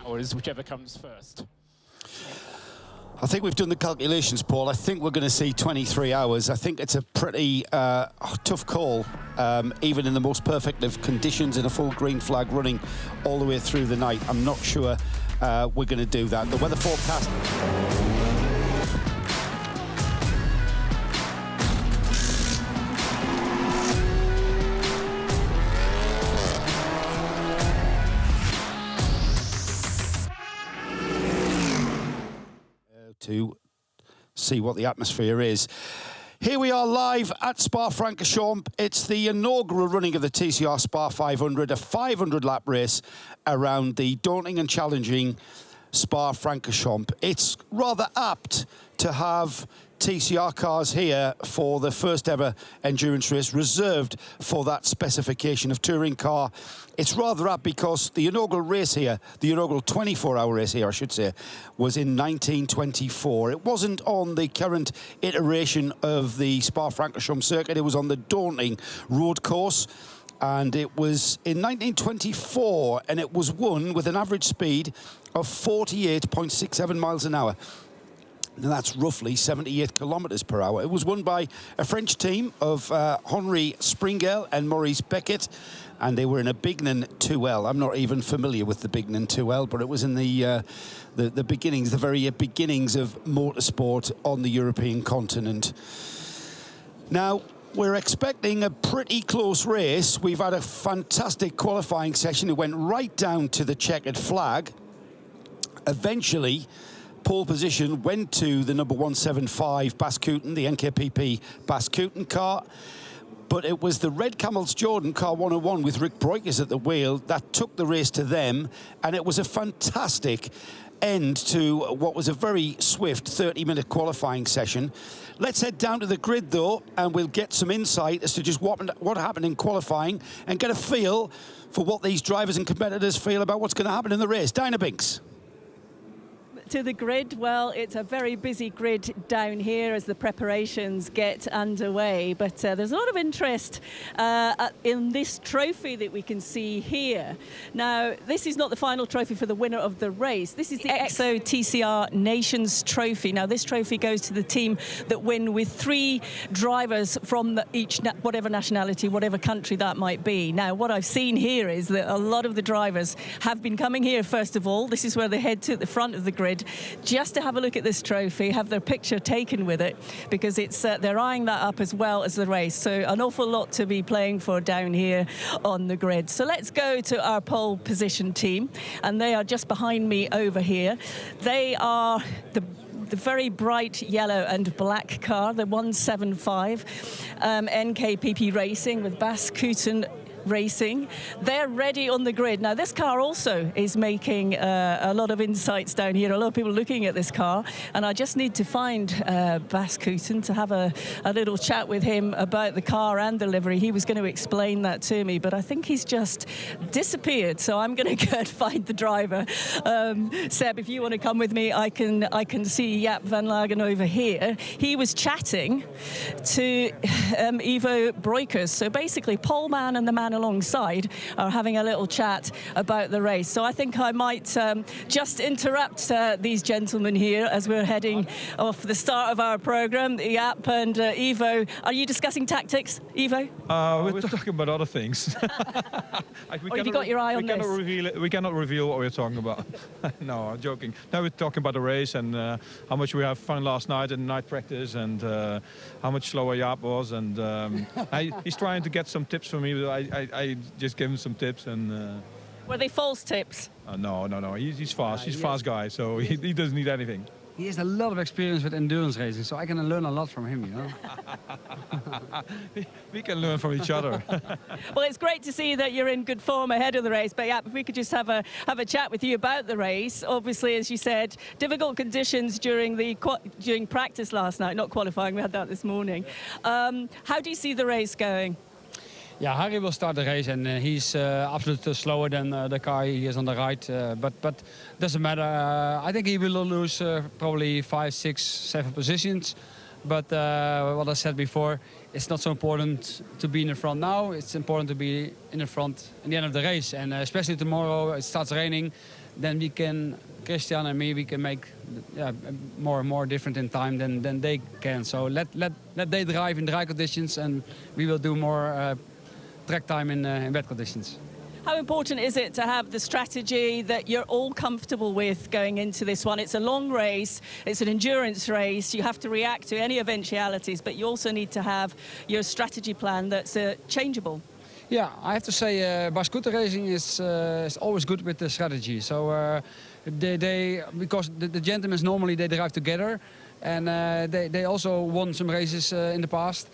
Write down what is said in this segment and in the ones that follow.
hours, whichever comes first. I think we've done the calculations, Paul. I think we're going to see 23 hours. I think it's a pretty tough call, even in the most perfect of conditions in a full green flag running all the way through the night. I'm not sure we're going to do that. The weather forecast... to see what the atmosphere is. Here we are live at Spa-Francorchamps. It's the inaugural running of the TCR SPA500, a 500-lap race around the daunting and challenging Spa-Francorchamps. It's rather apt to have TCR cars here for the first ever endurance race reserved for that specification of touring car. It's rather apt because the inaugural race here, the inaugural 24-hour race here, I should say, was in 1924. It wasn't on the current iteration of the Spa-Francorchamps circuit. It was on the daunting road course. And it was in 1924, and it was won with an average speed of 48.67 miles an hour. And that's roughly 78 kilometres per hour. It was won by a French team of Henri Springel and Maurice Beckett, and they were in a Bignan 2L. I'm not even familiar with the Bignan 2L, but it was in the beginnings, the very beginnings of motorsport on the European continent. Now, we're expecting a pretty close race. We've had a fantastic qualifying session. It went right down to the checkered flag. Eventually, pole position went to the number 175 Bascoutin, the NKPP Bascoutin car. But it was the Red Camels Jordan car 101 with Rick Breukers at the wheel that took the race to them. And it was a fantastic end to what was a very swift 30-minute qualifying session. Let's head down to the grid, though, and we'll get some insight as to just what happened in qualifying and get a feel for what these drivers and competitors feel about what's going to happen in the race. Dinah Binks. To the grid, well, it's a very busy grid down here as the preparations get underway, but there's a lot of interest in this trophy that we can see here. Now, this is not the final trophy for the winner of the race. This is the EXO TCR Nations Trophy. Now, this trophy goes to the team that win with 3 drivers from each whatever nationality, whatever country that might be. Now, what I've seen here is that a lot of the drivers have been coming here, first of all. This is where they head to the front of the grid just to have a look at this trophy, have their picture taken with it, because it's they're eyeing that up as well as the race. So an awful lot to be playing for down here on the grid. So let's go to our pole position team, and they are just behind me over here. They are the very bright yellow and black car, the 175 NKPP Racing with Bascoutin Racing. They're ready on the grid. Now, this car also is making a lot of insights down here. A lot of people looking at this car, and I just need to find Bascoutin to have a little chat with him about the car and the livery. He was going to explain that to me, but I think he's just disappeared, so I'm going to go and find the driver. Seb, if you want to come with me, I can see Jaap van Lagen over here. He was chatting to Ivo Breukers. So basically, poleman and the man alongside are having a little chat about the race. So I think I might just interrupt these gentlemen here as we're heading off the start of our program. Jaap and Ivo, are you discussing tactics, Ivo? We're talking about other things. Have you got your eye on this? We cannot reveal what we're talking about. No, I'm joking. Now we're talking about the race and how much we have fun last night in night practice, and how much slower Jaap was, and he's trying to get some tips from me, but I just gave him some tips. And were they false tips? No. He's fast. He's a fast guy, so he doesn't need anything. He has a lot of experience with endurance racing, so I can learn a lot from him, you know. We can learn from each other. Well, it's great to see that you're in good form ahead of the race, but yeah, if we could just have a chat with you about the race. Obviously, as you said, difficult conditions during practice last night, not qualifying. We had that this morning. How do you see the race going? Yeah, Harry will start the race, and he's absolutely slower than the car he is on the right. But doesn't matter. I think he will lose probably 5, 6, 7 positions. But what I said before, it's not so important to be in the front now. It's important to be in the front at the end of the race. And especially tomorrow, it starts raining. then we can, Christian and me, we can make more and more different in time than they can. So let they drive in dry conditions, and we will do more track time in wet conditions. How important is it to have the strategy that you're all comfortable with going into this one? It's a long race, it's an endurance race, you have to react to any eventualities, but you also need to have your strategy plan that's changeable. Yeah, I have to say, by scooter racing is always good with the strategy. So because the gentlemen normally they drive together, and they also won some races in the past.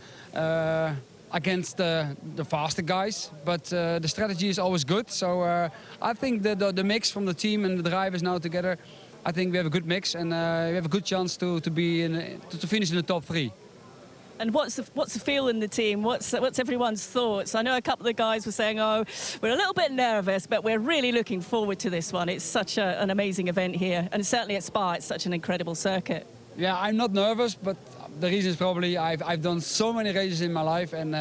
Against the faster guys, but the strategy is always good. So I think the mix from the team and the drivers now together, I think we have a good mix, and we have a good chance to finish in the top 3. And what's the feel in the team? What's everyone's thoughts? I know a couple of guys were saying, "Oh, we're a little bit nervous, but we're really looking forward to this one. It's such an amazing event here, and certainly at Spa, it's such an incredible circuit." Yeah, I'm not nervous, but the reason is probably I've done so many races in my life, and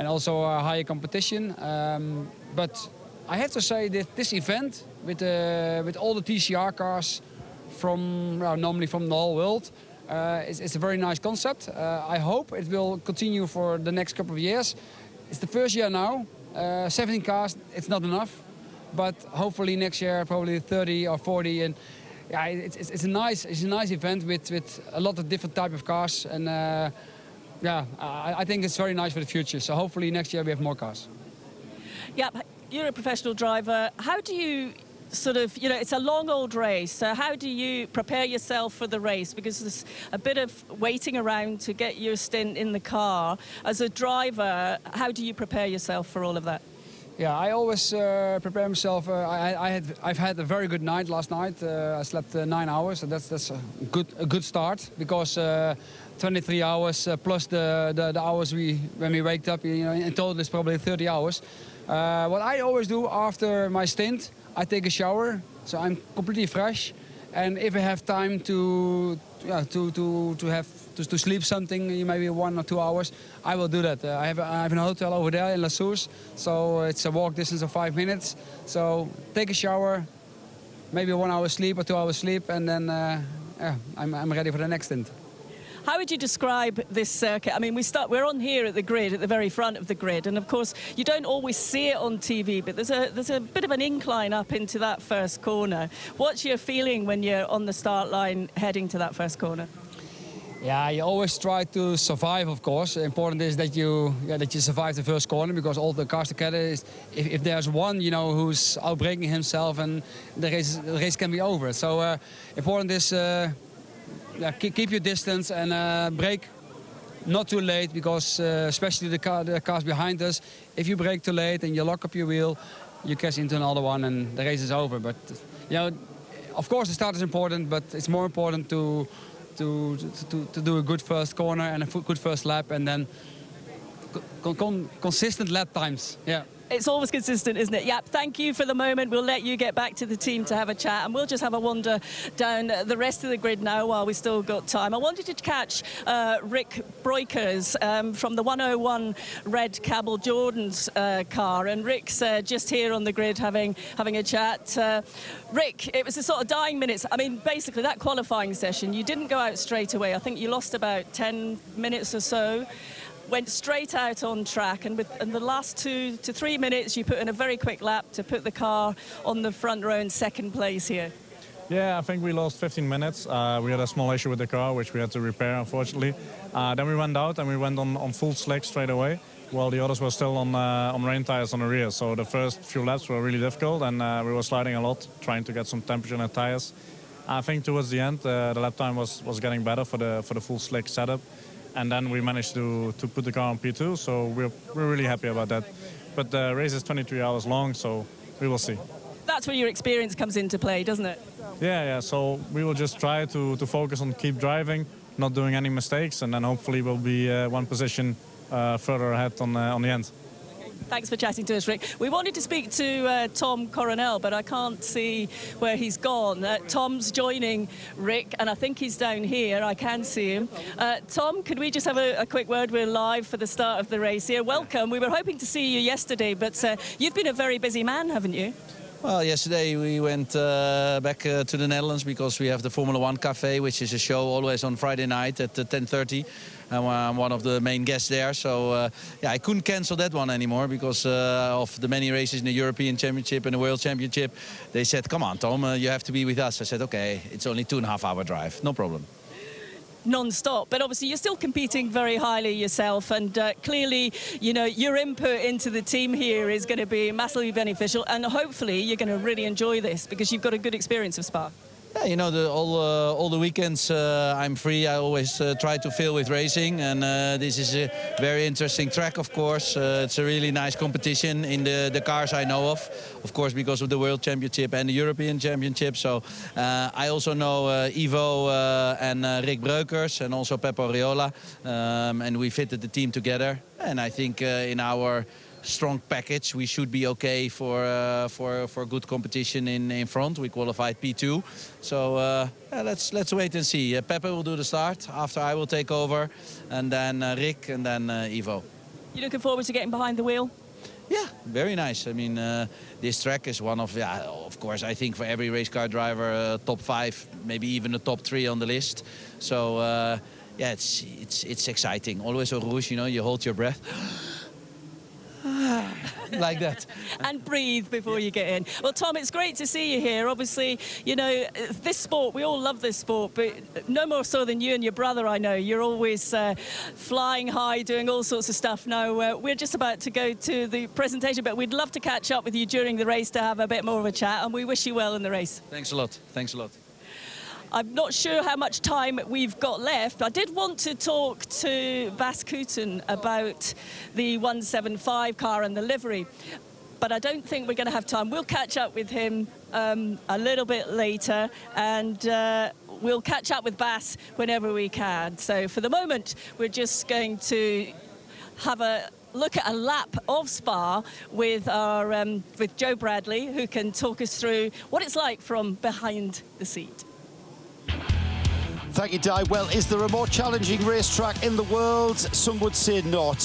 also a higher competition. But I have to say that this event with all the TCR cars from normally from the whole world, it's a very nice concept. I hope it will continue for the next couple of years. It's the first year now. 17 cars, it's not enough, but hopefully next year probably 30 or 40. And yeah, it's a nice event with a lot of different type of cars, and I think it's very nice for the future. So hopefully next year we have more cars. Yeah, you're a professional driver. How do you sort of, it's a long old race, so how do you prepare yourself for the race? Because there's a bit of waiting around to get your stint in the car. As a driver, how do you prepare yourself for all of that? Yeah, I always prepare myself. I've had a very good night last night. I slept 9 hours, so that's a good start, because 23 hours plus the hours when we waked up, in total it's probably 30 hours. What I always do after my stint, I take a shower, so I'm completely fresh. And if I have time to sleep something, maybe 1 or 2 hours, I will do that. I have a hotel over there in La Source, so it's a walk distance of 5 minutes. So take a shower, maybe 1 hour sleep or 2 hours sleep, and then I'm ready for the next stint. How would you describe this circuit? I mean, we're on here at the grid, at the very front of the grid, and of course you don't always see it on TV, but there's a bit of an incline up into that first corner. What's your feeling when you're on the start line heading to that first corner? Yeah, you always try to survive, of course. Important is that you survive the first corner, because all the cars together is, if there's one, who's outbraking himself, and the race can be over. So important is keep your distance and brake not too late, because especially the cars behind us, if you brake too late and you lock up your wheel, you catch into another one and the race is over. But of course the start is important, but it's more important to do a good first corner and a good first lap, and then consistent lap times. Yeah. It's always consistent, isn't it? Yep, thank you for the moment. We'll let you get back to the team to have a chat, and we'll just have a wander down the rest of the grid now while we still got time. I wanted to catch Rick Breukers from the 101 Red Cabell Jordan's car, and Rick's just here on the grid having a chat. Rick, it was the sort of dying minutes. I mean, basically that qualifying session, you didn't go out straight away. I think you lost about 10 minutes or so. Went straight out on track, and in the last 2 to 3 minutes you put in a very quick lap to put the car on the front row in second place here. Yeah, I think we lost 15 minutes. We had a small issue with the car, which we had to repair, unfortunately. Then we went out and we went on full slick straight away, while the others were still on rain tires on the rear. So the first few laps were really difficult, and we were sliding a lot, trying to get some temperature in the tires. I think towards the end, the lap time was getting better for the full slick setup. And then we managed to put the car on P2, so we're really happy about that. But the race is 23 hours long, so we will see. That's where your experience comes into play, doesn't it? Yeah. So we will just try to focus on keep driving, not doing any mistakes, and then hopefully we'll be one position further ahead on the end. Thanks for chatting to us, Rick. We wanted to speak to Tom Coronel, but I can't see where he's gone. Tom's joining Rick, and I think he's down here. I can see him. Tom, could we just have a quick word? We're live for the start of the race here. Welcome. We were hoping to see you yesterday, but you've been a very busy man, haven't you? Well, yesterday we went back to the Netherlands because we have the Formula One Cafe, which is a show always on Friday night at 10:30. And I'm one of the main guests there. So, yeah, I couldn't cancel that one anymore because of the many races in the European Championship and the World Championship. They said, come on, Tom, you have to be with us. I said, OK, it's only 2.5 hour drive. No problem. Non-stop, but obviously you're still competing very highly yourself, and clearly, you know, your input into the team here is going to be massively beneficial, and hopefully you're going to really enjoy this because you've got a good experience of Spa. Yeah, you know, all the weekends I'm free. I always try to fill with racing, and this is a very interesting track, of course. It's a really nice competition in the cars I know of course, because of the World Championship and the European Championship. So I also know Ivo and Rick Breukers and also Peppo Riola, and we fitted the team together. And I think in our strong package, we should be okay for good competition in front. We qualified P2, so yeah, let's wait and see. Pepe will do the start. After I will take over, and then Rick, and then Ivo. You looking forward to getting behind the wheel? Yeah, very nice. I mean, this track is one of, yeah, of course, I think for every race car driver, top 5, maybe even a top 3 on the list. So yeah, it's exciting. Always a rouge, you know, you hold your breath. Like that. And breathe before you get in. Well, Tom, it's great to see you here. Obviously, you know, this sport, we all love this sport, but no more so than you and your brother, I know. You're always flying high, doing all sorts of stuff. Now, we're just about to go to the presentation, but we'd love to catch up with you during the race to have a bit more of a chat, and we wish you well in the race. Thanks a lot. Thanks a lot. I'm not sure how much time we've got left. I did want to talk to Bas Koeten about the 175 car and the livery, but I don't think we're going to have time. We'll catch up with him a little bit later, and we'll catch up with Bas whenever we can. So for the moment, we're just going to have a look at a lap of Spa with our with Joe Bradley, who can talk us through what it's like from behind the seat. Thank you, Di. Well, is there a more challenging racetrack in the world? Some would say not.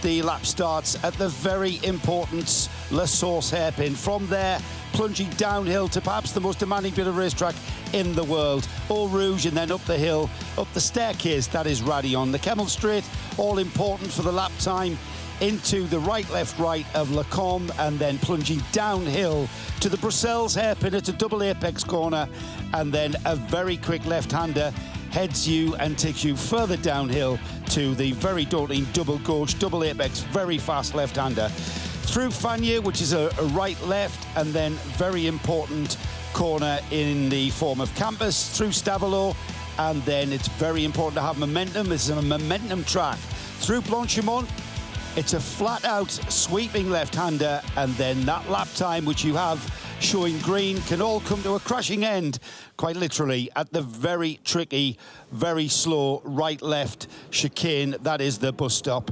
The lap starts at the very important La Source hairpin. From there, plunging downhill to perhaps the most demanding bit of racetrack in the world. Eau Rouge, and then up the hill, up the staircase, that is Raidillon. The Kemmel Straight, all important for the lap time, into the right, of Le Combe, and then plunging downhill to the Bruxelles hairpin at a double apex corner, and then a very quick left-hander heads you and takes you further downhill to the very daunting double gauge, double apex, very fast left-hander. Through Fagnes, which is a right-left, and then very important corner in the form of Campus, through Stavelot, and then it's very important to have momentum. This is a momentum track. Through Blanchimont, it's a flat-out sweeping left-hander, and then that lap time, which you have showing green, can all come to a crashing end, quite literally, at the very tricky, very slow right-left chicane. That is the bus stop.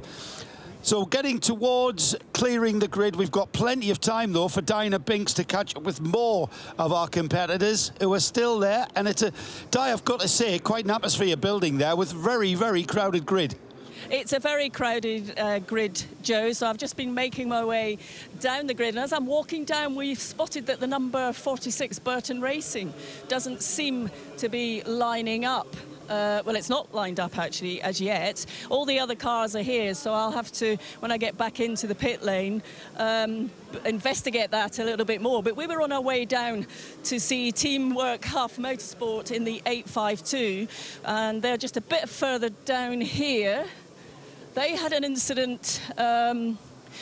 So getting towards clearing the grid, we've got plenty of time, though, for Diana Binks to catch up with more of our competitors who are still there. And it's I've got to say, quite an atmosphere building there with very, very crowded grid. It's a very crowded grid, Joe, so I've just been making my way down the grid. And as I'm walking down, we've spotted that the number 46 Burton Racing doesn't seem to be lining up. Well, it's not lined up, actually, as yet. All the other cars are here, so I'll have to, when I get back into the pit lane, investigate that a little bit more. But we were on our way down to see Teamwork Huff Motorsport in the 852, and they're just a bit further down here. They had an incident.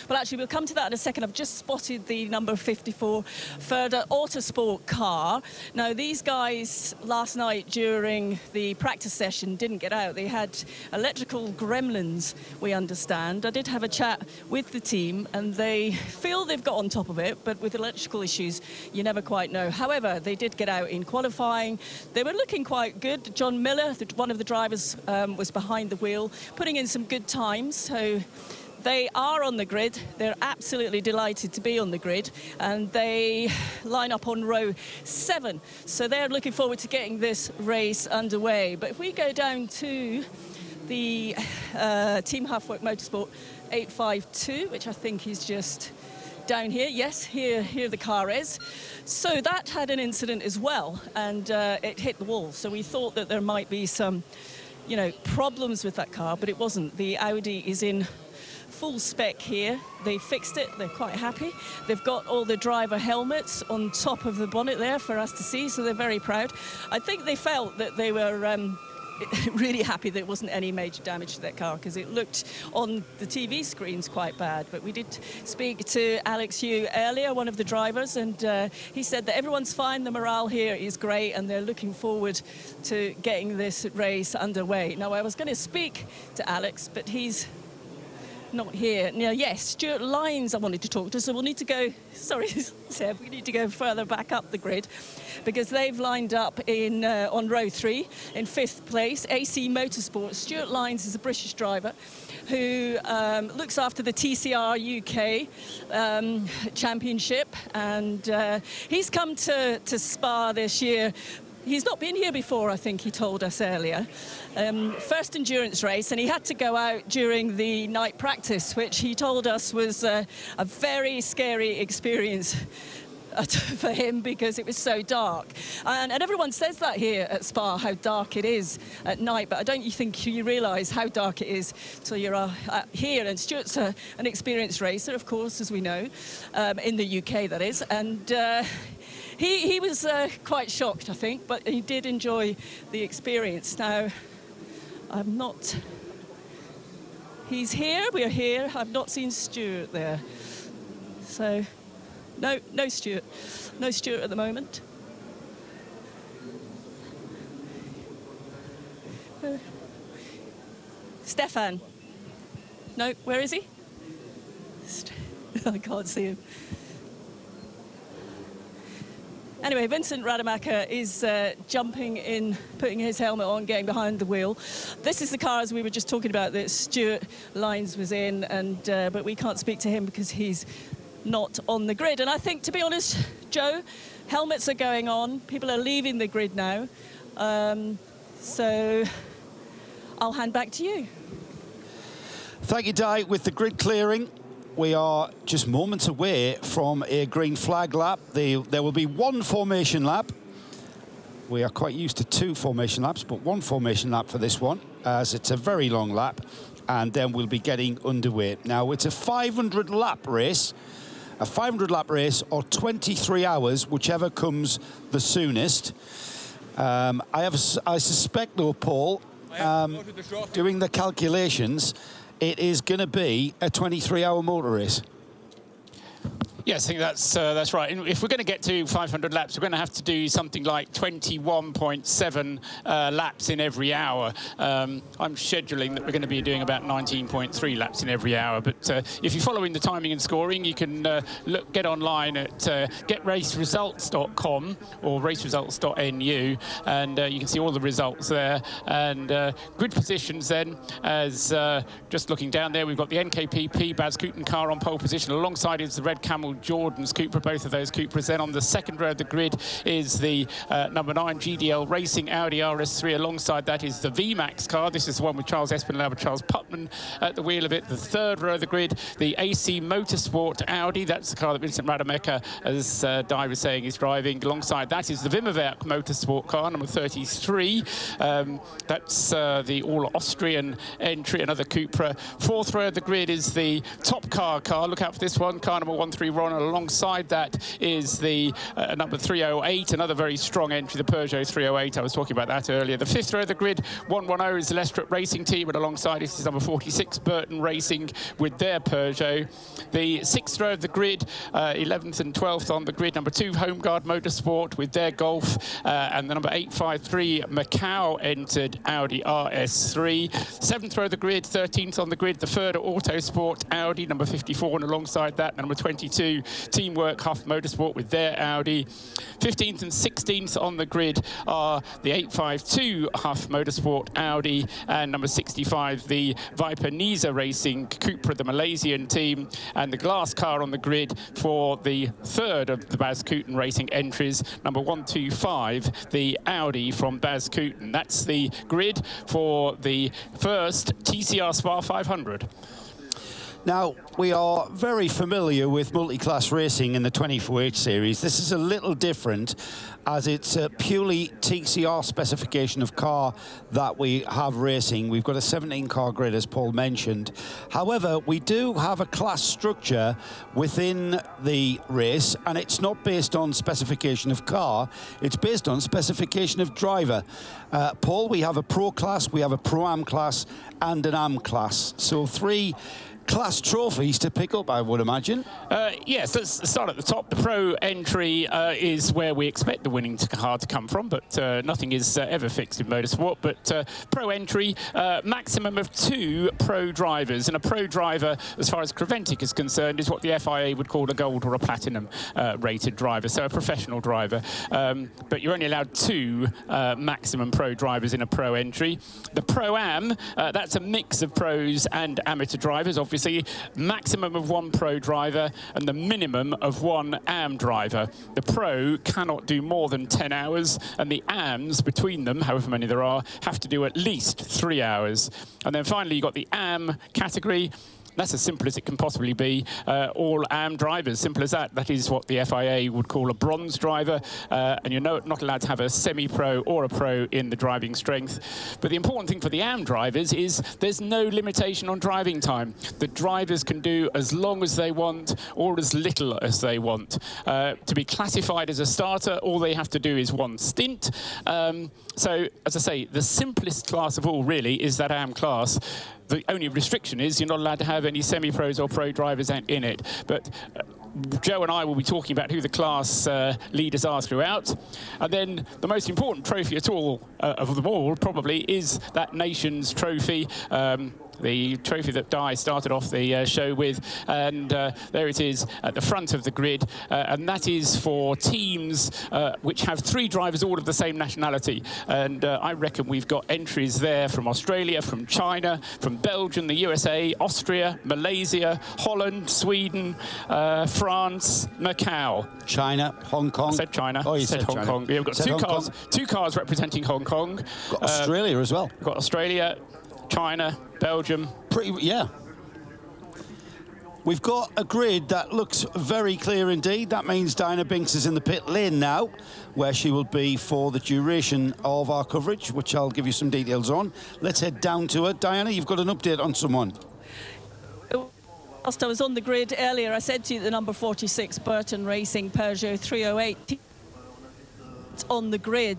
Well, actually, we'll come to that in a second. I've just spotted the number 54 Further Autosport car. Now, these guys last night during the practice session didn't get out. They had electrical gremlins, we understand. I did have a chat with the team, and they feel they've got on top of it, but with electrical issues, you never quite know. However, they did get out in qualifying. They were looking quite good. John Miller, one of the drivers, was behind the wheel, putting in some good times. So they are on the grid. They're absolutely delighted to be on the grid, and they line up on row 7. So they're looking forward to getting this race underway. But if we go down to the Team Huffwork Motorsport 852, which I think is just down here. Yes, here the car is. So that had an incident as well, and it hit the wall. So we thought that there might be some, you know, problems with that car, but it wasn't. The Audi is in full spec here. They fixed it. They're quite happy. They've got all the driver helmets on top of the bonnet there for us to see, so they're very proud. I think they felt that they were really happy there wasn't any major damage to that car, because it looked on the TV screens quite bad. But we did speak to Alex Hugh earlier, one of the drivers, and he said that everyone's fine, the morale here is great, and they're looking forward to getting this race underway. Now, I was going to speak to Alex, but he's not here. Now, yes, Stuart Lyons I wanted to talk to, so we'll need to go, sorry, Seb, we need to go further back up the grid, because they've lined up in on row 3 in 5th place, AC Motorsport. Stuart Lyons is a British driver who looks after the TCR UK championship, and he's come to Spa this year. He's not been here before, I think he told us earlier. First endurance race, and he had to go out during the night practice, which he told us was a very scary experience for him, because it was so dark. And everyone says that here at Spa, how dark it is at night, but I don't think you realise how dark it is till you're here. And Stuart's an experienced racer, of course, as we know, in the UK, that is. And he was quite shocked, I think, but he did enjoy the experience. Now, I'm not... He's here, we're here. I've not seen Stuart there. So, no Stuart. No Stuart at the moment. Stefan. No, where is he? I can't see him. Anyway, Vincent Rademacher is jumping in, putting his helmet on, getting behind the wheel. This is the car, as we were just talking about, that Stuart Lyons was in, and but we can't speak to him because he's not on the grid. And I think, to be honest, Joe, helmets are going on. People are leaving the grid now. So I'll hand back to you. Thank you, Di. With the grid clearing, we are just moments away from a green flag lap. There will be one formation lap. We are quite used to 2 formation laps, but 1 formation lap for this one, as it's a very long lap, and then we'll be getting underway. Now, it's a 500 lap race. A 500 lap race, or 23 hours, whichever comes the soonest. I suspect, though, Paul, doing the calculations, it is going to be a 23-hour motor race. Yes, I think that's right. If we're going to get to 500 laps, we're going to have to do something like 21.7 laps in every hour. I'm scheduling that we're going to be doing about 19.3 laps in every hour. But if you're following the timing and scoring, you can get online at getraceresults.com or raceresults.nu, and you can see all the results there. And grid positions then, as just looking down there, we've got the NKPP Baz Cooten car on pole position. Alongside is the Red Camel Jordan's Cupra, both of those Cupras. Then on the second row of the grid is the number 9 GDL Racing Audi RS3. Alongside that is the VMAX car. This is the one with Charles Espinel, Charles Putman at the wheel of it. The third row of the grid, the AC Motorsport Audi. That's the car that Vincent Rademacher, as Di was saying, is driving. Alongside that is the Wimmerwerk Motorsport car, number 33. That's the all-Austrian entry, another Cupra. Fourth row of the grid is the Top Car. Look out for this one, car number 13 Ron. Alongside that is the number 308, another very strong entry, the Peugeot 308. I was talking about that earlier. The fifth row of the grid, 110, is the Lestrade Racing Team, and alongside it is number 46, Burton Racing, with their Peugeot. The sixth row of the grid, 11th and 12th on the grid, number 2, Homeguard Motorsport, with their Golf, and the number 853, Macau, entered Audi RS3. Seventh row of the grid, 13th on the grid, the Further Autosport Audi, number 54, and alongside that, number 22, Teamwork Huff Motorsport, with their Audi. 15th and 16th on the grid are the 852 Huff Motorsport Audi, and number 65, the Viper Niza Racing Cupra, the Malaysian team, and the glass car on the grid for the third of the Baz Cooten Racing entries, number 125, the Audi from Baz Cooten. That's the grid for the first TCR SPA500. Now, we are very familiar with multi-class racing in the 24H series. This is a little different as it's a purely TCR specification of car that we have racing. We've got a 17-car grid, as Paul mentioned. However, we do have a class structure within the race, and it's not based on specification of car, it's based on specification of driver. Paul, we have a Pro class, we have a Pro-Am class, and an Am class. So 3 class trophies to pick up, I would imagine. Yes, let's start at the top. The Pro entry is where we expect the winning car to come from, but nothing is ever fixed in motorsport. But Pro entry, maximum of 2 Pro drivers, and a Pro driver, as far as Creventic is concerned, is what the FIA would call a gold or a platinum rated driver, so a professional driver. But you're only allowed 2 maximum Pro drivers in a Pro entry. The Pro-Am, that's a mix of pros and amateur drivers, obviously. Maximum of 1 Pro driver and the minimum of 1 Am driver. The Pro cannot do more than 10 hours, and the Ams between them, however many there are, have to do at least 3 hours. And then finally, you've got the Am category. That's as simple as it can possibly be. All Am drivers, simple as that. That is what the FIA would call a bronze driver, and you're not allowed to have a semi-pro or a pro in the driving strength. But the important thing for the Am drivers is there's no limitation on driving time. The drivers can do as long as they want or as little as they want. To be classified as a starter, all they have to do is 1 stint. So, as I say, the simplest class of all, really, is that Am class. The only restriction is you're not allowed to have any semi-pros or pro drivers in it. But Joe and I will be talking about who the class leaders are throughout. And then the most important trophy at all, of them all, probably, is that Nations Trophy. The trophy that Di started off the show with, and there it is at the front of the grid, and that is for teams which have 3 drivers all of the same nationality, and I reckon we've got entries there from Australia, from China, from Belgium, the USA, Austria, Malaysia, Holland, Sweden, France, Macau. China, Hong Kong. I said China. Oh, you said Hong China. Kong. Yeah, we've got two cars representing Hong Kong. Got Australia as well. We've got Australia, China, Belgium. Yeah. We've got a grid that looks very clear indeed. That means Diana Binks is in the pit lane now, where she will be for the duration of our coverage, which I'll give you some details on. Let's head down to her. Diana, you've got an update on someone. Whilst I was on the grid earlier, I said to you the number 46 Burton Racing Peugeot 308 it's on the grid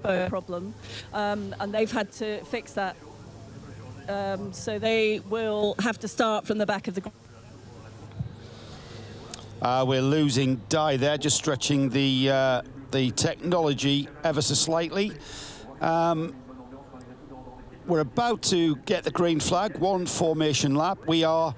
problem, and they've had to fix that. So they will have to start from the back of the grid. We're losing Di there, just stretching the technology ever so slightly. We're about to get the green flag, 1 formation lap. We are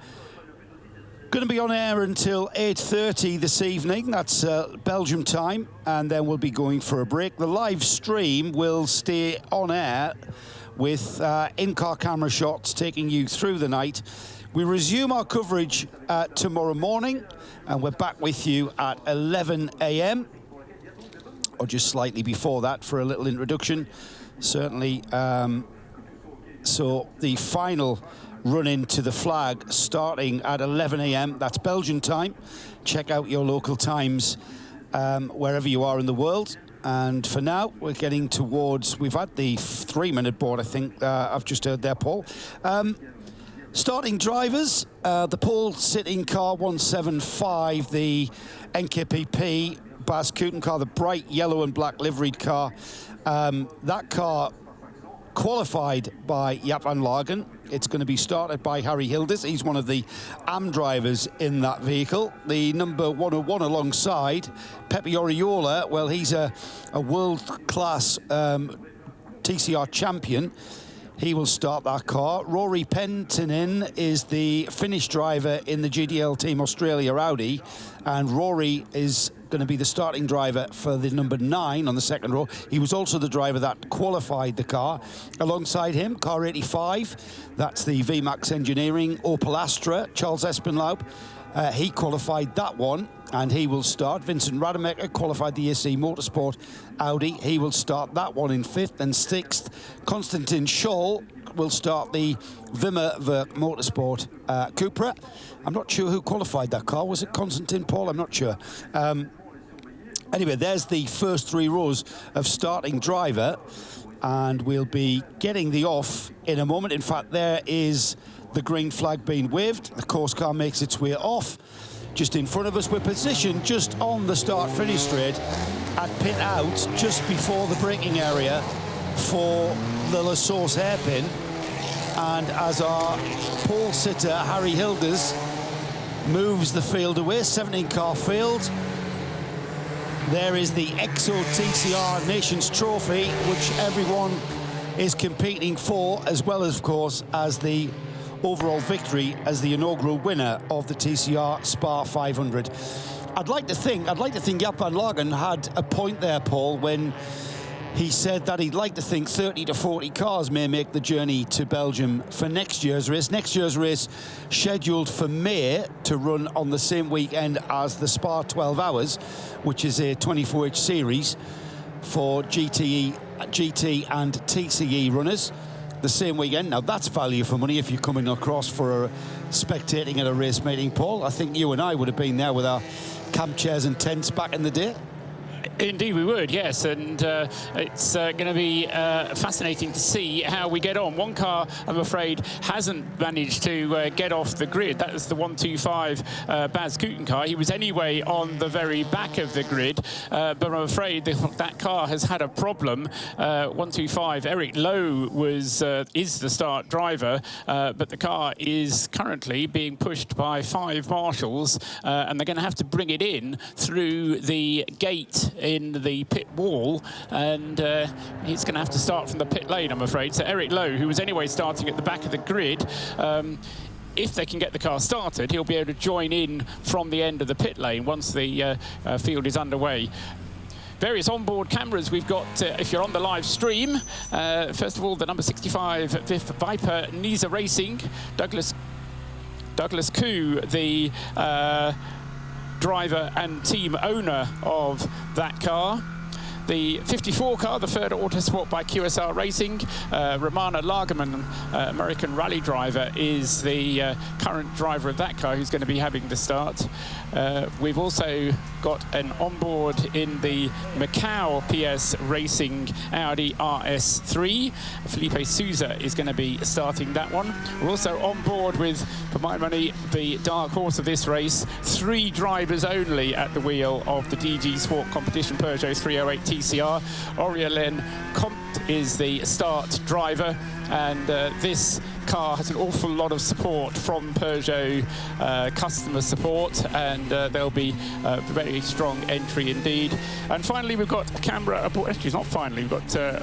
going to be on air until 8:30 this evening. That's Belgium time, and then we'll be going for a break. The live stream will stay on air with in-car camera shots taking you through the night. We resume our coverage tomorrow morning, and we're back with you at 11 a.m. or just slightly before that for a little introduction. Certainly, so the final run-in to the flag starting at 11 a.m. That's Belgian time. Check out your local times wherever you are in the world. And for now, we're getting towards, we've had the 3-minute board, I think, I've just heard there, Paul. Starting drivers, the pole sitting car 175, the NKPP Bas Kooten car, the bright yellow and black liveried car. That car qualified by Jaap van Lagen. It's going to be started by Harry Hilders. He's one of the Am drivers in that vehicle. The number 101 alongside Pepe Oriola, well, he's a world-class TCR champion. He will start that car. Rory Penttinen is the Finnish driver in the GDL Team Australia Audi, and Rory is going to be the starting driver for the number 9 on the second row. He was also the driver that qualified the car. Alongside him, car 85, that's the VMAX Engineering Opel Astra, Charles Espenlaub. He qualified that one. and he will start. Vincent Rademacher qualified the ESC Motorsport Audi. He will start that one in 5th and 6th. Konstantin Scholl will start the Wimmer Werk Motorsport Cupra. I'm not sure who qualified that car. Was it Konstantin, Paul? I'm not sure. Anyway, there's the first 3 rows of starting driver, and we'll be getting the off in a moment. In fact, there is the green flag being waved. The course car makes its way off. Just in front of us, we're positioned just on the start-finish straight at pit out, just before the braking area for the La Source hairpin. And as our pole sitter, Harry Hilders, moves the field away, 17-car field, there is the EXO TCR Nations Trophy, which everyone is competing for, as well as, of course, as the overall victory as the inaugural winner of the TCR SPA500. I'd like to think Jaap van Lagen had a point there, Paul, when he said that he'd like to think 30 to 40 cars may make the journey to Belgium for next year's race. Next year's race scheduled for May to run on the same weekend as the Spa 12 Hours, which is a 24H series for GT and TCE runners. The same weekend. Now, that's value for money if you're coming across for spectating at a race meeting, Paul. I think you and I would have been there with our camp chairs and tents back in the day. Indeed we would, yes, and it's going to be fascinating to see how we get on. One car, I'm afraid, hasn't managed to get off the grid. That was the 125 Baz Kooten car. He was anyway on the very back of the grid, but I'm afraid that car has had a problem. 125, Eric Lowe is the start driver, but the car is currently being pushed by 5 marshals, and they're going to have to bring it in through the gate in the pit wall, and he's going to have to start from the pit lane, I'm afraid. So Eric Lowe, who was anyway starting at the back of the grid, if they can get the car started, he'll be able to join in from the end of the pit lane once the field is underway. Various onboard cameras we've got, if you're on the live stream. First of all, the number 65 Viper Nisa Racing, Douglas Koo, the driver and team owner of that car. The 54 car, the Ferda Autosport by QSR Racing. Romana Lagerman, American rally driver, is the current driver of that car who's going to be having the start. We've also got an onboard in the Macau PS Racing Audi RS3. Felipe Souza is going to be starting that one. We're also on board with, for my money, the dark horse of this race. 3 drivers only at the wheel of the DG Sport Competition Peugeot 308 TCR. Aurélien Comte is the start driver, and this car has an awful lot of support from Peugeot customer support, and there'll be a very strong entry indeed. And finally, we've got a camera aboard. Actually, it's not finally. We've got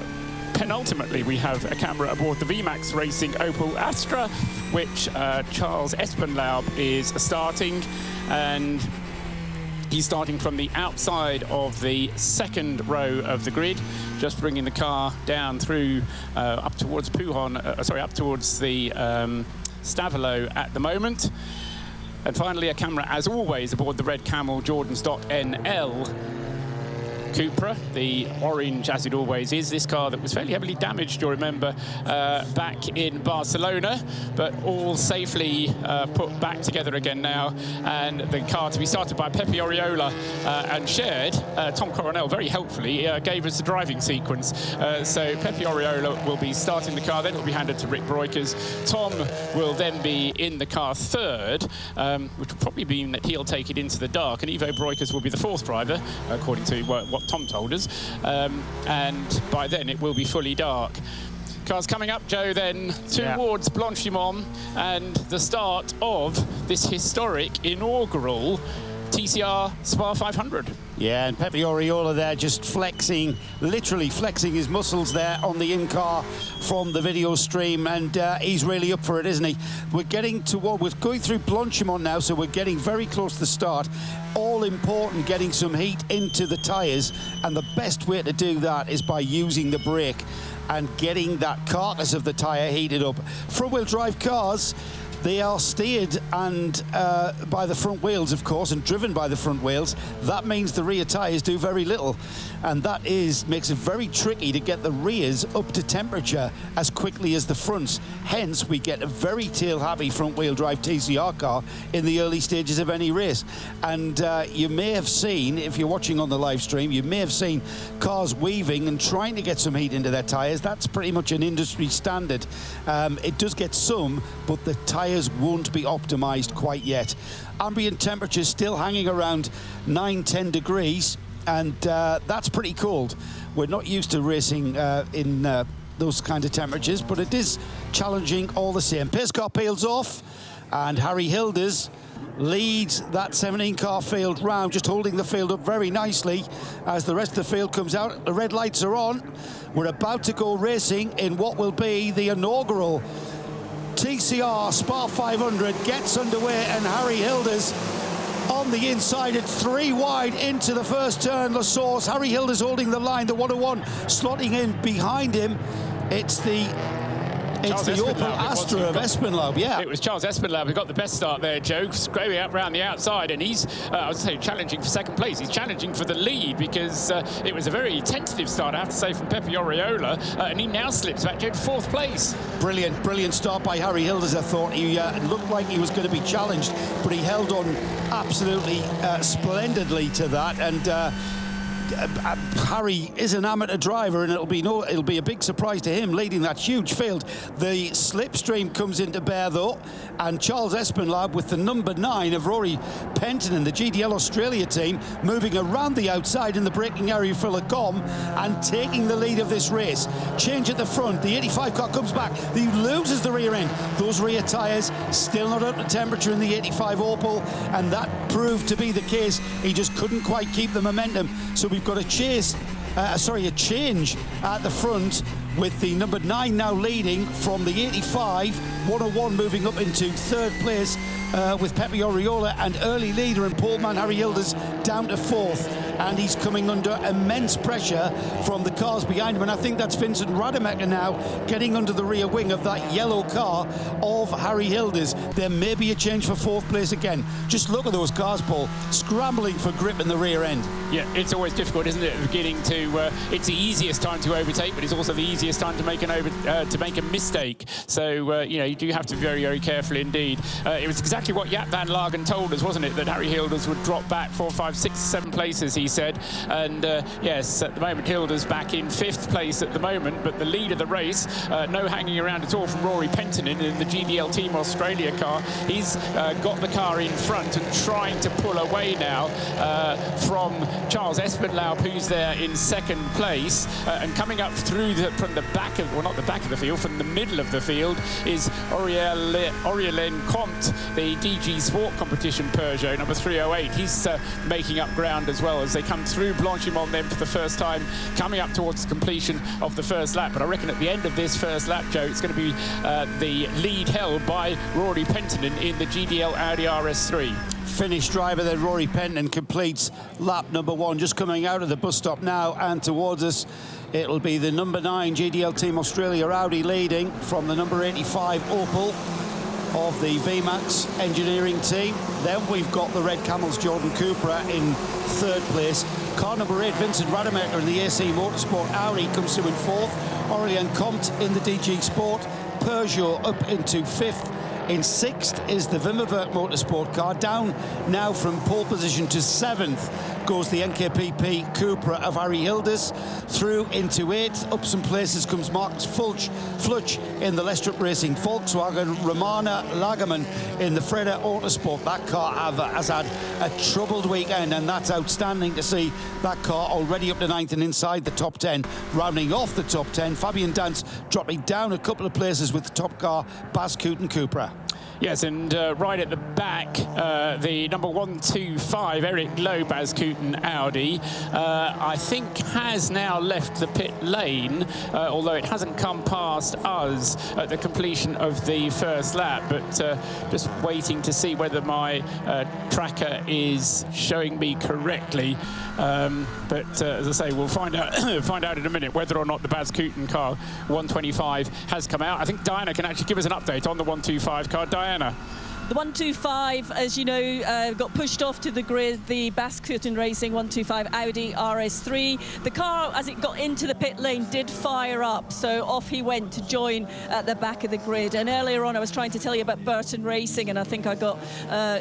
penultimately, we have a camera aboard the VMAX Racing Opel Astra, which Charles Espenlaub is starting, and he's starting from the outside of the second row of the grid, just bringing the car down through up towards up towards the Stavelot at the moment. And finally, a camera, as always, aboard the Red Camel Jordan's NL Cupra, the orange, as it always is. This car that was fairly heavily damaged, you'll remember, back in Barcelona, but all safely put back together again now. And the car to be started by Pepe Oriola and shared. Tom Coronel very helpfully gave us the driving sequence. So Pepe Oriola will be starting the car, then it will be handed to Rick Breukers. Tom will then be in the car third, which will probably mean that he'll take it into the dark, and Ivo Breukers will be the 4th driver, according to what Tom told us, and by then it will be fully dark. Cars coming up, Joe, then towards Blanchimont, and the start of this historic inaugural TCR SPA500. Yeah, and Pepe Oriola there just flexing, literally flexing his muscles there on the in-car from the video stream, and he's really up for it, isn't he? We're getting to what we're going through Blanchimont now, so we're getting very close to the start. All important, getting some heat into the tyres, and the best way to do that is by using the brake and getting that carcass of the tyre heated up. Front-wheel drive cars, They are steered and by the front wheels, of course, and driven by the front wheels. That means the rear tyres do very little, and that makes it very tricky to get the rears up to temperature as quickly as the fronts. Hence, we get a very tail-happy front-wheel drive TCR car in the early stages of any race. And you may have seen, if you're watching on the live stream, you may have seen cars weaving and trying to get some heat into their tyres. That's pretty much an industry standard. It does get some, but the tyres won't be optimized quite yet. Ambient temperatures still hanging around 9-10 degrees, and that's pretty cold. We're not used to racing in those kind of temperatures, but it is challenging all the same. Pace car peels off, and Harry Hilders leads that 17-car field round, just holding the field up very nicely as the rest of the field comes out. The red lights are on. We're about to go racing in what will be the inaugural TCR SPA500 gets underway, and Harry Hilders on the inside at 3 wide into the first turn. La Source, Harry Hilders holding the line, the 101 slotting in behind him. It's the Opel Astra of Espenlaub, yeah. It was Charles Espenlaub who got the best start there, Joe, scraping up around the outside, and he's, I would say, challenging for second place. He's challenging for the lead because it was a very tentative start, I have to say, from Pepe Oriola, and he now slips back to 4th place. Brilliant start by Harry Hilders, I thought. He looked like he was going to be challenged, but he held on absolutely splendidly to that, and Harry is an amateur driver, and it'll be a big surprise to him leading that huge field. The slipstream comes into bear though, and Charles Espenlaub with the number 9 of Rory Penton in the GDL Australia team moving around the outside in the braking area for Lacombe and taking the lead of this race. Change at the front, the 85 car comes back, he loses the rear end. Those rear tyres still not up to temperature in the 85 Opel, and that proved to be the case. He just couldn't quite keep the momentum, so we've got a change at the front with the number 9 now leading from the 85, 101 moving up into 3rd place with Pepe Oriola, and early leader and poleman Harry Hilders down to 4th, and he's coming under immense pressure from the cars behind him, and I think that's Vincent Rademacher now getting under the rear wing of that yellow car of Harry Hilders. There may be a change for 4th place again. Just look at those cars, Paul, scrambling for grip in the rear end. Yeah, it's always difficult, isn't it, at the beginning to, it's the easiest time to overtake, but it's also the easiest time to make a mistake. So, you do have to be very, very careful indeed. It was exactly what Jaap van Lagen told us, wasn't it, that Harry Hilders would drop back 4, 5, 6, 7 places, he said. And yes, at the moment, Hilders back in 5th place at the moment, but the lead of the race, no hanging around at all from Rory Penton in the GDL Team Australia car. He's got the car in front and trying to pull away now from Charles Espenlaub, who's there in 2nd place, and coming up through from the back of, well, not the back of the field, from the middle of the field is Aurélien Comte, the DG Sport Competition Peugeot, number 308. He's making up ground as well as they come through Blanchimont then for the first time, coming up towards completion of the first lap. But I reckon at the end of this first lap, Joe, it's going to be the lead held by Rory Penton in the GDL Audi RS3. Finnish driver then, Rory Penton, completes lap number 1, just coming out of the bus stop now, and towards us it'll be the number 9 GDL Team Australia Audi leading from the number 85 Opel of the VMAX engineering team. Then we've got the Red Camels Jordan Cupra in 3rd place. Car number 8 Vincent Rademacher in the AC Motorsport Audi comes through in 4th. Aurélien Comte in the DG Sport Peugeot up into 5th. In 6th is the Vimmerwerk Motorsport car. Down now from pole position to 7th goes the NKPP Cupra of Harry Hilders. Through into 8th. Up some places comes Marcus Flutsch in the Lestrup Racing Volkswagen. Romana Lagerman in the Freda Autosport. That car has had a troubled weekend, and that's outstanding to see that car already up to 9th and inside the top 10. Rounding off the top 10, Fabian Dance dropping down a couple of places with the top car, Bas Kooten Cupra. Yes, and right at the back, the number 125, Eric Lowe, Bas Kooten Audi, I think has now left the pit lane, although it hasn't come past us at the completion of the first lap. But just waiting to see whether my tracker is showing me correctly. But as I say, we'll find out in a minute whether or not the Bas Kooten car 125 has come out. I think Diana can actually give us an update on the 125 car. Diana, Diana. The 125, as you know, got pushed off to the grid, the Basque-Coutin Racing 125 Audi RS3. The car, as it got into the pit lane, did fire up, so off he went to join at the back of the grid. And earlier on, I was trying to tell you about Burton Racing, and I think I got,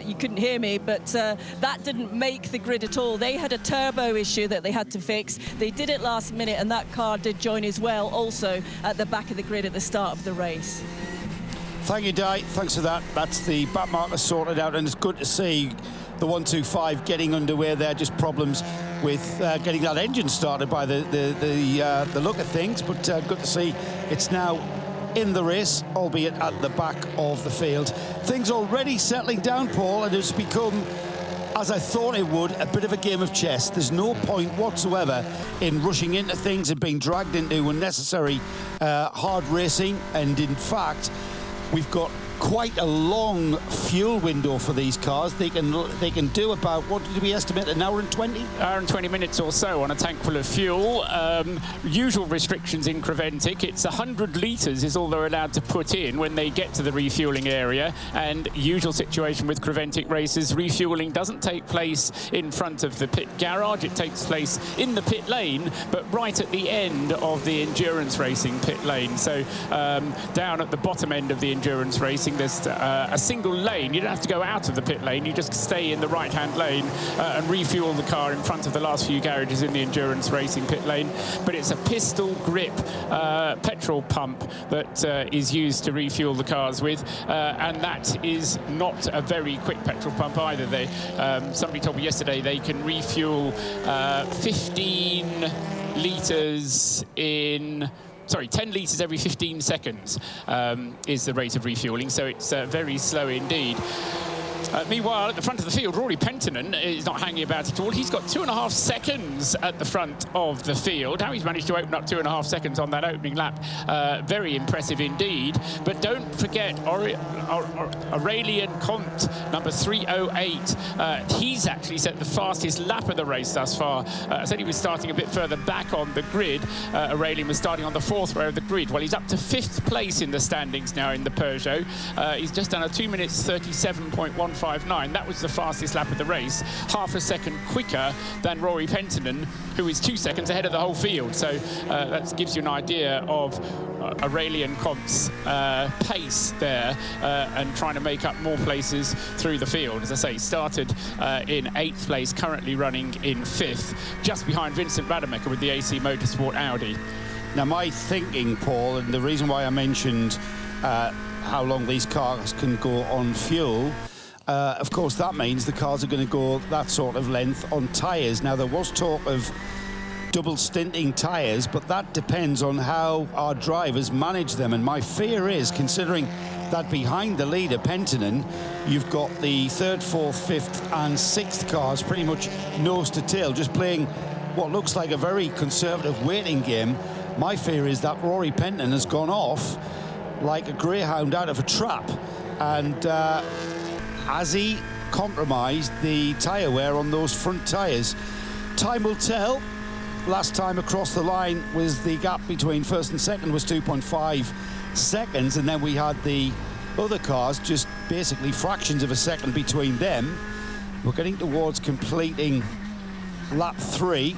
you couldn't hear me, but that didn't make the grid at all. They had a turbo issue that they had to fix. They did it last minute, and that car did join as well, also at the back of the grid at the start of the race. Thank you, Di. Thanks for that. That's the back marker sorted out, and it's good to see the 125 getting underway there. Just problems with getting that engine started by the look of things, but good to see it's now in the race, albeit at the back of the field. Things already settling down, Paul, and it's become, as I thought it would, a bit of a game of chess. There's no point whatsoever in rushing into things and being dragged into unnecessary hard racing, and in fact, we've got quite a long fuel window for these cars. They can do about, what did we estimate, an hour and 20? Hour and 20 minutes or so on a tank full of fuel. Usual restrictions in Creventic. It's 100 litres is all they're allowed to put in when they get to the refuelling area. And usual situation with Creventic races, refuelling doesn't take place in front of the pit garage. It takes place in the pit lane, but right at the end of the endurance racing pit lane. So down at the bottom end of the endurance racing, there's a single lane. You don't have to go out of the pit lane. You just stay in the right-hand lane and refuel the car in front of the last few garages in the endurance racing pit lane. But it's a pistol grip petrol pump that is used to refuel the cars with, and that is not a very quick petrol pump either. Somebody told me yesterday they can refuel 15 litres in... Sorry, 10 litres every 15 seconds is the rate of refuelling, so it's very slow indeed. Meanwhile, at the front of the field, Rory Penttinen is not hanging about at all. He's got 2.5 seconds at the front of the field. How he's managed to open up 2.5 seconds on that opening lap, very impressive indeed. But don't forget Aurelien Comte, number 308. He's actually set the fastest lap of the race thus far. I said he was starting a bit further back on the grid. Aurelien was starting on the 4th row of the grid. Well, he's up to 5th place in the standings now in the Peugeot. He's just done a 2 minutes 37.159. That was the fastest lap of the race, half a second quicker than Rory Penttinen, who is 2 seconds ahead of the whole field. So that gives you an idea of Aurelien Comte's pace there, and trying to make up more places through the field. As I say, started in 8th place, currently running in 5th, just behind Vincent Rademacher with the AC Motorsport Audi. Now, my thinking, Paul, and the reason why I mentioned how long these cars can go on fuel, of course, that means the cars are going to go that sort of length on tyres. Now, there was talk of double stinting tyres, but that depends on how our drivers manage them. And my fear is, considering that behind the leader, Penttinen, you've got the 3rd, 4th, 5th and 6th cars pretty much nose to tail, just playing what looks like a very conservative waiting game. My fear is that Rory Penttinen has gone off like a greyhound out of a trap. And has he compromised the tyre wear on those front tyres? Time will tell. Last time across the line was the gap between 1st and 2nd was 2.5 seconds, and then we had the other cars just basically fractions of a second between them. We're getting towards completing lap 3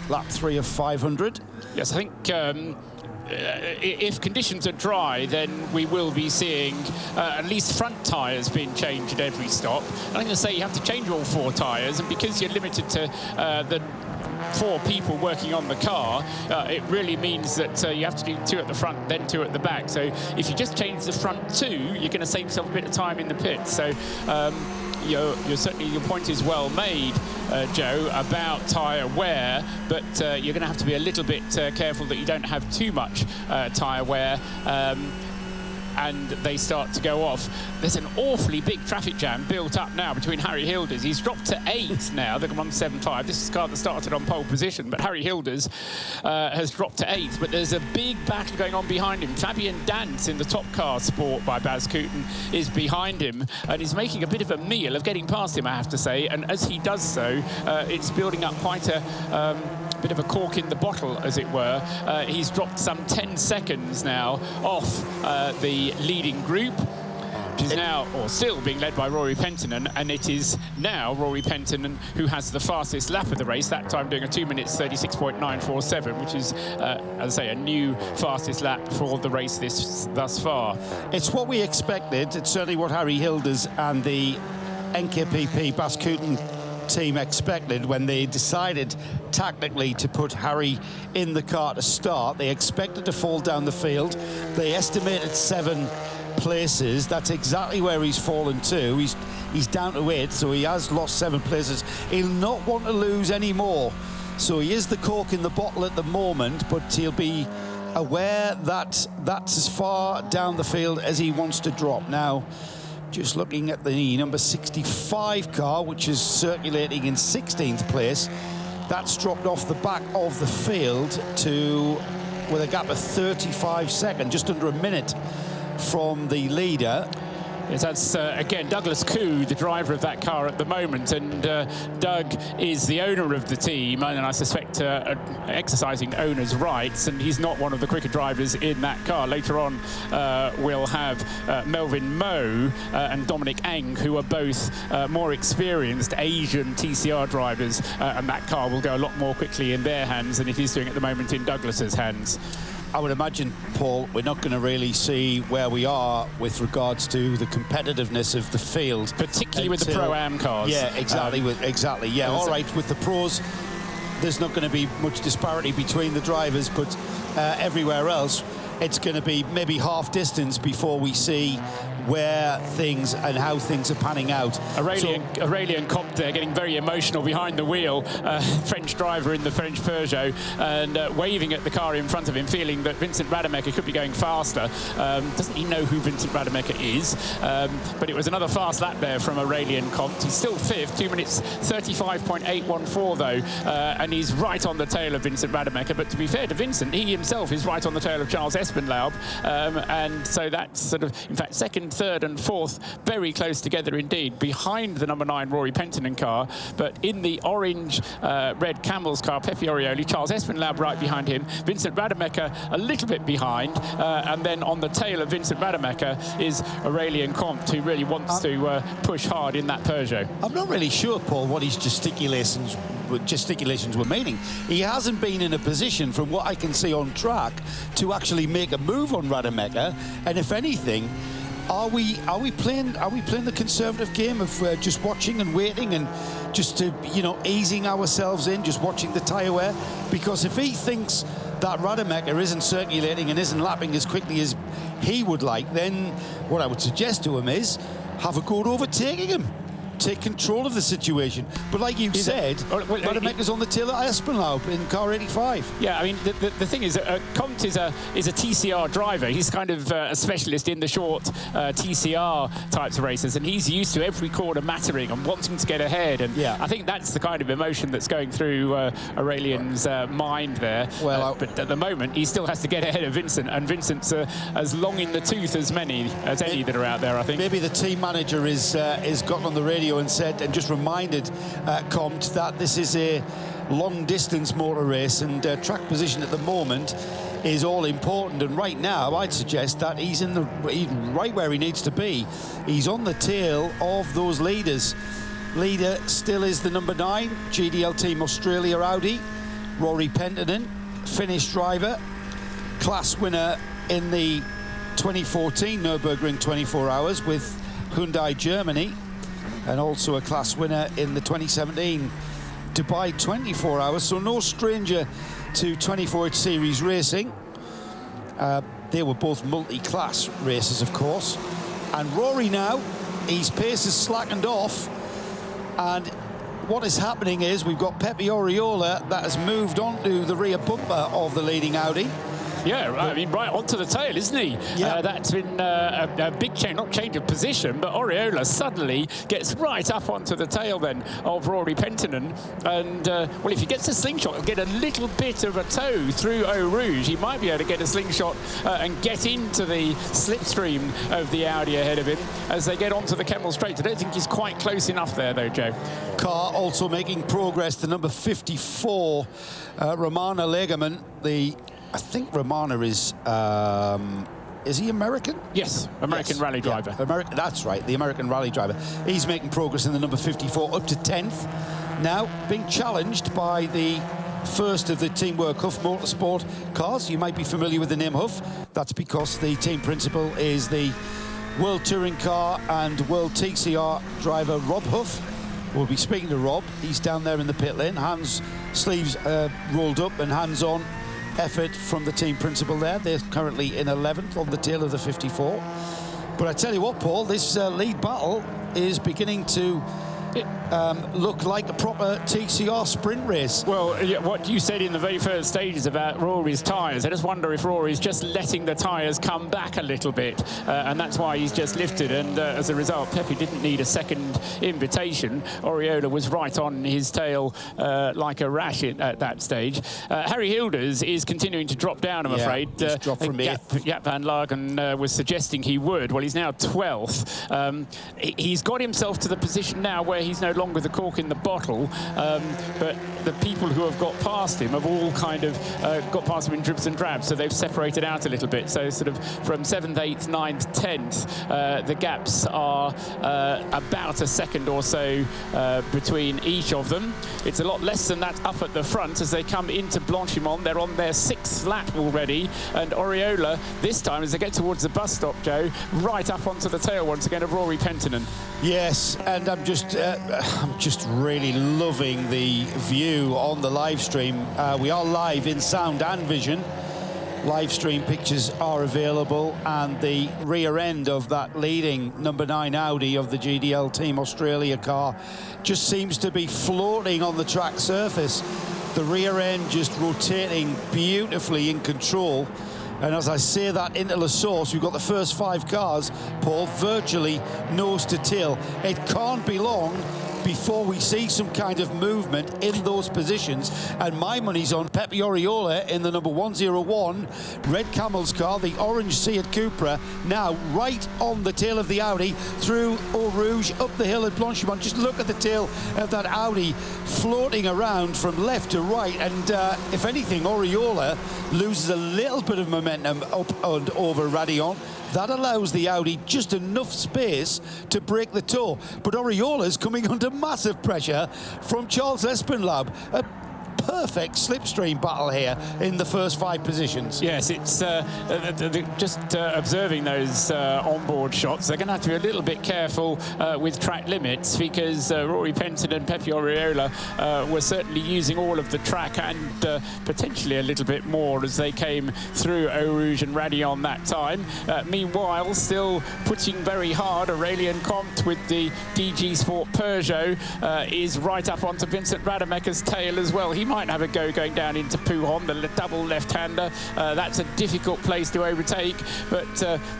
of 500. Yes, I think if conditions are dry, then we will be seeing at least front tyres being changed at every stop. I'm going to say you have to change all 4 tyres, and because you're limited to the 4 people working on the car, it really means that you have to do 2 at the front, then 2 at the back. So if you just change the front 2, you're going to save yourself a bit of time in the pit. So you're certainly, your point is well made, Joe, about tyre wear, but you're going to have to be a little bit careful that you don't have too much tyre wear. And they start to go off. There's an awfully big traffic jam built up now between Harry Hilders. He's dropped to 8th now. They're on 7.5. This is a car that started on pole position, but Harry Hilders has dropped to 8th. But there's a big battle going on behind him. Fabian Dance in the top car sport by Basque-Coutin is behind him, and he's making a bit of a meal of getting past him, I have to say. And as he does so, it's building up quite a bit of a cork in the bottle, as it were. He's dropped some 10 seconds now off the leading group. which is now, or still, being led by Rory Penttinen, and it is now Rory Penttinen who has the fastest lap of the race, that time doing a 2 minutes 36.947, which is, as I say, a new fastest lap for the race thus far. It's what we expected. It's certainly what Harry Hilders and the NKPP Baskuten team expected when they decided tactically to put Harry in the car to start. They expected to fall down the field. They estimated 7 places. That's exactly where he's fallen to. He's down to 8, so he has lost 7 places. He'll not want to lose any more. So he is the cork in the bottle at the moment, but he'll be aware that that's as far down the field as he wants to drop. Now, just looking at the number 65 car, which is circulating in 16th place, that's dropped off the back of the field with a gap of 35 seconds, just under a minute from the leader. Yes, that's, again, Douglas Koo, the driver of that car at the moment, and Doug is the owner of the team, and I suspect exercising owner's rights, and he's not one of the quicker drivers in that car. Later on, we'll have Melvin Moe and Dominic Eng, who are both more experienced Asian TCR drivers, and that car will go a lot more quickly in their hands than it is doing at the moment in Douglas's hands. I would imagine, Paul, we're not going to really see where we are with regards to the competitiveness of the field, particularly with the Pro-Am cars. Yeah, exactly. Yeah, all right. With the pros, there's not going to be much disparity between the drivers, but everywhere else, it's going to be maybe half distance before we see where things and how things are panning out. Aurélien Comte there getting very emotional behind the wheel, French driver in the French Peugeot, and waving at the car in front of him, feeling that Vincent Rademacher could be going faster. Doesn't he know who Vincent Rademacher is? But it was another fast lap there from Aurélien Comte. He's still 5th, 2 minutes 35.814 though, and he's right on the tail of Vincent Rademacher. But to be fair to Vincent, he himself is right on the tail of Charles Espenlaub, and so that's sort of, in fact, 2nd, 3rd and 4th very close together indeed, behind the number 9 Rory Penttinen car. But in the orange red Camels car, Pepe Orioli, Charles Espenlaub right behind him, Vincent Rademacher a little bit behind, and then on the tail of Vincent Rademacher is Aurélien Comte, who really wants to push hard in that Peugeot. I'm not really sure, Paul, what his gesticulations were meaning. He hasn't been in a position, from what I can see on track, to actually make a move on Rademacher. And if anything, are we playing the conservative game of just watching and waiting and just to, easing ourselves in, just watching the tyre wear? Because if he thinks that Rademacher isn't circulating and isn't lapping as quickly as he would like, then what I would suggest to him is have a go at overtaking him. Take control of the situation. But like you said, Rademacher's on the tail of Espenlaub in car 85. Yeah, I mean, the thing is, Comte is a TCR driver. He's kind of a specialist in the short TCR types of races, and he's used to every corner mattering and wanting to get ahead. And I think that's the kind of emotion that's going through Aurélien's mind there. Well, but at the moment, he still has to get ahead of Vincent, and Vincent's as long in the tooth as any that are out there, I think. Maybe the team manager is gotten on the radio and said, and just reminded Comte that this is a long distance motor race, and track position at the moment is all important. And right now I'd suggest that he's right where he needs to be. He's on the tail of those leaders. Leader still is the number 9 GDL Team Australia Audi, Rory Penttinen, Finnish driver, class winner in the 2014 Nürburgring 24 Hours with Hyundai Germany, and also a class winner in the 2017 Dubai 24 Hours, so no stranger to 24H Series racing. They were both multi-class races, of course. And Rory now, his pace has slackened off, and what is happening is we've got Pepe Oriola that has moved on to the rear bumper of the leading Audi. Yeah, I mean, right onto the tail, isn't he? Yeah. That's been a big change, not change of position, but Oriola suddenly gets right up onto the tail then of Rory Penttinen. And, well, if he gets a slingshot, he'll get a little bit of a tow through Eau Rouge. He might be able to get a slingshot and get into the slipstream of the Audi ahead of him as they get onto the Kemmel Straight. I don't think he's quite close enough there, though, Joe. Car also making progress, the number 54, Romana Legerman, I think Romana is is he American? Yes, American rally driver. Yeah, that's right, the American rally driver. He's making progress in the number 54, up to 10th. Now, being challenged by the first of the Teamwork Huff Motorsport cars. You might be familiar with the name Huff. That's because the team principal is the World Touring Car and World TCR driver Rob Huff. We'll be speaking to Rob. He's down there in the pit lane, sleeves rolled up and hands-on effort from the team principal there. They're currently in 11th on the tail of the 54. But I tell you what, Paul, this lead battle is beginning to look like a proper TCR sprint race. Well, what you said in the very first stages about Rory's tyres, I just wonder if Rory's just letting the tyres come back a little bit, and that's why he's just lifted, and as a result, Pepe didn't need a second invitation. Oriola was right on his tail like a rash at that stage. Harry Hilders is continuing to drop down, I'm afraid. He's dropped from Jaap van Lagen was suggesting he would. Well, he's now 12th. He's got himself to the position now where he's no longer the cork in the bottle, but the people who have got past him have all kind of got past him in dribs and drabs, so they've separated out a little bit. So sort of from 7th, 8th, 9th, 10th, the gaps are about a second or so between each of them. It's a lot less than that up at the front as they come into Blanchimont. They're on their 6th lap already, and Oriola, this time, as they get towards the bus stop, Joe, right up onto the tail once again of Rory Penttinen. Yes, and I'm just really loving the view on the live stream. We are live in sound and vision. Live stream pictures are available, and the rear end of that leading number 9 Audi of the GDL Team Australia car just seems to be floating on the track surface. The rear end just rotating beautifully in control. And as I say that into the source, we've got the first 5 cars, Paul, virtually nose to tail. It can't be long before we see some kind of movement in those positions, and my money's on Pepe Oriola in the number 101 Red Camel's car, the orange Seat Cupra, now right on the tail of the Audi through Eau Rouge, up the hill at Blanchimont. Just look at the tail of that Audi floating around from left to right, and if anything, Oriola loses a little bit of momentum up and over Radillon. That allows the Audi just enough space to break the toe. But Oriola's coming under massive pressure from Charles Espenlaub. A perfect slipstream battle here in the first 5 positions. Yes, it's just observing those onboard shots. They're going to have to be a little bit careful with track limits, because Rory Penttinen and Pepe Oriola were certainly using all of the track and potentially a little bit more as they came through Eau Rouge and Radillon that time. Meanwhile, still pushing very hard, Aurélien Comte with the DG Sport Peugeot is right up onto Vincent Rademacher's tail as well. He might have a go going down into Pouhon, the double left-hander. That's a difficult place to overtake, but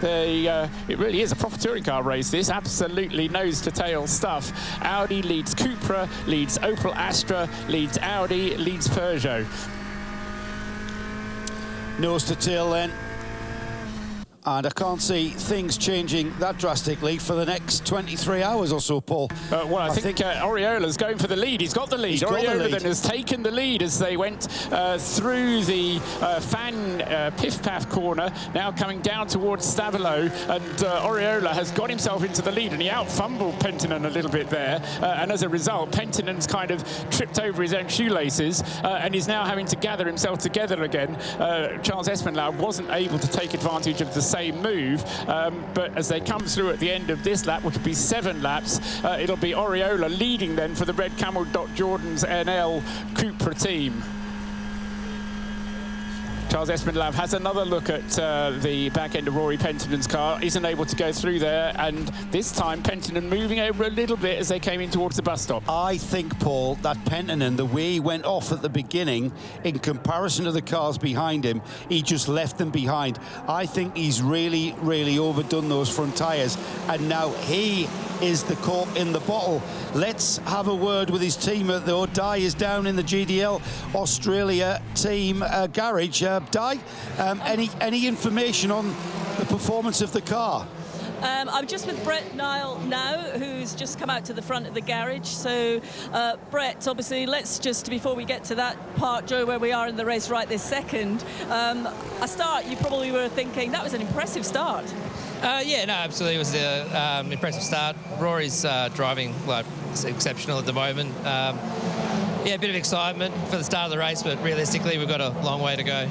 it really is a proper touring car race, this. Absolutely nose-to-tail stuff. Audi leads Cupra, leads Opel Astra, leads Audi, leads Peugeot. Nose-to-tail then. And I can't see things changing that drastically for the next 23 hours or so, Paul. Well, I think Oriola's going for the lead. He's got the lead. Oriola then has taken the lead as they went through the Piff-Paff corner, now coming down towards Stavelot, and Oriola has got himself into the lead, and he out-fumbled Penttinen a little bit there, and as a result, Penttinen's kind of tripped over his own shoelaces and is now having to gather himself together again. Charles Espenlaub wasn't able to take advantage of the same move, but as they come through at the end of this lap, which will be 7 laps, it'll be Oriola leading then for the Red Camel Jordan's NL Cupra team. Charles Espenlaub has another look at the back end of Rory Penttinen's car, isn't able to go through there, and this time Penttinen moving over a little bit as they came in towards the bus stop. I think, Paul, that Penttinen, the way he went off at the beginning in comparison to the cars behind him, he just left them behind. I think he's really, really overdone those front tyres, and now he is the cork in the bottle. Let's have a word with his teammate, though. Di is down in the GDL Australia team garage. Di, any information on the performance of the car? I'm just with Brett Nile now, who's just come out to the front of the garage. So, Brett, obviously, let's just, before we get to that part, Joe, where we are in the race right this second, a start you probably were thinking, that was an impressive start. Yeah, no, absolutely. It was an impressive start. Rory's driving like exceptional at the moment. Yeah, a bit of excitement for the start of the race, but realistically, we've got a long way to go.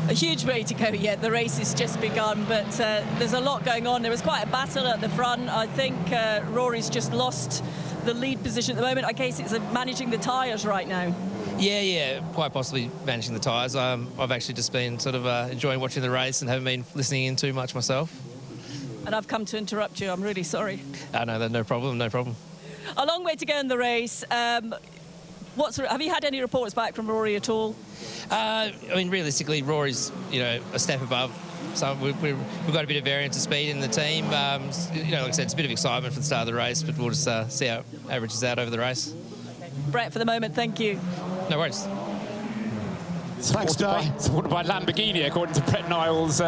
A huge way to go yet. The race has just begun, but there's a lot going on. There was quite a battle at the front. I think Rory's just lost the lead position at the moment. I guess it's managing the tyres right now. Yeah, quite possibly managing the tyres. I've actually just been sort of enjoying watching the race and haven't been listening in too much myself. And I've come to interrupt you. I'm really sorry. No, no problem. A long way to go in the race. Have you had any reports back from Rory at all? I mean, realistically, Rory's, a step above. So we've got a bit of variance of speed in the team. Like I said, it's a bit of excitement for the start of the race, but we'll just see how it averages out over the race. Brett, for the moment, thank you. No worries. Thanks, Di. Supported by Lamborghini, according to Brett Niles'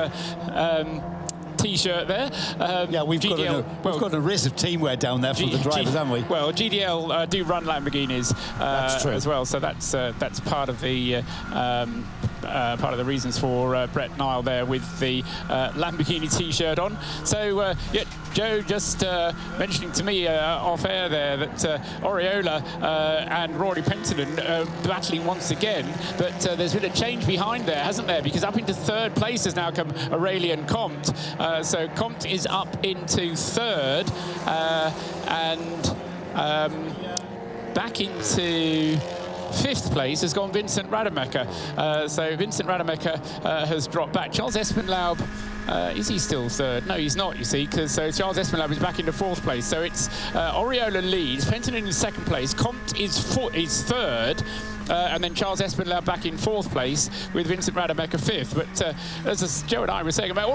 T-shirt there. Yeah, we've got a race of teamwear down there for the drivers, haven't we? Well, GDL do run Lamborghinis that's true as well, so that's part of the reasons for Brett Nile there with the Lamborghini T-shirt on. So yeah, Joe just mentioning to me off air there that Oriola and Rory Penttinen battling once again, but there's been a change behind there, hasn't there? Because up into third place has now come Aurélien Comte. So Comte is up into third, and back into fifth place has gone Vincent Rademacher. So Vincent Rademacher has dropped back. Charles Espenlaub, is he still third? No, he's not, you see, because Charles Espenlaub is back into fourth place. So it's Oriola leads, Penttinen in second place, Comte is third, and then Charles Espenlaub back in fourth place with Vincent Rademacher fifth. But as Joe and I were saying about,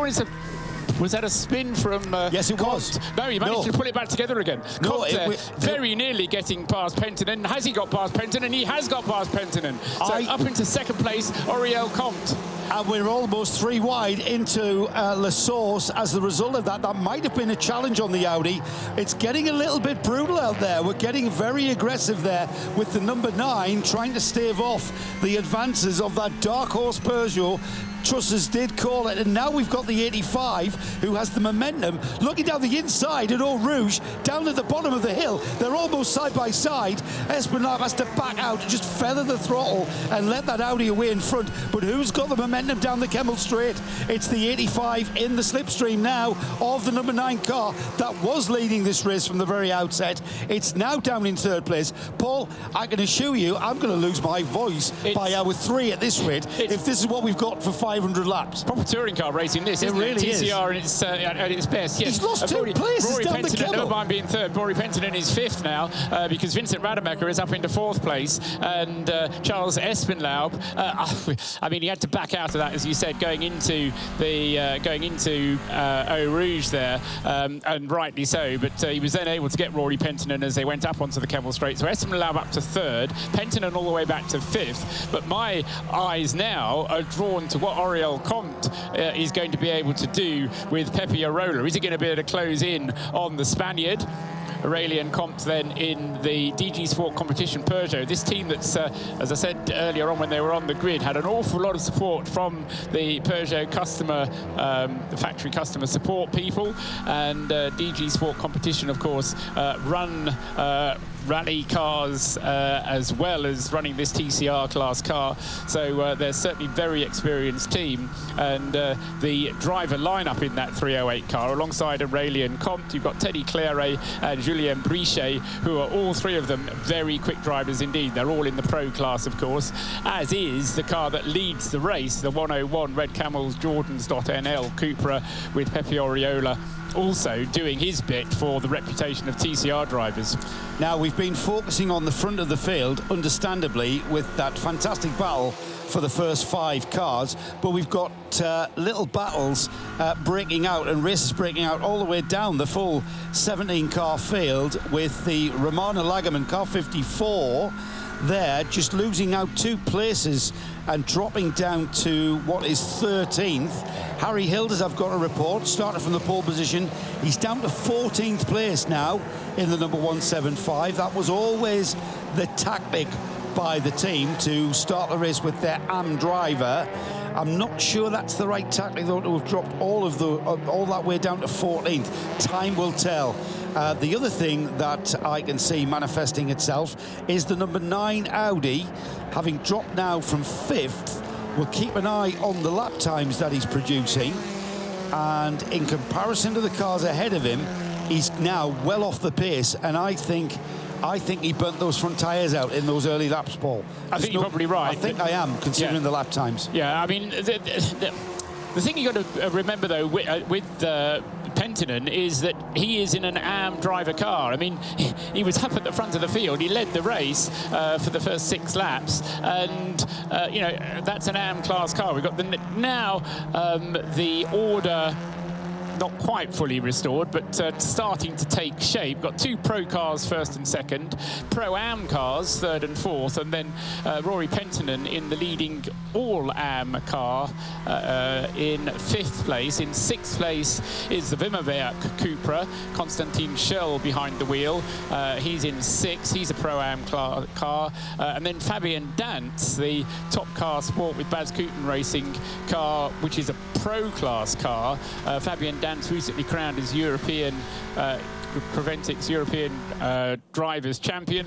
was that a spin from Yes, it Comte? was. No, he managed to pull it back together again. No, Comte very nearly getting past Penttinen. Has he got past Penttinen? He has got past Penttinen. So up into second place, Aurélien Comte. And we're almost 3 wide into La Source as the result of that. That might have been a challenge on the Audi. It's getting a little bit brutal out there. We're getting very aggressive there with the number 9 trying to stave off the advances of that dark horse Peugeot. Trussers did call it, and now we've got the 85 who has the momentum. Looking down the inside at Eau Rouge, down at the bottom of the hill, they're almost side by side. Espenlaub has to back out and just feather the throttle and let that Audi away in front. But who's got the momentum down the Kemmel Straight? It's the 85 in the slipstream now of the number 9 car that was leading this race from the very outset. It's now down in third place. Paul, I can assure you I'm going to lose my voice by hour 3 at this rate if this is what we've got for 500 laps. Proper touring car racing this, isn't really it? TCR at its best. Yes. He's lost 2 places Rory down the Penttinen, Kemmel. never mind being third. Rory Penttinen is fifth now because Vincent Rademacher is up into fourth place, and Charles Espenlaub. I mean, he had to back out of that, as you said, going into Eau Rouge there, and rightly so. But he was then able to get Rory Penttinen as they went up onto the Kemmel Straight. So Espenlaub up to third, Penttinen all the way back to fifth. But my eyes now are drawn to what Aurélien Comte is going to be able to do with Pepe Arola. Is he going to be able to close in on the Spaniard? Aurélien Comte then in the DG Sport Competition Peugeot. This team that's, as I said earlier on when they were on the grid, had an awful lot of support from the Peugeot customer, the factory customer support people. And DG Sport Competition, of course, run rally cars as well as running this TCR class car. So they're certainly a very experienced team. And the driver lineup in that 308 car, alongside Aurélien Comte, you've got Teddy Claret and Julien Brichet, who are all three of them very quick drivers indeed. They're all in the pro class, of course, as is the car that leads the race, the 101 Red Camels Jordans.NL Cupra with Pepe Arola also doing his bit for the reputation of TCR drivers. Now, we've been focusing on the front of the field, understandably, with that fantastic battle for the first 5 cars, but we've got little battles breaking out and races breaking out all the way down the full 17-car field, with the Romana Lagerman car 54 there, just losing out 2 places and dropping down to what is 13th. Harry Hilders, I've got a report, started from the pole position. He's down to 14th place now in the number 175. That was always the tactic by the team, to start the race with their AM driver. I'm not sure that's the right tactic, though, to have dropped all that way down to 14th. Time will tell. The other thing that I can see manifesting itself is the number 9 Audi, having dropped now from 5th. We'll keep an eye on the lap times that he's producing, and in comparison to the cars ahead of him, he's now well off the pace, and I think he burnt those front tyres out in those early laps, Paul. I think you're probably right. I think I am, considering the lap times. Yeah, I mean, the thing you got to remember, though, with Penttinen, is that he is in an AM driver car. I mean, he was up at the front of the field. He led the race for the first 6 laps, and you know, that's an AM class car. We've got the order not quite fully restored, but starting to take shape. Got 2 pro cars, first and second, pro-am cars, third and fourth, and then Rory Penttinen in the leading all-am car in 5th place. In 6th place is the Wimmerwerk Cupra, Konstantin Schell behind the wheel. He's in 6th, he's a pro-am car. And then Fabian Dantz, the top car sport with Baz Kooten Racing car, which is a pro-class car. Fabian Dantz recently crowned as Creventic's European Drivers' Champion.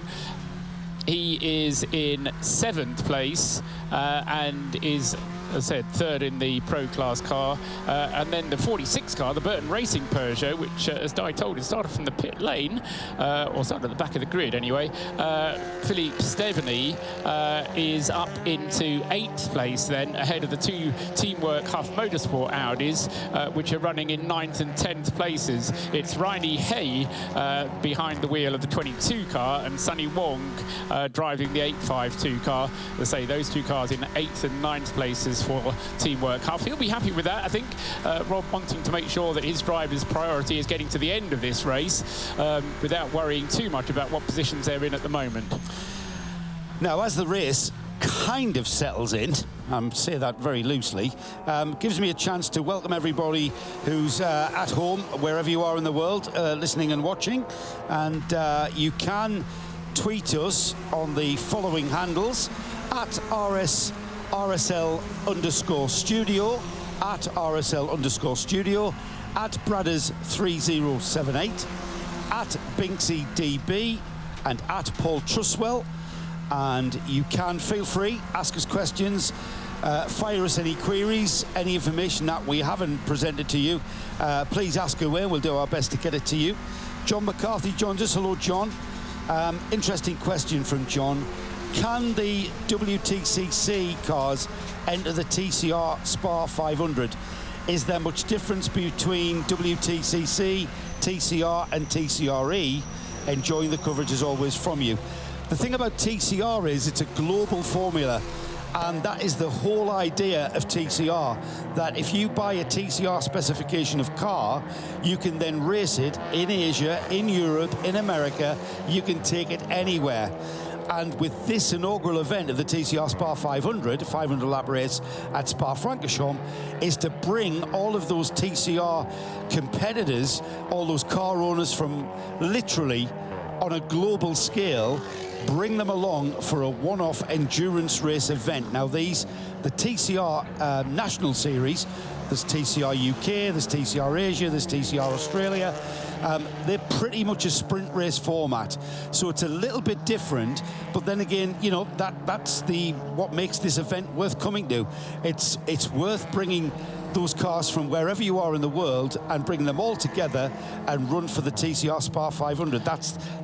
He is in 7th place and is, as I said, 3rd in the pro class car. And then the 46 car, the Burton Racing Peugeot, which, as Di told us, started from the pit lane, or started at the back of the grid anyway. Philippe Steveny is up into 8th place then, ahead of the 2 Teamwork Huff Motorsport Audis, which are running in 9th and 10th places. It's Raini Hay behind the wheel of the 22 car, and Sunny Wong driving the 852 car. Let's say those 2 cars in 8th and 9th places for Teamwork Huff. He'll be happy with that, I think. Rob wanting to make sure that his driver's priority is getting to the end of this race without worrying too much about what positions they're in at the moment. Now, as the race kind of settles in, say that very loosely, gives me a chance to welcome everybody who's at home, wherever you are in the world, listening and watching. And you can tweet us on the following handles: at RSL_studio, at RSL_studio, at Bradders3078, at BinkseyDB, and at Paul Truswell. And you can feel free, ask us questions, fire us any queries, any information that we haven't presented to you. Please ask away, we'll do our best to get it to you. John McCarthy joins us. Hello, John. Interesting question from John. Can the WTCC cars enter the TCR SPA500? Is there much difference between WTCC, TCR and TCRE? Enjoying the coverage as always from you. The thing about TCR is it's a global formula, and that is the whole idea of TCR, that if you buy a TCR specification of car, you can then race it in Asia, in Europe, in America. You can take it anywhere. And with this inaugural event of the TCR SPA500, 500 lap race at Spa-Francorchamps, is to bring all of those TCR competitors, all those car owners from literally on a global scale, bring them along for a one-off endurance race event. Now the TCR National Series, there's TCR UK, there's TCR Asia, there's TCR Australia. They're pretty much a sprint race format, so it's a little bit different. But then again, you know, that's what makes this event worth coming to. It's worth bringing those cars from wherever you are in the world and bring them all together and run for the TCR SPA500.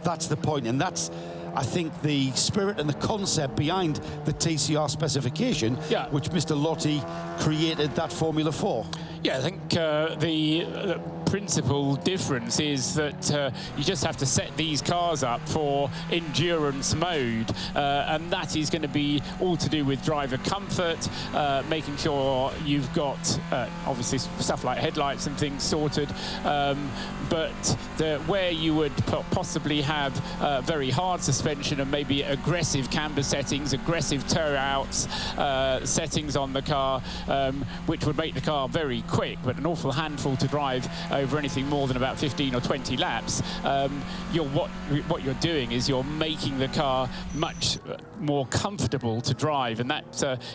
That's the point, and that's, I think, the spirit and the concept behind the TCR specification, which Mr. Lotti created that formula for. Yeah, I think the principal difference is that you just have to set these cars up for endurance mode, and that is going to be all to do with driver comfort, making sure you've got obviously stuff like headlights and things sorted, but where you would possibly have very hard suspension and maybe aggressive camber settings, aggressive toe outs settings on the car, which would make the car very quick, but an awful handful to drive over anything more than about 15 or 20 laps. What you're doing is you're making the car much more comfortable to drive, and that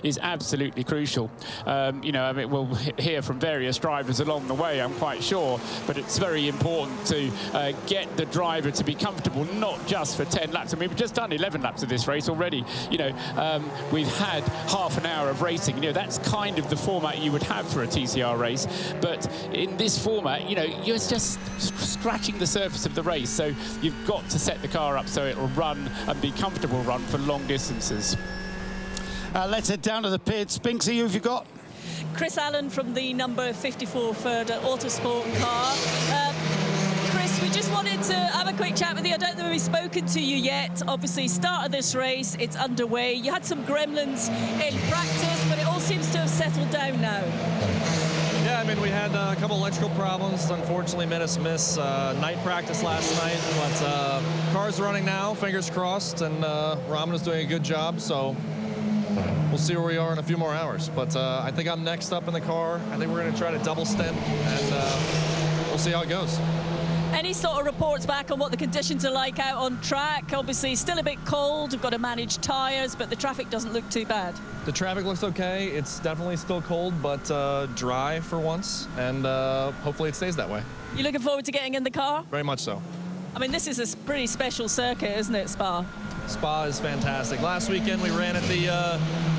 is absolutely crucial. You know, I mean, we'll hear from various drivers along the way, I'm quite sure, but it's very important to get the driver to be comfortable, not just for 10 laps. I mean, we've just done 11 laps of this race already. You know, we've had half an hour of racing. You know, that's kind of the format you would have for a TCR race, but in this format, you know, you're just scratching the surface of the race, so you've got to set the car up so it will run and be comfortable run for long distances. Let's head down to the pits. Binksy, who have you got? Chris Allen from the number 54 Ford Autosport car. Chris, we just wanted to have a quick chat with you. I don't know if we've spoken to you yet. Obviously, start of this race, it's underway. You had some gremlins in practice, but it all seems to have settled down now. Yeah, I mean, we had a couple electrical problems. Unfortunately, made us miss night practice last night. But car's running now, fingers crossed, and Raman is doing a good job. So we'll see where we are in a few more hours. But I think I'm next up in the car. I think we're going to try to double stint, and we'll see how it goes. Any sort of reports back on what the conditions are like out on track? Obviously, still a bit cold. We've got to manage tyres, but the traffic doesn't look too bad. The traffic looks okay. It's definitely still cold, but dry for once, and hopefully it stays that way. You looking forward to getting in the car? Very much so. I mean, this is a pretty special circuit, isn't it, Spa? Spa is fantastic. Last weekend we ran at the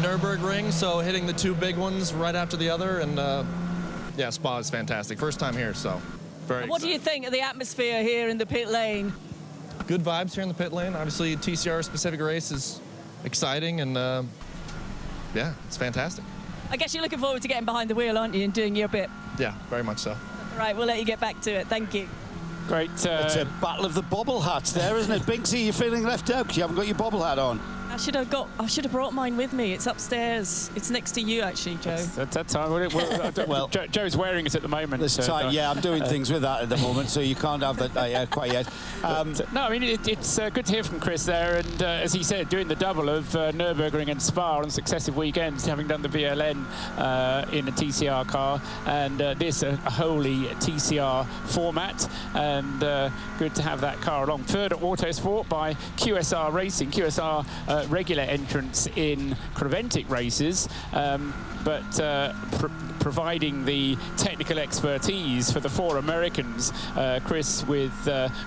Nürburgring, so hitting the two big ones right after the other, and yeah, Spa is fantastic. First time here, so very What do you think of the atmosphere here in the pit lane? Good vibes here in the pit lane. Obviously, TCR specific race is exciting, and yeah, it's fantastic. I guess you're looking forward to getting behind the wheel, aren't you, and doing your bit? Yeah, very much so. Right, we'll let you get back to it. Thank you. Great. It's a battle of the bobble hats there, isn't it? Binksy, you're feeling left out because you haven't got your bobble hat on. I should have brought mine with me. It's upstairs. It's next to you, actually, Joe. That's time. Well, Joe's wearing it at the moment. This time, yeah, I'm doing things with that at the moment, so you can't have that quite yet. No, I mean, it's good to hear from Chris there, and as he said, doing the double of Nürburgring and Spa on successive weekends, having done the VLN in a TCR car, and this a wholly TCR format, and good to have that car along. Third at Autosport by QSR Racing. QSR regular entrance in Creventic races, but providing the technical expertise for the four Americans. Chris with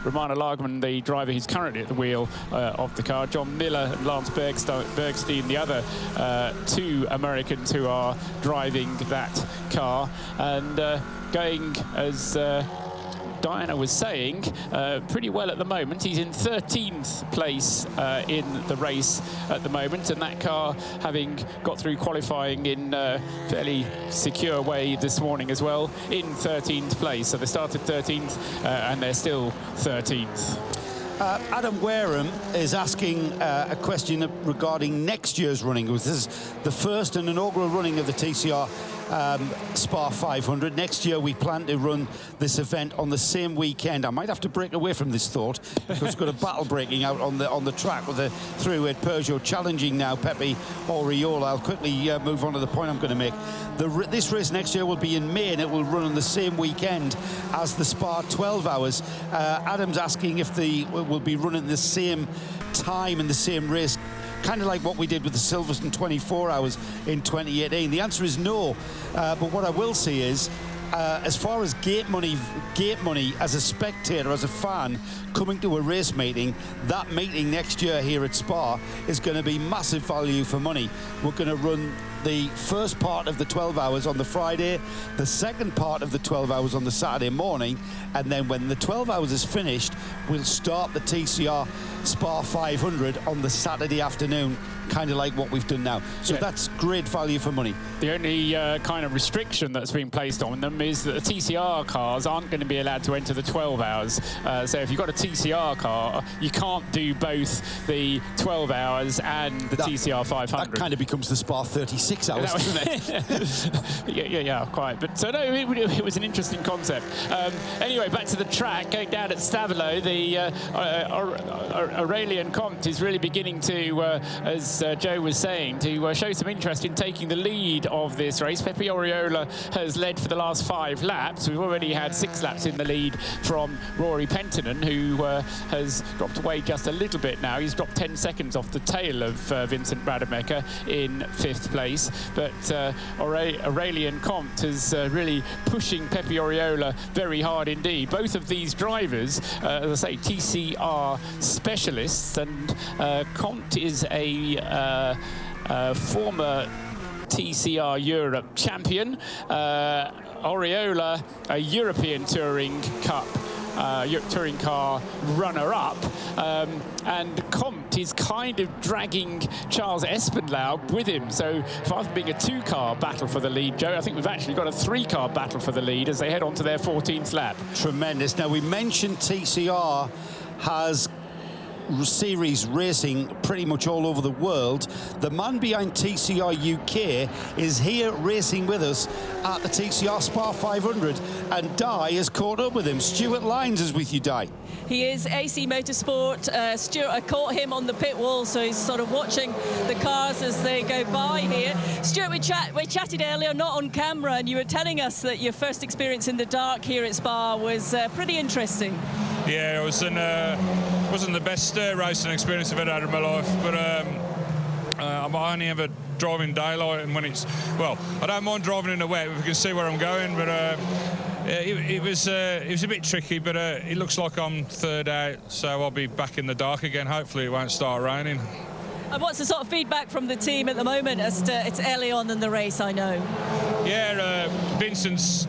Romana Lagerman, the driver who's currently at the wheel of the car, John Miller and Lance Bergstein, the other two Americans who are driving that car, and going as Diana was saying, pretty well at the moment. He's in 13th place in the race at the moment, and that car having got through qualifying in a fairly secure way this morning as well, in 13th place. So they started 13th and they're still 13th. Adam Wareham is asking a question regarding next year's running. This is the first and inaugural running of the TCR SPA500. Next year we plan to run this event on the same weekend. I might have to break away from this thought because we've got a battle breaking out on the track with the three-wheel Peugeot challenging now Pepe Oriola. I'll quickly move on to the point I'm going to make. This race next year will be in May, and it will run on the same weekend as the Spa 12 hours. Adam's asking if will be running the same time in the same race, kind of like what we did with the Silverstone 24 hours in 2018. The answer is no, but what I will say is, as far as gate money as a spectator, as a fan, coming to a race meeting, that meeting next year here at Spa is going to be massive value for money. We're going to run the first part of the 12 hours on the Friday, the second part of the 12 hours on the Saturday morning, and then when the 12 hours is finished, we'll start the TCR SPA500 on the Saturday afternoon, kind of like what we've done now. So that's great value for money. The only kind of restriction that's been placed on them is that the TCR cars aren't going to be allowed to enter the 12 hours. So if you've got a TCR car, you can't do both the 12 hours and the TCR 500. That kind of becomes the SPA 36 hours, doesn't it? yeah, quite. But so no, it was an interesting concept. Anyway, back to the track, going down at Stavelot, the Aurélien Comte is really beginning to, as Joe was saying, to show some interest in taking the lead of this race. Pepe Oriola has led for the last 5 laps. We've already had 6 laps in the lead from Rory Penttinen, who has dropped away just a little bit now. He's dropped 10 seconds off the tail of Vincent Rademacher in 5th place. But Aurélien Comte is really pushing Pepe Oriola very hard indeed. Both of these drivers, as I say, TCR specialists, and Comte is a former TCR Europe champion. Oriola, a European Touring Cup touring car runner-up, and Comte is kind of dragging Charles Espenlaub with him. So far from being a 2-car battle for the lead, Joe, I think we've actually got a 3-car battle for the lead as they head on to their 14th lap. Tremendous. Now, we mentioned TCR has series racing pretty much all over the world. The man behind TCR UK is here racing with us at the TCR SPA500, and Di has caught up with him. Stuart Lyons is with you, Di. He is AC Motorsport. Stuart, I caught him on the pit wall, so he's sort of watching the cars as they go by here. Stuart, we chatted earlier, not on camera, and you were telling us that your first experience in the dark here at Spa was pretty interesting. Yeah, it wasn't the best racing experience I've ever had in my life, but I'm only ever driving daylight, and when it's, well, I don't mind driving in the wet if I can see where I'm going, but it was a bit tricky, but it looks like I'm 3rd out, so I'll be back in the dark again. Hopefully it won't start raining. And what's the sort of feedback from the team at the moment as to it's early on in the race, I know? Yeah, Vincent's,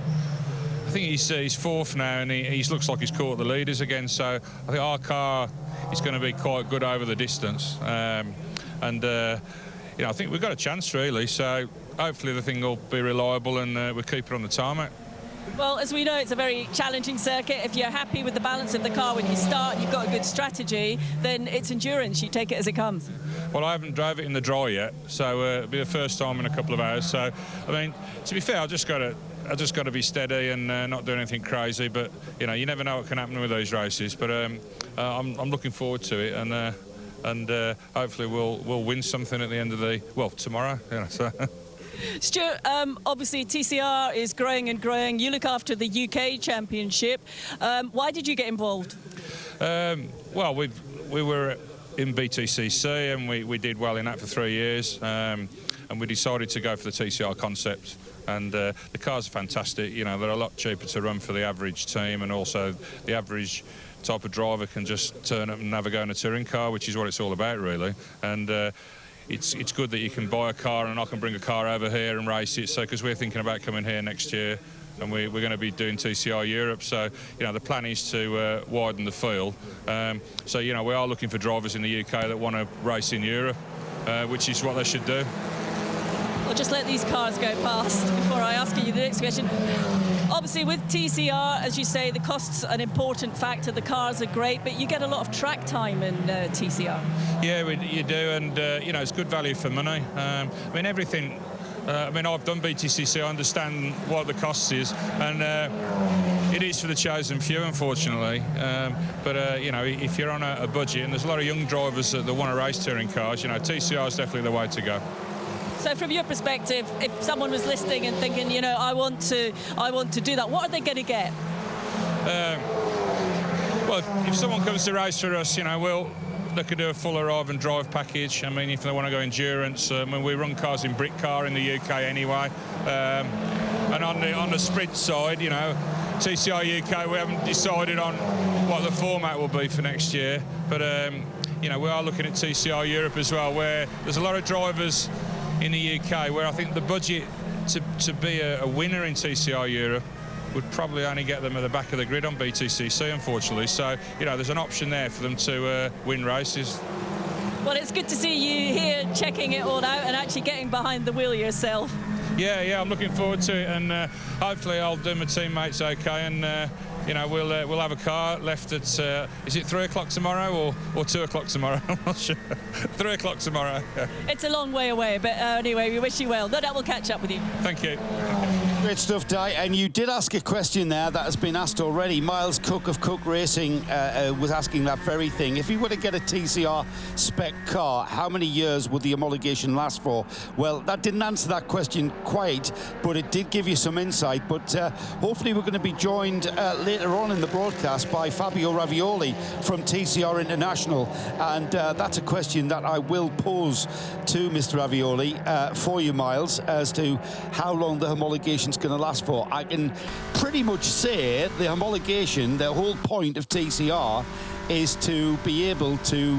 I think he's 4th now, and he looks like he's caught the leaders again, so I think our car is going to be quite good over the distance, and you know, I think we've got a chance really, so hopefully the thing will be reliable and we'll keep it on the tarmac. Well, as we know, it's a very challenging circuit. If you're happy with the balance of the car when you start, you've got a good strategy, then it's endurance. You take it as it comes. Well, I haven't drove it in the dry yet, so it'll be the first time in a couple of hours. So, I mean, to be fair, I just got to be steady and not do anything crazy. But you know, you never know what can happen with those races. But I'm looking forward to it, and hopefully we'll win something at the end of tomorrow. You know, so. Stuart, obviously TCR is growing and growing. You look after the UK Championship. Why did you get involved? Well, we were in BTCC and we did well in that for 3 years, and we decided to go for the TCR concept. And the cars are fantastic. You know, they're a lot cheaper to run for the average team, and also the average type of driver can just turn up and have a go in a touring car, which is what it's all about, really. And it's good that you can buy a car and I can bring a car over here and race it. So, because we're thinking about coming here next year, and we're going to be doing TCR Europe. So, you know, the plan is to widen the field. So, you know, we are looking for drivers in the UK that want to race in Europe, which is what they should do. I'll just let these cars go past before I ask you the next question. Obviously, with TCR, as you say, the cost's an important factor. The cars are great, but you get a lot of track time in TCR. Yeah, you do, and, you know, it's good value for money. I mean, everything... I mean, I've done BTCC, I understand what the cost is, and it is for the chosen few, unfortunately. But, you know, if you're on a budget, and there's a lot of young drivers that want to race touring cars, you know, TCR is definitely the way to go. So from your perspective, if someone was listening and thinking, you know, I want to do that, what are they going to get? Well, if someone comes to race for us, you know, they could do a full arrive and drive package. I mean, if they want to go endurance, I mean, we run cars in brick car in the UK anyway. And on the sprint side, you know, TCR UK, we haven't decided on what the format will be for next year. But, you know, we are looking at TCR Europe as well, where there's a lot of drivers in the UK, where I think the budget to be a winner in TCR Europe would probably only get them at the back of the grid on BTCC, unfortunately. So, you know, there's an option there for them to win races. Well, it's good to see you here checking it all out and actually getting behind the wheel yourself. Yeah, I'm looking forward to it, and hopefully I'll do my teammates okay, and you know, we'll have a car left at is it 3 o'clock tomorrow or 2 o'clock tomorrow? I'm not sure. 3 o'clock tomorrow. Yeah. It's a long way away, but anyway, we wish you well. No doubt we'll catch up with you. Thank you. Great stuff, Di. And you did ask a question there that has been asked already. Miles Cook of Cook Racing was asking that very thing. If you were to get a TCR spec car, how many years would the homologation last for? Well, that didn't answer that question quite, but it did give you some insight. But hopefully we're going to be joined later on in the broadcast by Fabio Ravioli from TCR International. And that's a question that I will pose to Mr. Ravioli for you, Miles, as to how long the homologation going to last for. I can pretty much say the homologation, the whole point of TCR is to be able to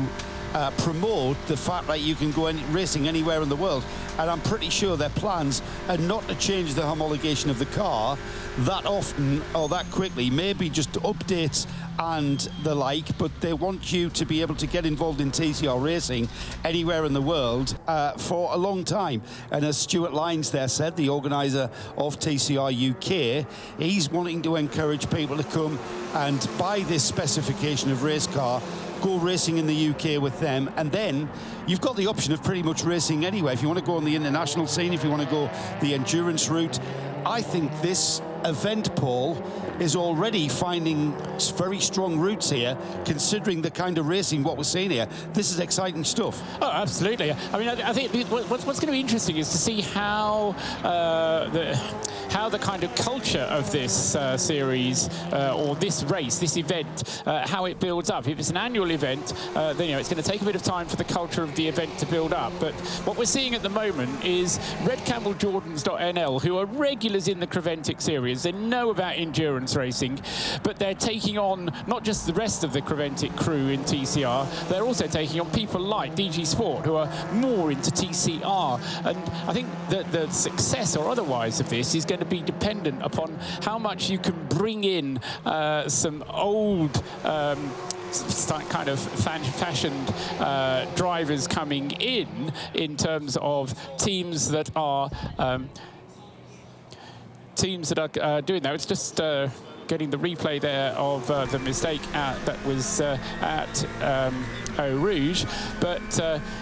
promote the fact that you can go racing anywhere in the world, and I'm pretty sure their plans are not to change the homologation of the car that often or that quickly, maybe just updates and the like, but they want you to be able to get involved in TCR racing anywhere in the world for a long time. And as Stuart Lyons there said, the organiser of TCR UK, he's wanting to encourage people to come and buy this specification of race car, go racing in the UK with them, and then you've got the option of pretty much racing anywhere. If you want to go on the international scene, if you want to go the endurance route, I think this event, Paul, is already finding very strong roots here, considering the kind of racing what we're seeing here. This is exciting stuff. Oh, absolutely. I mean, I think what's going to be interesting is to see how the kind of culture of this series or this race, this event, how it builds up. If it's an annual event, then it's going to take a bit of time for the culture of the event to build up. But what we're seeing at the moment is RedCamelJordans.nl, who are regulars in the Creventic series. They know about endurance racing, but they're taking on not just the rest of the Creventic crew in TCR, they're also taking on people like DG Sport, who are more into TCR. And I think that the success or otherwise of this is going to be dependent upon how much you can bring in some old kind of fashioned drivers coming in terms of teams that are doing that. It's just getting the replay there of the mistake that was at Eau Rouge. But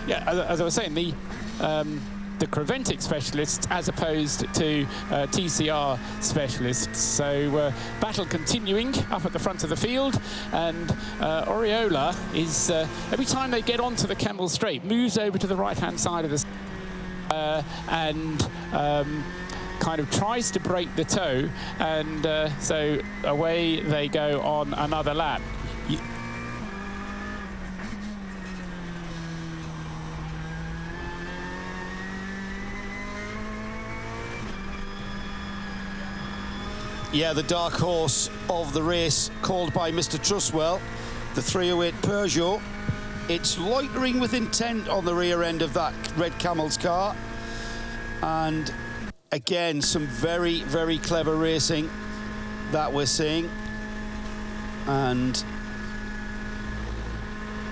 yeah, as I was saying, the Creventic specialists as opposed to TCR specialists. So battle continuing up at the front of the field, and Oriola is every time they get onto the Camel Straight, moves over to the right-hand side of the and kind of tries to break the toe, and so away they go on another lap. Yeah, the dark horse of the race, called by Mr. Trustwell, the 308 Peugeot. It's loitering with intent on the rear end of that Red Camel's car, and again, some very, very clever racing that we're seeing. And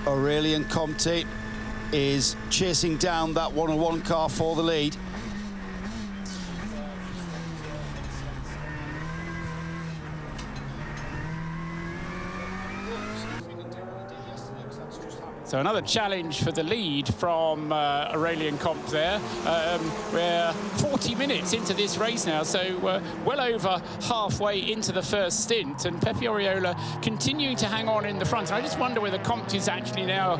Aurelien Comte is chasing down that 101 car for the lead. So another challenge for the lead from Aurelien Comte there. We're 40 minutes into this race now, so well over halfway into the first stint, and Pepe Oriola continuing to hang on in the front. And I just wonder whether Comte is actually now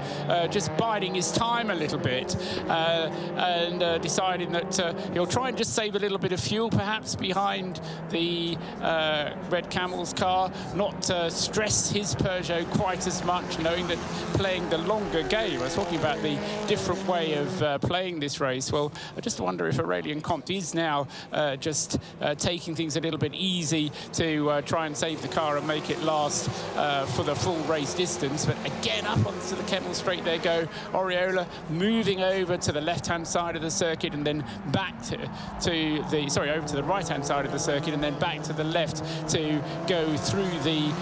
just biding his time a little bit and deciding that he'll try and just save a little bit of fuel perhaps behind the Red Camel's car, not stress his Peugeot quite as much, knowing that playing the long longer game. I was talking about the different way of playing this race. Well, I just wonder if Aurélien Comte is now just taking things a little bit easy to try and save the car and make it last for the full race distance. But again, up onto the Kemmel Straight they go. Oriola moving over to the left-hand side of the circuit and then back over to the right-hand side of the circuit and then back to the left to go through the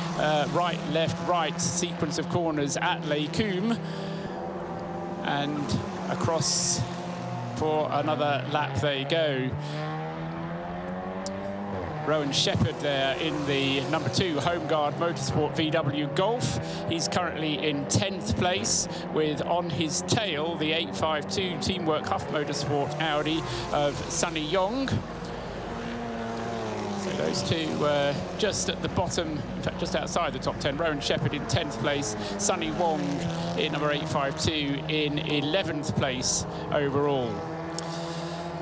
right, left, right sequence of corners at Les Combes and across for another lap they go. Rowan Shepherd there in the number 2 Homeguard Motorsport VW Golf. He's currently in 10th place with on his tail the 852 Teamwork Huff Motorsport Audi of Sunny Yong. So those two just at the bottom, in fact just outside the top 10. Rowan Shepherd in 10th place, Sunny Wong in number 852 in 11th place overall.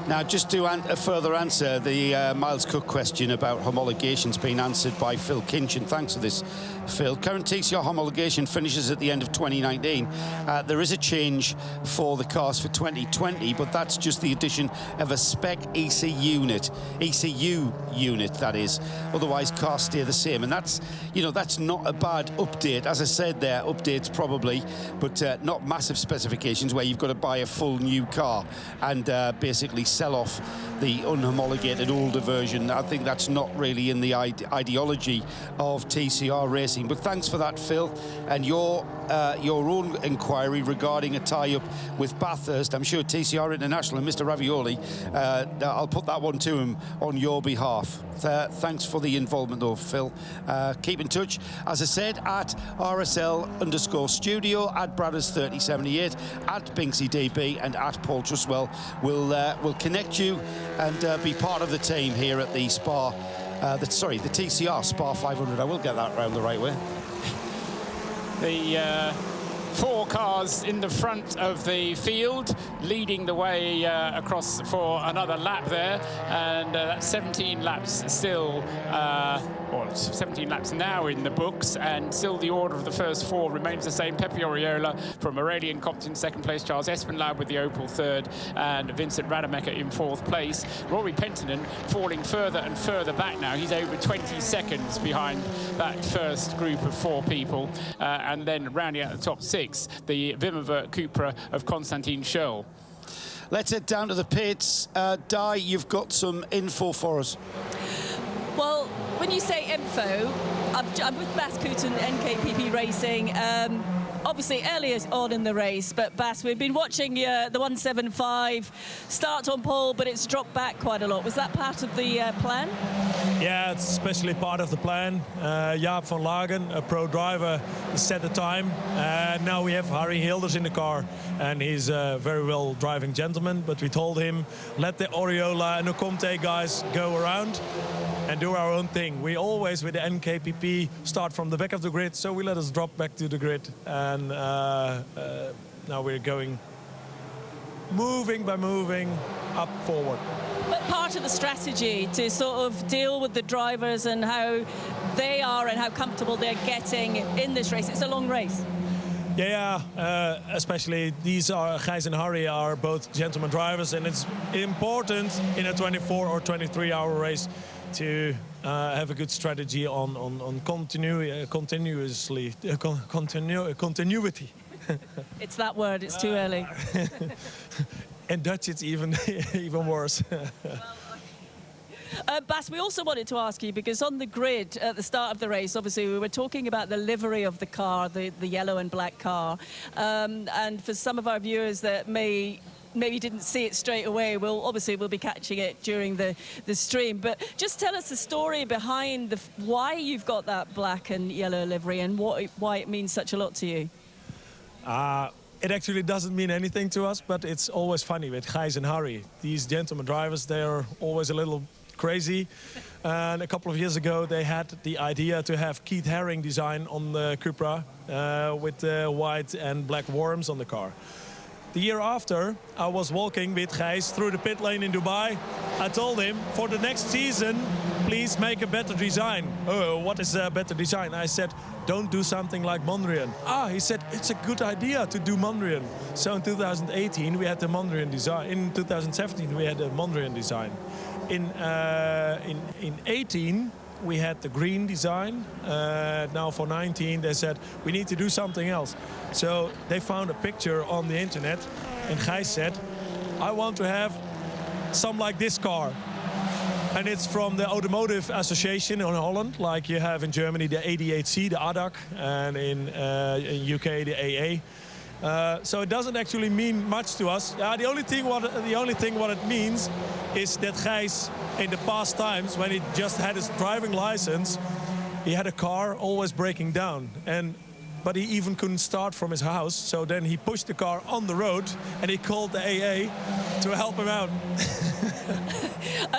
Now, just to further answer the Miles Cook question about homologations being answered by Phil Kinch, and thanks for this, Phil. Current TCR homologation finishes at the end of 2019. There is a change for the cars for 2020, but that's just the addition of a spec ECU unit, that is. Otherwise, cars stay the same, and that's, you know, that's not a bad update. As I said there, updates probably, but not massive specifications where you've got to buy a full new car and basically sell off the unhomologated older version. I think that's not really in the ideology of TCR racing. But thanks for that, Phil, and your own inquiry regarding a tie-up with Bathurst. I'm sure TCR International and Mr. Ravioli, I'll put that one to him on your behalf. Thanks for the involvement, though, Phil. Keep in touch, as I said, at RSL_studio, at Bradders3078, at BinkseyDB, and at Paul Truswell. We'll connect you and be part of the team here at the Spa. The TCR SPA500. I will get that round the right way. The 4 cars in the front of the field, leading the way across for another lap there, and that's 17 laps still, or 17 laps now in the books, and still the order of the first 4 remains the same. Pepe Oriola from Aurélien Comte in 2nd place, Charles Espenlaub with the Opel 3rd, and Vincent Rademacher in 4th place. Rory Penttinen falling further and further back now. He's over 20 seconds behind that first group of 4 people, and then rounding out the top 6, the Wimmerwerk Cupra of Konstantin Schurl. Let's head down to the pits. Di, you've got some info for us. Well, when you say info, I'm with Bas Koeten, NKPP Racing. Obviously earlier on in the race, but Bas, we've been watching the 175 start on pole, but it's dropped back quite a lot. Was that part of the plan? Yeah, it's especially part of the plan. Jaap van Lagen, a pro driver, set the time. And now we have Harry Hilders in the car, and he's a very well driving gentleman. But we told him, let the Oriola and the Comte guys go around and do our own thing. We always, with the NKPP, start from the back of the grid, so we let us drop back to the grid. And now we're going, moving by moving, up forward. But part of the strategy to sort of deal with the drivers and how they are and how comfortable they're getting in this race. It's a long race. Yeah, especially these are Gijs and Harry are both gentleman drivers, and it's important in a 24 or 23-hour race to have a good strategy on continuity. It's that word. It's too early. In Dutch, it's even worse. Bas, we also wanted to ask you, because on the grid at the start of the race, obviously we were talking about the livery of the car, the yellow and black car. And for some of our viewers that maybe didn't see it straight away, we'll be catching it during the stream. But just tell us the story behind why you've got that black and yellow livery and why it means such a lot to you. It actually doesn't mean anything to us, but it's always funny with Gijs and Harry. These gentleman drivers, they're always a little crazy. And a couple of years ago, they had the idea to have Keith Haring design on the Cupra with the white and black worms on the car. The year after, I was walking with Gijs through the pit lane in Dubai. I told him, for the next season, please make a better design. Oh, what is a better design? I said, don't do something like Mondrian. He said, it's a good idea to do Mondrian. So in 2018 we had the Mondrian design. In 2017 we had the Mondrian design. In 18 we had the green design. Now for 19 they said we need to do something else. So they found a picture on the internet and Gijs said, I want to have some like this car. And it's from the Automotive Association in Holland, like you have in Germany the ADAC, the ADAC, and in UK the AA. So it doesn't actually mean much to us. The only thing what it means is that Gijs, in the past times when he just had his driving license, he had a car always breaking down, but he even couldn't start from his house. So then he pushed the car on the road and he called the AA to help him out.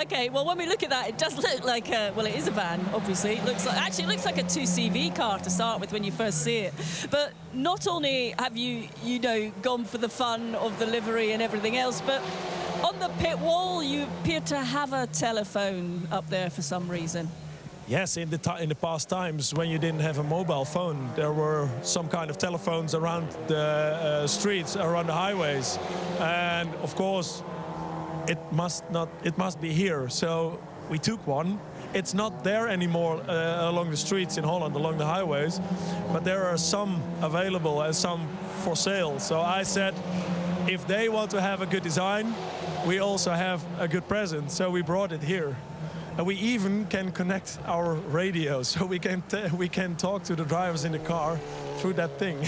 Okay, well, when we look at that, it does look like well, it is a van, obviously. It looks like a 2CV car to start with when you first see it. But not only have you gone for the fun of the livery and everything else, but on the pit wall, you appear to have a telephone up there for some reason. Yes, in the past times when you didn't have a mobile phone, there were some kind of telephones around the streets, around the highways, and of course, it must be here. So we took one. It's not there anymore along the streets in Holland, along the highways, but there are some available and some for sale. So I said, if they want to have a good design, we also have a good present. So we brought it here. And we even can connect our radio, so we can talk to the drivers in the car through that thing.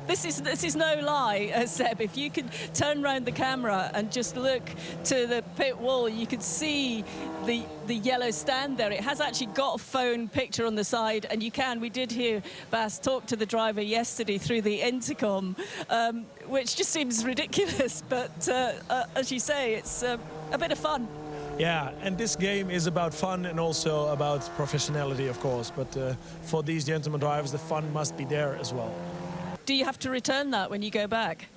This is no lie, Seb. If you could turn around the camera and just look to the pit wall, you could see the yellow stand there. It has actually got a phone picture on the side, and we did hear Bas talk to the driver yesterday through the intercom, which just seems ridiculous. But as you say, it's a bit of fun. Yeah, and this game is about fun and also about professionality, of course. But for these gentleman drivers, the fun must be there as well. Do you have to return that when you go back?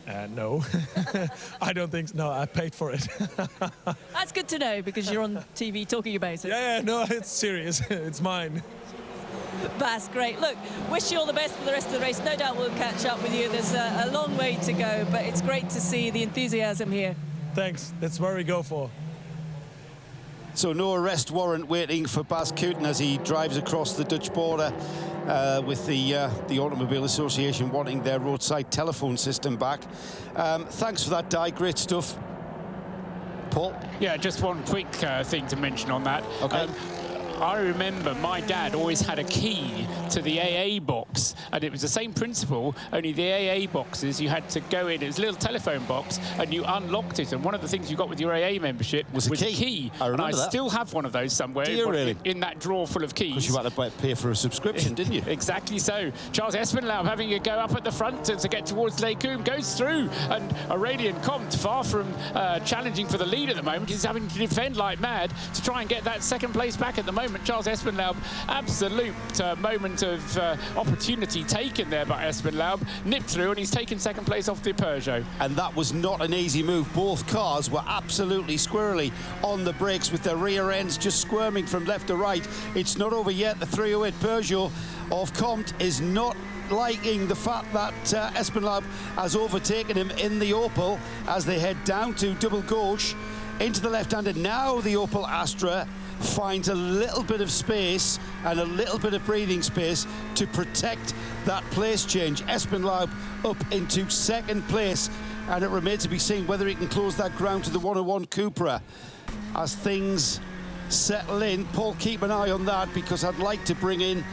No, I don't think so. No, I paid for it. That's good to know, because you're on TV talking about it. Yeah, no, it's serious. It's mine. Bas, great. Look, wish you all the best for the rest of the race. No doubt we'll catch up with you. There's a long way to go, but it's great to see the enthusiasm here. Thanks. That's where we go for. So no arrest warrant waiting for Bas Kuiten as he drives across the Dutch border with the Automobile Association wanting their roadside telephone system back. Thanks for that, Di. Great stuff. Paul? Yeah, just one quick thing to mention on that. Okay. I remember my dad always had a key to the AA box, and it was the same principle, only the AA boxes, you had to go in, it was a little telephone box, and you unlocked it, and one of the things you got with your AA membership was a key. I remember and I that. still have one of those somewhere. Do you really? In that drawer full of keys. Because you had to pay for a subscription, didn't you? Exactly so. Charles Espenlaub having a go up at the front to get towards Lekum, goes through, and Aurelian Comte, far from challenging for the lead at the moment, he's having to defend like mad to try and get that second place back at the moment. Charles Espenlaub, absolute moment of opportunity taken there by Espenlaub, nipped through, and he's taken second place off the Peugeot. And that was not an easy move. Both cars were absolutely squirrely on the brakes with their rear ends just squirming from left to right. It's not over yet. The 308 Peugeot of Comte is not liking the fact that Espenlaub has overtaken him in the Opel as they head down to double gauche into the left-hander. Now the Opel Astra finds a little bit of space and a little bit of breathing space to protect that place change. Espenlaub up into second place, and it remains to be seen whether he can close that ground to the 101 Cupra as things settle in. Paul, keep an eye on that, because I'd like to bring in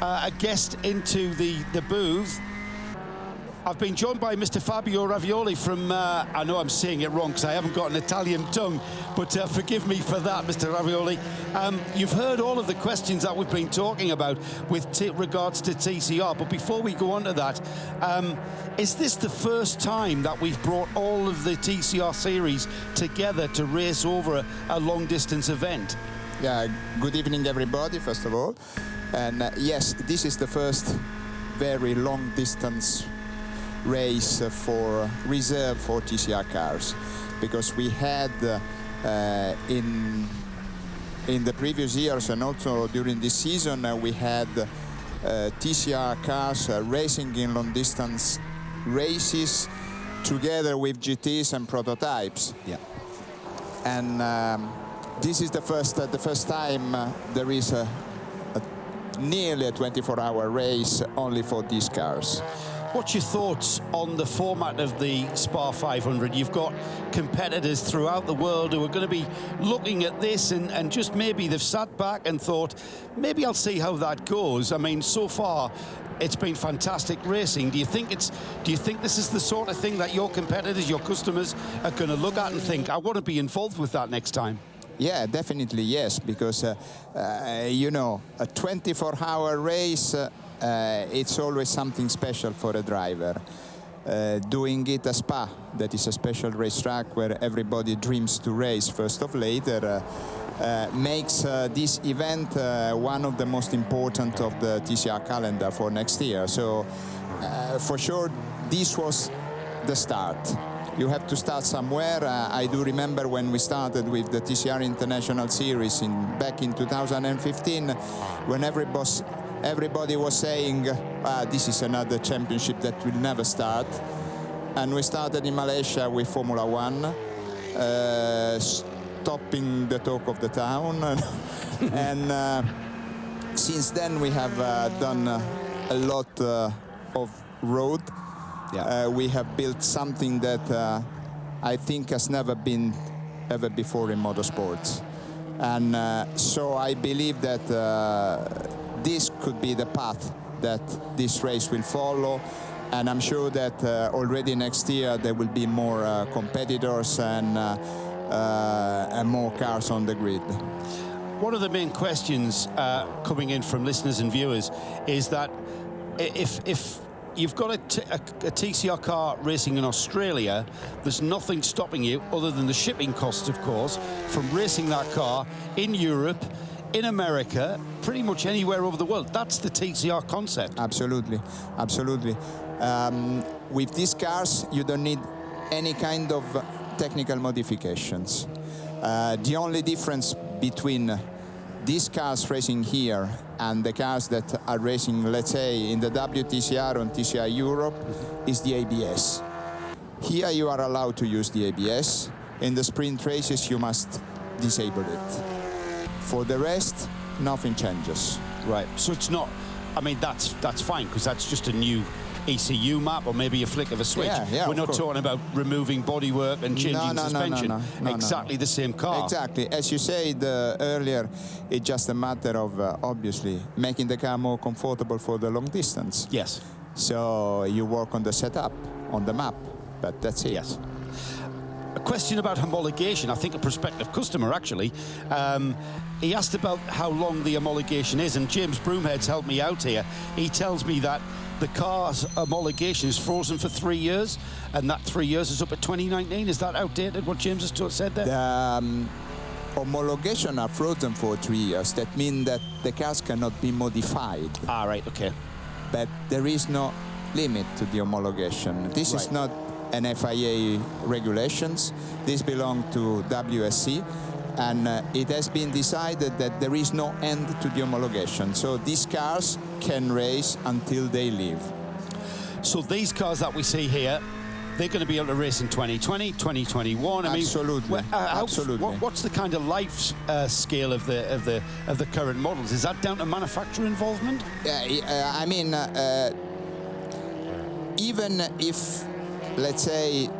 a guest into the booth. I've been joined by Mr. Fabio Ravioli from, I know I'm saying it wrong because I haven't got an Italian tongue, but forgive me for that, Mr. Ravioli. You've heard all of the questions that we've been talking about with regards to TCR, but before we go on to that, is this the first time that we've brought all of the TCR series together to race over a long-distance event? Yeah, good evening, everybody, first of all. And yes, this is the first very long-distance race for reserve for TCR cars, because we had in in the previous years and also during this season, we had TCR cars racing in long distance races together with GTs and prototypes. Yeah. And this is the first time there is nearly a 24-hour race only for these cars. What's your thoughts on the format of the SPA500? You've got competitors throughout the world who are going to be looking at this and just maybe they've sat back and thought, maybe I'll see how that goes. I mean, so far, it's been fantastic racing. Do you think this is the sort of thing that your competitors, your customers are going to look at and think, I want to be involved with that next time? Yeah, definitely yes, because you know, a 24-hour race, it's always something special for a driver. Doing it at Spa, that is a special racetrack where everybody dreams to race first of later, makes this event one of the most important of the TCR calendar for next year. So for sure, this was the start. You have to start somewhere. I do remember when we started with the TCR International Series back in 2015, when everybody was saying, this is another championship that will never start. And we started in Malaysia with Formula One, stopping the talk of the town. And since then we have done a lot of road. Yeah. We have built something that I think has never been ever before in motorsports. And so I believe that this could be the path that this race will follow. And I'm sure that already next year there will be more competitors and more cars on the grid. One of the main questions coming in from listeners and viewers is that if you've got a TCR car racing in Australia, there's nothing stopping you other than the shipping costs, of course, from racing that car in Europe, in America, pretty much anywhere over the world. That's the TCR concept. Absolutely, absolutely. With these cars, you don't need any kind of technical modifications. The only difference between these cars racing here and the cars that are racing, let's say, in the WTCR on TCR Europe is the ABS. Here you are allowed to use the ABS. In the sprint races, you must disable it. For the rest, nothing changes. Right, so it's not, I mean, that's fine, because that's just a new ECU map or maybe a flick of a switch. Yeah, we're not talking about removing bodywork and changing suspension. No, exactly the same car. Exactly. As you said earlier, it's just a matter of obviously making the car more comfortable for the long distance. Yes. So you work on the setup, on the map, but that's it. Yes. A question about homologation. I think a prospective customer, actually. He asked about how long the homologation is, and James Broomhead's helped me out here. He tells me that the car's homologation is frozen for 3 years, and that 3 years is up at 2019. Is that outdated, what James has said there? The homologation are frozen for 3 years. That means that the cars cannot be modified. Ah, right, okay. But there is no limit to the homologation. This is not an FIA regulations. This belongs to WSC. And it has been decided that there is no end to the homologation. So these cars can race until they leave. So these cars that we see here, they're going to be able to race in 2020, 2021. Absolutely. Absolutely. What's the kind of life scale of the current models? Is that down to manufacturer involvement? I mean, even if, let's say,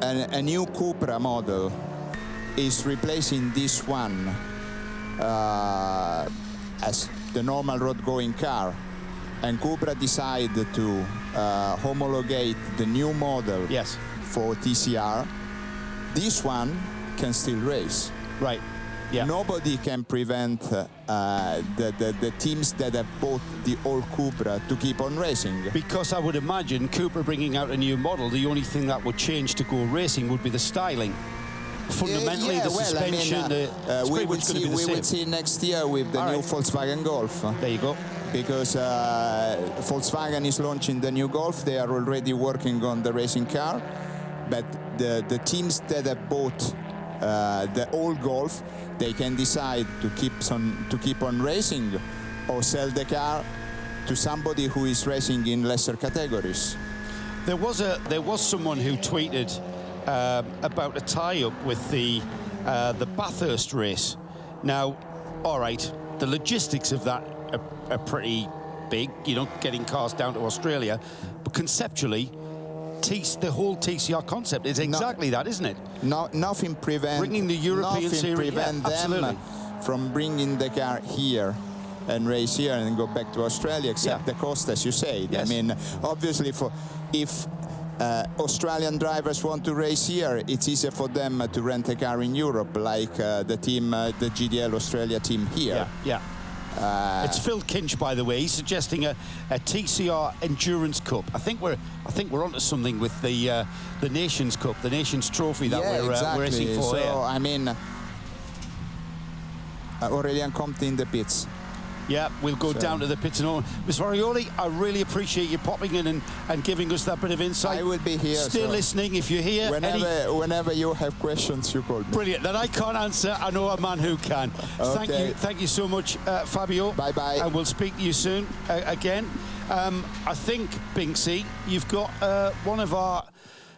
a new Cupra model is replacing this one as the normal road-going car, and Cupra decided to homologate the new model for TCR, this one can still race. Right. Yeah. Nobody can prevent the teams that have bought the old Cupra to keep on racing. Because I would imagine Cupra bringing out a new model, the only thing that would change to go racing would be the styling. Fundamentally, the suspension, we will see next year with the new Volkswagen Golf. There you go. Because Volkswagen is launching the new Golf. They are already working on the racing car. But the teams that have bought the whole Golf, they can decide to keep on racing or sell the car to somebody who is racing in lesser categories. There was someone who tweeted about a tie-up with the Bathurst race. Now, all right, the logistics of that are pretty big, you know, getting cars down to Australia, but conceptually, the whole TCR concept is exactly that, isn't it? Nothing prevents bringing the European series, them from bringing the car here and race here and go back to Australia, except the cost, as you say. Yes. I mean, obviously, if Australian drivers want to race here, it's easier for them to rent a car in Europe, like the GDL Australia team here. Yeah. It's Phil Kinch, by the way. He's suggesting a TCR Endurance Cup. I think we're onto something with the Nations Cup, the Nations Trophy that we're racing for. So here. I mean, Aurelian Comte in the pits. Yeah, we'll go down to the pits and all. Ms. Varioli, I really appreciate you popping in and giving us that bit of insight. I will be here. Still listening. If you're here, whenever you have questions, you call me. Brilliant. That I can't answer, I know a man who can. Okay. Thank you so much, Fabio. Bye-bye. And we'll speak to you soon again. I think, Binksy, you've got one of our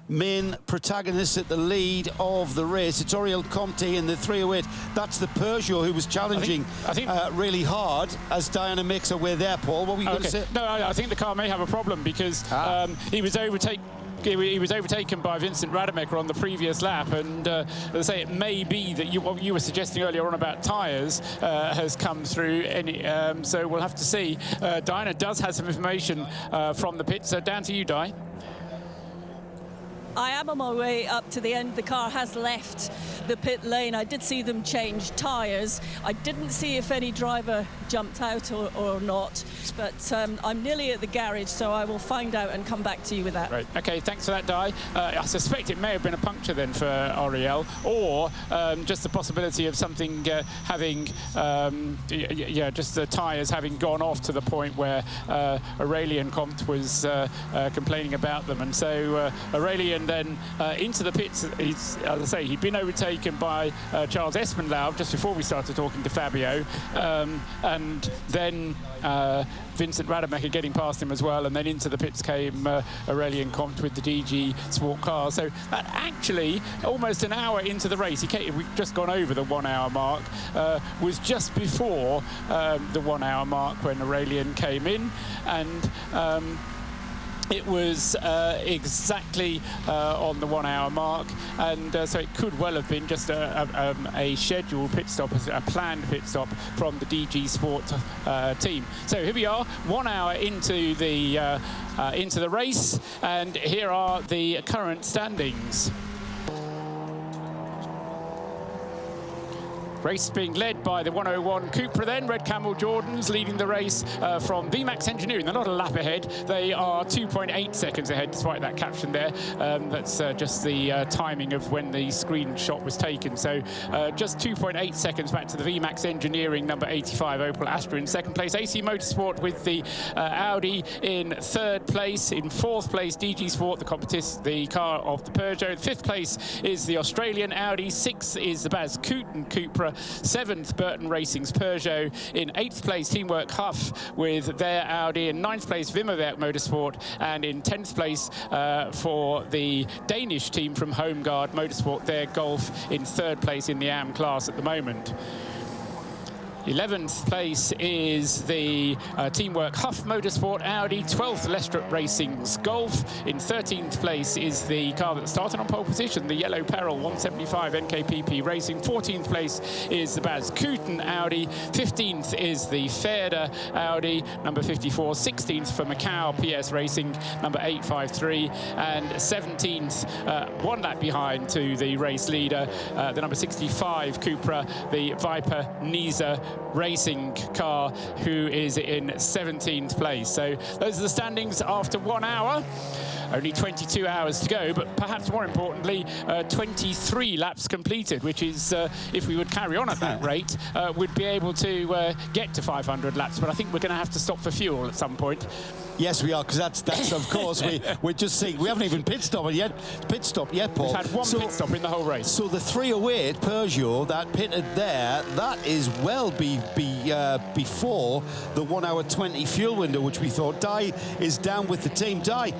main protagonists at the lead of the race. It's Aurélien Comte in the 308. That's the Peugeot who was challenging really hard as Diana makes her way there. Paul, what were you going to say? No, I think the car may have a problem because he was overtaken. He was overtaken by Vincent Rademacher on the previous lap, and as I say, it may be that what you were suggesting earlier on about tyres has come through. So we'll have to see. Diana does have some information from the pit, so down to you, Di. I am on my way up to the end. The car has left the pit lane. I did see them change tyres. I didn't see if any driver jumped out or not, but I'm nearly at the garage, so I will find out and come back to you with that. Right. Okay, thanks for that, Di. I suspect it may have been a puncture then for Aurélien, or just the possibility of something having, just the tyres having gone off to the point where Aurélien Comte was complaining about them. And so Aurélien then into the pits. As I say, he'd been overtaken by Charles Espenlaub just before we started talking to Fabio, and then Vincent Rademacher getting past him as well, and then into the pits came Aurélien Comte with the DG Sport car. So that actually, almost an hour into the race, we've just gone over the 1 hour mark, was just before the 1 hour mark when Aurélien came in, and it was exactly on the 1 hour mark, and so it could well have been just a scheduled pit stop, a planned pit stop from the DG Sport team. So here we are, 1 hour into the race, and here are the current standings. Race being led by the 101 Cupra then, Red Camel Jordans leading the race from VMAX Engineering. They're not a lap ahead, they are 2.8 seconds ahead, despite that caption there. That's just the timing of when the screenshot was taken. So just 2.8 seconds back to the VMAX Engineering number 85 Opel Astra in second place. AC Motorsport with the Audi in third place. In fourth place, DG Sport, the car of the Peugeot. Fifth place is the Australian Audi. Sixth is the Baz Cooten Cupra. Seventh, Burton Racing's Peugeot. In eighth place, Teamwork Huff with their Audi. In ninth place, Vimmerwerk Motorsport. And in 10th place for the Danish team from Homeguard Motorsport, their Golf in third place in the AM class at the moment. 11th place is the Teamwork Huff Motorsport Audi. 12th, Lestrup Racing's Golf. In 13th place is the car that started on pole position, the Yellow Peril 175 NKPP Racing. 14th place is the Baz Cooten Audi. 15th is the Ferda Audi, number 54. 16th for Macau PS Racing, number 853. And 17th, one lap behind to the race leader, the number 65 Cupra, the Viper Niza Racing car, who is in 17th place. So those are the standings after 1 hour. Only 22 hours to go, but perhaps more importantly, 23 laps completed, which is, if we would carry on at that rate, would be able to get to 500 laps. But I think we're going to have to stop for fuel at some point. Yes, we are, because that's of course we're just seeing. We haven't even pit stopped yet, Paul. We've had one pit stop in the whole race. So the 308 Peugeot that pitted there, that is well before the 1 hour 20 fuel window, which we thought. Di is down with the team. Di,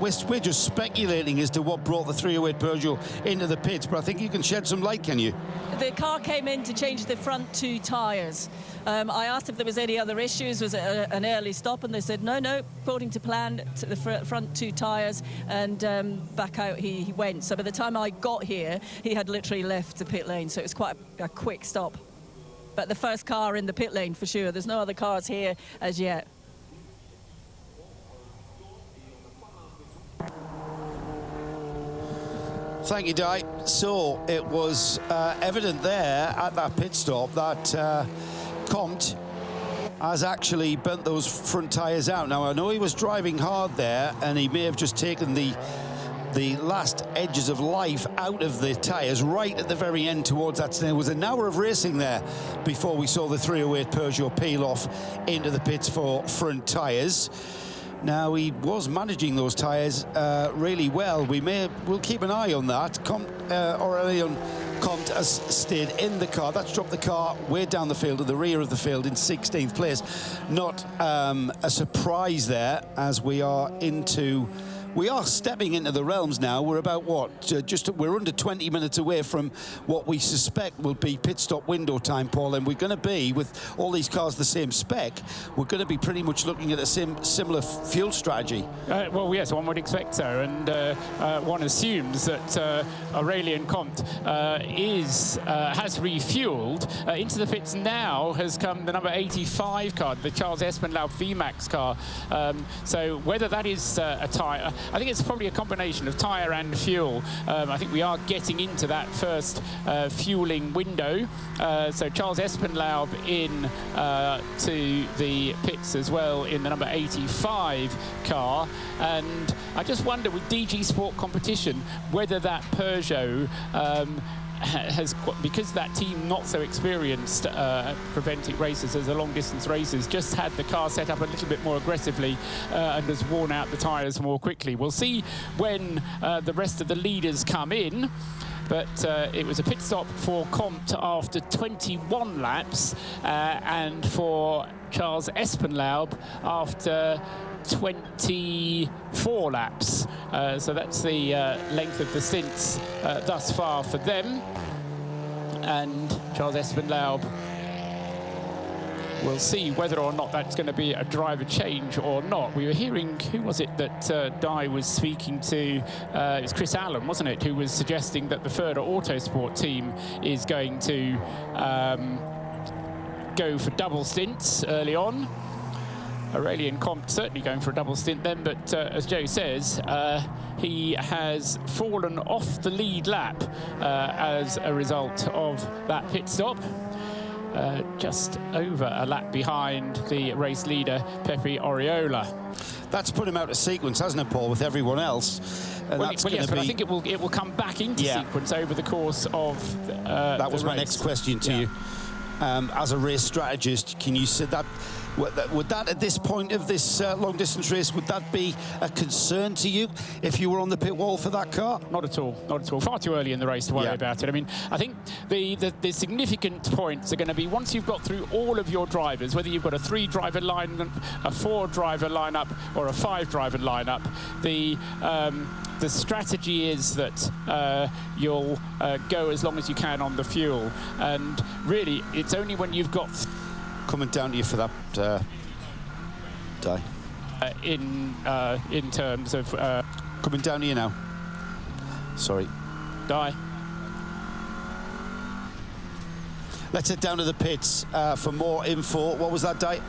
we're just speculating as to what brought the 308 Peugeot into the pits, but I think you can shed some light, can you? The car came in to change the front 2 tyres. I asked if there was any other issues, was it an early stop, and they said no, according to plan, to the front 2 tyres, and back out he went. So by the time I got here, he had literally left the pit lane, so it was quite a quick stop. But the first car in the pit lane for sure. There's no other cars here as yet. Thank you, Di. So it was evident there at that pit stop that Comte has actually bent those front tyres out. Now, I know he was driving hard there, and he may have just taken the last edges of life out of the tyres right at the very end towards that. There was an hour of racing there before we saw the 308 Peugeot peel off into the pits for front tyres. Now, he was managing those tyres really well. We'll keep an eye on that. Aurélien Comte has stayed in the car. That's dropped the car way down the field, to the rear of the field, in 16th place. Not a surprise there, as we are stepping into the realms now. We're about we're under 20 minutes away from what we suspect will be pit stop window time, Paul, and we're going to be, with all these cars the same spec, we're going to be pretty much looking at a similar fuel strategy. Well, yes, one would expect so, and one assumes that Aurélien Comte has refueled. Into the pits now has come the number 85 car, the Charles Espenlaub VMAX car. So whether that is a tyre, I think it's probably a combination of tyre and fuel. I think we are getting into that first fueling window. So Charles Espenlaub in to the pits as well in the number 85 car. And I just wonder, with DG Sport Competition, whether that Peugeot has, because that team not so experienced Creventic racers as the long distance racers, just had the car set up a little bit more aggressively and has worn out the tyres more quickly. We'll see when the rest of the leaders come in. But it was a pit stop for Comte after 21 laps and for Charles Espenlaub after 24 laps. So that's the length of the stints thus far for them. And Charles Espenlaub, we'll see whether or not that's going to be a driver change or not. We were hearing, who was it that Di was speaking to? It was Chris Allen, wasn't it, who was suggesting that the Further Autosport team is going to go for double stints early on. Aurélien Comte certainly going for a double stint then, but as Joe says, he has fallen off the lead lap as a result of that pit stop. Just over a lap behind the race leader, Pepe Oriola. That's put him out of sequence, hasn't it, Paul, with everyone else? Well, yes, but I think it will come back into sequence over the course of that was my next question to you. As a race strategist, can you say that? Would that, at this point of this long distance race, would that be a concern to you if you were on the pit wall for that car? Not at all, not at all. Far too early in the race to worry about it. I mean, I think the significant points are going to be once you've got through all of your drivers, whether you've got a 3-driver lineup, a 4-driver lineup, or a 5-driver lineup. The strategy is that you'll go as long as you can on the fuel, and really, it's only when you've got coming down to you for that, Di. In terms of coming down to you now. Sorry, Di. Let's head down to the pits for more info. What was that, Di?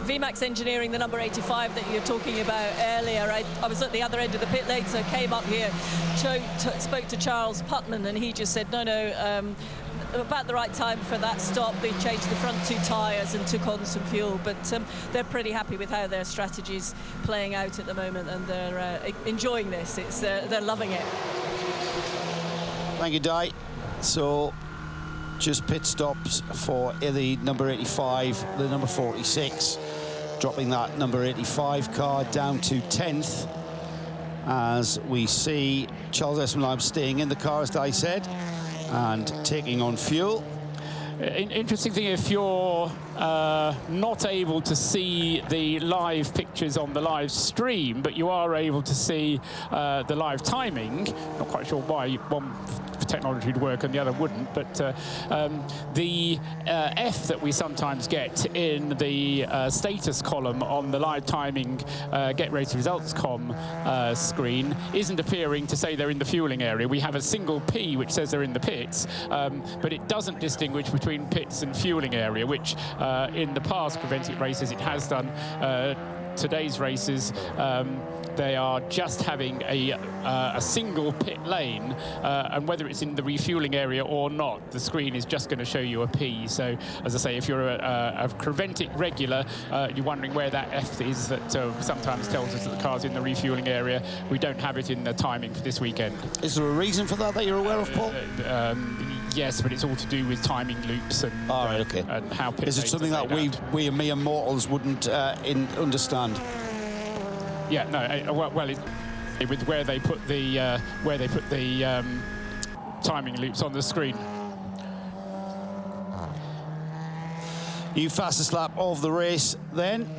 VMAX Engineering, the number 85 that you were talking about earlier. I was at the other end of the pit lane, so came up here, spoke to Charles Putman, and he just said, no, about the right time for that stop. They changed the front 2 tyres and took on some fuel, but they're pretty happy with how their strategy's playing out at the moment, and they're enjoying this. They're loving it. Thank you, Di. So just pit stops for the number 85, the number 46, dropping that number 85 car down to 10th, as we see Charles Espenlaub staying in the car, as I said, and taking on fuel. Interesting thing, if you're not able to see the live pictures on the live stream, but you are able to see the live timing, not quite sure why one technology would work and the other wouldn't, but the F that we sometimes get in the status column on the live timing get race results screen isn't appearing to say they're in the fueling area. We have a single P which says they're in the pits, but it doesn't distinguish between pits and fueling area, which in the past Creventic races it has done. Today's races, they are just having a single pit lane, and whether it's in the refueling area or not, the screen is just going to show you a P. So, as I say, if you're a Creventic regular, you're wondering where that F is that sometimes tells us that the car's in the refueling area. We don't have it in the timing for this weekend. Is there a reason for that you're aware of, Paul? Yes, but it's all to do with timing loops and, and how pit Is it something that we mere mortals wouldn't understand? Yeah, no. Well, with where they put the timing loops on the screen. New fastest lap of the race, then.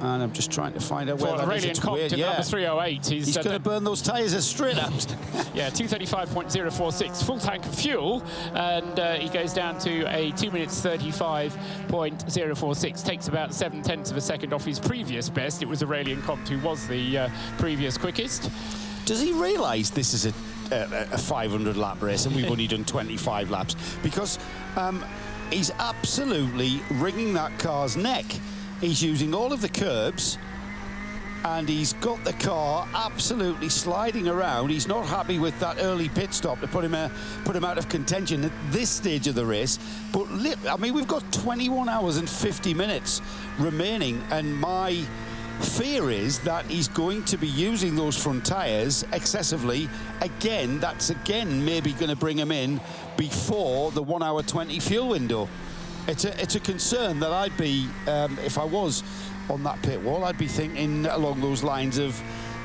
And I'm just trying to find out where that is. It's weird. Yeah. Number 308. He's going to burn those tyres straight out. Yeah, 235.046, full tank of fuel, and he goes down to a 2 minutes 35.046. Takes about 7/10 of a second off his previous best. It was Aurelian Comte who was the previous quickest. Does he realise this is a 500 lap race and we've only done 25 laps? Because he's absolutely wringing that car's neck. He's using all of the curbs, and he's got the car absolutely sliding around. He's not happy with that early pit stop to put him out of contention at this stage of the race. But I mean, we've got 21 hours and 50 minutes remaining, and my fear is that he's going to be using those front tyres excessively again. That's again maybe going to bring him in before the 1 hour 20 fuel window. It's a concern that I'd be, if I was on that pit wall, I'd be thinking along those lines of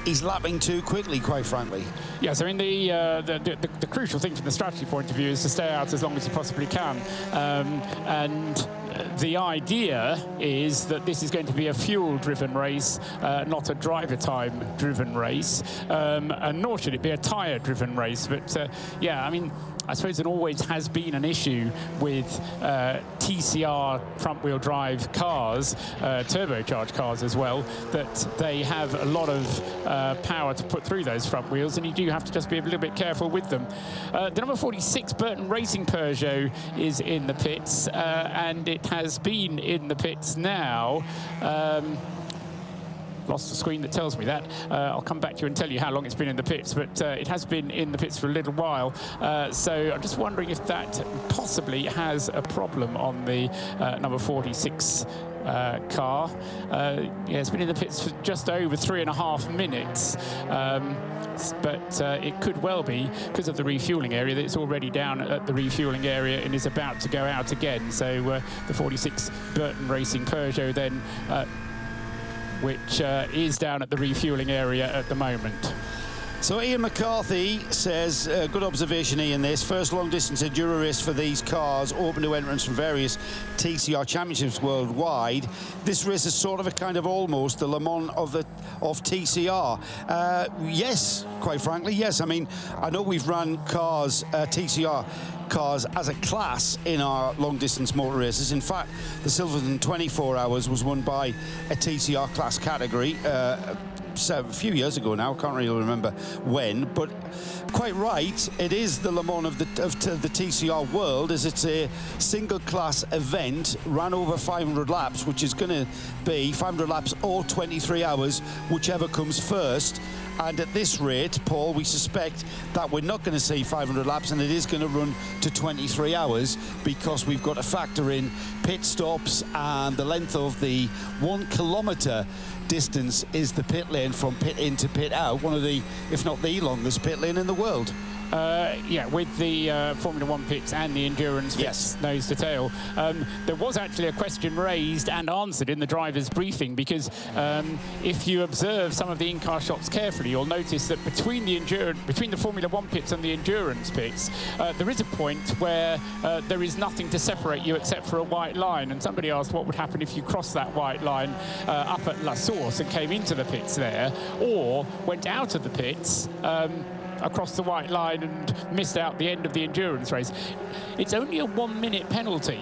he's lapping too quickly, quite frankly. Yeah, so in the crucial thing from the strategy point of view is to stay out as long as you possibly can. And the idea is that this is going to be a fuel-driven race, not a driver-time-driven race, and nor should it be a tyre-driven race. But, yeah, I mean, I suppose it always has been an issue with TCR front-wheel drive cars, turbocharged cars as well, that they have a lot of power to put through those front wheels, and you do have to just be a little bit careful with them. The number 46 Burton Racing Peugeot is in the pits, and it has been in the pits now. Lost the screen that tells me that. I'll come back to you and tell you how long it's been in the pits, but it has been in the pits for a little while. So I'm just wondering if that possibly has a problem on the number 46 car. Yeah, it's been in the pits for just over 3.5 minutes. But it could well be because of the refueling area that it's already down at the refueling area and is about to go out again. So the 46 Burton Racing Peugeot then which is down at the refueling area at the moment. So Ian McCarthy says, good observation, Ian, this. First long-distance enduro race for these cars, open to entrants from various TCR championships worldwide. This race is sort of a kind of almost the Le Mans of TCR. Yes, quite frankly, yes. I mean, I know we've run cars, TCR cars as a class in our long-distance motor races. In fact, the Silverstone 24 Hours was won by a TCR class category a few years ago now. I can't really remember when, but quite right, it is the Le Mans of the TCR world, as it's a single class event, ran over 500 laps, which is going to be 500 laps or 23 hours, whichever comes first. And at this rate, Paul, we suspect that we're not going to see 500 laps, and it is going to run to 23 hours because we've got to factor in pit stops and the length of the 1 kilometre distance is the pit lane from pit in to pit out, one of the, if not the longest pit lane in the world. Yeah, with the Formula One pits and the endurance pits, nose to tail. There was actually a question raised and answered in the driver's briefing, because if you observe some of the in-car shots carefully, you'll notice that between the Formula One pits and the endurance pits, there is a point where there is nothing to separate you except for a white line. And somebody asked what would happen if you crossed that white line up at La Source and came into the pits there, or went out of the pits across the white line and missed out the end of the endurance race. It's only a 1 minute penalty.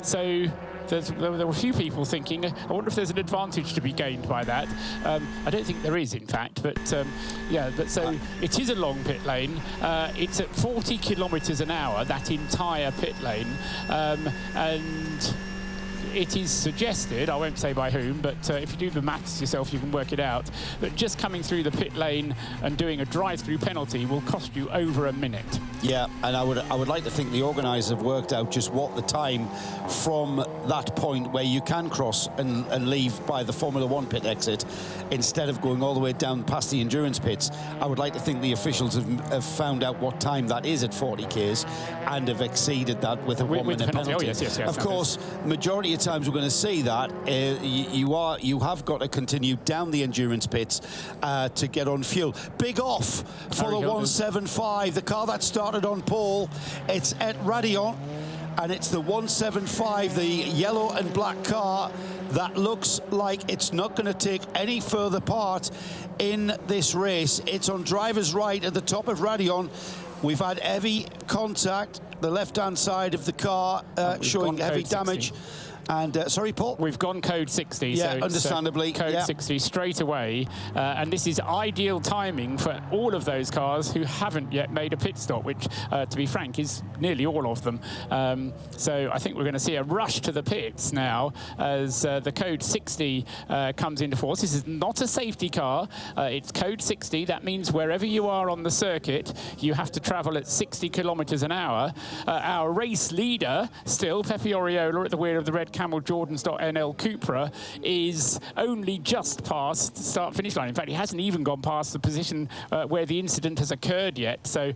So there were a few people thinking, I wonder if there's an advantage to be gained by that. I don't think there is, in fact, but yeah, but so it is a long pit lane. It's at 40 kilometers an hour, that entire pit lane, and it is suggested, I won't say by whom, but if you do the maths yourself, you can work it out, that just coming through the pit lane and doing a drive-through penalty will cost you over a minute. Yeah, and I would like to think the organisers have worked out just what the time from that point where you can cross and leave by the Formula One pit exit, instead of going all the way down past the endurance pits. I would like to think the officials have found out what time that is at 40 Ks and have exceeded that with a 1 minute penalty. Oh, yes. Of course, majority of times we're going to see that you have got to continue down the endurance pits to get on fuel. Big off for the 175, the car that started on pole. It's at Radion, and it's the 175, the yellow and black car, that looks like it's not going to take any further part in this race. It's on driver's right at the top of Radion. We've had heavy contact, the left-hand side of the car showing heavy damage. And sorry, Paul? We've gone code 60. Yeah, so understandably. Code 60 straight away. And this is ideal timing for all of those cars who haven't yet made a pit stop, which, to be frank, is nearly all of them. So I think we're going to see a rush to the pits now as the code 60 comes into force. This is not a safety car. It's code 60. That means wherever you are on the circuit, you have to travel at 60 kilometers an hour. Our race leader, still, Pepe Oriola at the wheel of the red Camel Jordans.NL Cupra, is only just past the start-finish line. In fact, he hasn't even gone past the position where the incident has occurred yet. So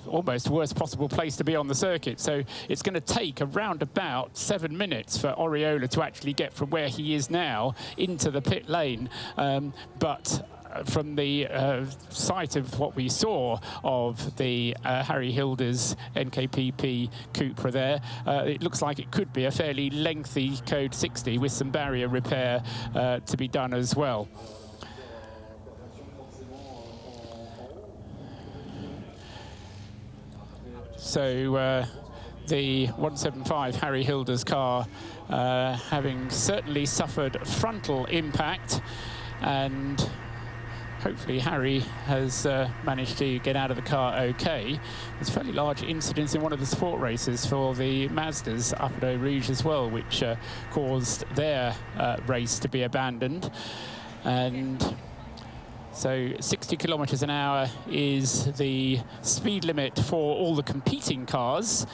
almost the worst possible place to be on the circuit. So it's going to take around about 7 minutes for Oriola to actually get from where he is now into the pit lane. But from the sight of what we saw of the Harry Hilder's NKPP Cupra there, it looks like it could be a fairly lengthy code 60 with some barrier repair to be done as well. So the 175 Harry Hilder's car having certainly suffered frontal impact, and hopefully Harry has managed to get out of the car okay. There's a fairly large incident in one of the support races for the Mazdas up at Eau Rouge as well, which caused their race to be abandoned. And so 60 kilometers an hour is the speed limit for all the competing cars.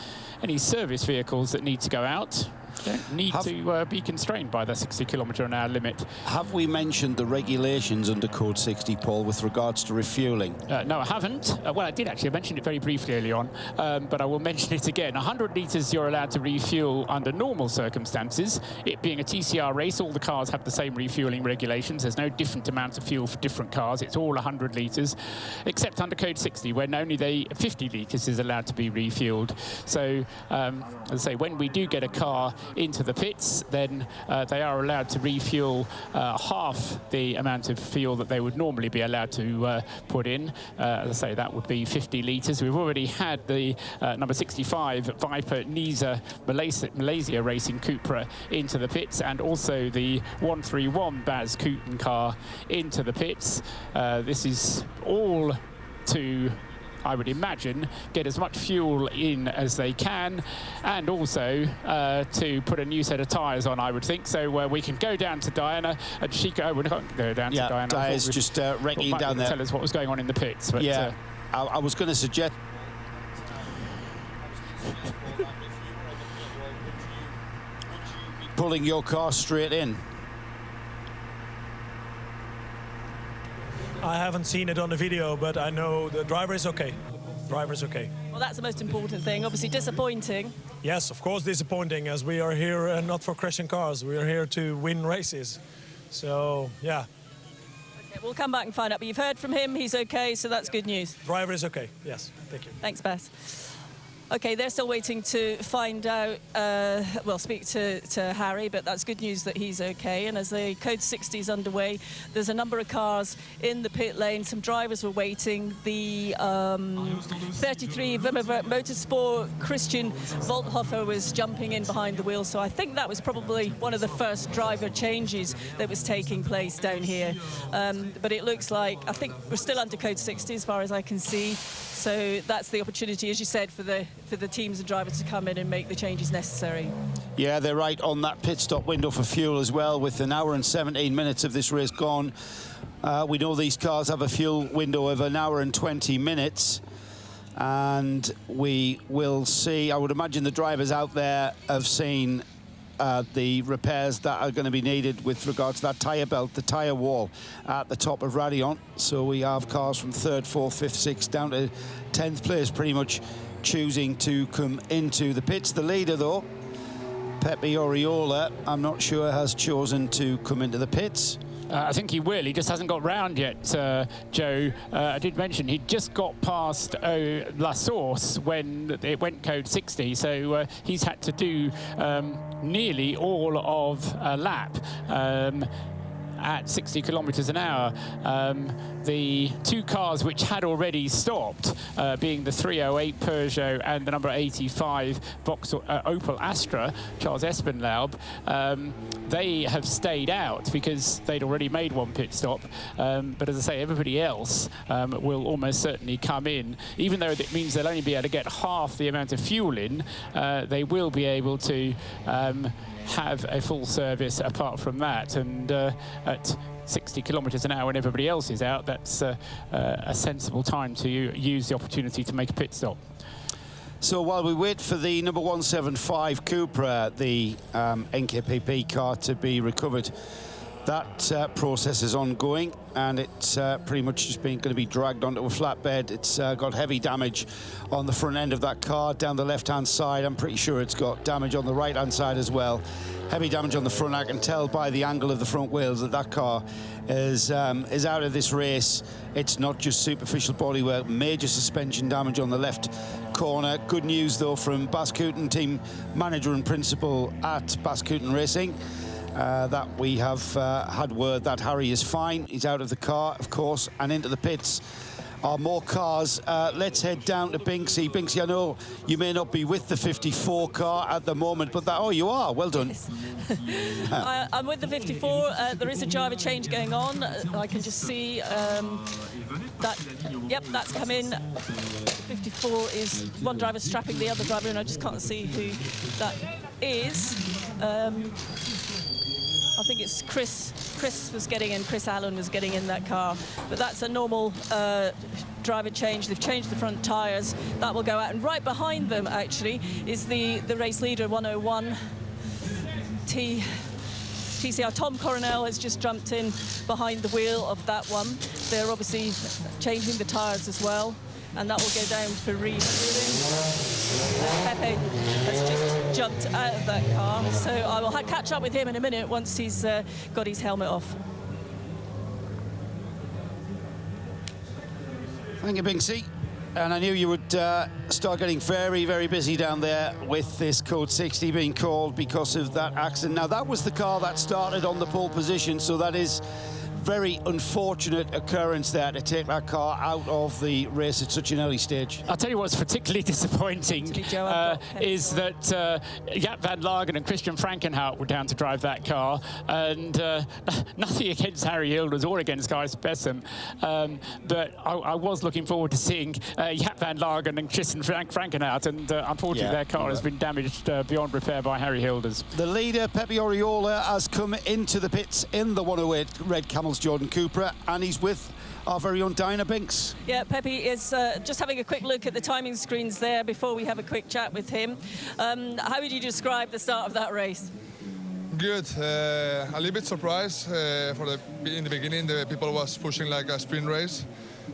Any service vehicles that need to go out don't need to be constrained by the 60 kilometre an hour limit. Have we mentioned the regulations under Code 60, Paul, with regards to refuelling? No, I haven't. Well, I did actually. I mentioned it very briefly early on, but I will mention it again. 100 litres you're allowed to refuel under normal circumstances. It being a TCR race, all the cars have the same refuelling regulations. There's no different amounts of fuel for different cars. It's all 100 litres, except under Code 60, when only 50 litres is allowed to be refueled. So, as I say, when we do get a car into the pits, then they are allowed to refuel half the amount of fuel that they would normally be allowed to put in. As I say, that would be 50 litres. We've already had the number 65 Viper Niza Malaysia Racing Cupra into the pits, and also the 131 Baz Kooten car into the pits. This is all to, I would imagine, get as much fuel in as they can, and also to put a new set of tyres on, I would think. So we can go down to Diana and Chico. We can't go down to Diana. Diana's just wrecking down there. Tell us what was going on in the pits. But, yeah, I was going to suggest pulling your car straight in. I haven't seen it on the video, but I know the driver is okay. Driver's okay. Well, that's the most important thing. Obviously disappointing. Yes, of course disappointing, as we are here not for crashing cars. We are here to win races. So, yeah. Okay, we'll come back and find out. But you've heard from him, he's okay, so that's good news. Driver is okay, yes. Thank you. Thanks, Bas. Okay, they're still waiting to find out, well, speak to Harry, but that's good news that he's okay. And as the Code 60 is underway, there's a number of cars in the pit lane. Some drivers were waiting. The 33 Wimmer Motorsport, Christian Wolthofer, was jumping in behind the wheel. So I think that was probably one of the first driver changes that was taking place down here. But it looks like, I think we're still under Code 60 as far as I can see. So that's the opportunity, as you said, for the teams and drivers to come in and make the changes necessary. Yeah, they're right on that pit stop window for fuel as well, with an hour and 17 minutes of this race gone. We know these cars have a fuel window of an hour and 20 minutes. And we will see, I would imagine the drivers out there have seen the repairs that are going to be needed with regard to that tyre belt, the tyre wall at the top of Radion. So we have cars from 3rd, 4th, 5th, 6th down to 10th place pretty much choosing to come into the pits. The leader though, Pepe Oriola, I'm not sure has chosen to come into the pits. I think he will. He just hasn't got round yet, Joe. I did mention he'd just got past La Source when it went Code 60, so he's had to do nearly all of a lap at 60 kilometres an hour. The two cars which had already stopped, being the 308 Peugeot and the number 85 Opel Astra, Charles Espenlaub, they have stayed out because they'd already made one pit stop. But as I say, everybody else will almost certainly come in. Even though it means they'll only be able to get half the amount of fuel in, they will be able to have a full service apart from that. And at 60 kilometres an hour when everybody else is out, that's a sensible time to use the opportunity to make a pit stop. So while we wait for the number 175 Cupra, the NKPP car, to be recovered, that process is ongoing, and it's pretty much just going to be dragged onto a flatbed. It's got heavy damage on the front end of that car down the left-hand side. I'm pretty sure it's got damage on the right-hand side as well. Heavy damage on the front. I can tell by the angle of the front wheels that that car is out of this race. It's not just superficial bodywork, major suspension damage on the left corner. Good news though from Bas Koeten, team manager and principal at Bas Koeten Racing, that we have had word that Harry is fine. He's out of the car, of course, and into the pits are more cars. Let's head down to Binksy. Binksy, I know you may not be with the 54 car at the moment, but oh, you are. Well done. Yes. I'm with the 54. There is a driver change going on. I can just see that. Yep, that's come in. 54 is one driver strapping the other driver, and I just can't see who that is. I think it's Chris was getting in, Chris Allen was getting in that car. But that's a normal driver change. They've changed the front tyres. That will go out. And right behind them, actually, is the race leader, 101 TCR. Tom Coronel has just jumped in behind the wheel of that one. They're obviously changing the tyres as well. And that will go down for refueling. Pepe has just jumped out of that car, so I will catch up with him in a minute once he's got his helmet off. Thank you, Binksy. And I knew you would start getting very, very busy down there with this Code 60 being called because of that accident. Now, that was the car that started on the pole position, so that is very unfortunate occurrence there to take that car out of the race at such an early stage. I'll tell you what's particularly disappointing is that Jaap van Lagen and Christian Frankenhout were down to drive that car, and nothing against Harry Hilders or against Gijs Bessem, but I was looking forward to seeing Jaap van Lagen and Christian Frankenhout, and unfortunately their car has been damaged beyond repair by Harry Hilders. The leader, Pepe Oriola, has come into the pits in the 108 Red Camels Jordan Cupra, and he's with our very own Dinah Binks. Yeah, Pepe is just having a quick look at the timing screens there before we have a quick chat with him. How would you describe the start of that race? Good. A little bit surprised. In the beginning, the people was pushing like a sprint race,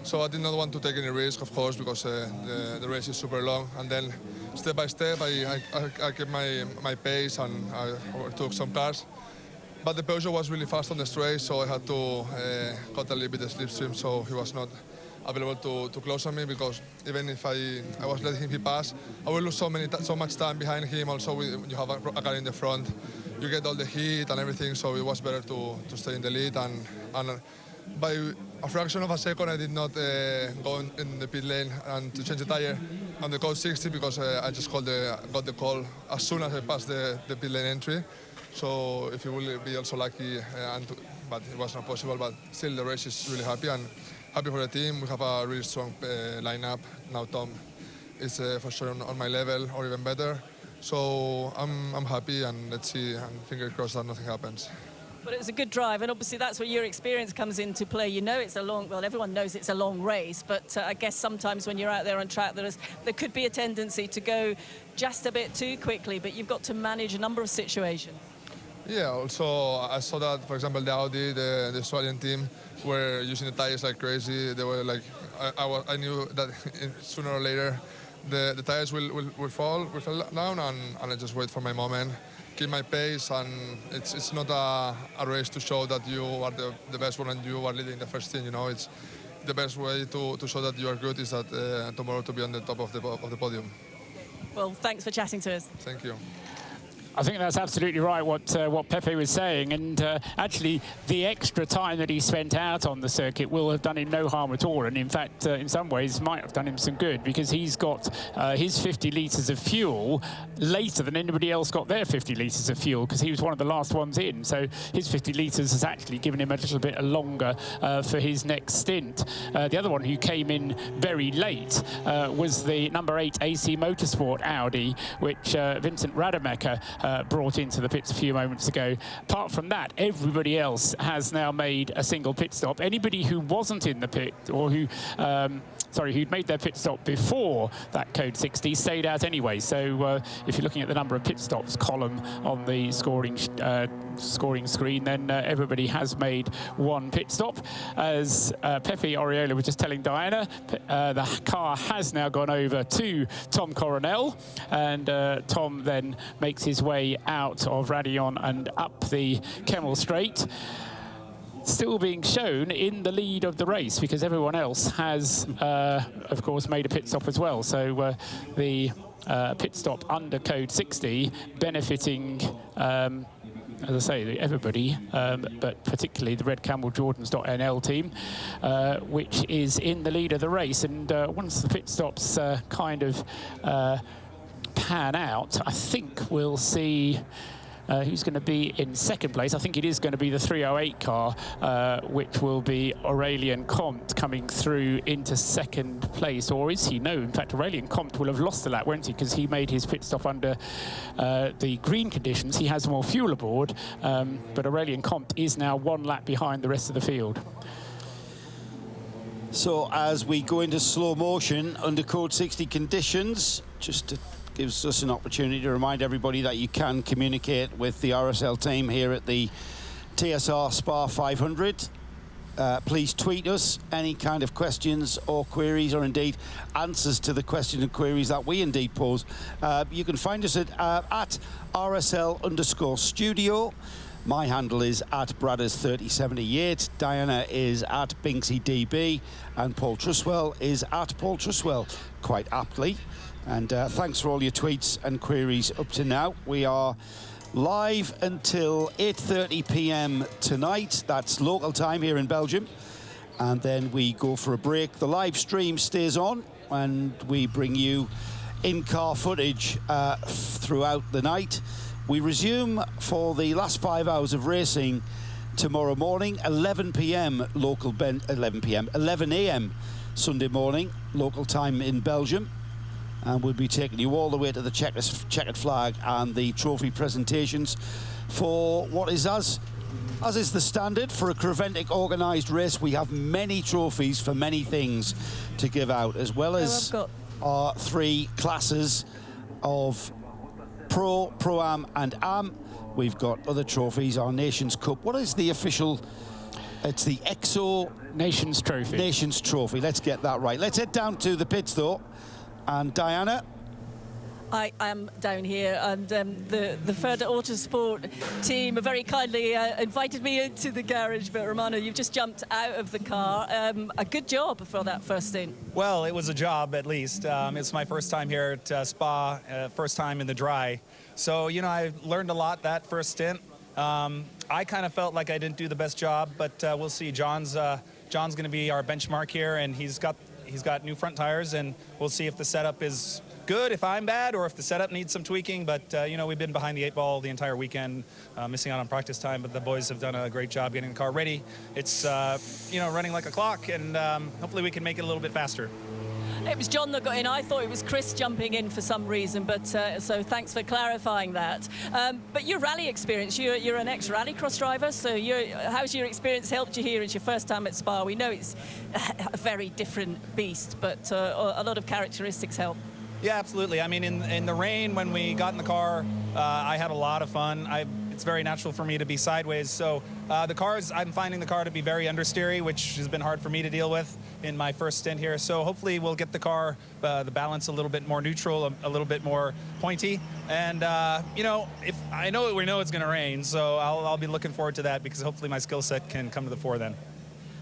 so I did not want to take any risk, of course, because the race is super long. And then, step by step, I kept my pace and I overtook some cars. But the Peugeot was really fast on the straight, so I had to cut a little bit the slipstream, so he was not available to close on me, because even if I was letting him pass, I will lose so much time behind him. Also, when you have a car in the front, you get all the heat and everything, so it was better to stay in the lead. And by a fraction of a second, I did not go in the pit lane and to change the tire on the code 60, because I just got the call as soon as I passed the pit lane entry. So if you will be also lucky, but it was not possible. But still, the race is really happy and happy for the team. We have a really strong lineup. Now Tom is for sure on my level or even better. So I'm happy, and let's see, and fingers crossed that nothing happens. But it was a good drive, and obviously that's where your experience comes into play. You know it's a long, well, everyone knows it's a long race, but I guess sometimes when you're out there on track, there could be a tendency to go just a bit too quickly, but you've got to manage a number of situations. Yeah, also I saw that, for example, the Audi, the Australian team, were using the tires like crazy. They were like, I knew that sooner or later the tires will fall down, and I just wait for my moment, keep my pace, and it's not a race to show that you are the best one and you are leading the first team. You know, it's the best way to show that you are good is that tomorrow to be on the top of the podium. Well, thanks for chatting to us. Thank you. I think that's absolutely right, what Pepe was saying, and actually the extra time that he spent out on the circuit will have done him no harm at all, and in fact in some ways might have done him some good, because he's got his 50 litres of fuel later than anybody else got their 50 litres of fuel, because he was one of the last ones in. So his 50 litres has actually given him a little bit longer for his next stint. The other one who came in very late was the number 8 AC Motorsport Audi, which Vincent Rademacher brought into the pits a few moments ago. Apart from that, everybody else has now made a single pit stop. Anybody who wasn't in the pit, or who'd made their pit stop before that code 60, stayed out anyway. So if you're looking at the number of pit stops column on the scoring screen, then everybody has made one pit stop. As Pepe Oriola was just telling Diana, the car has now gone over to Tom Coronel, and Tom then makes his way out of Raidillon and up the Kemmel Straight, still being shown in the lead of the race, because everyone else has, of course, made a pit stop as well. So the pit stop under code 60 benefiting, as I say, everybody, but particularly the Red Camel Jordans.nl team, which is in the lead of the race. And once the pit stops kind of pan out, I think we'll see who's going to be in second place. I think it is going to be the 308 car, which will be Aurélien Comte coming through into second place. Or is he? No, in fact, Aurélien Comte will have lost a lap, won't he? Because he made his pit stop under the green conditions. He has more fuel aboard, but Aurélien Comte is now one lap behind the rest of the field. So as we go into slow motion under code 60 conditions, just gives us an opportunity to remind everybody that you can communicate with the RSL team here at the TCR SPA500. Please tweet us any kind of questions or queries, or indeed answers to the questions and queries that we indeed pose. You can find us at RSL_studio. My handle is at Bradders3078. Diana is at BinkseyDB, and Paul Truswell is at Paul Truswell, quite aptly. And thanks for all your tweets and queries up to now. We are live until 8:30 p.m. tonight. That's local time here in Belgium. And then we go for a break. The live stream stays on, and we bring you in-car footage throughout the night. We resume for the last 5 hours of racing tomorrow morning, 11 a.m. Sunday morning, local time in Belgium. And we'll be taking you all the way to the checkered flag and the trophy presentations for what is, as is the standard for a Creventic organised race. We have many trophies for many things to give out, as well as our 3 classes of Pro, Pro-Am and Am. We've got other trophies, our Nations Cup. What is the official... It's the EXO... Nations Trophy. Nations Trophy. Let's get that right. Let's head down to the pits, though. And Diana? I am down here, and the Further Autosport team very kindly invited me into the garage. But Romano, you've just jumped out of the car. A good job for that first stint. Well, it was a job, at least. It's my first time here at Spa, first time in the dry. So, you know, I learned a lot that first stint. I kind of felt like I didn't do the best job, but we'll see. John's going to be our benchmark here, and he's got new front tires, and we'll see if the setup is good, if I'm bad, or if the setup needs some tweaking. But you know, we've been behind the 8 ball the entire weekend, missing out on practice time, but the boys have done a great job getting the car ready. It's you know, running like a clock, and hopefully we can make it a little bit faster. It was John that got in. I thought it was Chris jumping in for some reason, but so thanks for clarifying that. But your rally experience, you're an ex-rallycross driver, so how's your experience helped you here? It's your first time at Spa. We know it's a very different beast, but a lot of characteristics help. Yeah, absolutely. I mean, in the rain, when we got in the car, I had a lot of fun. It's very natural for me to be sideways. So I'm finding the car to be very understeery, which has been hard for me to deal with in my first stint here. So hopefully we'll get the car, the balance a little bit more neutral, a little bit more pointy. And, you know, we know it's going to rain, so I'll be looking forward to that, because hopefully my skill set can come to the fore then.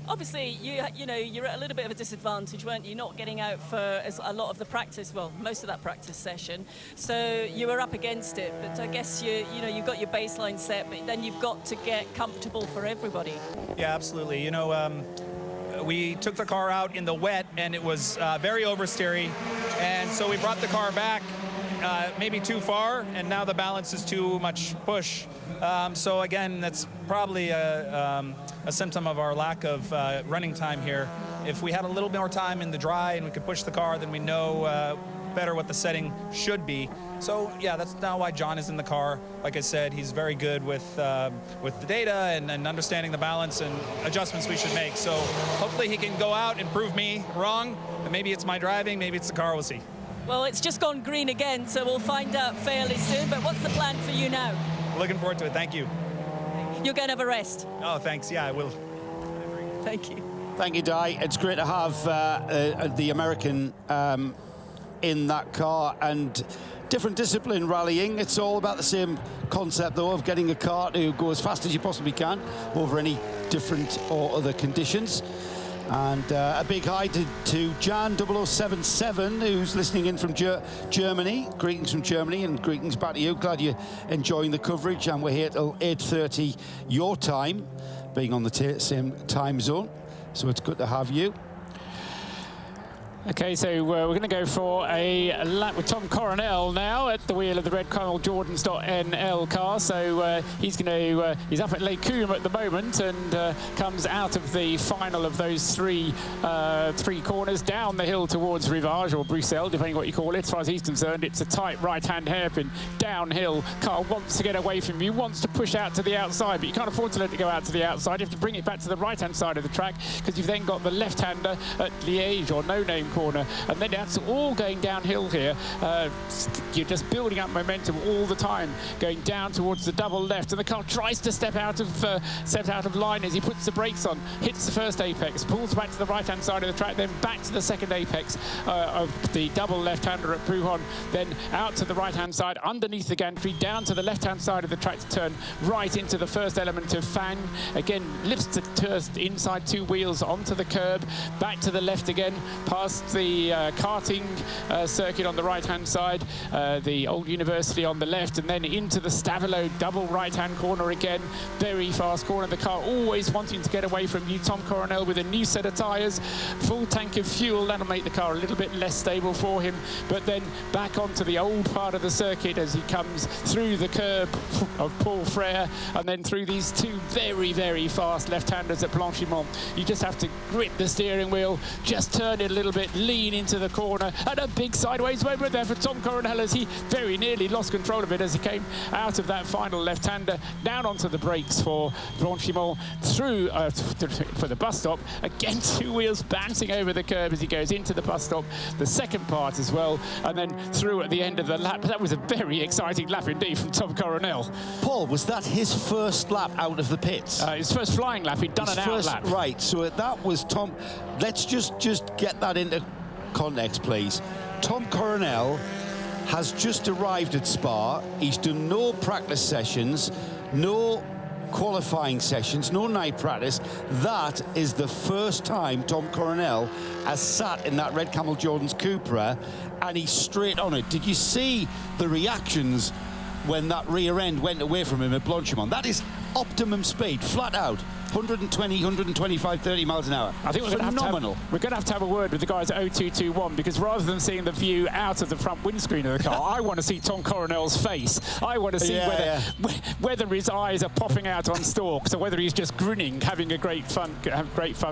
Obviously, you know, you're at a little bit of a disadvantage, weren't you? Not getting out for a lot of the practice, well, most of that practice session. So you were up against it, but I guess you know, you've got your baseline set, but then you've got to get comfortable for everybody. Yeah, absolutely. You know, we took the car out in the wet, and it was very oversteery, and so we brought the car back maybe too far, and now the balance is too much push. So again, that's probably a symptom of our lack of running time here. If we had a little more time in the dry and we could push the car, then we know better what the setting should be. So yeah, that's now why John is in the car. Like I said, he's very good with the data and understanding the balance and adjustments we should make. So hopefully he can go out and prove me wrong. And maybe it's my driving, maybe it's the car, we'll see. Well, it's just gone green again, so we'll find out fairly soon. But what's the plan for you now? Looking forward to it. Thank you. You're going to have a rest. Oh, thanks. Yeah, I will. Thank you. Thank you, Di. It's great to have the American in that car, and different discipline rallying. It's all about the same concept, though, of getting a car to go as fast as you possibly can over any different or other conditions. And a big hi to Jan 0077, who's listening in from Germany. Greetings from Germany, and greetings back to you. Glad you're enjoying the coverage, and we're here till 8:30 your time, being on the same time zone. So it's good to have you. Okay, so we're going to go for a lap with Tom Coronel now at the wheel of the red Kyle Jordans.NL car. So he's up at Lake Coombe at the moment, and comes out of the final of those three corners down the hill towards Rivage or Bruxelles, depending what you call it. As far as he's concerned, it's a tight right-hand hairpin downhill. Car wants to get away from you, wants to push out to the outside, but you can't afford to let it go out to the outside. You have to bring it back to the right-hand side of the track, because you've then got the left-hander at Liège or No Name corner, and then that's all going downhill here. You're just building up momentum all the time, going down towards the double left, and the car tries to step out of line as he puts the brakes on, hits the first apex, pulls back to the right-hand side of the track, then back to the second apex of the double left-hander at Prouhon, then out to the right-hand side, underneath the gantry, down to the left-hand side of the track to turn right into the first element of Fang. Again, lifts the inside two wheels onto the curb, back to the left again, past the karting circuit on the right-hand side, the old university on the left, and then into the Stavilo double right-hand corner again. Very fast corner. The car always wanting to get away from you. Tom Coronel with a new set of tyres, full tank of fuel. That'll make the car a little bit less stable for him. But then back onto the old part of the circuit as he comes through the curb of Paul Frere, and then through these two very, very fast left-handers at Blanchimont. You just have to grip the steering wheel, just turn it a little bit, lean into the corner, and a big sideways wobber there for Tom Coronel as he very nearly lost control of it as he came out of that final left-hander, down onto the brakes for Blanchimont, through for the bus stop. Again, two wheels bouncing over the curb as he goes into the bus stop, the second part as well, and then through at the end of the lap. That was a very exciting lap indeed from Tom Coronel. Paul, was that his first lap out of the pits? His first flying lap. He'd done an out lap. Right, so that was Tom. Let's just get that into context, please. Tom Coronel has just arrived at Spa. He's done no practice sessions, no qualifying sessions, no night practice. That is the first time Tom Coronel has sat in that Red Camel Jordan's Cupra, and he's straight on it. Did you see the reactions when that rear end went away from him at Blanchimont? That is optimum speed, flat out. 120, 125, 30 miles an hour. I think we're going to have to have a word with the guys at 0221, because rather than seeing the view out of the front windscreen of the car, I want to see Tom Coronel's face. I want to see whether his eyes are popping out on stalks or whether he's just grinning, having a great fun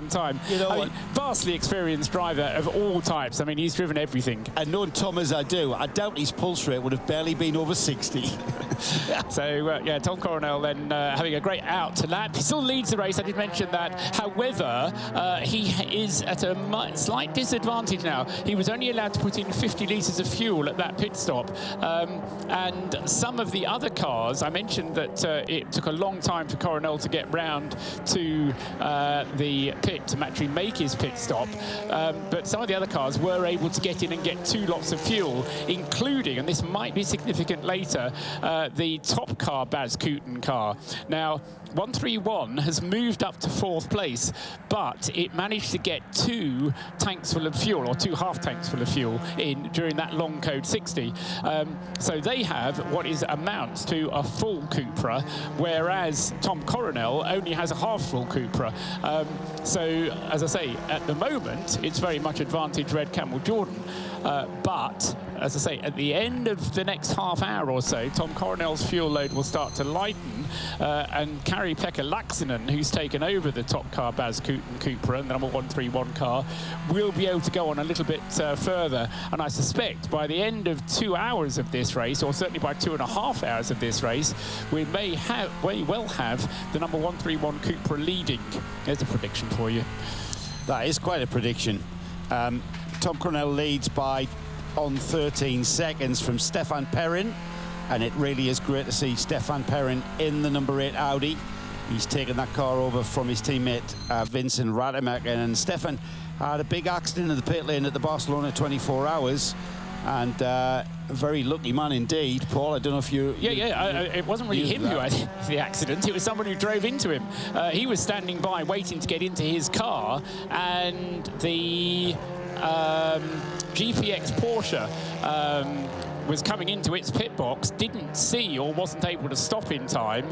time. You know what? Vastly experienced driver of all types. I mean, he's driven everything. And knowing Tom as I do, I doubt his pulse rate would have barely been over 60. So, yeah, Tom Coronel then having a great out to lap. He still leads the race. I did mention that. However, he is at a slight disadvantage now. He was only allowed to put in 50 litres of fuel at that pit stop. And some of the other cars, I mentioned that it took a long time for Coronel to get round to the pit to actually make his pit stop. But some of the other cars were able to get in and get 2 lots of fuel, including, and this might be significant later, the top car, Baz Kooten car. Now, 131 has moved up to 4th place, but it managed to get 2 tanks full of fuel, or 2 half tanks full of fuel in during that long code 60. So they have what amounts to a full Cupra, whereas Tom Coronel only has a half full Cupra. So, as I say, at the moment, it's very much advantage Red Camel Jordan. But, as I say, at the end of the next half hour or so, Tom Coronel's fuel load will start to lighten, and Kari-Pekka Laksinen, who's taken over the top car, Baz Kooten Cupra, and the number 131 car, will be able to go on a little bit further. And I suspect by the end of 2 hours of this race, or certainly by 2.5 hours of this race, we may well have the number 131 Cupra leading. There's a prediction for you. That is quite a prediction. Tom Coronel leads by on 13 seconds from Stefan Perrin, and it really is great to see Stefan Perrin in the number 8 Audi. He's taken that car over from his teammate Vincent Rademacher, and Stefan had a big accident in the pit lane at the Barcelona 24 hours, and a very lucky man indeed. Paul, I don't know if you... it wasn't really him who had the accident. It was someone who drove into him. He was standing by waiting to get into his car, and the GPX Porsche was coming into its pit box, didn't see or wasn't able to stop in time,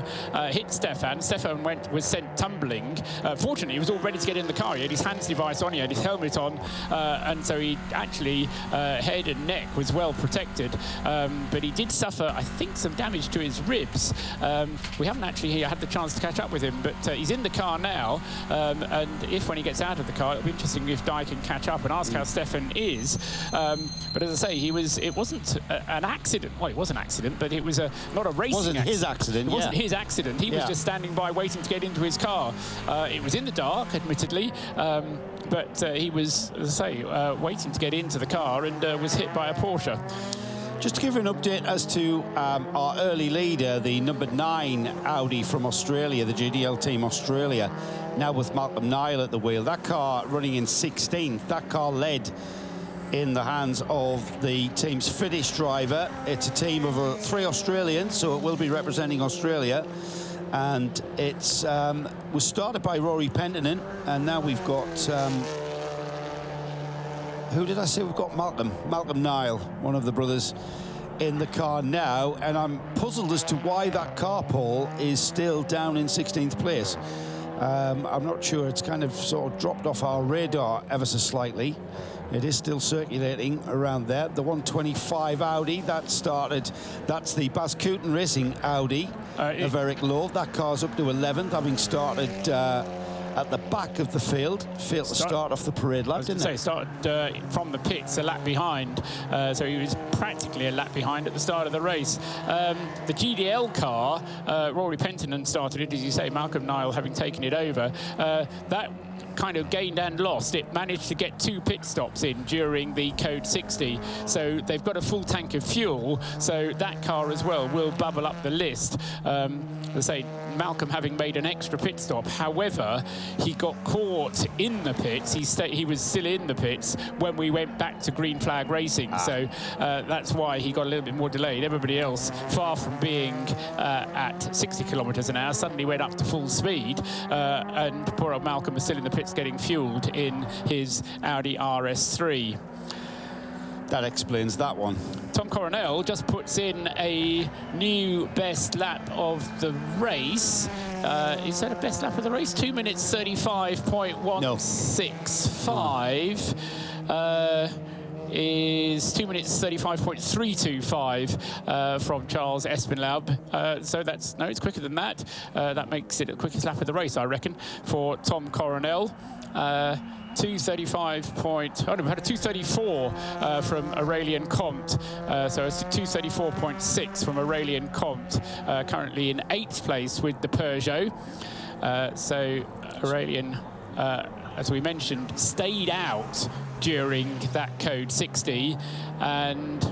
hit Stefan. Stefan was sent tumbling. Fortunately, he was all ready to get in the car. He had his hands device on, he had his helmet on, and so he actually, head and neck was well protected. But he did suffer, I think, some damage to his ribs. We haven't actually had the chance to catch up with him, but he's in the car now, and when he gets out of the car, it'll be interesting if Di can catch up and ask how Stefan is. But as I say, it wasn't an accident. Well, it was an accident, but it was not a racing accident. His accident. It wasn't his accident. He was just standing by waiting to get into his car. It was in the dark, admittedly, but he was, as I say, waiting to get into the car and was hit by a Porsche. Just to give you an update as to our early leader, the number 9 Audi from Australia, the GDL team Australia, now with Malcolm Niall at the wheel. That car running in 16th. That car led in the hands of the team's fittest driver. It's a team of 3 Australians, so it will be representing Australia. And it's was started by Rory Penttinen, and now we've got who did I say? We've got Malcolm Niall, one of the brothers, in the car now, and I'm puzzled as to why that car, Paul, is still down in 16th place. I'm not sure. It's kind of sort of dropped off our radar ever so slightly. It is still circulating around there. The 125 Audi, that's the Baz Kooten Racing Audi of Eric Lowe. That car's up to 11th, having started at the back of the field. Failed to start off the parade lap, didn't he? Started from the pits a lap behind, so he was practically a lap behind at the start of the race. The GDL car, Rory Penttinen started it, as you say, Malcolm Nile having taken it over. That kind of gained and lost. It managed to get 2 pit stops in during the Code 60, so they've got a full tank of fuel, so that car as well will bubble up the list. As I say, Malcolm having made an extra pit stop, however, he got caught in the pits. He was still in the pits when we went back to green flag racing, so that's why he got a little bit more delayed. Everybody else, far from being at 60 kilometres an hour, suddenly went up to full speed, and poor old Malcolm was still in the pits getting fueled in his Audi RS3. That explains that one. Tom Coronel just puts in a new best lap of the race. Is that a best lap of the race? 2 minutes 35.165. Is 2 minutes 35.325 from Charles Espinlaub. So that's, no, it's quicker than that. That makes it the quickest lap of the race, I reckon, for Tom Coronel. 235 point, oh no, we had a 234 from Aurélien Comte, so it's 234.6 from Aurélien Comte, currently in 8th place with the Peugeot. So Aurélien, as we mentioned, stayed out during that Code 60, and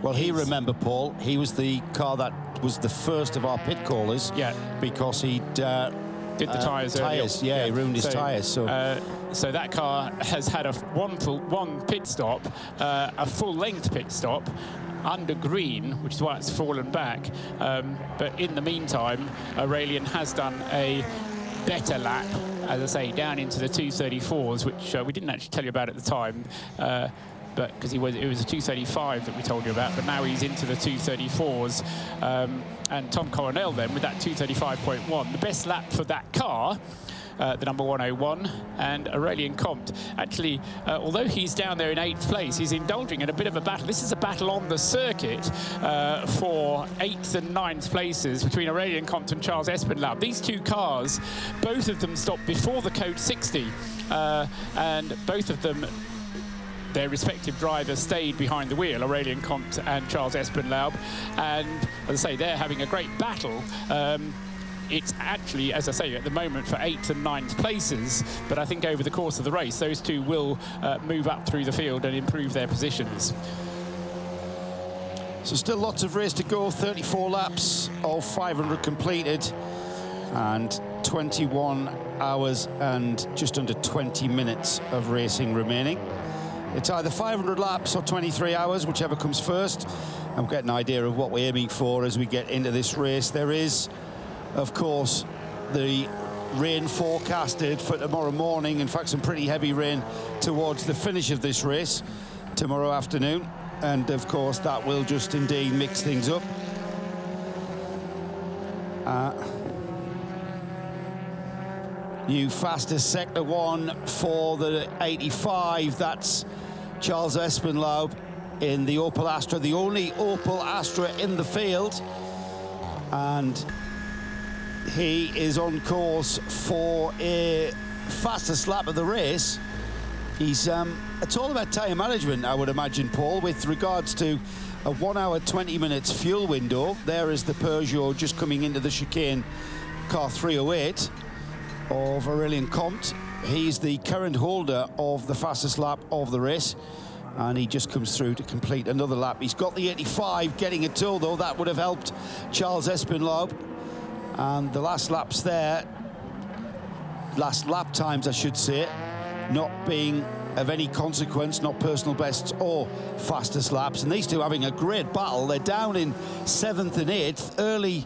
well, remember, Paul, he was the car that was the first of our pit callers, because he'd did the tyres. Yeah, he ruined his tyres. So that car has had one pit stop, a full-length pit stop under green, which is why it's fallen back. But in the meantime, Aurélien has done a better lap, as I say, down into the 234s, which we didn't actually tell you about at the time. But because it was a 235 that we told you about, but now he's into the 234s. And Tom Coronel then with that 235.1, the best lap for that car, the number 101, and Aurélien Comte. Actually, although he's down there in 8th place, he's indulging in a bit of a battle. This is a battle on the circuit for 8th and 9th places between Aurélien Comte and Charles Espinlaub. These two cars, both of them stopped before the Code 60, and both of them, their respective drivers stayed behind the wheel, Aurélien Comte and Charles Espinlaub, and as I say, they're having a great battle. It's actually, as I say, at the moment for 8th and 9th places, but I think over the course of the race, those two will move up through the field and improve their positions. So still lots of race to go, 34 laps of 500 completed, and 21 hours and just under 20 minutes of racing remaining. It's either 500 laps or 23 hours, whichever comes first. And we'll get an idea of what we're aiming for as we get into this race. There is, of course, the rain forecasted for tomorrow morning. In fact, some pretty heavy rain towards the finish of this race tomorrow afternoon. And, of course, that will just indeed mix things up. New fastest sector 1 for the 85. That's Charles Espinlaub in the Opel Astra, the only Opel Astra in the field. And he is on course for a fastest lap of the race. He's it's all about tyre management, I would imagine, Paul, with regards to a 1 hour 20 minutes fuel window. There is the Peugeot just coming into the chicane, car 308 of Aurélien Comte. He's the current holder of the fastest lap of the race, and he just comes through to complete another lap. He's got the 85 getting a tow, though. That would have helped Charles Espinlaub. And the last laps there, last lap times I should say, not being of any consequence, not personal bests or fastest laps. And these two having a great battle. They're down in 7th and 8th. Early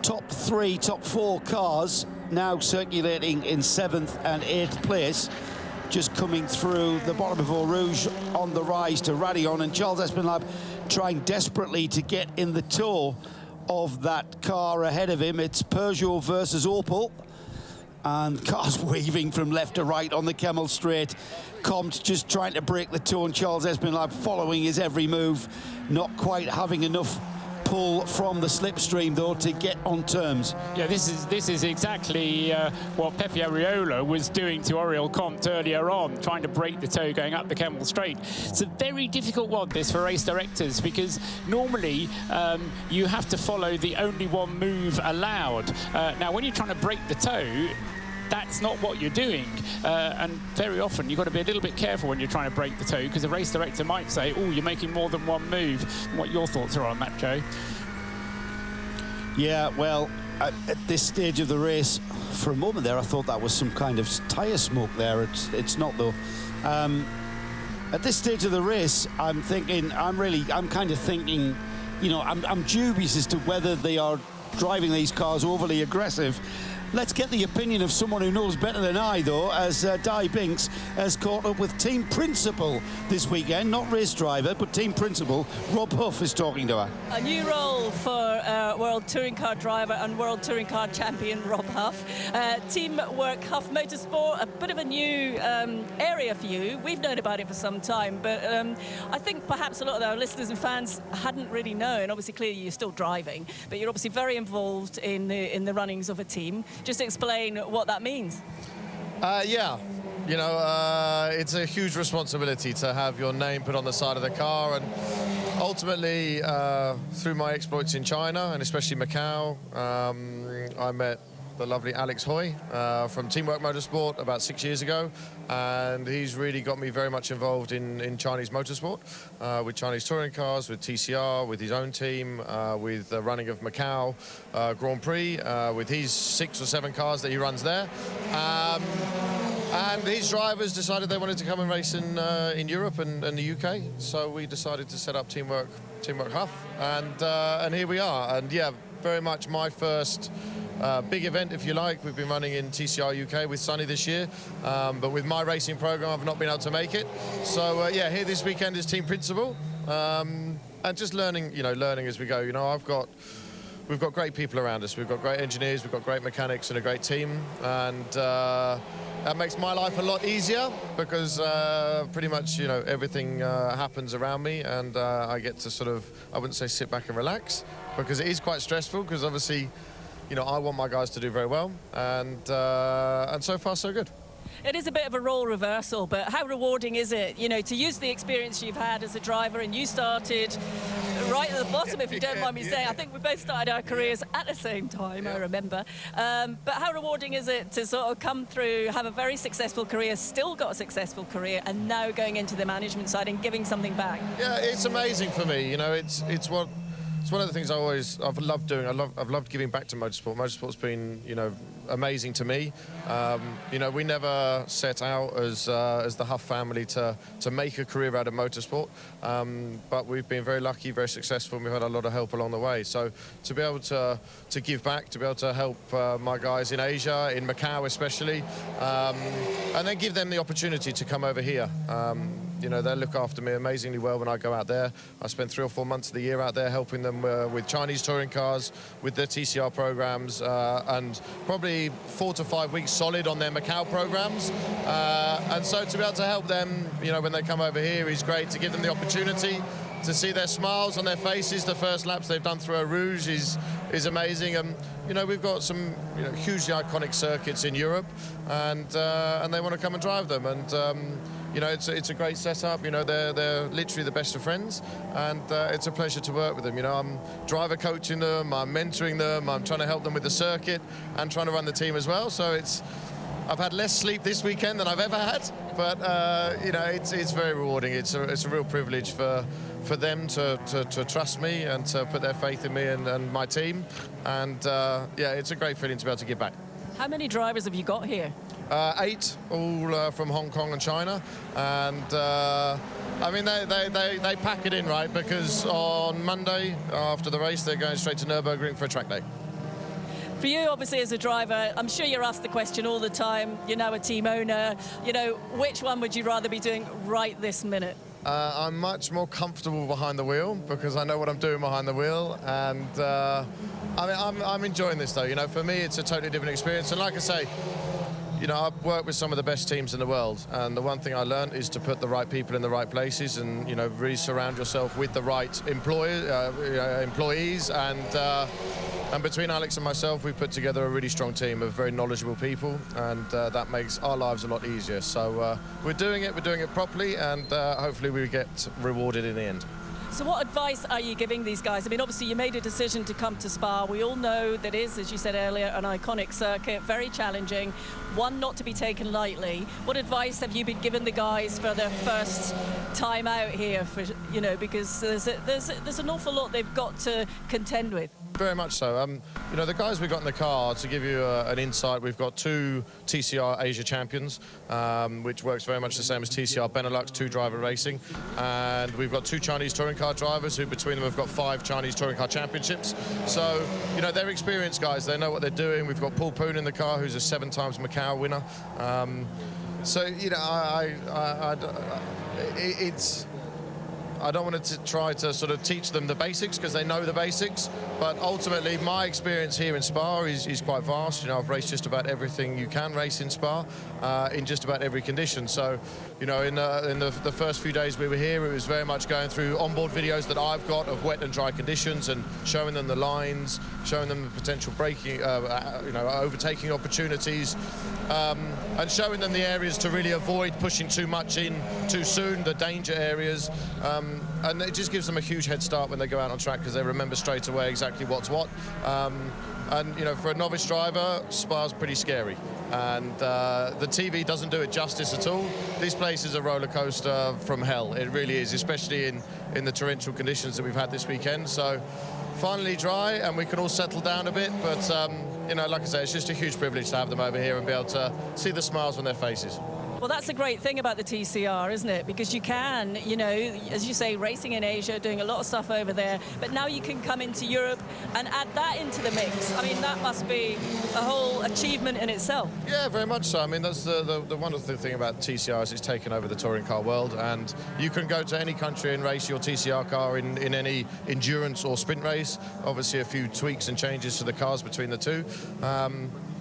top 3, top 4 cars now circulating in 7th and 8th place, just coming through the bottom of Eau Rouge on the rise to Raidillon, and Charles Espinlaub trying desperately to get in the tow of that car ahead of him. It's Peugeot versus Opel, and cars weaving from left to right on the Kemmel Straight. Comte just trying to break the tow, and Charles Espinlaub following his every move, not quite having enough pull from the slipstream, though, to get on terms. Yeah, this is exactly what Pepe Arreola was doing to Oriol Comte earlier on, trying to break the toe going up the Kemmel Straight. It's a very difficult one, this, for race directors, because normally you have to follow the only one move allowed. Now, when you're trying to break the toe, that's not what you're doing. And very often you've got to be a little bit careful when you're trying to break the toe, because the race director might say, oh, you're making more than one move. What your thoughts are on that, Joe? Yeah, well, at this stage of the race, for a moment there, I thought that was some kind of tyre smoke there. It's not, though. At this stage of the race, I'm kind of thinking, you know, I'm dubious as to whether they are driving these cars overly aggressive. Let's get the opinion of someone who knows better than I, though, as Di Binks has caught up with team principal this weekend, not race driver, but team principal. Rob Huff is talking to her. A new role for World Touring Car driver and World Touring Car champion Rob Huff. Teamwork Huff Motorsport, a bit of a new area for you. We've known about it for some time, but I think perhaps a lot of our listeners and fans hadn't really known. Obviously, clearly you're still driving, but you're obviously very involved in the runnings of a team. Just explain what that means. Yeah, you know, it's a huge responsibility to have your name put on the side of the car, and ultimately, through my exploits in China, and especially Macau, I met the lovely Alex Hoy from Teamwork Motorsport about 6 years ago, and he's really got me very much involved in Chinese motorsport, with Chinese touring cars, with TCR, with his own team, with the running of Macau Grand Prix, with his 6 or 7 cars that he runs there. And his drivers decided they wanted to come and race in Europe and the UK, so we decided to set up Teamwork Huff, and here we are. And yeah, very much my first big event, if you like. We've been running in TCR UK with Sonny this year, but with my racing program, I've not been able to make it. So yeah, here this weekend is team principal, and just learning as we go. You know, we've got great people around us. We've got great engineers, we've got great mechanics, and a great team, and that makes my life a lot easier, because pretty much, you know, everything happens around me, and I get to sort of, I wouldn't say sit back and relax, because it is quite stressful, because obviously, you know, I want my guys to do very well, and so far so good. It is a bit of a role reversal, but how rewarding is it, you know, to use the experience you've had as a driver, and you started right at the bottom, if you don't mind me saying. I think we both started our careers at the same time, I remember. But how rewarding is it to sort of come through, have a very successful career, still got a successful career, and now going into the management side and giving something back? Yeah, it's amazing for me. You know, it's one of the things I've loved doing. I've loved giving back to motorsport. Motorsport's been, you know, amazing to me. You know, we never set out as the Huff family to make a career out of motorsport, but we've been very lucky, very successful, and we've had a lot of help along the way. So to be able to give back, to be able to help my guys in Asia, in Macau especially, and then give them the opportunity to come over here. You know, they look after me amazingly well when I go out there. I spend 3 or 4 months of the year out there helping them with Chinese touring cars, with their TCR programs, and probably 4 to 5 weeks solid on their Macau programs. And so to be able to help them, you know, when they come over here is great, to give them the opportunity to see their smiles on their faces. The first laps they've done through Eau Rouge is amazing. And you know, we've got some, you know, hugely iconic circuits in Europe, and they want to come and drive them. And you know, it's a great setup. You know, they're literally the best of friends, and it's a pleasure to work with them. You know, I'm driver coaching them, I'm mentoring them, I'm trying to help them with the circuit, and trying to run the team as well. So I've had less sleep this weekend than I've ever had, but you know, it's very rewarding. It's a real privilege for them to trust me and to put their faith in me and my team, and yeah, it's a great feeling to be able to give back. How many drivers have you got here? 8, all from Hong Kong and China, and I mean they pack it in, right? Because on Monday after the race they're going straight to Nürburgring for a track day. For you, obviously, as a driver, I'm sure you're asked the question all the time. You're now a team owner. You know, which one would you rather be doing right this minute? I'm much more comfortable behind the wheel, because I know what I'm doing behind the wheel, and I mean, I'm enjoying this though. You know, for me, it's a totally different experience, and like I say, you know, I've worked with some of the best teams in the world, and the one thing I learned is to put the right people in the right places, and you know, really surround yourself with the right employees, and between Alex and myself, we've put together a really strong team of very knowledgeable people, and that makes our lives a lot easier. So we're doing it properly, and hopefully we get rewarded in the end. So what advice are you giving these guys? I mean, obviously you made a decision to come to Spa. We all know that is, as you said earlier, an iconic circuit, very challenging, one not to be taken lightly. What advice have you been giving the guys for their first time out here? For, you know, because there's an awful lot they've got to contend with. Very much so. You know, the guys we've got in the car, to give you an insight, we've got 2 TCR Asia champions, which works very much the same as TCR Benelux, 2-driver racing. And we've got 2 Chinese touring car drivers who between them have got 5 Chinese touring car championships. So, you know, they're experienced guys. They know what they're doing. We've got Paul Poon in the car, who's a 7-times Macau winner. So, you know, I don't want to try to sort of teach them the basics because they know the basics, but ultimately my experience here in Spa is quite vast. You know, I've raced just about everything you can race in Spa, in just about every condition. So, you know, in the first few days we were here, it was very much going through onboard videos that I've got of wet and dry conditions and showing them the lines, showing them the potential braking, you know, overtaking opportunities, and showing them the areas to really avoid pushing too much in too soon, the danger areas. And it just gives them a huge head start when they go out on track because they remember straight away exactly what's what. And, you know, for a novice driver, Spa's pretty scary. And the TV doesn't do it justice at all. This place is a roller coaster from hell. It really is, especially in the torrential conditions that we've had this weekend. So finally dry and we can all settle down a bit. But, you know, like I say, it's just a huge privilege to have them over here and be able to see the smiles on their faces. Well, that's a great thing about the TCR, isn't it? Because you can, you know, as you say, racing in Asia, doing a lot of stuff over there, but now you can come into Europe and add that into the mix. I mean, that must be a whole achievement in itself. Yeah, very much so. I mean, that's the wonderful thing about TCR is it's taken over the touring car world, and you can go to any country and race your TCR car in any endurance or sprint race. Obviously, a few tweaks and changes to the cars between the two.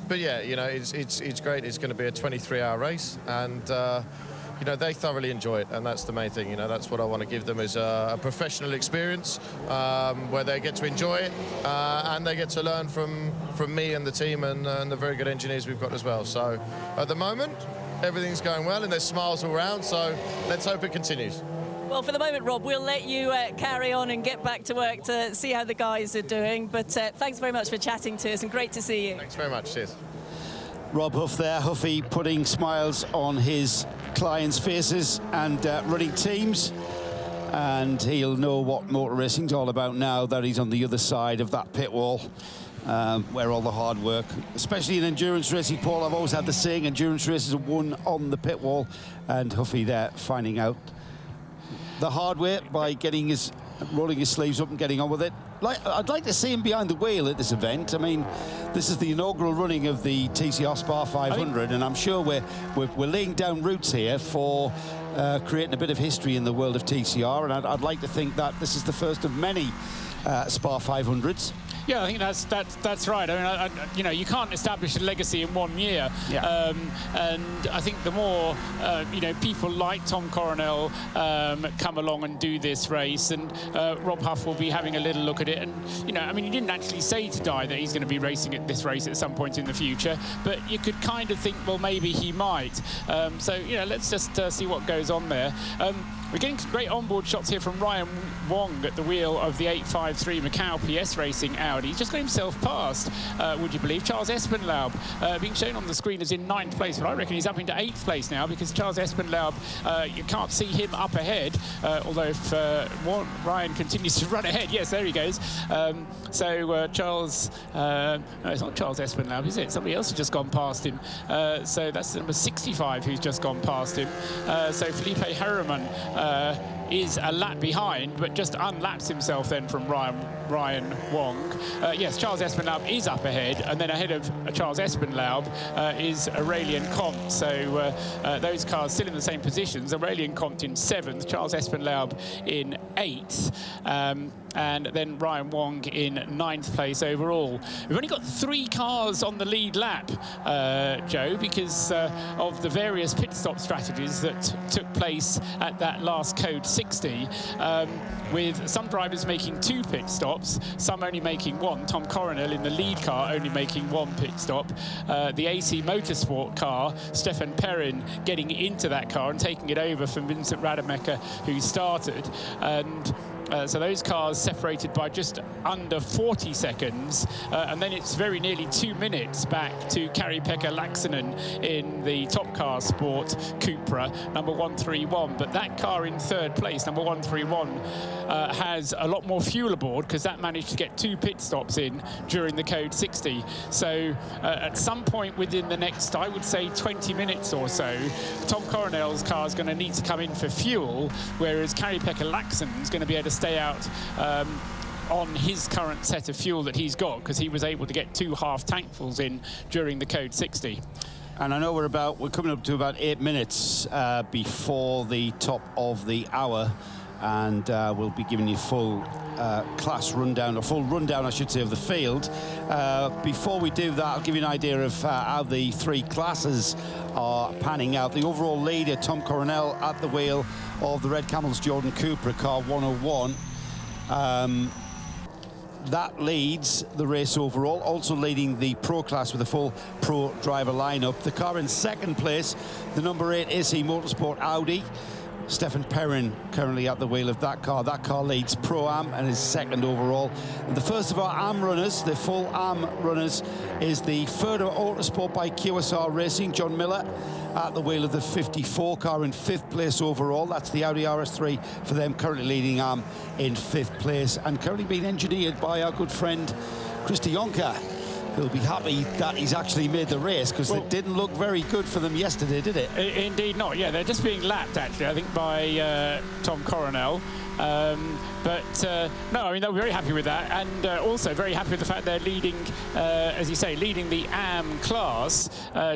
But yeah, you know, it's great. It's going to be a 23-hour race, and you know, they thoroughly enjoy it, and that's the main thing. You know, that's what I want to give them is a professional experience where they get to enjoy it and they get to learn from me and the team and the very good engineers we've got as well. So at the moment, everything's going well, and there's smiles all around. So let's hope it continues. Well, for the moment, Rob, we'll let you carry on and get back to work to see how the guys are doing. But thanks very much for chatting to us, and great to see you. Thanks very much. Cheers. Rob Huff there, Huffy putting smiles on his clients' faces and running teams. And he'll know what motor racing's all about now that he's on the other side of that pit wall. Where all the hard work, especially in endurance racing, Paul, I've always had the saying, endurance races are won on the pit wall. And Huffy there finding out the hard way by rolling his sleeves up and getting on with it. I'd like to see him behind the wheel at this event. I mean, this is the inaugural running of the TCR SPA500, and I'm sure we're laying down roots here for creating a bit of history in the world of TCR, and I'd like to think that this is the first of many SPA500s. Yeah, I think that's right. I mean, you know, you can't establish a legacy in 1 year. Yeah. And I think the more, you know, people like Tom Coronel come along and do this race, and Rob Huff will be having a little look at it. And, you know, I mean, he didn't actually say to Di that he's going to be racing at this race at some point in the future, but you could kind of think, well, maybe he might. So, you know, let's just see what goes on there. We're getting some great onboard shots here from Ryan Wong at the wheel of the 853 Macau PS Racing Audi. He's just got himself past, would you believe, Charles Espenlaub, being shown on the screen as in 9th place, but I reckon he's up into 8th place now because Charles Espenlaub, you can't see him up ahead, although if Ryan continues to run ahead, yes, there he goes. So Charles, no, it's not Charles Espenlaub, is it? Somebody else has just gone past him. So that's number 65 who's just gone past him. So Felipe Harriman is a lap behind, but just unlaps himself then from Ryan Wong. yes, Charles Espenlaub is up ahead, and then ahead of Charles Espenlaub is Aurelien Comte. So those cars still in the same positions. Aurelien Comte in 7th, Charles Espenlaub in 8th. And then Ryan Wong in 9th place overall. We've only got 3 cars on the lead lap, Joe, because of the various pit stop strategies that took place at that last Code 60, with some drivers making 2 pit stops, some only making 1. Tom Coronel in the lead car only making 1 pit stop. The AC Motorsport car, Stefan Perrin getting into that car and taking it over from Vincent Rademacher, who started. And so those cars separated by just under 40 seconds, and then it's very nearly 2 minutes back to Kari-Pekka Laaksonen in the Top Car Sport Cupra, number 131. But that car in 3rd place, number 131, has a lot more fuel aboard, because that managed to get 2 pit stops in during the Code 60. So at some point within the next, I would say, 20 minutes or so, Tom Coronel's car is going to need to come in for fuel, whereas Kari-Pekka Laaksonen is going to be able to stay out on his current set of fuel that he's got, because he was able to get 2 half tankfuls in during the Code 60. And I know we're coming up to about 8 minutes before the top of the hour, and we'll be giving you full class rundown, or full rundown, I should say, of the field. Before we do that, I'll give you an idea of how the 3 classes are panning out. The overall leader, Tom Coronel, at the wheel of the Red Camels Jordan Cupra car 101. That leads the race overall, also leading the pro class with a full pro driver lineup. The car in 2nd place, the number 8 AC Motorsport Audi. Stefan Perrin currently at the wheel of that car. That car leads Pro-Am and is 2nd overall. And the first of our AM runners, the full AM runners, is the Further Autosport by QSR Racing, John Miller, at the wheel of the 54 car in 5th place overall. That's the Audi RS3 for them, currently leading AM in 5th place, and currently being engineered by our good friend Christy Yonker. He'll be happy that he's actually made the race, because it didn't look very good for them yesterday, did it? Indeed not. Yeah, they're just being lapped, actually, I think, by Tom Coronel. But no, I mean, they're very happy with that, and also very happy with the fact they're leading, as you say, leading the AM class.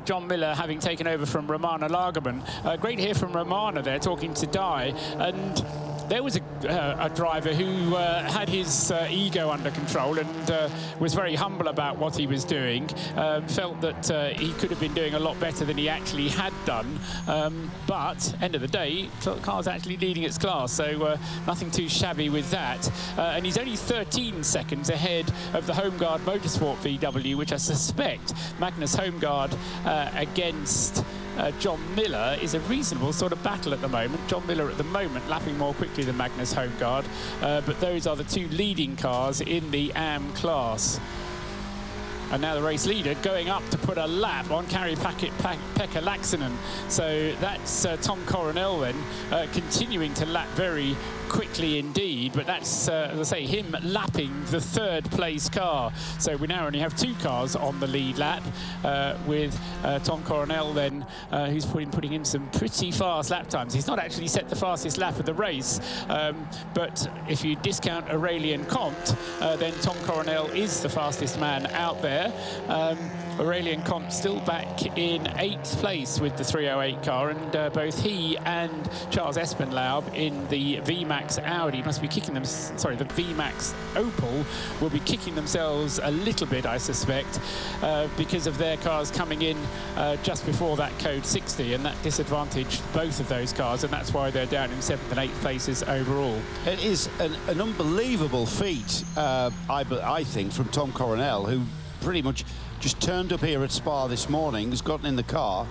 John Miller having taken over from Romana Lagerman. Great to hear from Romana there, talking to Di, and there was a driver who had his ego under control and was very humble about what he was doing. Felt that he could have been doing a lot better than he actually had done. But end of the day, the car's actually leading its class, so nothing too shabby with that. And he's only 13 seconds ahead of the Homeguard Motorsport VW, which I suspect Magnus Homeguard against John Miller is a reasonable sort of battle at the moment. John Miller at the moment lapping more quickly than Magnus Homeguard, but those are the 2 leading cars in the AM class. And now the race leader going up to put a lap on Kari-Pekka Laaksonen. So that's Tom Coronel then, continuing to lap very quickly indeed, but that's, as I say, him lapping the 3rd place car. So we now only have 2 cars on the lead lap, with Tom Coronel then, who's putting in some pretty fast lap times. He's not actually set the fastest lap of the race, but if you discount Aurelien Comte, then Tom Coronel is the fastest man out there. Aurelien Comte still back in 8th place with the 308 car, and both he and Charles Espenlaub in the VMAX Audi must be kicking them, sorry, the VMAX Opel will be kicking themselves a little bit, I suspect, because of their cars coming in just before that Code 60, and that disadvantaged both of those cars, and that's why they're down in 7th and 8th places overall. It is an unbelievable feat, I think, from Tom Coronel, who pretty much just turned up here at Spa this morning, has gotten in the car,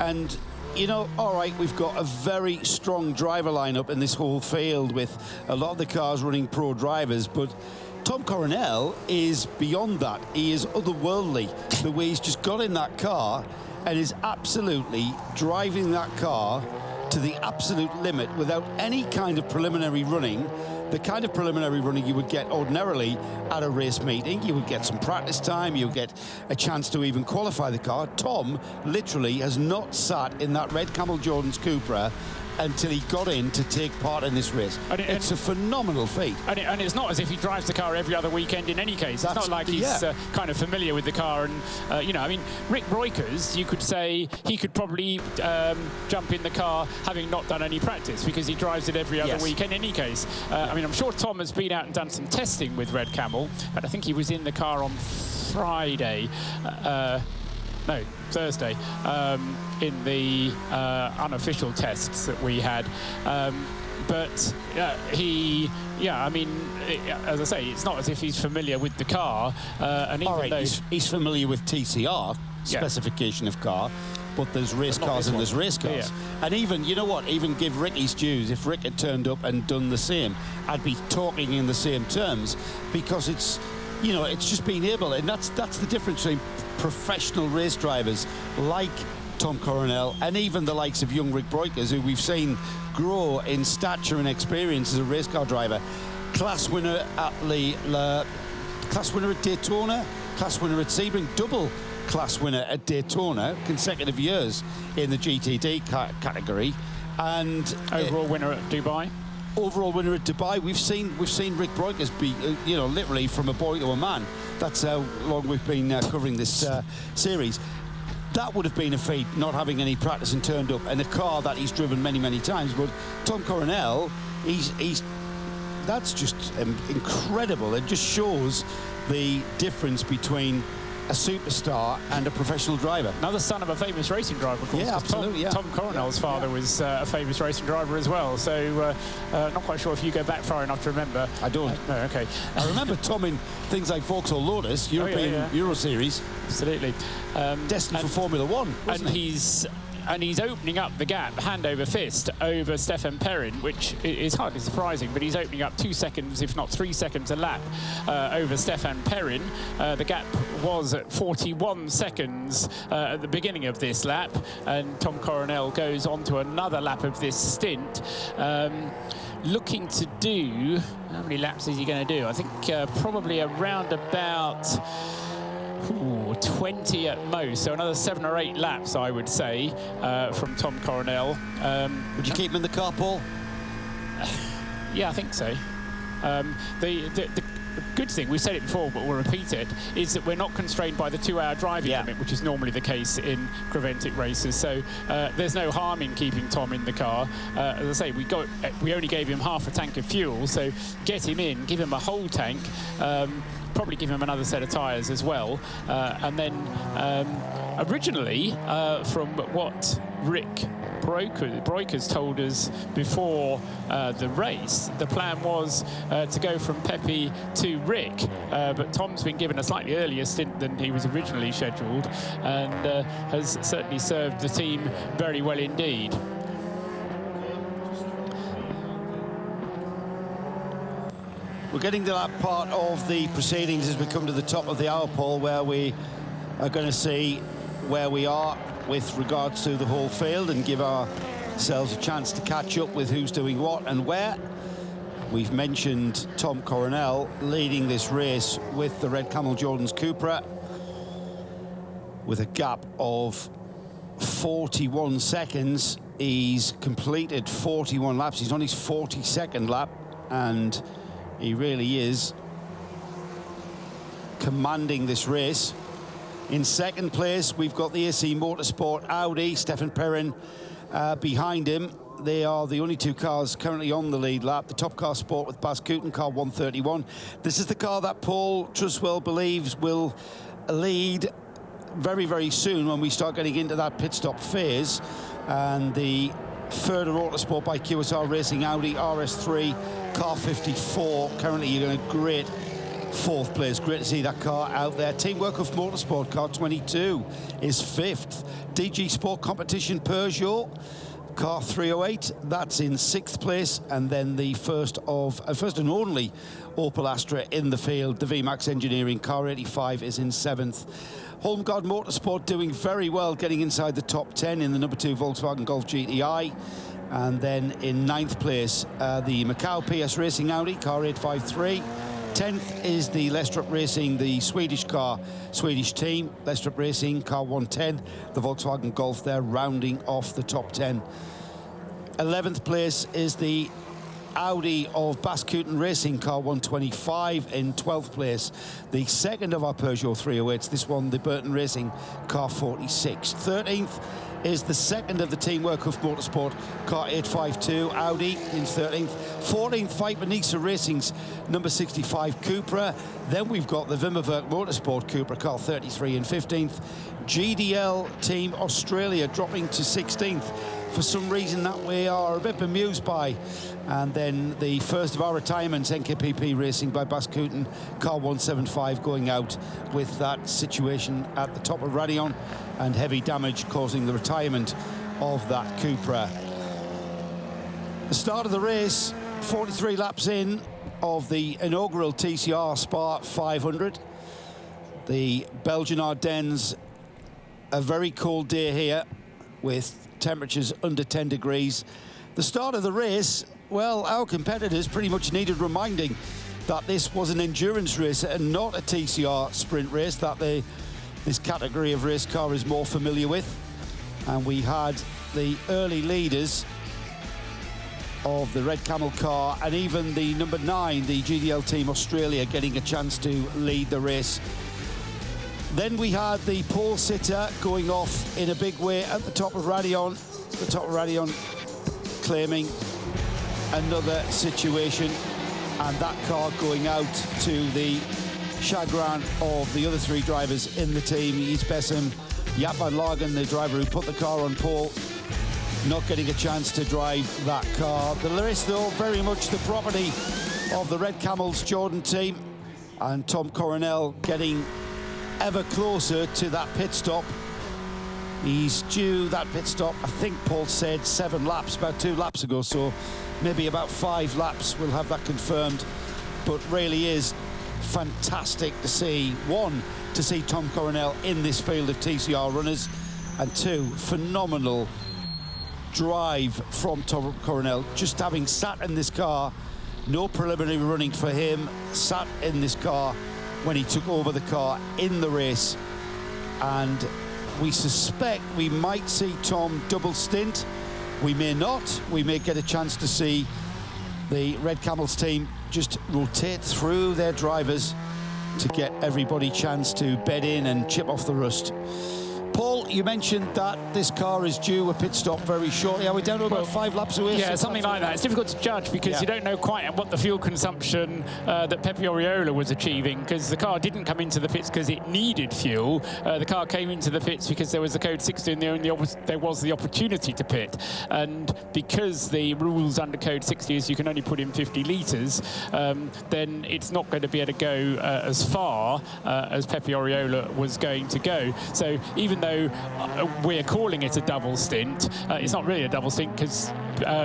and you know, all right, we've got a very strong driver lineup in this whole field with a lot of the cars running pro drivers, but Tom Coronel is beyond that. He is otherworldly, the way he's just got in that car and is absolutely driving that car to the absolute limit without any kind of preliminary running. the kind of preliminary running you would get ordinarily at a race meeting. You would get some practice time, you would get a chance to even qualify the car. Tom literally has not sat in that red Camel Jordan's Cupra until he got in to take part in this race. It's a phenomenal feat. And it's not as if he drives the car every other weekend in any case. It's not like he's kind of familiar with the car. And, you know, I mean, Rick Breukers, you could say he could probably jump in the car having not done any practice because he drives it every other week in any case. I mean, I'm sure Tom has been out and done some testing with Red Camel, but I think he was in the car on Friday. No, Thursday, in the unofficial tests that we had. But I mean, as I say, it's not as if he's familiar with the car. And even though he's familiar with TCR, specification of car, but there's race cars and there's race cars. And even, you know what, even give Rick his dues. If Rick had turned up and done the same, I'd be talking in the same terms, because it's, you know, it's just being able, and that's the difference between professional race drivers like Tom Coronel and even the likes of young Rick Breukers, who we've seen grow in stature and experience as a race car driver. Class winner at class winner at Daytona, class winner at Sebring, double class winner at Daytona, consecutive years in the GTD category, and overall winner at Dubai. Overall winner at Dubai. We've seen Rick Breukers be, you know, literally from a boy to a man. That's how long we've been covering this series. That would have been a feat, not having any practice and turned up in a car that he's driven many, many times. But Tom Coronel, that's just incredible. It just shows the difference between a superstar and a professional driver. Another son of a famous racing driver, of course. Yeah, absolutely. Tom Coronel's father was a famous racing driver as well. So not quite sure if you go back far enough to remember. I don't. No, okay. I remember Tom in things like Vauxhall Lotus, European Euro Series. Absolutely. Destined for Formula One, wasn't he? And he's opening up the gap, hand over fist, over Stefan Perrin, which is hardly surprising, but he's opening up 2 seconds, if not 3 seconds a lap over Stefan Perrin. The gap was at 41 seconds at the beginning of this lap, and Tom Coronel goes on to another lap of this stint. Looking to do, how many laps is he going to do? I think probably around about 20 at most, so another 7 or 8 laps, I would say, from Tom Coronel. Would you keep him in the car, Paul? Yeah, I think so. The good thing, we've said it before, but we'll repeat it, is that we're not constrained by the 2-hour driving limit, which is normally the case in Creventic races. So there's no harm in keeping Tom in the car. As I say, we only gave him half a tank of fuel, so get him in, give him a whole tank. Probably give him another set of tyres as well. And then originally, from what Rick Breukers told us before the race, the plan was to go from Pepe to Rick, but Tom's been given a slightly earlier stint than he was originally scheduled, and has certainly served the team very well indeed. We're getting to that part of the proceedings as we come to the top of the hour, Paul, where we are going to see where we are with regards to the whole field and give ourselves a chance to catch up with who's doing what and where. We've mentioned Tom Coronel leading this race with the Red Camel Jordan's Cupra with a gap of 41 seconds. He's completed 41 laps. He's on his 42nd lap, and he really is commanding this race. In second place, we've got the AC Motorsport Audi, Stefan Perrin behind him. They are the only 2 cars currently on the lead lap. The Top Car Sport with Bas Kooten, car 131. This is the car that Paul Truswell believes will lead very, very soon when we start getting into that pit stop phase. And the further Autosport by QSR Racing Audi RS3 car 54. Currently, you're going to great 4th place. Great to see that car out there. Teamwork of Motorsport car 22 is 5th. DG Sport Competition Peugeot car 308, that's in 6th place. And then the first and only Opel Astra in the field, the VMAX Engineering car 85 is in 7th. Holmgard Motorsport doing very well, getting inside the top 10 in the number 2 Volkswagen Golf GTI. And then in 9th place, the Macau PS Racing Audi, car 853. 10th is the Lestrup Racing, the Swedish team, Lestrup Racing, car 110. The Volkswagen Golf there rounding off the top 10. 11th place is the Audi of Baskuten Racing, car 125. In 12th place, the second of our Peugeot 308s, this one, the Burton Racing, car 46. 13th is the second of the Teamwork Hoof Motorsport, car 852, Audi in 13th. 14th, Viper Nisa Racing's number 65 Cupra. Then we've got the Wimmerwerk Motorsport Cupra, car 33 in 15th. GDL Team Australia dropping to 16th. For some reason that we are a bit bemused by. And then the first of our retirements, NKPP Racing by Baskuten, car 175, going out with that situation at the top of Radion and heavy damage causing the retirement of that Cupra. The start of the race, 43 laps in of the inaugural TCR SPA500. The Belgian Ardennes, a very cold day here with temperatures under 10 degrees. The start of the race, well, our competitors pretty much needed reminding that this was an endurance race and not a TCR sprint race that this category of race car is more familiar with. And we had the early leaders of the Red Camel car and even the number 9, the GDL Team Australia, getting a chance to lead the race. Then we had the pole sitter going off in a big way at the top of Radion. The top of Radion claiming another situation, and that car going out to the chagrin of the other 3 drivers in the team. Yves Bessem, Jaap van Lagen, the driver who put the car on pole, not getting a chance to drive that car. The race, though, very much the property of the Red Camels Jordan team, and Tom Coronel getting ever closer to that pit stop. He's due that pit stop, I think Paul said 7 laps, about 2 laps ago, so maybe about 5 laps, we'll have that confirmed. But really is fantastic to see, 1, to see Tom Coronel in this field of TCR runners, and 2, phenomenal drive from Tom Coronel, just having sat in this car, no preliminary running for him, sat in this car when he took over the car in the race. And we suspect we might see Tom double stint. We may not. We may get a chance to see the Red Camels team just rotate through their drivers to get everybody chance to bed in and chip off the rust. Paul, you mentioned that this car is due a pit stop very shortly. Are we down to about 5 laps away? Yeah, something like that. It's difficult to judge because you don't know quite what the fuel consumption that Pepe Oriola was achieving, because the car didn't come into the pits because it needed fuel. The car came into the pits because there was the code 60 and there was the opportunity to pit. And because the rules under code 60 is you can only put in 50 litres, then it's not going to be able to go as far as Pepe Oriola was going to go. So even though we're calling it a double stint, it's not really a double stint because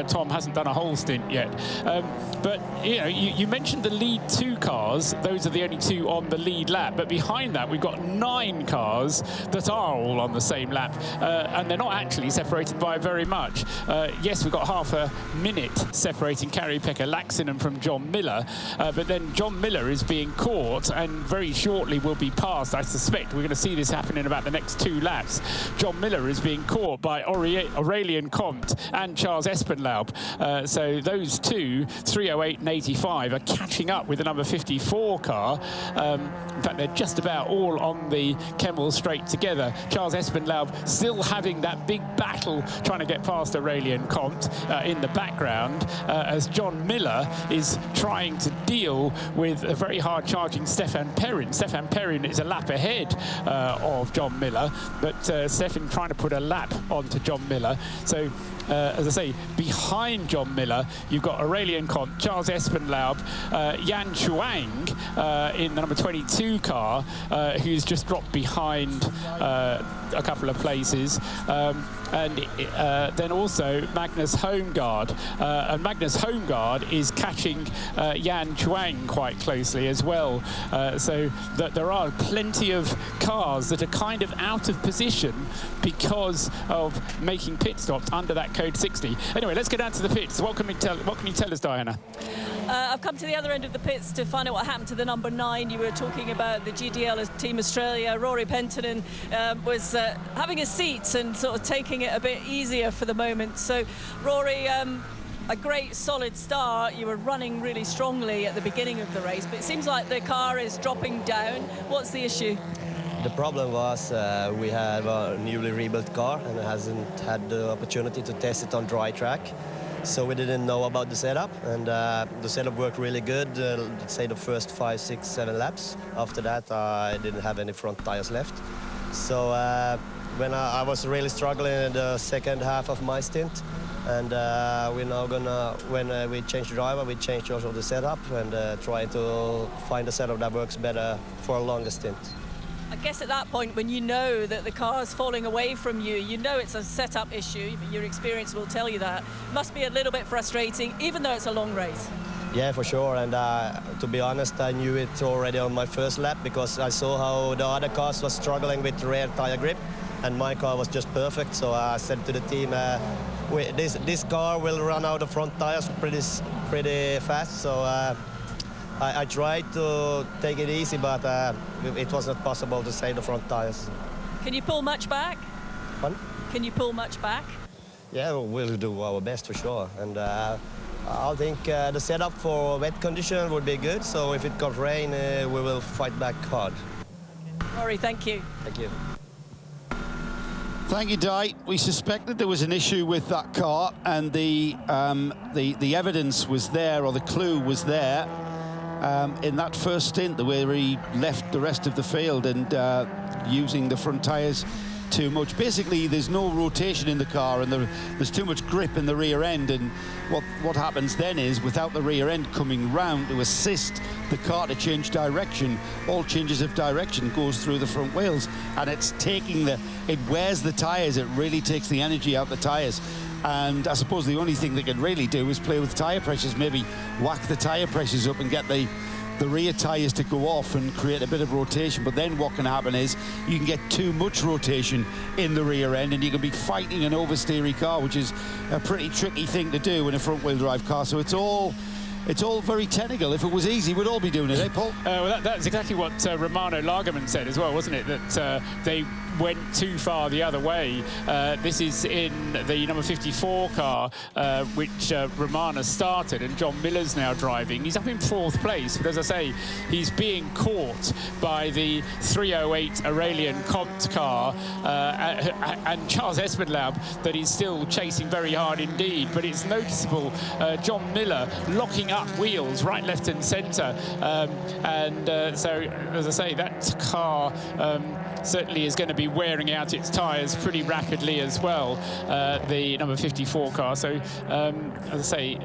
Tom hasn't done a whole stint yet. But you know, you mentioned the lead 2 cars; those are the only 2 on the lead lap. But behind that, we've got 9 cars that are all on the same lap, and they're not actually separated by very much. Yes, we've got half a minute separating Kari-Pekka Laaksonen from John Miller, but then John Miller is being caught and very shortly will be passed. I suspect we're going to see this happen in about the next 2 laps. John Miller is being caught by Aurélien Comte and Charles Espenlaub. So those 2, 308 and 85, are catching up with the number 54 car. In fact, they're just about all on the Kemmel straight together. Charles Espenlaub still having that big battle trying to get past Aurélien Comte in the background, as John Miller is trying to deal with a very hard-charging Stefan Perrin. Stefan Perrin is a lap ahead of John Miller, but Stefan trying to put a lap onto John Miller. So, as I say, behind John Miller, you've got Aurélien Comte, Charles Espenlaub, Yan Chuang in the number 22 car, who's just dropped behind a couple of places. And then also Magnus Holmgaard. And Magnus Holmgaard is catching Yan Chuang quite closely as well. So that there are plenty of cars that are kind of out of position because of making pit stops under that code 60. Anyway, let's get down to the pits. What can you tell us, Diana? I've come to the other end of the pits to find out what happened to the number 9. You were talking about the GDL Team Australia. Rory Penttinen was having a seat and sort of taking it a bit easier for the moment. So, Rory, a great solid start. You were running really strongly at the beginning of the race, but it seems like the car is dropping down. What's the issue? The problem was we have a newly rebuilt car and hasn't had the opportunity to test it on dry track. So we didn't know about the setup, and the setup worked really good, let's say the first 5, 6, 7 laps. After that, I didn't have any front tires left. So when I was really struggling in the second half of my stint, and we're now gonna, when we change the driver, we change also the setup and try to find a setup that works better for a longer stint. I guess at that point, when you know that the car's falling away from you, you know it's a setup issue. Your experience will tell you that. It must be a little bit frustrating, even though it's a long race. Yeah, for sure. And to be honest, I knew it already on my first lap because I saw how the other cars was struggling with rear tire grip, and my car was just perfect. So I said to the team, this car will run out of front tires pretty fast. So I tried to take it easy, but it was not possible to save the front tires. Can you pull much back? Pardon? Can you pull much back? Yeah, we'll do our best for sure. And I think the setup for wet condition would be good. So if it got rain, we will fight back hard. Rory, thank you. Thank you. Thank you, Di. We suspected there was an issue with that car, and the evidence was there, or the clue was there. In that first stint, where he left the rest of the field and using the front tyres too much. Basically, there's no rotation in the car, and there's too much grip in the rear end. And what happens then is, without the rear end coming round to assist the car to change direction, all changes of direction goes through the front wheels, and it's it wears the tyres. It really takes the energy out the tyres. And I suppose the only thing they can really do is play with tyre pressures, maybe whack the tyre pressures up and get the rear tyres to go off and create a bit of rotation. But then what can happen is you can get too much rotation in the rear end, and you can be fighting an oversteery car, which is a pretty tricky thing to do in a front-wheel drive car. So it's all very technical. If it was easy, we'd all be doing it, eh, Paul? Well, that's exactly what Romano Lagerman said as well, wasn't it? That they went too far the other way. This is in the number 54 car, which Romano started, and John Miller's now driving. He's up in 4th place, but as I say, he's being caught by the 308 Aurélien Comte car and Charles Espenlaub, that he's still chasing very hard indeed. But it's noticeable, John Miller locking up wheels right, left and centre. So, as I say, that car certainly is going to be wearing out its tyres pretty rapidly as well, the number 54 car. So, as I say,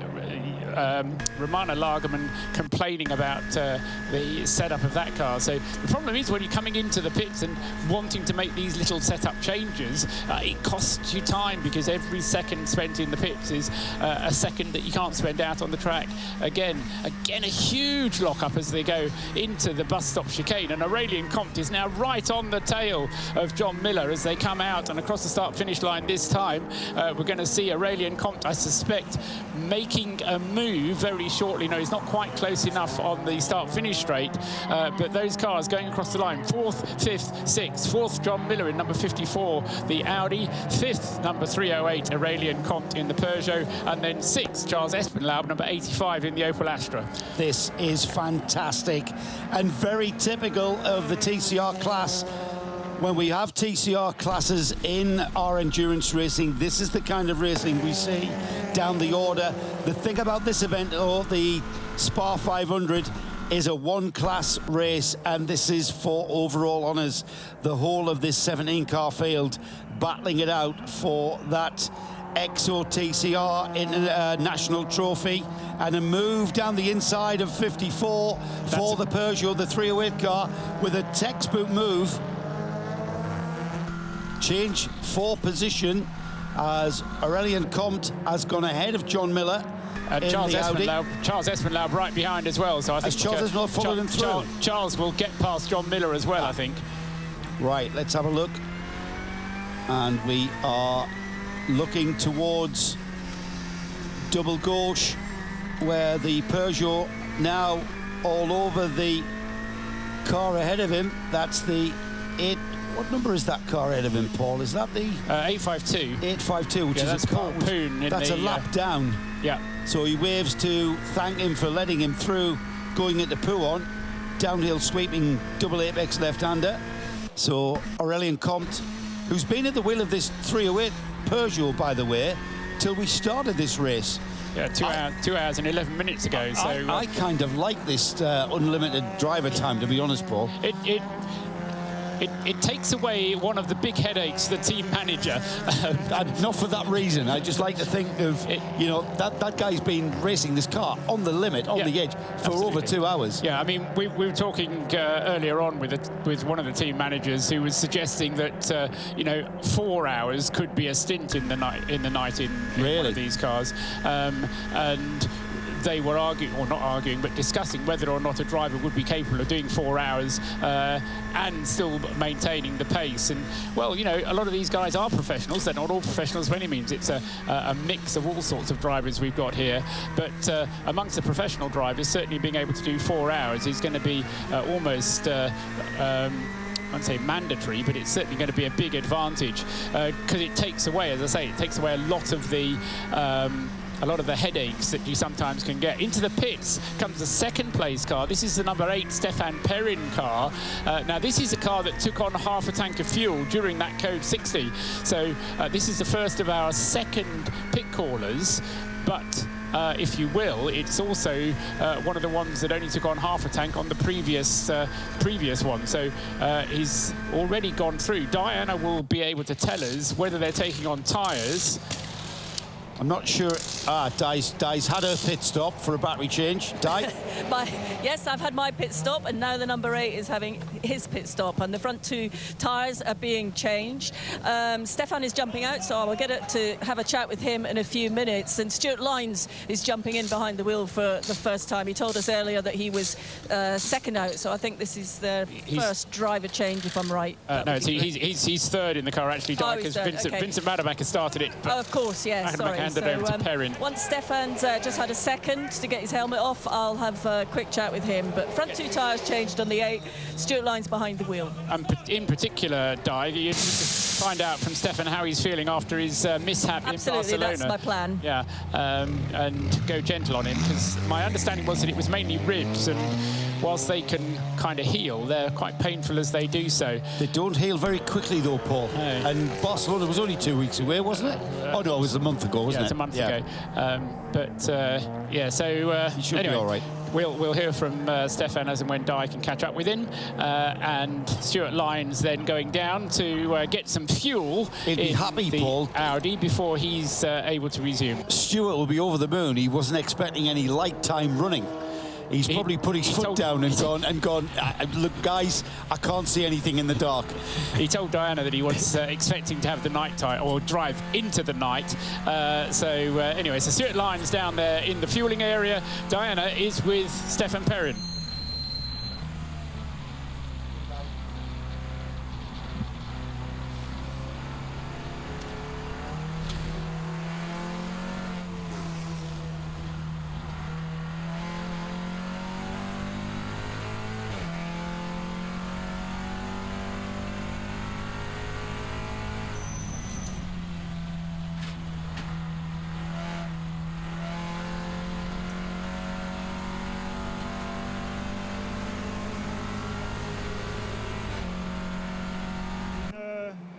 Romano Lagerman complaining about the setup of that car. So the problem is, when you're coming into the pits and wanting to make these little setup changes, it costs you time, because every second spent in the pits is a second that you can't spend out on the track. Again, a huge lock-up as they go into the bus stop chicane, and Aurélien Comte is now right on the tail of John Miller as they come out and across the start-finish line. This time we're going to see Aurélien Comte, I suspect, making a move very shortly. No, he's not quite close enough on the start-finish straight, but those cars going across the line: 4th, 5th, 6th. 4th, John Miller in number 54, the Audi. 5th, number 308, Aurélien Comte in the Peugeot. And then 6th, Charles Espenlaub, number 85 in the Opel Astra. This is fantastic and very typical of the TCR class. When we have TCR classes in our endurance racing, this is the kind of racing we see down the order. The thing about this event, or the SPA500, is a one-class race, and this is for overall honours. The whole of this 17-car field battling it out for that Exo TCR National Trophy, and a move down the inside of 54 for the Peugeot, the 308 car, with a textbook move. change for position as Aurelien Comte has gone ahead of John Miller. And Charles Espenlaub right behind as well. So I think Charles Espenlaub followed him through. Charles will get past John Miller as well, I think. Right, let's have a look. And we are looking towards double gauche, where the Peugeot now all over the car ahead of him. That's the 8. What number is that car ahead of him, Paul? Is that the 852? 852, which is a Paul Poon. That's a lap down. Yeah. So he waves to thank him for letting him through, going into Pouon, downhill sweeping double apex left-hander. So Aurelien Comte, who's been at the wheel of this 308 Peugeot, by the way, till we started this race. Yeah, 2 hours and 11 minutes ago. I kind of like this unlimited driver time, to be honest, Paul. It takes away one of the big headaches the team manager. Not for that reason. I just like to think of, you know, that guy's been racing this car on the limit, on the edge, for over 2 hours. Yeah, I mean, we were talking earlier on with one of the team managers who was suggesting that, you know, 4 hours could be a stint in the night in one of these cars. And they were arguing, or not arguing, but discussing whether or not a driver would be capable of doing 4 hours and still maintaining the pace. And, well, you know, a lot of these guys are professionals. They're not all professionals by any means. It's a mix of all sorts of drivers we've got here. But amongst the professional drivers, certainly being able to do 4 hours is going to be almost... I won't say mandatory, but it's certainly going to be a big advantage because it takes away, as I say, it takes away a lot of the headaches that you sometimes can get. Into the pits comes the second place car. This is the number 8 Stefan Perrin car. Now this is a car that took on half a tank of fuel during that code 60. So this is the first of our second pit callers, but if you will, it's also one of the ones that only took on half a tank on the previous one. So he's already gone through. Diana will be able to tell us whether they're taking on tyres. I'm not sure. Di's had her pit stop for a battery change. Di? Yes, I've had my pit stop, and now the number 8 is having his pit stop, and the front 2 tyres are being changed. Stefan is jumping out, so I'll get to have a chat with him in a few minutes. And Stuart Lyons is jumping in behind the wheel for the first time. He told us earlier that he was second out, so I think this is the first driver change, if I'm right. No, he's third in the car, actually, Di, because Vincent Mademacher started it. Oh, of course, yes, sorry. Handed over to Perrin. Once Stefan's just had a second to get his helmet off, I'll have a quick chat with him. But front 2 tyres changed on the 8. Stuart Lyons behind the wheel. In particular, Di, you need to find out from Stefan how he's feeling after his mishap in Barcelona. Absolutely, that's my plan. Yeah, and go gentle on him, because my understanding was that it was mainly ribs, and whilst they can kind of heal, they're quite painful as they do so. They don't heal very quickly, though, Paul. No. And Barcelona was only 2 weeks away, wasn't it? Oh, no, it was a month ago, wasn't it? Yeah, it's a month ago. So he should anyway, be all right. We'll hear from Stefan as and when Di can catch up with him. And Stuart Lyons then going down to get some fuel in the Audi before he's able to resume. Stuart will be over the moon. He wasn't expecting any light time running. He's probably put his foot down and gone, look, guys, I can't see anything in the dark. He told Diana that he was expecting to have the night time, or drive into the night. Anyway, so Stuart Lyons down there in the fueling area. Diana is with Stefan Perrin.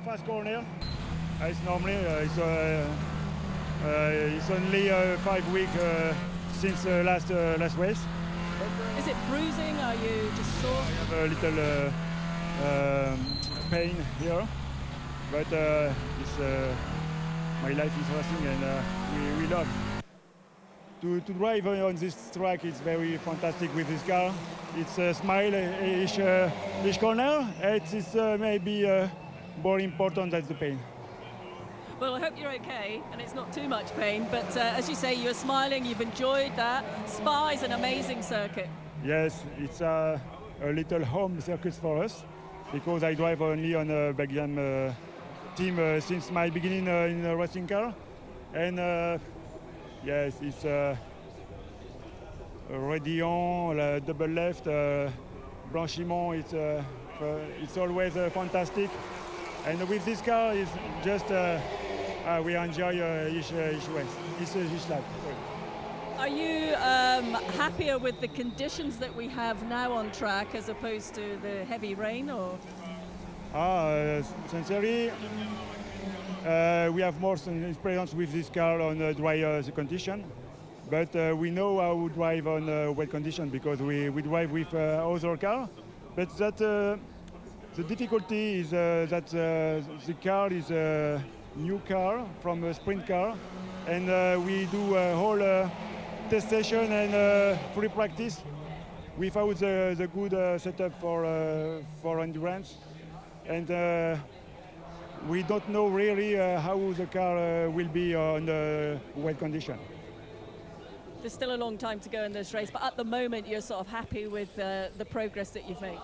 Fast corner. It's normally it's only 5 weeks since last race. Is it bruising? Are you just sore? I have a little pain here, but it's my life is racing, and we love to drive on this track. It's very fantastic with this car. It's a smile each corner. It's maybe more important than the pain. Well, I hope you're okay and it's not too much pain, but as you say, you're smiling, you've enjoyed that. Spa is an amazing circuit. Yes, it's a little home circuit for us because I drive only on a Belgian team since my beginning in a racing car. And yes, it's Rédillon, double left, Blanchimont, it's always fantastic. And with this car, it's just we enjoy each race, each lap. Are you happier with the conditions that we have now on track as opposed to the heavy rain, or? Sincerely, we have more experience with this car on dry condition, but we know how to drive on wet condition because we drive with other car. But that the difficulty is that the car is a new car from a sprint car, and we do a whole test session and free practice without the good setup for endurance. And we don't know really how the car will be on the wet condition. There's still a long time to go in this race, but at the moment you're sort of happy with the progress that you've made.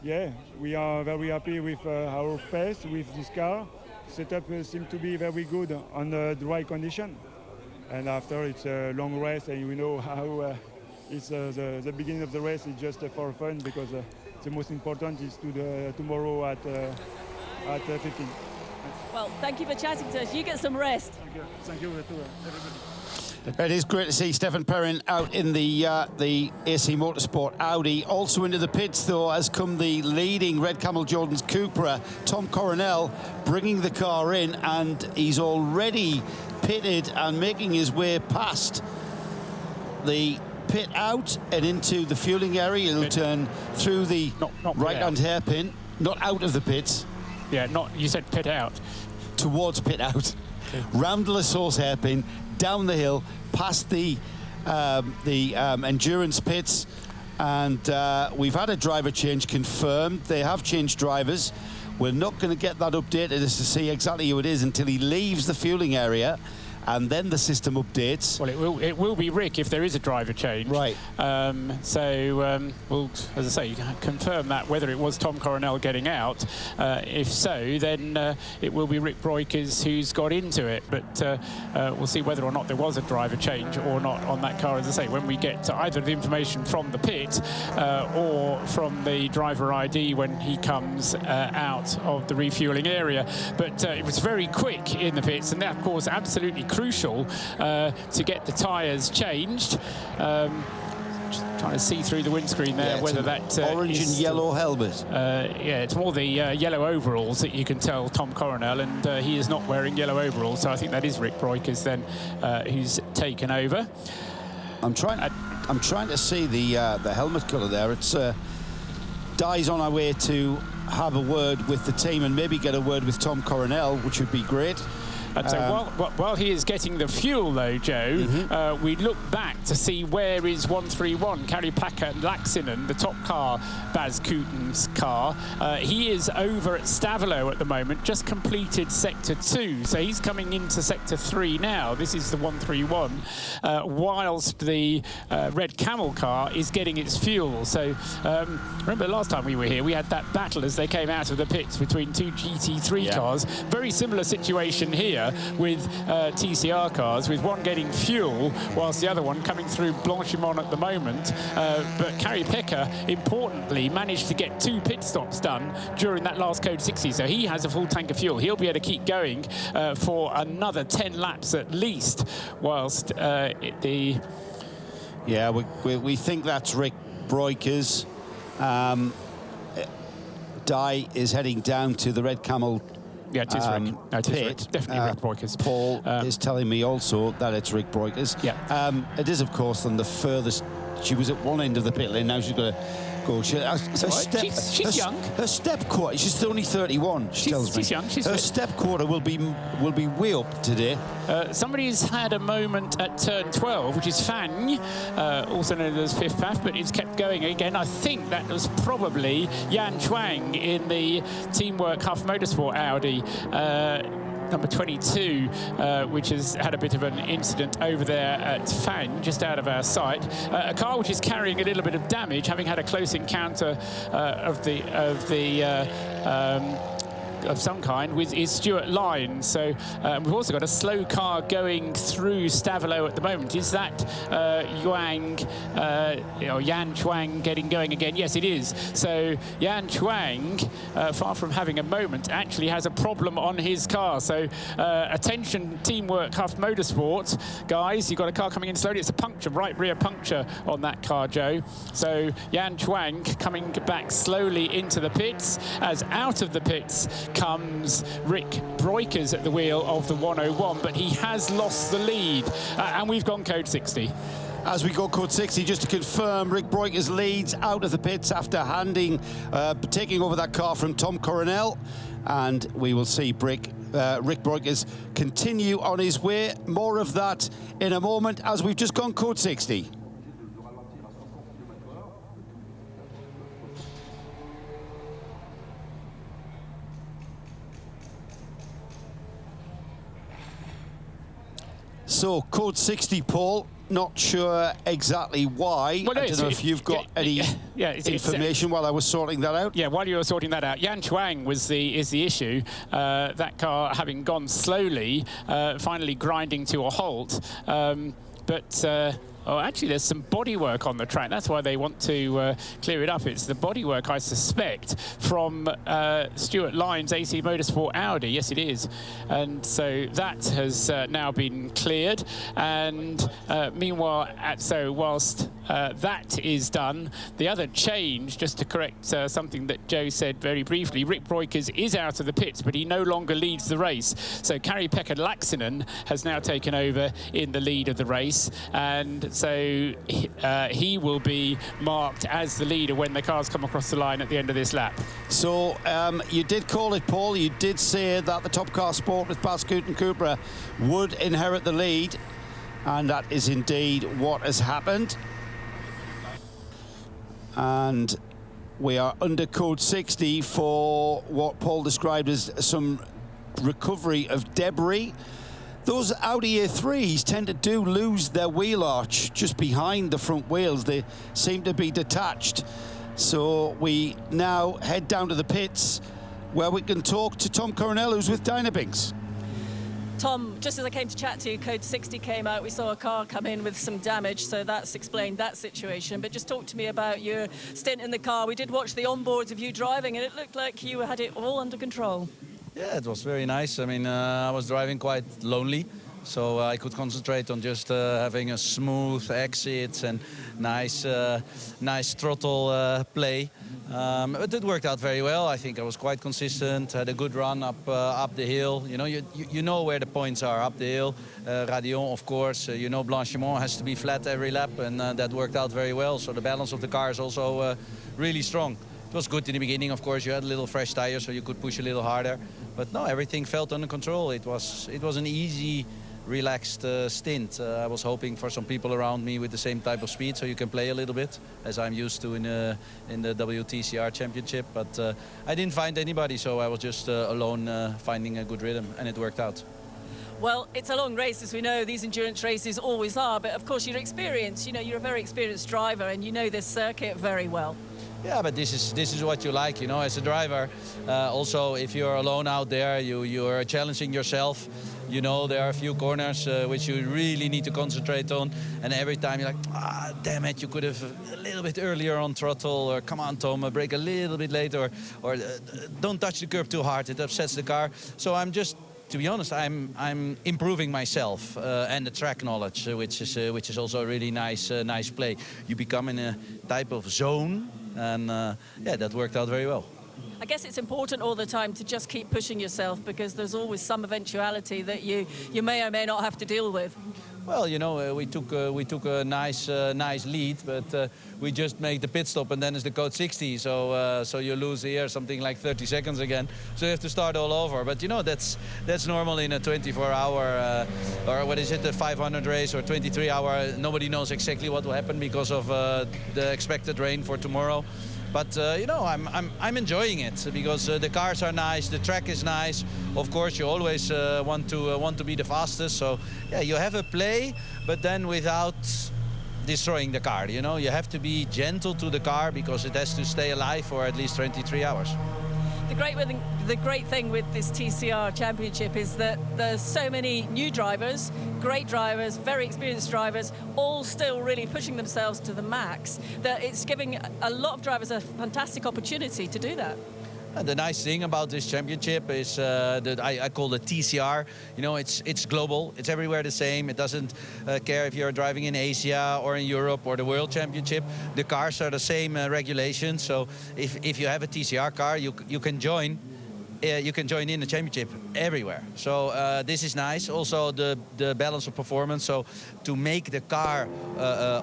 Yeah, we are very happy with our pace with this car. Setup seems to be very good on the dry condition. And after it's a long race, and you know how it's the beginning of the race is just for fun, because the most important is tomorrow at 15. Well, thank you for chatting to us. You get some rest. Thank you to everybody. It is great to see Stefan Perrin out in the AC Motorsport Audi. Also into the pits, though, has come the leading Red Camel Jordan's Cupra, Tom Coronel, bringing the car in, and he's already pitted and making his way past the pit out and into the fueling area. He'll turn through the right-hand hairpin, not out of the pits. Yeah, you said pit out. Towards pit out. Okay. Round the Source hairpin, down the hill, past the endurance pits, and we've had a driver change confirmed. They have changed drivers. We're not going to get that updated as to see exactly who it is until he leaves the fueling area, and then the system updates. Well, it will be Rick if there is a driver change. Right. We'll, as I say, confirm that whether it was Tom Coronel getting out. If so, then it will be Rick Breukers who's got into it. But we'll see whether or not there was a driver change or not on that car. As I say, when we get to either the information from the pit or from the driver ID when he comes out of the refueling area. But it was very quick in the pits, and that, of course, absolutely crucial to get the tyres changed. Just trying to see through the windscreen there, whether that orange and yellow helmet. Yeah, it's more the yellow overalls that you can tell Tom Coronel, and he is not wearing yellow overalls, so I think that is Rick Breukers then who's taken over. I'm trying to see the helmet colour there. It's Di's on our way to have a word with the team and maybe get a word with Tom Coronel, which would be great. And so while he is getting the fuel, though, Joe, we look back to see where is 131, Kari-Pekka Laksinen, the top car, Bas Coutin's car. He is over at Stavelo at the moment, just completed Sector 2. So he's coming into Sector 3 now. This is the 131, whilst the Red Camel car is getting its fuel. So remember last time we were here, we had that battle as they came out of the pits between two GT3 cars. Very similar situation here with TCR cars, with one getting fuel whilst the other one coming through Blanchimont at the moment. But Kari-Pekka, importantly, managed to get 2 pit stops done during that last Code 60, so he has a full tank of fuel. He'll be able to keep going for another 10 laps at least, whilst we think that's Rick Breukers. Di is heading down to the Red Camel. Yeah, it is Rick. No, it is Rick. Definitely Rick Breukers. Paul is telling me also that it's Rick Breukers. Yeah. It is, of course, on the furthest She was at one end of the pit lane. Now she's got to go. She's young. Her step quarter. She's only 31. She tells me. She's young. Her step quarter will be way up today. Somebody's had a moment at turn 12, which is Fang, also known as Fifth Path, but it's kept going again. I think that was probably Yan Chuang in the Teamwork Huff Motorsport Audi. Number 22, which has had a bit of an incident over there at Fang, just out of our sight. A car which is carrying a little bit of damage, having had a close encounter of some kind is Stuart Lyons. So we've also got a slow car going through Stavelot at the moment. Is that Yan Chuang getting going again? Yes, it is. So Yan Chuang, far from having a moment, actually has a problem on his car. So attention, Teamwork Huff Motorsport, guys, you've got a car coming in slowly. It's a puncture, right rear puncture on that car, Joe. So Yan Chuang coming back slowly into the pits. As out of the pits comes Rick Breukers at the wheel of the 101, but he has lost the lead, and we've gone code 60. As we go code 60, just to confirm, Rick Breukers leads out of the pits after taking over that car from Tom Coronel, and we will see Rick Breukers continue on his way. More of that in a moment, as we've just gone code 60. So, code 60, Paul. Not sure exactly why. Well, I don't know if you've got any information while I was sorting that out. Yeah, while you were sorting that out, Yan Chuang is the issue. That car having gone slowly, finally grinding to a halt. Actually, there's some bodywork on the track. That's why they want to clear it up. It's the bodywork, I suspect, from Stuart Lyons' AC Motorsport Audi. Yes, it is. And so that has now been cleared. And meanwhile, whilst that is done, the other change, just to correct something that Joe said very briefly, Rick Breukers is out of the pits, but he no longer leads the race. So Kari-Pekka Laaksonen has now taken over in the lead of the race. And so he will be marked as the leader when the cars come across the line at the end of this lap. So you did call it, Paul. You did say that the Top Car Sport with Bas Cooper would inherit the lead, and that is indeed what has happened. And we are under code 60 for what Paul described as some recovery of debris. Those Audi A3s tend to lose their wheel arch just behind the front wheels. They seem to be detached. So we now head down to the pits where we can talk to Tom Coronel, who's with Dynabinks. Tom, just as I came to chat to you, code 60 came out. We saw a car come in with some damage, so that's explained that situation. But just talk to me about your stint in the car. We did watch the onboards of you driving, and it looked like you had it all under control. Yeah, it was very nice. I mean, I was driving quite lonely, so I could concentrate on just having a smooth exit and nice throttle play. But it worked out very well. I think I was quite consistent, had a good run up the hill. You know, you know where the points are up the hill. Radion, of course, you know Blanchimont has to be flat every lap, and that worked out very well. So the balance of the car is also really strong. It was good in the beginning, of course. You had a little fresh tire, so you could push a little harder. But no, everything felt under control. It was an easy, relaxed stint. I was hoping for some people around me with the same type of speed, so you can play a little bit, as I'm used to in the WTCR Championship. But I didn't find anybody, so I was just alone finding a good rhythm, and it worked out. Well, it's a long race, as we know. These endurance races always are. But of course, your experience. You know, you're a very experienced driver, and you know this circuit very well. Yeah, but this is what you like, you know, as a driver. Also, if you're alone out there, you're challenging yourself. You know, there are a few corners which you really need to concentrate on. And every time you're like, damn it, you could have a little bit earlier on throttle, or come on, Tom, brake a little bit later, or don't touch the curb too hard, it upsets the car. So I'm just, to be honest, I'm improving myself and the track knowledge, which is also a really nice play. You become in a type of zone. And yeah, that worked out very well. I guess it's important all the time to just keep pushing yourself, because there's always some eventuality that you may or may not have to deal with. Well, you know, we took a nice lead, but we just made the pit stop, and then it's the code 60. So you lose here something like 30 seconds again. So you have to start all over. But you know, that's normal in a 24-hour or what is it, the 500 race or 23-hour. Nobody knows exactly what will happen because of the expected rain for tomorrow. But you know, I'm enjoying it because the cars are nice, the track is nice. Of course, you always want to be the fastest. So yeah, you have a play, but then without destroying the car. You know, you have to be gentle to the car because it has to stay alive for at least 23 hours. The great thing with this TCR Championship is that there's so many new drivers, great drivers, very experienced drivers, all still really pushing themselves to the max, that it's giving a lot of drivers a fantastic opportunity to do that. The nice thing about this championship is that I call it TCR. You know, it's global. It's everywhere the same. It doesn't care if you're driving in Asia or in Europe or the World Championship. The cars are the same regulations. So if you have a TCR car, you can join. You can join in the championship everywhere. So this is nice. Also the balance of performance. So to make the car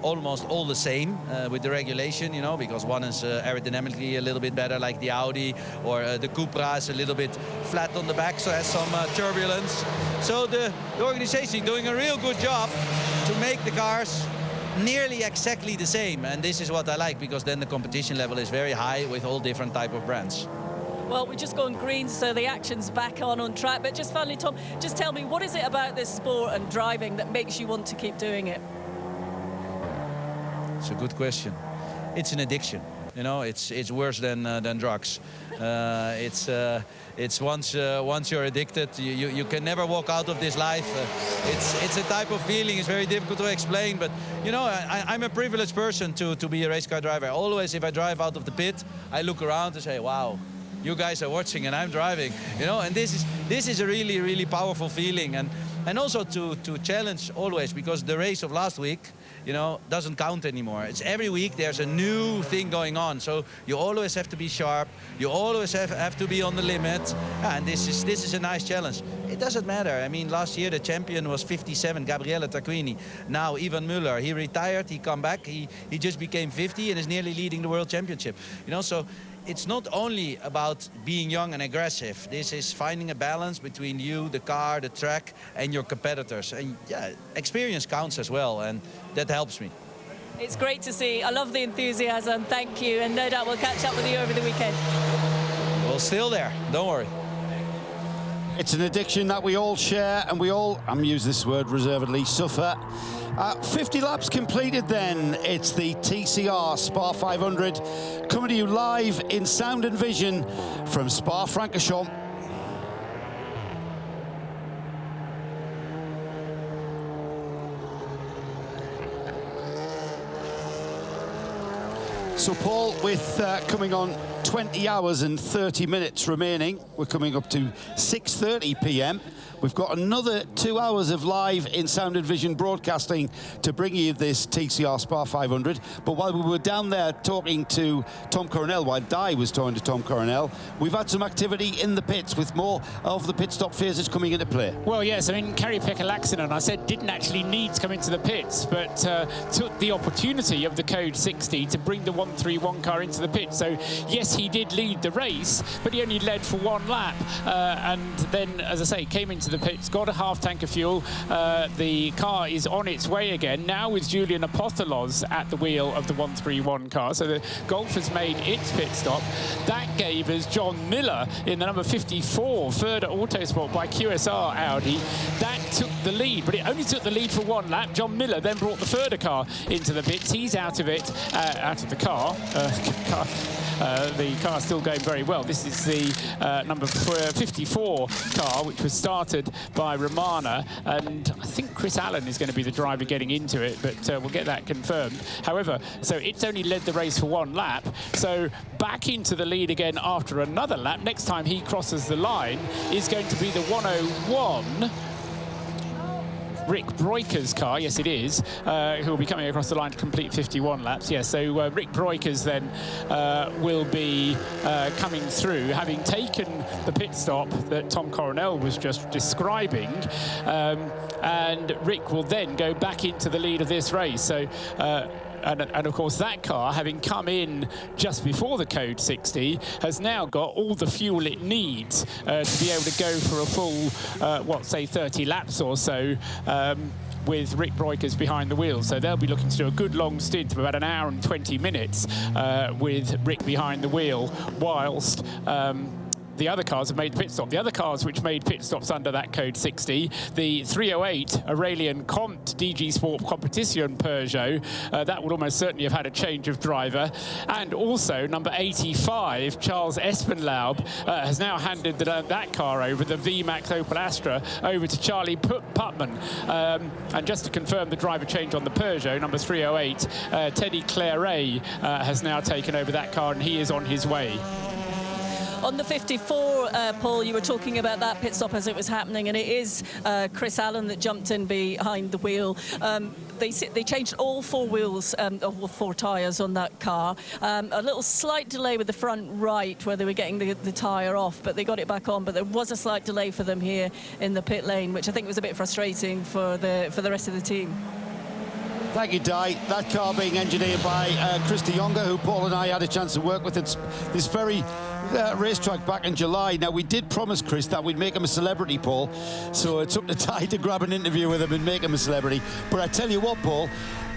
almost all the same with the regulation, you know, because one is aerodynamically a little bit better, like the Audi, or the Cupra is a little bit flat on the back, so has some turbulence. So the organization is doing a real good job to make the cars nearly exactly the same. And this is what I like, because then the competition level is very high with all different type of brands. Well, we've just gone green, so the action's back on track. But just finally, Tom, just tell me, what is it about this sport and driving that makes you want to keep doing it? It's a good question. It's an addiction. You know, it's worse than drugs. It's once you're addicted, you can never walk out of this life. It's a type of feeling. It's very difficult to explain. But you know, I'm a privileged person to be a race car driver. Always, if I drive out of the pit, I look around and say, wow, you guys are watching and I'm driving, you know, and this is a really, really powerful feeling, and also to challenge always, because the race of last week, you know, doesn't count anymore. It's every week there's a new thing going on, so you always have to be sharp, you always have to be on the limit, and this is a nice challenge. It doesn't matter. I mean, last year the champion was 57, Gabriele Tacquini. Now Ivan Müller, he retired, he come back, he just became 50 and is nearly leading the World Championship, you know, so it's not only about being young and aggressive. This is finding a balance between you, the car, the track, and your competitors. And yeah, experience counts as well, and that helps me. It's great to see. I love the enthusiasm. Thank you, and no doubt we'll catch up with you over the weekend. Well, still there. Don't worry. It's an addiction that we all share, and we all, I'm using this word reservedly, suffer. 50 laps completed then. It's the TCR SPA500 coming to you live in sound and vision from Spa-Francorchamps. So Paul, with coming on 20 hours and 30 minutes remaining, we're coming up to 6:30 p.m. We've got another 2 hours of live in sound and vision broadcasting to bring you this TCR SPA500. But while we were down there talking to Tom Coronel, while Di was talking to Tom Coronel, we've had some activity in the pits with more of the pit stop phases coming into play. Well, yes, I mean, Kari-Pekka Laaksonen, I said, didn't actually need to come into the pits, but took the opportunity of the code 60 to bring the 131 car into the pit. So, yes, he did lead the race, but he only led for one lap. And then, as I say, came into the pits, got a half tank of fuel. The car is on its way again, now with Julian Apostolos at the wheel of the 131 car. So the Golf has made its pit stop. That gave us John Miller in the number 54, third at Autosport by QSR Audi. That took the lead, but it only took the lead for one lap. John Miller then brought the further car into the pits. He's out of it, out of the car. The car's still going very well. This is the number 54 car, which was started by Romana, and I think Chris Allen is going to be the driver getting into it, but we'll get that confirmed. However, so it's only led the race for one lap, so back into the lead again after another lap. Next time he crosses the line is going to be the 101. Rick Broiker's car. Yes, it is. Who will be coming across the line to complete 51 laps. Yes, so Rick Broiker's then will be coming through, having taken the pit stop that Tom Coronel was just describing. And Rick will then go back into the lead of this race. So. And of course, that car, having come in just before the Code 60, has now got all the fuel it needs to be able to go for a full, say 30 laps or so, with Rick Broikers behind the wheel. So they'll be looking to do a good long stint of about an hour and 20 minutes with Rick behind the wheel, whilst the other cars have made pit stop. The other cars which made pit stops under that Code 60, the 308 Aurélien Comte DG Sport Competition Peugeot, that would almost certainly have had a change of driver. And also number 85, Charles Espenlaub, has now handed that car over, the VMAX Opel Astra, over to Charlie Putman. And just to confirm the driver change on the Peugeot, number 308, Teddy Claret has now taken over that car, and he is on his way. On the 54, Paul, you were talking about that pit stop as it was happening, and it is Chris Allen that jumped in behind the wheel. They changed all four wheels, all four tyres on that car. A little slight delay with the front right where they were getting the tyre off, but they got it back on. But there was a slight delay for them here in the pit lane, which I think was a bit frustrating for the rest of the team. Thank you, Di. That car being engineered by Chris de Jonge, who Paul and I had a chance to work with at this very racetrack back in July. Now, we did promise Chris that we'd make him a celebrity, Paul, so it took the Di to grab an interview with him and make him a celebrity. But I tell you what, Paul,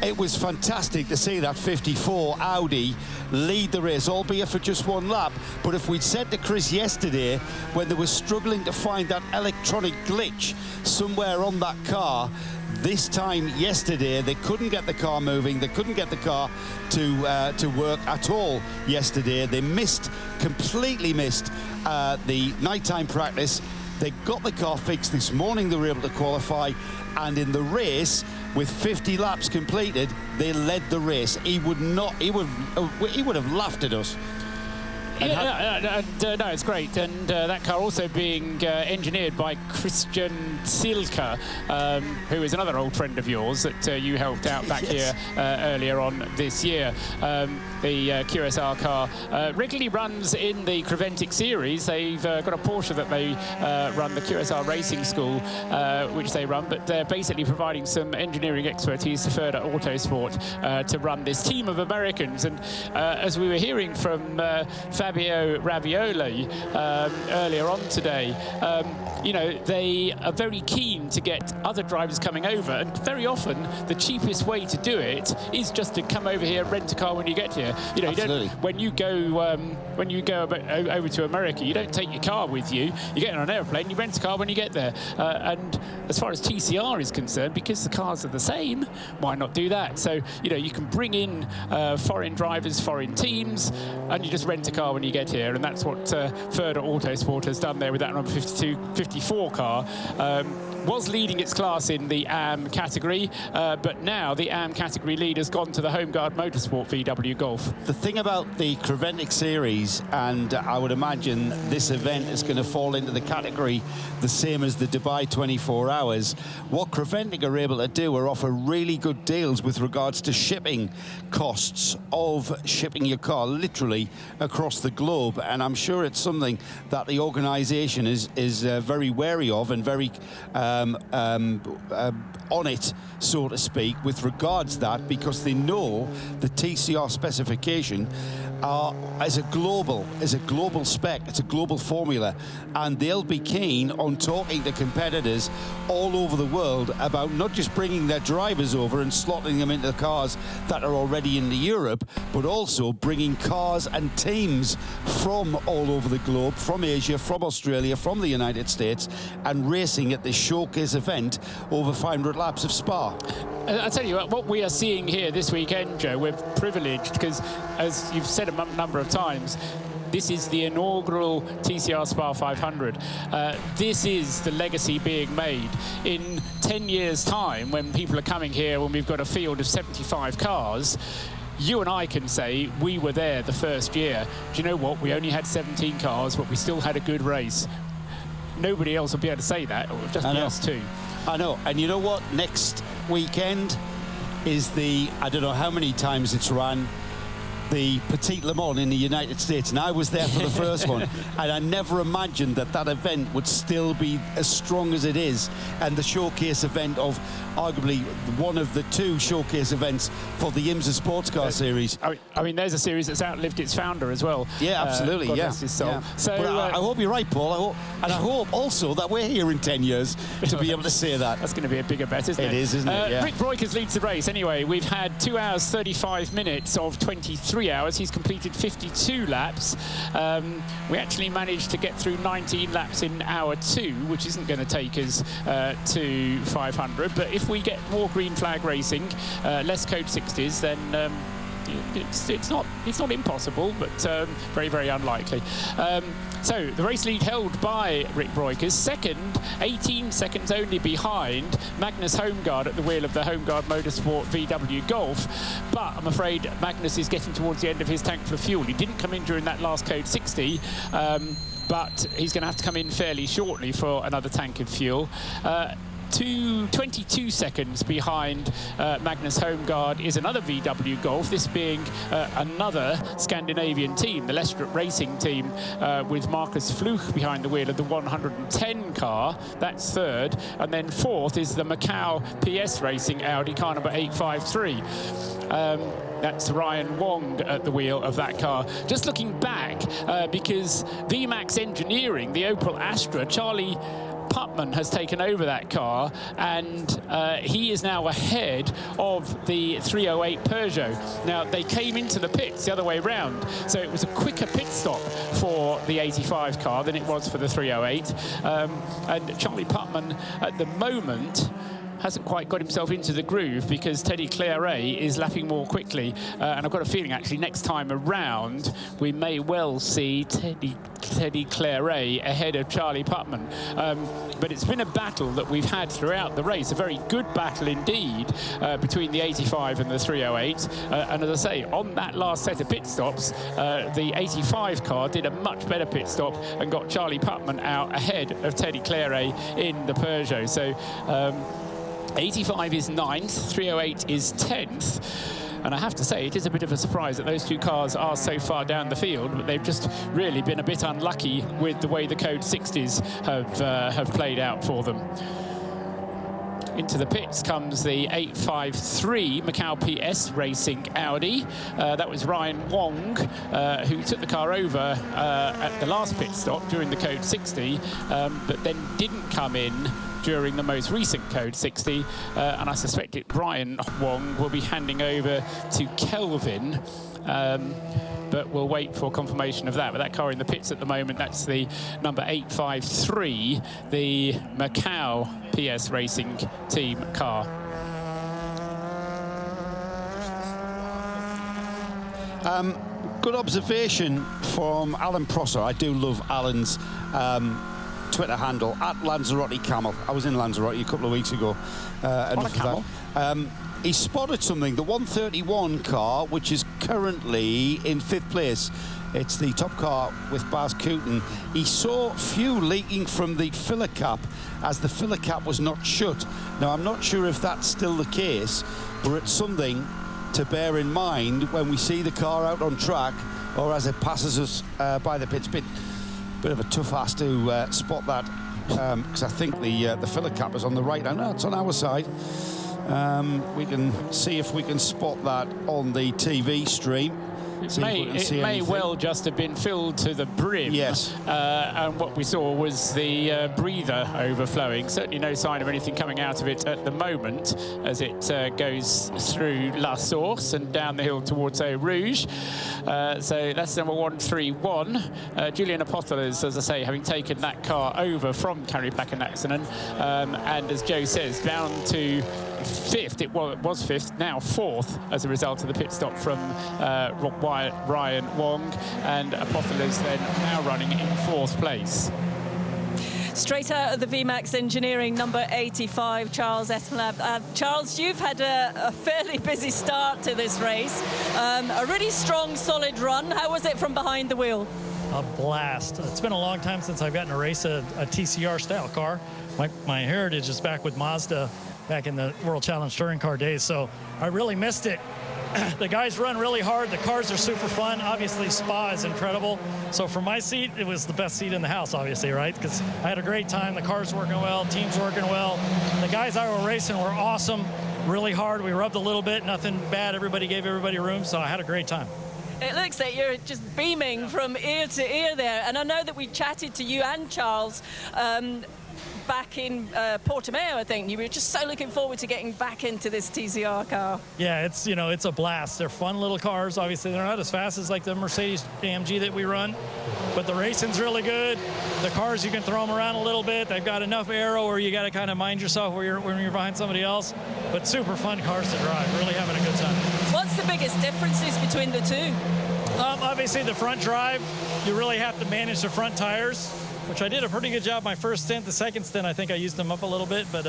it was fantastic to see that 54 Audi lead the race, albeit for just one lap. But if we'd said to Chris yesterday, when they were struggling to find that electronic glitch somewhere on that car, this time yesterday they couldn't get the car moving, they couldn't get the car to work at all yesterday. They completely missed the nighttime practice. They got the car fixed this morning. They were able to qualify, and in the race, with 50 laps completed, they led the race. He would have laughed at us. No, it's great. And that car also being engineered by Christian Zielke, who is another old friend of yours that you helped out back here earlier on this year. The QSR car regularly runs in the Creventic series. They've got a Porsche that they run, the QSR Racing School, which they run, but they're basically providing some engineering expertise to Further Autosport to run this team of Americans. And as we were hearing from Fabio Ravioli earlier on today, they are very keen to get other drivers coming over, and very often the cheapest way to do it is just to come over here, rent a car when you get here. You don't, when you go over to America, you don't take your car with you. You get on an airplane, you rent a car when you get there. And as far as TCR is concerned, because the cars are the same, why not do that? So you can bring in foreign drivers, foreign teams, and you just rent a car when you get here, and that's what Further Autosport has done there with that number 54 car. Was leading its class in the AM category, but now the AM category lead has gone to the Homeguard Motorsport VW Golf. The thing about the Creventic series, and I would imagine this event is going to fall into the category the same as the Dubai 24 Hours, what Creventic are able to do are offer really good deals with regards to shipping costs of shipping your car literally across the globe, and I'm sure it's something that the organisation is very wary of and very on it, so to speak, with regards to that, because they know the TCR specification is a global spec, it's a global formula, and they'll be keen on talking to competitors all over the world about not just bringing their drivers over and slotting them into the cars that are already in Europe, but also bringing cars and teams from all over the globe, from Asia, from Australia, from the United States, and racing at this showcase event over 500 laps of Spa. I tell you what we are seeing here this weekend, Joe, we're privileged because, as you've said a number of times, this is the inaugural TCR SPA500. This is the legacy being made. In 10 years' time, when people are coming here, when we've got a field of 75 cars, you and I can say we were there the first year. Do you know what? We only had 17 cars, but we still had a good race. Nobody else will be able to say that, or just us two. I know. And you know what? Next weekend is the, I don't know how many times it's run, the Petite Le Mans in the United States, and I was there for the first one, and I never imagined that that event would still be as strong as it is, and the showcase event of arguably one of the 2 showcase events for the IMSA Sports Car Series. I mean, there's a series that's outlived its founder as well. Yeah, absolutely. God Yeah. rest his soul. Yeah. So But I hope you're right, Paul. I hope also that we're here in 10 years to be able to say that. That's going to be a bigger bet, isn't it? It is, isn't it? Yeah. Rick Breukers leads the race. Anyway, we've had 2 hours 35 minutes of 23 hours. He's completed 52 laps. We actually managed to get through 19 laps in hour 2, which isn't going to take us to 500. But if we get more green flag racing, less code 60s, then it's not impossible, but very, very unlikely. So the race lead held by Rick Breukers. Second, 18 seconds only behind Magnus Holmgaard at the wheel of the Holmgaard Motorsport VW Golf. But I'm afraid Magnus is getting towards the end of his tank for fuel. He didn't come in during that last code 60. But he's going to have to come in fairly shortly for another tank of fuel. 22 seconds behind Magnus Holmgaard is another VW Golf, this being another Scandinavian team, the Lestrup Racing team, with Markus Fluch behind the wheel of the 110 car. That's third. And then fourth is the Macau PS Racing Audi car number 853. That's Ryan Wong at the wheel of that car. Just looking back, because VMAX Engineering, the Opel Astra, Charlie Putman has taken over that car, and he is now ahead of the 308 Peugeot. Now, they came into the pits the other way round, so it was a quicker pit stop for the 85 car than it was for the 308. And Charlie Putman, at the moment, hasn't quite got himself into the groove because Teddy Claret is lapping more quickly. And I've got a feeling, actually, next time around, we may well see Teddy Claret ahead of Charlie Putman. But it's been a battle that we've had throughout the race, a very good battle indeed between the 85 and the 308. And as I say, on that last set of pit stops, the 85 car did a much better pit stop and got Charlie Putman out ahead of Teddy Claret in the Peugeot. So 85 is 9th, 308 is 10th. And I have to say, it is a bit of a surprise that those 2 cars are so far down the field, but they've just really been a bit unlucky with the way the code 60s have played out for them. Into the pits comes the 853 Macau PS Racing Audi. That was Ryan Wong, who took the car over at the last pit stop during the code 60, but then didn't come in during the most recent code 60, and I suspect Brian Wong will be handing over to Kelvin, but we'll wait for confirmation of that. But that car in the pits at the moment, that's the number 853, the Macau PS Racing team car. Good observation from Alan Prosser. I do love Alan's Twitter handle, at Lanzarote Camel. I was in Lanzarote a couple of weeks ago. On a camel? He spotted something, the 131 car, which is currently in 5th place. It's the top car with Baz Cooten. He saw fuel leaking from the filler cap as the filler cap was not shut. Now, I'm not sure if that's still the case, but it's something to bear in mind when we see the car out on track or as it passes us by the pits. Bit of a tough ask to spot that because I think the filler cap is on the right. I know it's on our side. We can see if we can spot that on the TV stream. It may well just have been filled to the brim. Yes. And what we saw was the breather overflowing. Certainly no sign of anything coming out of it at the moment as it goes through La Source and down the hill towards Eau Rouge. So that's number 131. Julian Apostolos, as I say, having taken that car over from Kari Pakanaxinen. And as Joe says, down to 5th. It was 5th, now 4th as a result of the pit stop from Ryan Wong, and Apostolos then now running in 4th place. Straight out of the VMAX Engineering, number 85, Charles Esmelab. Charles, you've had a fairly busy start to this race. A really strong, solid run. How was it from behind the wheel? a blast. It's been a long time since I've gotten to race a TCR style car. My heritage is back with Mazda back in the World Challenge Touring Car days, so I really missed it. The guys run really hard. The cars are super fun. Obviously, Spa is incredible. So for my seat, it was the best seat in the house, obviously, right? Because I had a great time. The car's working well. Team's working well. The guys I were racing were awesome. Really hard. We rubbed a little bit. Nothing bad. Everybody gave everybody room. So I had a great time. It looks like you're just beaming from ear to ear there. And I know that we chatted to you and Charles back in Portimao, I think. You were just so looking forward to getting back into this TCR car. Yeah, it's, you know, it's a blast. They're fun little cars. Obviously, they're not as fast as like the Mercedes AMG that we run, but the racing's really good. The cars, you can throw them around a little bit. They've got enough aero where you got to kind of mind yourself when you're behind somebody else, but super fun cars to drive. Really having a good time. What's the biggest differences between the two? Obviously, the front drive, you really have to manage the front tires, which I did a pretty good job my first stint. The second stint, I think I used them up a little bit, but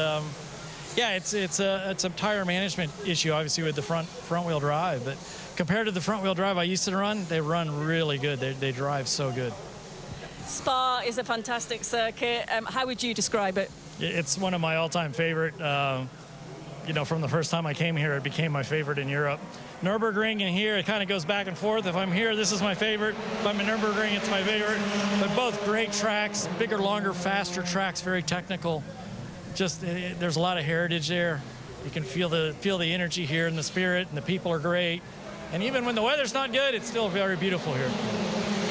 yeah, it's a tire management issue, obviously, with the front wheel drive. But compared to the front wheel drive I used to run, they run really good. They drive so good. Spa is a fantastic circuit. How would you describe it? It's one of my all-time favorite. You know, from the first time I came here, it became my favorite in Europe. Nürburgring and here, it kind of goes back and forth. If I'm here, this is my favorite. If I'm in Nürburgring, it's my favorite. But both great tracks, bigger, longer, faster tracks, very technical. Just, there's a lot of heritage there. You can feel the energy here and the spirit, and the people are great. And even when the weather's not good, it's still very beautiful here.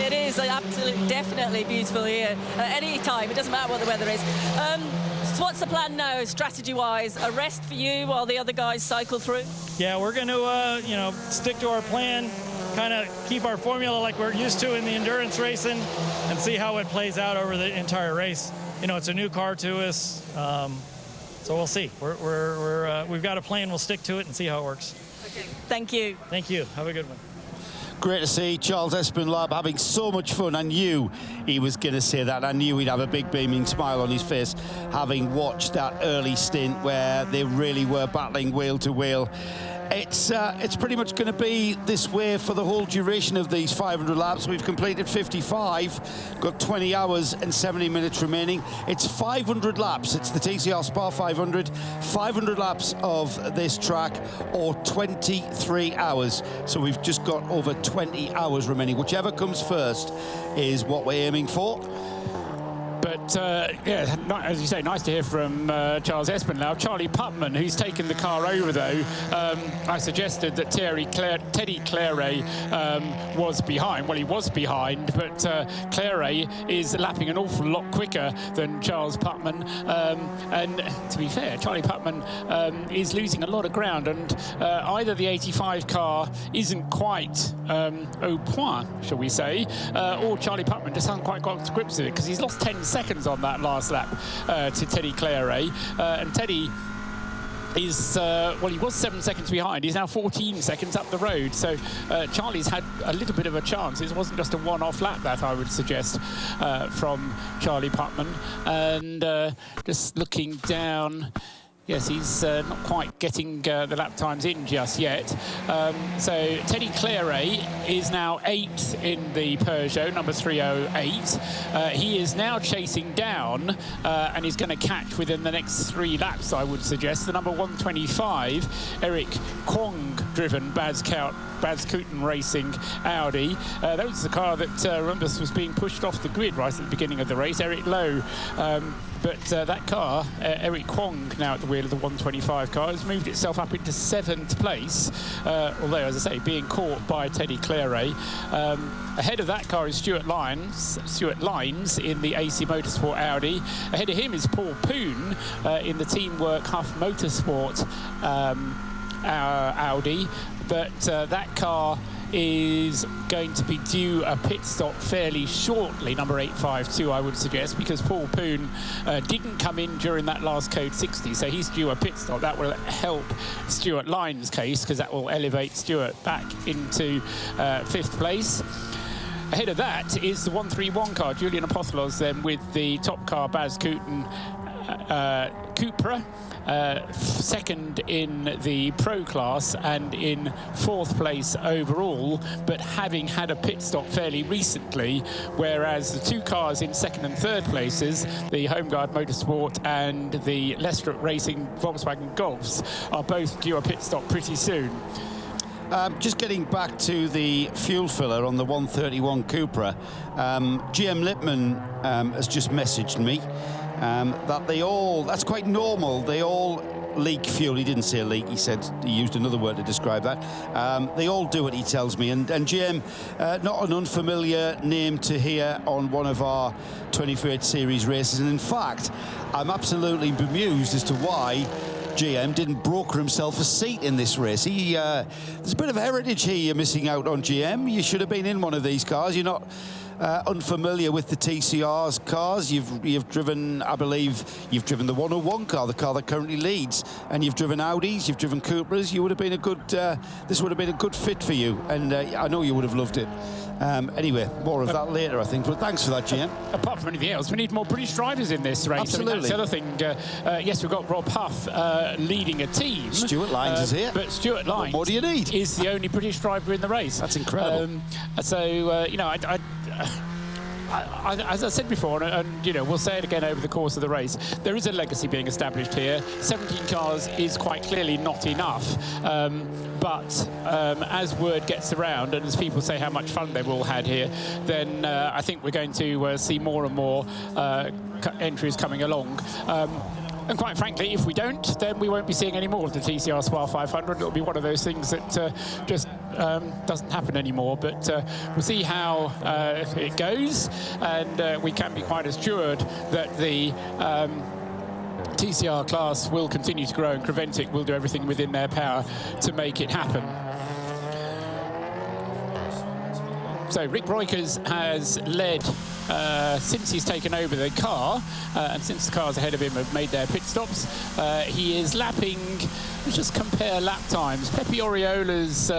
It is absolutely, definitely beautiful here at any time. It doesn't matter what the weather is. So what's the plan now, strategy-wise? A rest for you while the other guys cycle through? Yeah, we're going to, you know, stick to our plan, kind of keep our formula like we're used to in the endurance racing, and see how it plays out over the entire race. You know, it's a new car to us, so we'll see. We've got a plan. We'll stick to it and see how it works. Okay. Thank you. Thank you. Have a good one. Great to see Charles Espinlab having so much fun. I knew he was going to say that. I knew he'd have a big beaming smile on his face, having watched that early stint where they really were battling wheel to wheel. It's pretty much going to be this way for the whole duration of these 500 laps. We've completed 55, got 20 hours and 70 minutes remaining. It's 500 laps. It's the TCR SPA500, 500 laps of this track, or 23 hours. So we've just got over 20 hours remaining. Whichever comes first is what we're aiming for. But, yeah, as you say, nice to hear from Charles Espinlab. Charlie Putman, who's taken the car over, though, I suggested that Teddy Claret was behind. Well, he was behind, but Claret is lapping an awful lot quicker than Charles Putman. And to be fair, Charlie Putman is losing a lot of ground, and either the 85 car isn't quite au point, shall we say, or Charlie Putman just hasn't quite got to grips with it, because he's lost 10 seconds on that last lap to Teddy Claret, and Teddy is, well, he was 7 seconds behind. He's now 14 seconds up the road. So Charlie's had a little bit of a chance. It wasn't just a one-off lap, that I would suggest, from Charlie Putman. And just looking down, yes, he's not quite getting the lap times in just yet. So Teddy Claret is now 8th in the Peugeot, number 308. He is now chasing down, and he's going to catch within the next 3 laps, I would suggest. The number 125, Eric Kwong-driven Baz Kouten Racing Audi. That was the car that, remember, was being pushed off the grid right at the beginning of the race, Eric Lowe. But that car, Eric Kwong, now at the wheel of the 125 car, has moved itself up into 7th place, although, as I say, being caught by Teddy Claret. Ahead of that car is Stuart Lines in the AC Motorsport Audi. Ahead of him is Paul Poon in the Teamwork Huff Motorsport Audi. But that car is going to be due a pit stop fairly shortly, number 852, I would suggest, because Paul Poon didn't come in during that last code 60, so he's due a pit stop. That will help Stuart Lines' case, because that will elevate Stuart back into 5th place. Ahead of that is the 131 car, Julian Apostolos, then with the top car, Baz Kouten, Cupra, second in the Pro class and in 4th place overall, but having had a pit stop fairly recently, whereas the 2 cars in 2nd and 3rd places, the Homeguard Motorsport and the Leicester Racing Volkswagen Golfs, are both due a pit stop pretty soon. Just getting back to the fuel filler on the 131 Cupra, GM Lippmann has just messaged me that that's quite normal. They all leak fuel. He didn't say leak, he used another word to describe that. They all do it, he tells me. And GM, not an unfamiliar name to hear on one of our 24 Series races. And in fact, I'm absolutely bemused as to why GM didn't broker himself a seat in this race. There's a bit of heritage here you're missing out on, GM. You should have been in one of these cars. You're not unfamiliar with the TCR's cars. You've driven, I believe, you've driven the 101 car, the car that currently leads, and you've driven Audis, you've driven Cupras. You would have been a good, this would have been a good fit for you, and I know you would have loved it. Anyway, more of that later, I think. But thanks for that, GM. Apart from anything else, we need more British drivers in this race. Absolutely. I mean, that's the other thing. Yes, we've got Rob Huff leading a team. Stuart Lines is here. But Stuart Lines, what more do you need? Is the only British driver in the race. That's incredible. You know, as I said before, and you know, we'll say it again over the course of the race, there is a legacy being established here. 17 cars is quite clearly not enough, but as word gets around and as people say how much fun they've all had here, then I think we're going to see more and more entries coming along. And quite frankly, if we don't, then we won't be seeing any more of the TCR SPA500. It'll be one of those things that just doesn't happen anymore. But we'll see how it goes, and we can be quite assured that the TCR class will continue to grow, and Creventic will do everything within their power to make it happen. So Rick Breukers has led since he's taken over the car, and since the cars ahead of him have made their pit stops. He is lapping, let's just compare lap times. Pepe Oriola's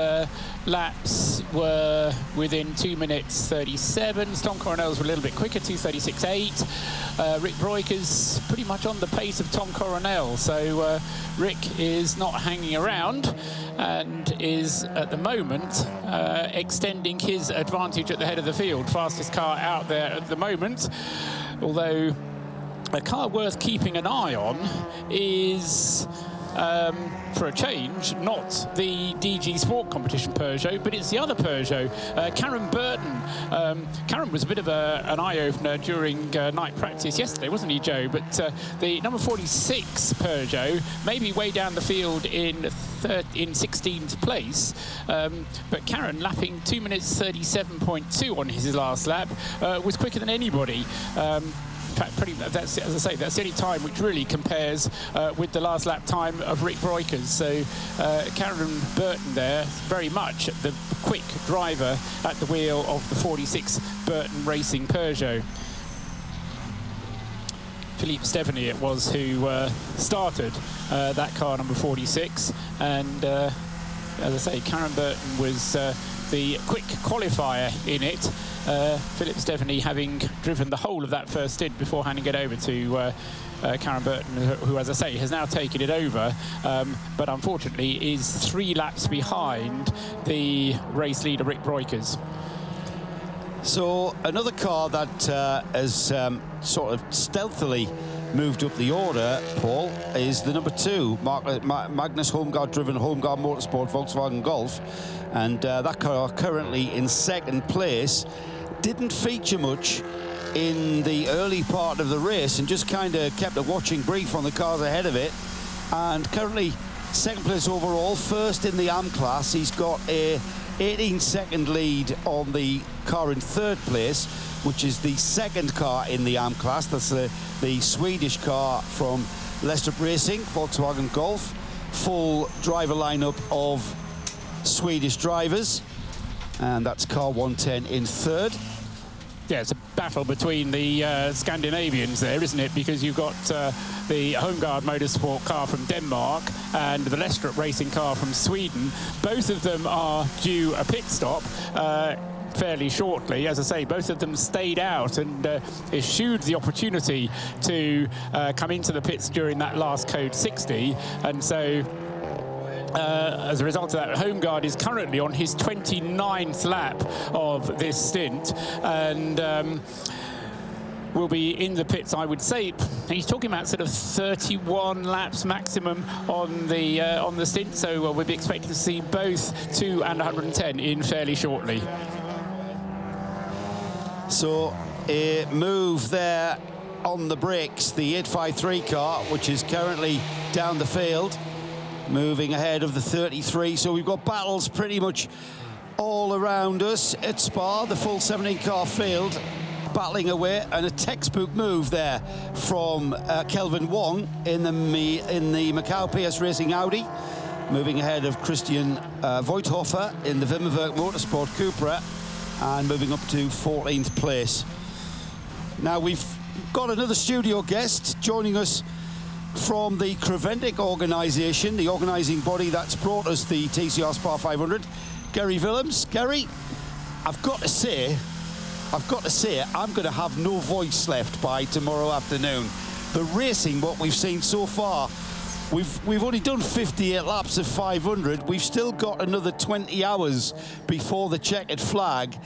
laps were within 2 minutes 37. Tom Coronel's were a little bit quicker, 2:36.8. Rick Breukers pretty much on the pace of Tom Coronel. So Rick is not hanging around and is at the moment extending his advantage at the head of the field. Fastest car out there at the moment, although a car worth keeping an eye on is for a change, not the DG Sport Competition Peugeot, but it's the other Peugeot, Karen Burton. Karen was a bit of an eye-opener during night practice yesterday, wasn't he, Joe? But the number 46 Peugeot, maybe way down the field in 16th place, but Karen lapping 2 minutes 37.2 on his last lap, was quicker than anybody. In fact, that's, as I say, that's the only time which really compares with the last lap time of Rick Breukers. So Karen Burton there, very much the quick driver at the wheel of the 46 Burton Racing Peugeot. Philippe Stephanie it was who started that car, number 46, and as I say, Karen Burton was the quick qualifier in it. Philip Stephanie having driven the whole of that first stint before handing it over to Karen Burton, who, as I say, has now taken it over, but unfortunately is 3 laps behind the race leader, Rick Breukers. So another car that has sort of stealthily moved up the order, Paul, is the number 2, Magnus Holmgaard-driven Holmgaard Motorsport Volkswagen Golf, and that car currently in 2nd place. Didn't feature much in the early part of the race and just kind of kept a watching brief on the cars ahead of it, and currently 2nd place overall, 1st in the AM class. He's got a 18-second lead on the car in 3rd place, which is the 2nd car in the AM class. That's the Swedish car from Leicester Racing, Volkswagen Golf. Full driver lineup of Swedish drivers, and that's car 110 in 3rd. Yeah, it's a battle between the Scandinavians there, isn't it? Because you've got the Homeguard Motorsport car from Denmark and the Leicester Racing car from Sweden. Both of them are due a pit stop. fairly shortly. As I say, both of them stayed out and eschewed the opportunity to come into the pits during that last code 60, and so as a result of that, Homegaard is currently on his 29th lap of this stint, and will be in the pits, I would say. He's talking about sort of 31 laps maximum on the stint, so we'll be expecting to see both 2 and 110 in fairly shortly. So a move there on the brakes, the 853 car, which is currently down the field, moving ahead of the 33. So we've got battles pretty much all around us at Spa, the full 17-car field battling away, and a textbook move there from Kelvin Wong in the Macau PS Racing Audi, moving ahead of Christian Voithofer in the Wimmerwerk Motorsport Cupra, and moving up to 14th place. Now we've got another studio guest joining us from the Creventic organisation, the organising body that's brought us the TCR SPA500, Gary Willems. Gary, I've got to say, I'm going to have no voice left by tomorrow afternoon. The racing, what we've seen so far, we've only done 58 laps of 500. We've still got another 20 hours before the checkered flag.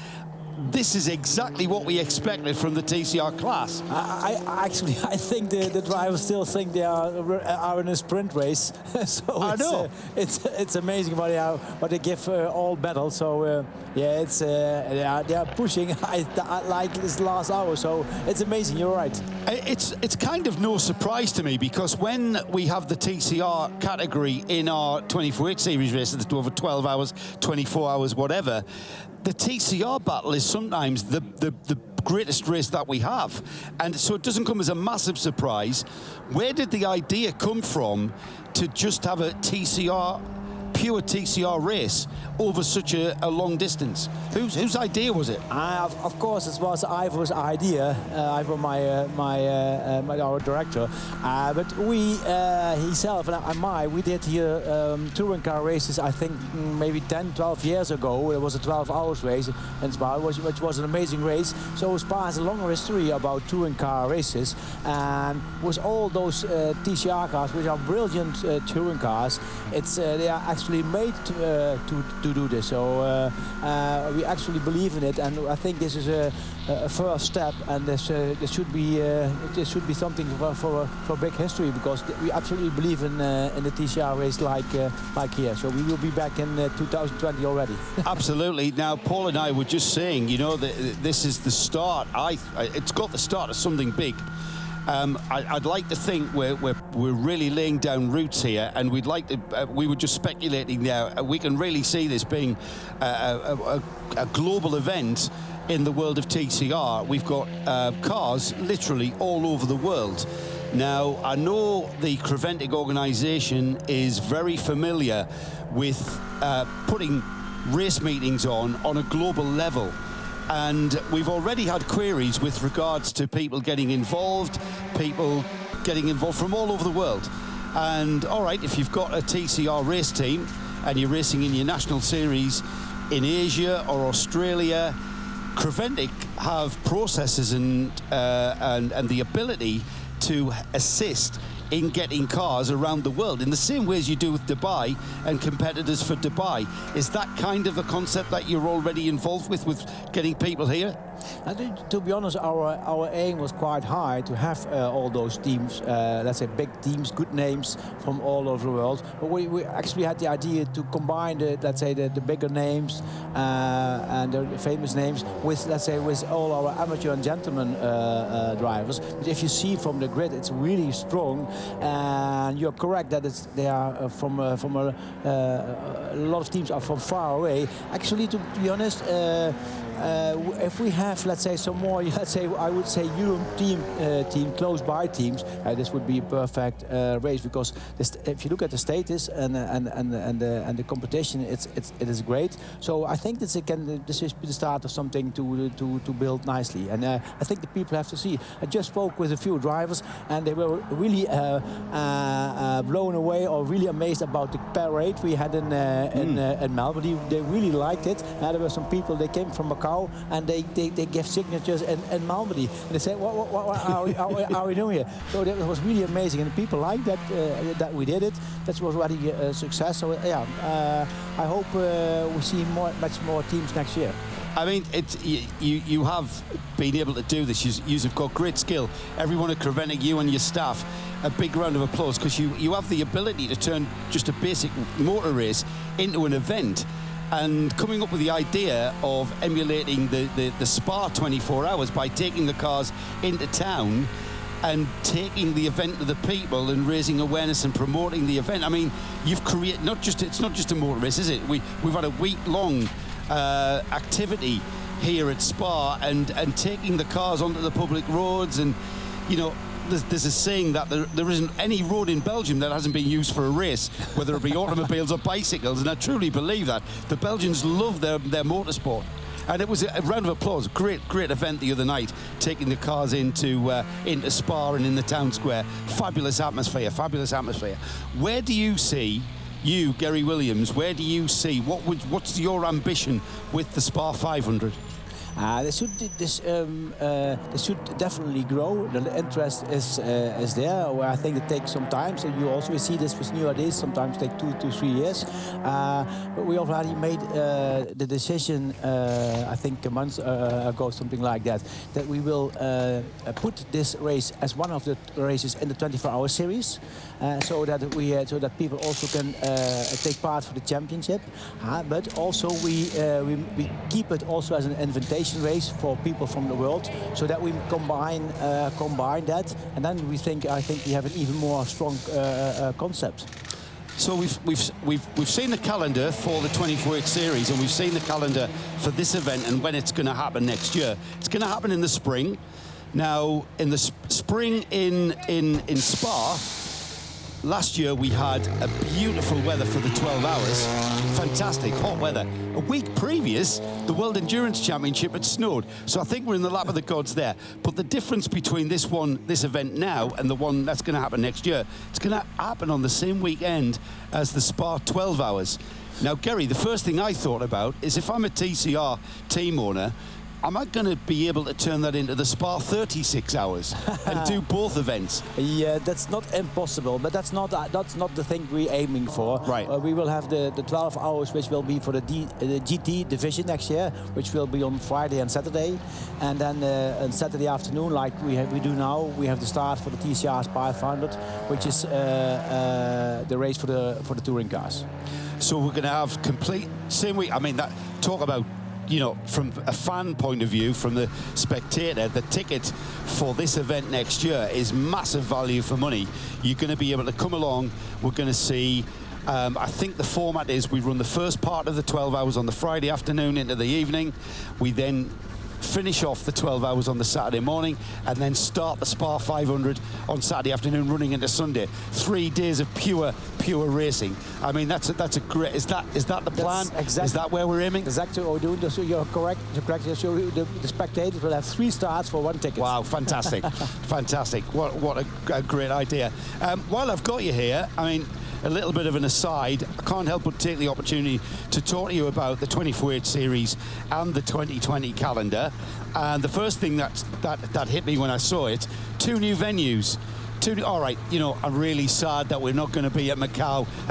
This is exactly what we expected from the TCR class. I think the drivers still think they are in a sprint race. So I know. It's amazing what they give all battle. So yeah, it's they are pushing. I like this last hour. So it's amazing. You're right. It's kind of no surprise to me, because when we have the TCR category in our 24-8 series races that over 12 hours, 24 hours, whatever, the TCR battle is sometimes the greatest race that we have. And so it doesn't come as a massive surprise. Where did the idea come from to just have a pure TCR race over such a long distance? Whose idea was it? Of course, it was Ivor's idea. Ivor, our director. But we, himself and we did here touring car races. I think maybe 10, 12 years ago. It was a 12-hour race in Spa, which was an amazing race. So Spa has a long history about touring car races, and with all those TCR cars, which are brilliant touring cars, they are actually made to do this. So we actually believe in it, and I think this is a first step, and this should be something for big history, because we absolutely believe in the TCR race like here. So we will be back in 2020 already. Absolutely. Now, Paul and I were just saying, you know, that this is the start. It's got the start of something big. I'd like to think we're really laying down roots here, and we'd like to. We were just speculating there. We can really see this being a global event in the world of TCR. We've got cars literally all over the world. Now, I know the Creventic organisation is very familiar with putting race meetings on a global level. And we've already had queries with regards to people getting involved from all over the world. And all right, if you've got a TCR race team and you're racing in your national series in Asia or Australia, Creventic have processes and the ability to assist in getting cars around the world in the same way as you do with Dubai and competitors for Dubai. Is that kind of a concept that you're already involved with getting people here? I think, to be honest, our aim was quite high to have all those teams, let's say big teams, good names from all over the world. But we actually had the idea to combine the bigger names and the famous names with, let's say, with all our amateur and gentleman drivers. But if you see from the grid, it's really strong, and you're correct that they are from a lot of teams are from far away. Actually, to be honest, if we have, let's say, some more, let's say, I would say Europe team close by teams, this would be a perfect race, because if you look at the status and the competition, it is great. So I think this is the start of something to build nicely, and I think the people have to see. I just spoke with a few drivers, and they were really blown away or really amazed about the parade we had in Melbourne. They really liked it. There were some people, they came from Macau Macau, and they give signatures in Malmedy. And they say, what are we doing here? So that was really amazing, and people like that we did it. That was really a success. So yeah, I hope we see much more teams next year. I mean, you have been able to do this. You've got great skill. Everyone at Creventic, you and your staff, a big round of applause, because you have the ability to turn just a basic motor race into an event. And coming up with the idea of emulating the Spa 24 hours by taking the cars into town and taking the event to the people and raising awareness and promoting the event. I mean, you've created it's not just a motor race, is it? We've had a week-long activity here at Spa and taking the cars onto the public roads, and you know, there's a saying that there isn't any road in Belgium that hasn't been used for a race, whether it be automobiles or bicycles, and I truly believe that. The Belgians love their motorsport. And it was a round of applause. Great event the other night, taking the cars into Spa and in the town square. Fabulous atmosphere. Where do you see, you, Gary Williams, where do you see, what's your ambition with the Spa 500? They should definitely grow. The interest is there. Well, I think it takes some time. So you also see this with new ideas. Sometimes take 2 to 3 years. But we already made the decision, I think a month ago, something like that, that we will put this race as one of the races in the 24-hour series, so that people also can take part for the championship. But also we keep it also as an invitation race for people from the world, so that we combine that, and then I think we have an even more strong concept. So we've seen the calendar for the 24-hour series, and we've seen the calendar for this event and when it's going to happen next year. It's going to happen in the spring. Now, in the spring in Spa, last year we had a beautiful weather for the 12 hours. Fantastic, hot weather. A week previous, the World Endurance Championship had snowed. So I think we're in the lap of the gods there. But the difference between this event now and the one that's going to happen next year, it's going to happen on the same weekend as the Spa 12 hours. Now, Gary, the first thing I thought about is, if I'm a TCR team owner, am I going to be able to turn that into the Spa 36 hours and do both events? Yeah, that's not impossible, but that's not the thing we're aiming for. Right. We will have the 12 hours, which will be for the GT division next year, which will be on Friday and Saturday, and then on Saturday afternoon, like we do now, we have the start for the TCR SPA500, which is the race for the touring cars. So we're going to have complete same week. I mean, that talk about, you know, from a fan point of view, from the spectator, the ticket for this event next year is massive value for money. You're going to be able to come along. We're going to see, I think the format is we run the first part of the 12 hours on the Friday afternoon into the evening. We then finish off the 12 hours on the Saturday morning, and then start the Spa 500 on Saturday afternoon, running into Sunday. 3 days of pure racing. I mean, that's a great. Is that the plan? Exactly. Is that where we're aiming? Exactly what we're doing. So you're correct. So the spectators will have 3 starts for 1 ticket. Wow, fantastic, fantastic! What a great idea. While I've got you here, I mean, a little bit of an aside, I can't help but take the opportunity to talk to you about the 24-hour series and the 2020 calendar. And the first thing that hit me when I saw it, 2 new venues. All right, you know, I'm really sad that we're not going to be at Portimao.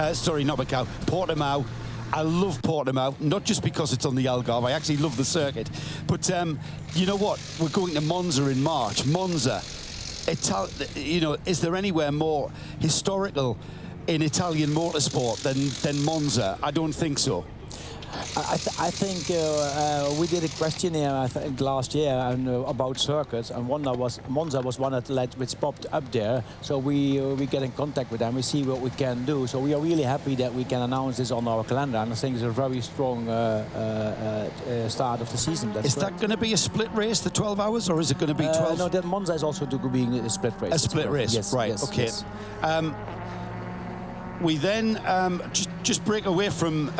I love Portimao, not just because it's on the Algarve. I actually love the circuit. But you know what? We're going to Monza in March. Monza. You know, is there anywhere more historical in Italian motorsport than Monza? I don't think so. I think we did a questionnaire, I think, last year about circuits, and Monza was one which popped up there. So we get in contact with them, we see what we can do. So we are really happy that we can announce this on our calendar, and I think it's a very strong start of the season. Is that going to be a split race, the 12 hours, or is it going to be 12? No, that Monza is also being a split race. A split race, yes, right? Yes, okay. Yes. We then just break away from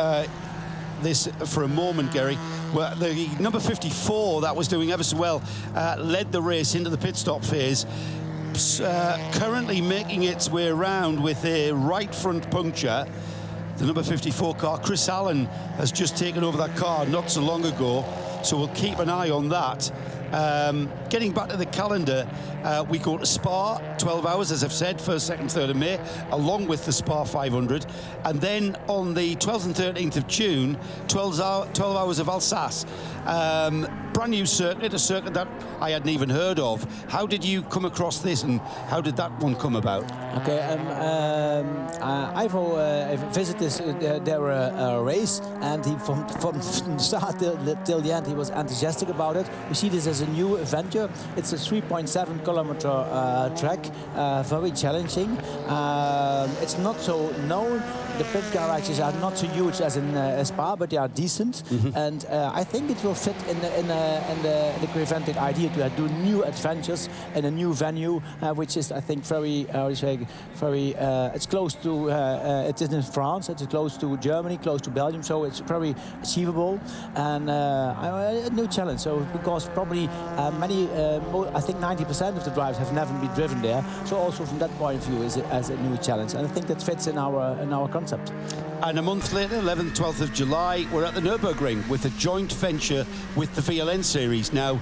this for a moment, Gary. Well, the number 54 that was doing ever so well led the race into the pit stop phase. Currently making its way around with a right front puncture. The number 54 car, Chris Allen, has just taken over that car not so long ago. So we'll keep an eye on that. Getting back to the calendar, we go to Spa, 12 hours, as I've said, 1st, 2nd, 3rd of May, along with the SPA500. And then on the 12th and 13th of June, 12 hours of Alsace. Brand new circuit, a circuit that I hadn't even heard of. How did you come across this, and how did that one come about? Okay, Ivo visited their race, and he from the start till the end he was enthusiastic about it. We see this as a new adventure. It's a 3.7 kilometer track, very challenging. It's not so known. The pit garages are not so huge as in Spa, but they are decent, and I think it will fit in the Creventic idea to do new adventures in a new venue, which is, I think, very it's close to it is in France, it's close to Germany, close to Belgium, so it's very achievable and a new challenge. So because probably many, I think 90% of the drivers have never been driven there, so also from that point of view is as a new challenge, and I think that fits in our concept. And a month later, 11th, 12th of July, we're at the Nürburgring with a joint venture with the VLN series. Now,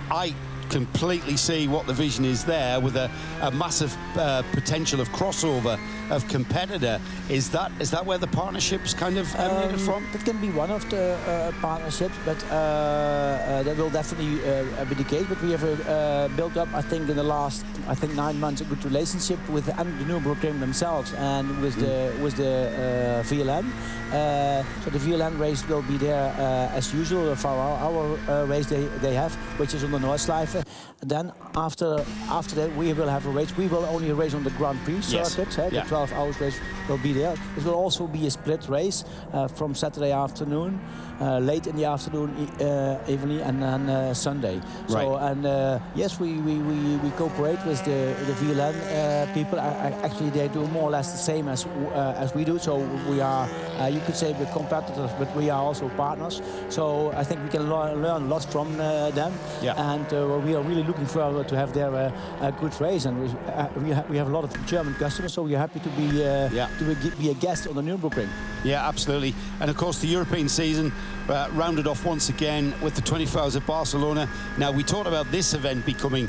I completely see what the vision is there with a massive potential of crossover of competitor. Is that where the partnerships kind of emanated from? That can be one of the partnerships, but that will definitely be the case. But we have built up, I think, in the last 9 months, a good relationship with the Nürburgring themselves and with the VLN. So the VLN race will be there as usual for our race they have, which is on the Nordschleife. Then after that we will have a race. We will only race on the Grand Prix circuit. The 12 hours race will be there. It will also be a split race from Saturday afternoon, late in the afternoon, evening, and then Sunday. Right. So yes, we cooperate with the VLN people. Actually, they do more or less the same as we do. So we are, you could say, we're competitors, but we are also partners. So I think we can learn a lot from them. And we are really looking forward to have their a good race. And we have a lot of German customers, so we're happy to be a guest on the Nürburgring. Yeah, absolutely. And of course, the European season rounded off once again with the 24 Hours of Barcelona. Now, we talked about this event becoming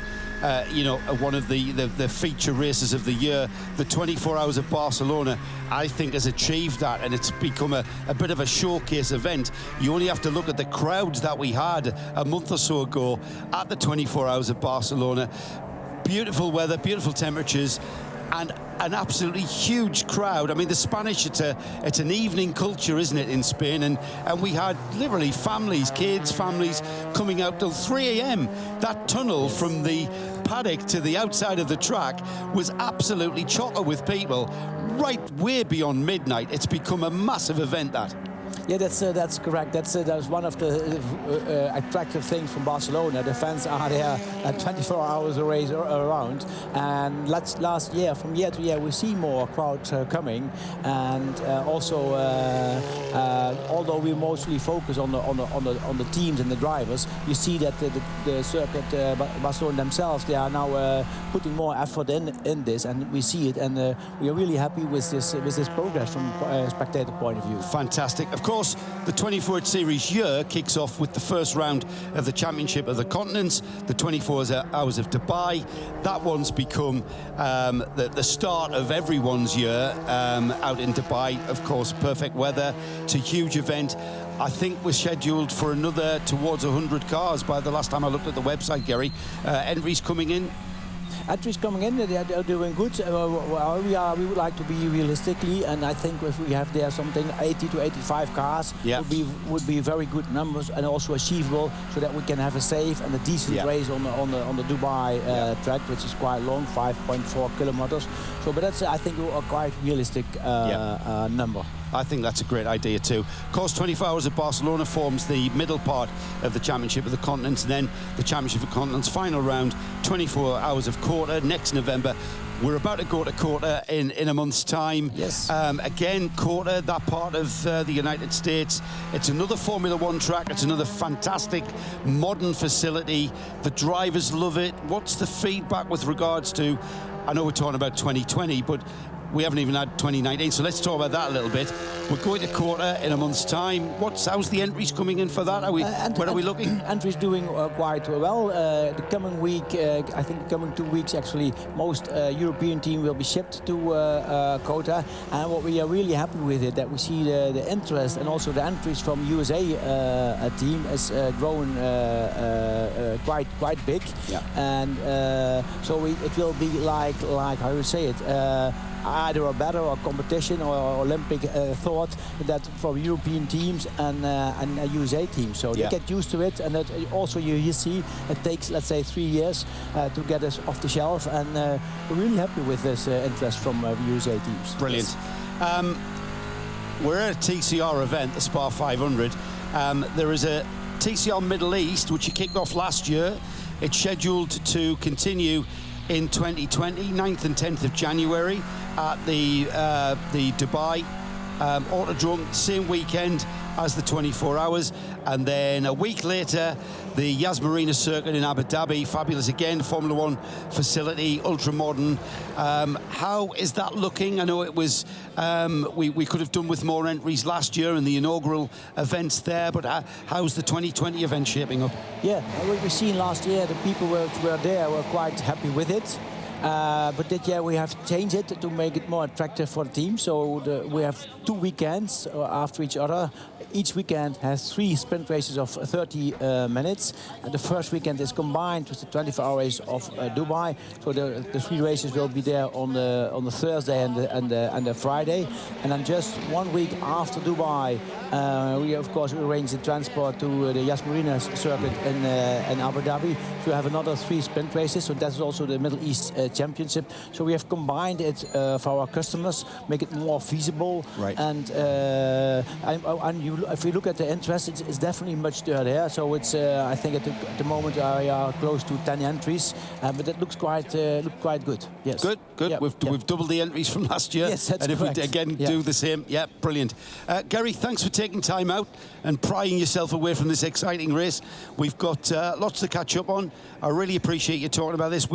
one of the feature races of the year. The 24 Hours of Barcelona, I think, has achieved that, and it's become a bit of a showcase event. You only have to look at the crowds that we had a month or so ago at the 24 Hours of Barcelona. Beautiful weather, beautiful temperatures, and an absolutely huge crowd. I mean, the Spanish, it's an evening culture, isn't it, in Spain? And we had literally families, kids, families coming out till 3 a.m. That tunnel from the paddock to the outside of the track was absolutely chocker with people right way beyond midnight. It's become a massive event, that. Yeah, that's correct. That's one of the attractive things from Barcelona. The fans are there 24 hours a race around. And last year, from year to year, we see more crowds coming. And also, although we mostly focus on the teams and the drivers, you see that the circuit Barcelona themselves, they are now putting more effort in this, and we see it. And we are really happy with this progress from a spectator point of view. Fantastic. Of course, the 24 Series year kicks off with the first round of the Championship of the Continents, the 24 Hours of Dubai. That one's become the start of everyone's year out in Dubai. Of course, perfect weather. It's a huge event. I think we're scheduled for another towards 100 cars by the last time I looked at the website, Gary. Entries coming in. Entries coming in, they're doing good. We would like to be realistically, and I think if we have there something 80 to 85 cars would be very good numbers and also achievable, so that we can have a safe and a decent race on the Dubai track, which is quite long, 5.4 kilometers. So, but that's, I think, a quite realistic number. I think that's a great idea too. Of course, 24 Hours of Barcelona forms the middle part of the Championship of the Continents, and then the Championship of the Continents final round, 24 Hours of Quarter next November. We're about to go to Quarter in a month's time. Yes. Again, Quarter, that part of the United States. It's another Formula One track. It's another fantastic modern facility. The drivers love it. What's the feedback with regards to, I know we're talking about 2020, but we haven't even had 2019, so let's talk about that a little bit. We're going to quarter in a month's time. How's the entries coming in for that? Where are we looking? Entries doing quite well. The coming week, I think the coming 2 weeks actually, most European team will be shipped to Kota. And what we are really happy with it, that we see the interest and also the entries from USA team is growing quite big. Yeah. And so it will be like how you say it, either a battle or competition or Olympic thought that for European teams and USA teams. So they get used to it, and that also you see it takes, let's say, 3 years to get us off the shelf, and we're really happy with this interest from USA teams. Brilliant. We're at a TCR event, the SPA 500. There is a TCR Middle East, which you kicked off last year. It's scheduled to continue in 2020, 9th and 10th of January at the Dubai Autodrome, same weekend as the 24 hours. And then a week later, the Yas Marina circuit in Abu Dhabi, fabulous again, Formula One facility, ultra modern. How is that looking? I know it was, we could have done with more entries last year in the inaugural events there, but how's the 2020 event shaping up? Yeah, what we've seen last year, the people who were there were quite happy with it. But this year we have changed it to make it more attractive for the team. So we have 2 weekends after each other. Each weekend has 3 sprint races of 30 minutes. And the first weekend is combined with the 24 hours of Dubai. So the 3 races will be there on the Thursday and the Friday. And then just 1 week after Dubai, we of course arrange the transport to the Yas Marina circuit in Abu Dhabi. So we have another 3 sprint races. So that's also the Middle East Championship. So we have combined it for our customers, make it more feasible. Right. And if we look at the interest, it's definitely much there. So it's I think at the moment we are close to 10 entries, but it looks quite good. Yes. Good. Yep. We've doubled the entries from last year. Yes, that's and if correct. we again do the same, brilliant. Gary, thanks for taking time out and prying yourself away from this exciting race. We've got lots to catch up on. I really appreciate you talking about this.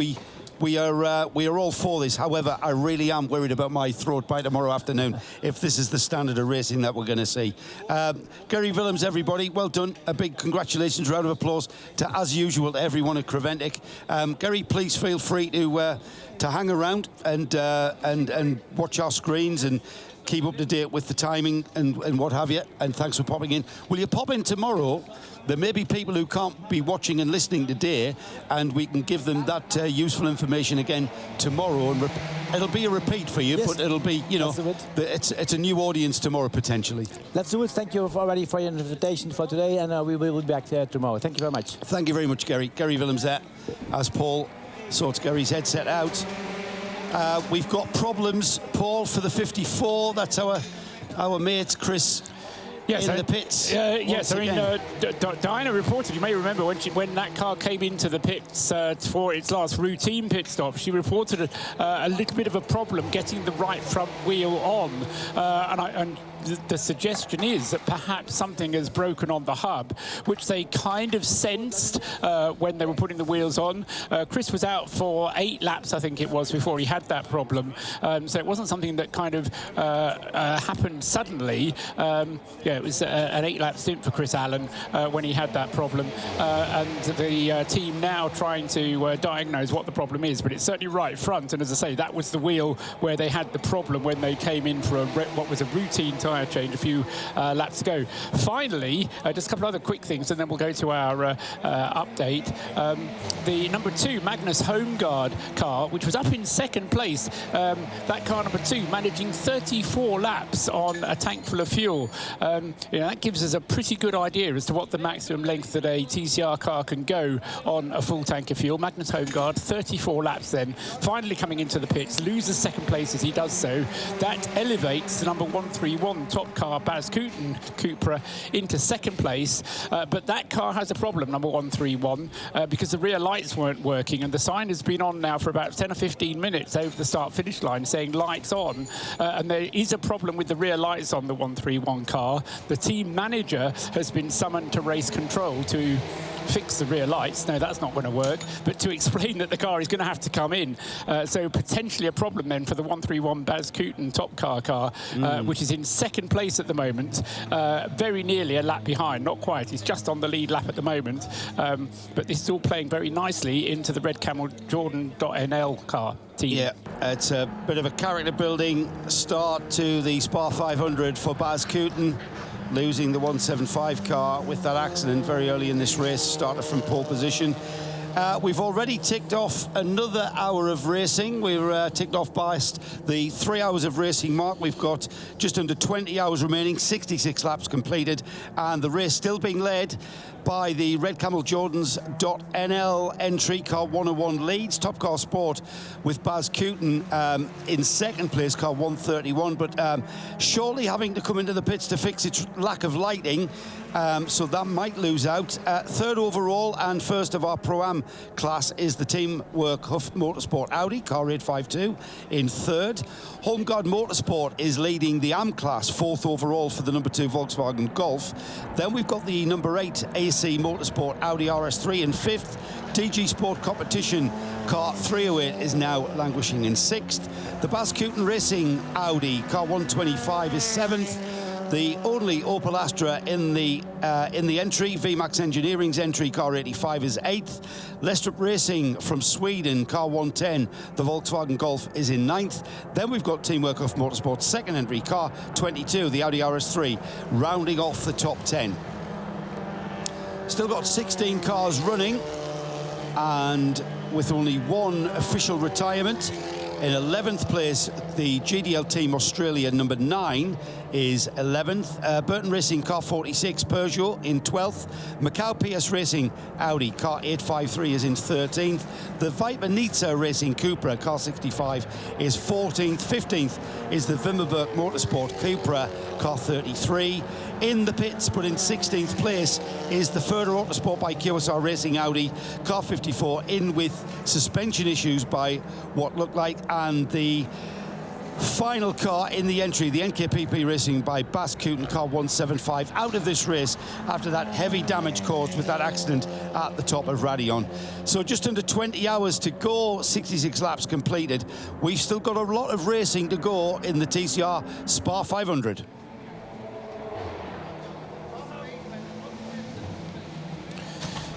We are all for this. However, I really am worried about my throat by tomorrow afternoon if this is the standard of racing that we're going to see. Gary Willems, everybody, well done. A big congratulations, round of applause to, as usual, to everyone at Creventic. Gary, please feel free to hang around and watch our screens and keep up to date with the timing and what have you. And thanks for popping in. Will you pop in tomorrow? There may be people who can't be watching and listening today, and we can give them that useful information again tomorrow. And it'll be a repeat for you, but it'll be, it's a new audience tomorrow potentially. Let's do it. Thank you already for your invitation for today, and we will be back there tomorrow. Thank you very much. Thank you very much, Gary. Gary Willems there, as Paul sorts Gary's headset out. We've got problems, Paul, for the 54. That's our mate, Chris. Yes, in the pits. Yes, I mean, Diana reported, you may remember when that car came into the pits for its last routine pit stop, she reported a little bit of a problem getting the right front wheel on. And the suggestion is that perhaps something has broken on the hub, which they kind of sensed when they were putting the wheels on. Chris was out for 8 laps, I think it was, before he had that problem. So it wasn't something that kind of happened suddenly. It was an 8-lap stint for Chris Allen when he had that problem. And the team now trying to diagnose what the problem is. But it's certainly right front. And as I say, that was the wheel where they had the problem when they came in for what was a routine tyre change a few laps ago. Finally, just a couple other quick things, and then we'll go to our update. The number 2 Magnus Homeguard car, which was up in 2nd place, that car number 2 managing 34 laps on a tank full of fuel. That gives us a pretty good idea as to what the maximum length that a TCR car can go on a full tank of fuel. Magnus Homeguard, 34 laps then, finally coming into the pits, loses 2nd place as he does so. That elevates the number 131 top car, Baz Cupra, into 2nd place. But that car has a problem, number 131, because the rear lights weren't working, and the sign has been on now for about 10 or 15 minutes over the start-finish line saying lights on, and there is a problem with the rear lights on the 131 car. The team manager has been summoned to race control to fix the rear lights. No, that's not going to work. But to explain that the car is going to have to come in. So potentially a problem then for the 131 Baz Kooten top car, which is in second place at the moment, very nearly a lap behind, not quite. He's just on the lead lap at the moment. But this is all playing very nicely into the Red Camel Jordan.nl car team. Yeah, it's a bit of a character-building start to the SPA500 for Baz Kooten, losing the 175 car with that accident very early in this race, started from pole position. We've already ticked off another hour of racing. We're ticked off past the 3 hours of racing mark. We've got just under 20 hours remaining, 66 laps completed, and the race still being led by the Red Camel Jordans.nl entry. Car 101 leads. Top Car Sport with Baz Kooten in second place, car 131, but shortly having to come into the pits to fix its lack of lighting, so that might lose out. Third overall and first of our Pro-Am class is the Teamwork Huff Motorsport Audi, car 852 in third. Homeguard Motorsport is leading the AM class, fourth overall for the number 2 Volkswagen Golf. Then we've got the number 8 AC Motorsport Audi RS3 in fifth. DG Sport Competition car 308 is now languishing in sixth. The Baz Kooten Racing Audi car 125 is seventh. The only Opel Astra in the entry, VMAX Engineering's entry, car 85 is 8th. Lestrup Racing from Sweden, car 110, the Volkswagen Golf is in 9th. Then we've got Teamwork Huff Motorsport's second entry, car 22, the Audi RS3, rounding off the top 10. Still got 16 cars running, and with only one official retirement. In 11th place, the GDL Team Australia number 9 is 11th. Burton Racing car 46, Peugeot in 12th. Macau PS Racing Audi car 853 is in 13th. The Viper Nizza Racing Cupra car 65 is 14th. 15th is the Vimmerberg Motorsport Cupra car 33. In the pits, but in 16th place, is the Further Autosport by QSR Racing Audi car 54, in with suspension issues by what looked like, and the final car in the entry, the NKPP Racing by Baz Kooten car 175, out of this race after that heavy damage caused with that accident at the top of Radion. So just under 20 hours to go, 66 laps completed. We've still got a lot of racing to go in the TCR SPA500.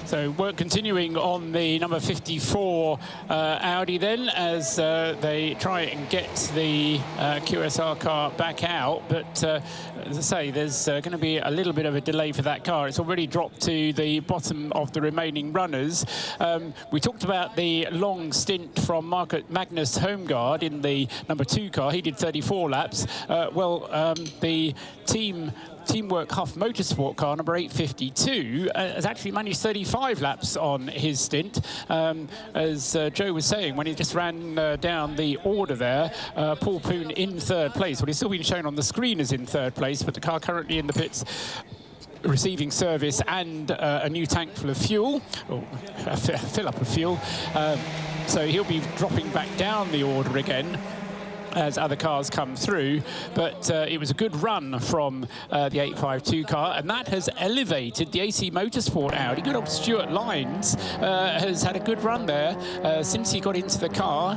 So work continuing on the number 54 Audi then, as they try and get the QSR car back out. But as I say, there's going to be a little bit of a delay for that car. It's already dropped to the bottom of the remaining runners. We talked about the long stint from Magnus Homeguard in the number 2 car. He did 34 laps. The Teamwork Huff Motorsport car, number 852, has actually managed 35 laps on his stint. As Joe was saying, when he just ran down the order there, Paul Poon in third place. Well, he's still been shown on the screen as in third place, but the car currently in the pits receiving service and a new tank full of fuel, or fill up of fuel. So he'll be dropping back down the order again as other cars come through, but it was a good run from the 852 car, and that has elevated the AC Motorsport Audi. Good old Stuart Lyons has had a good run there since he got into the car.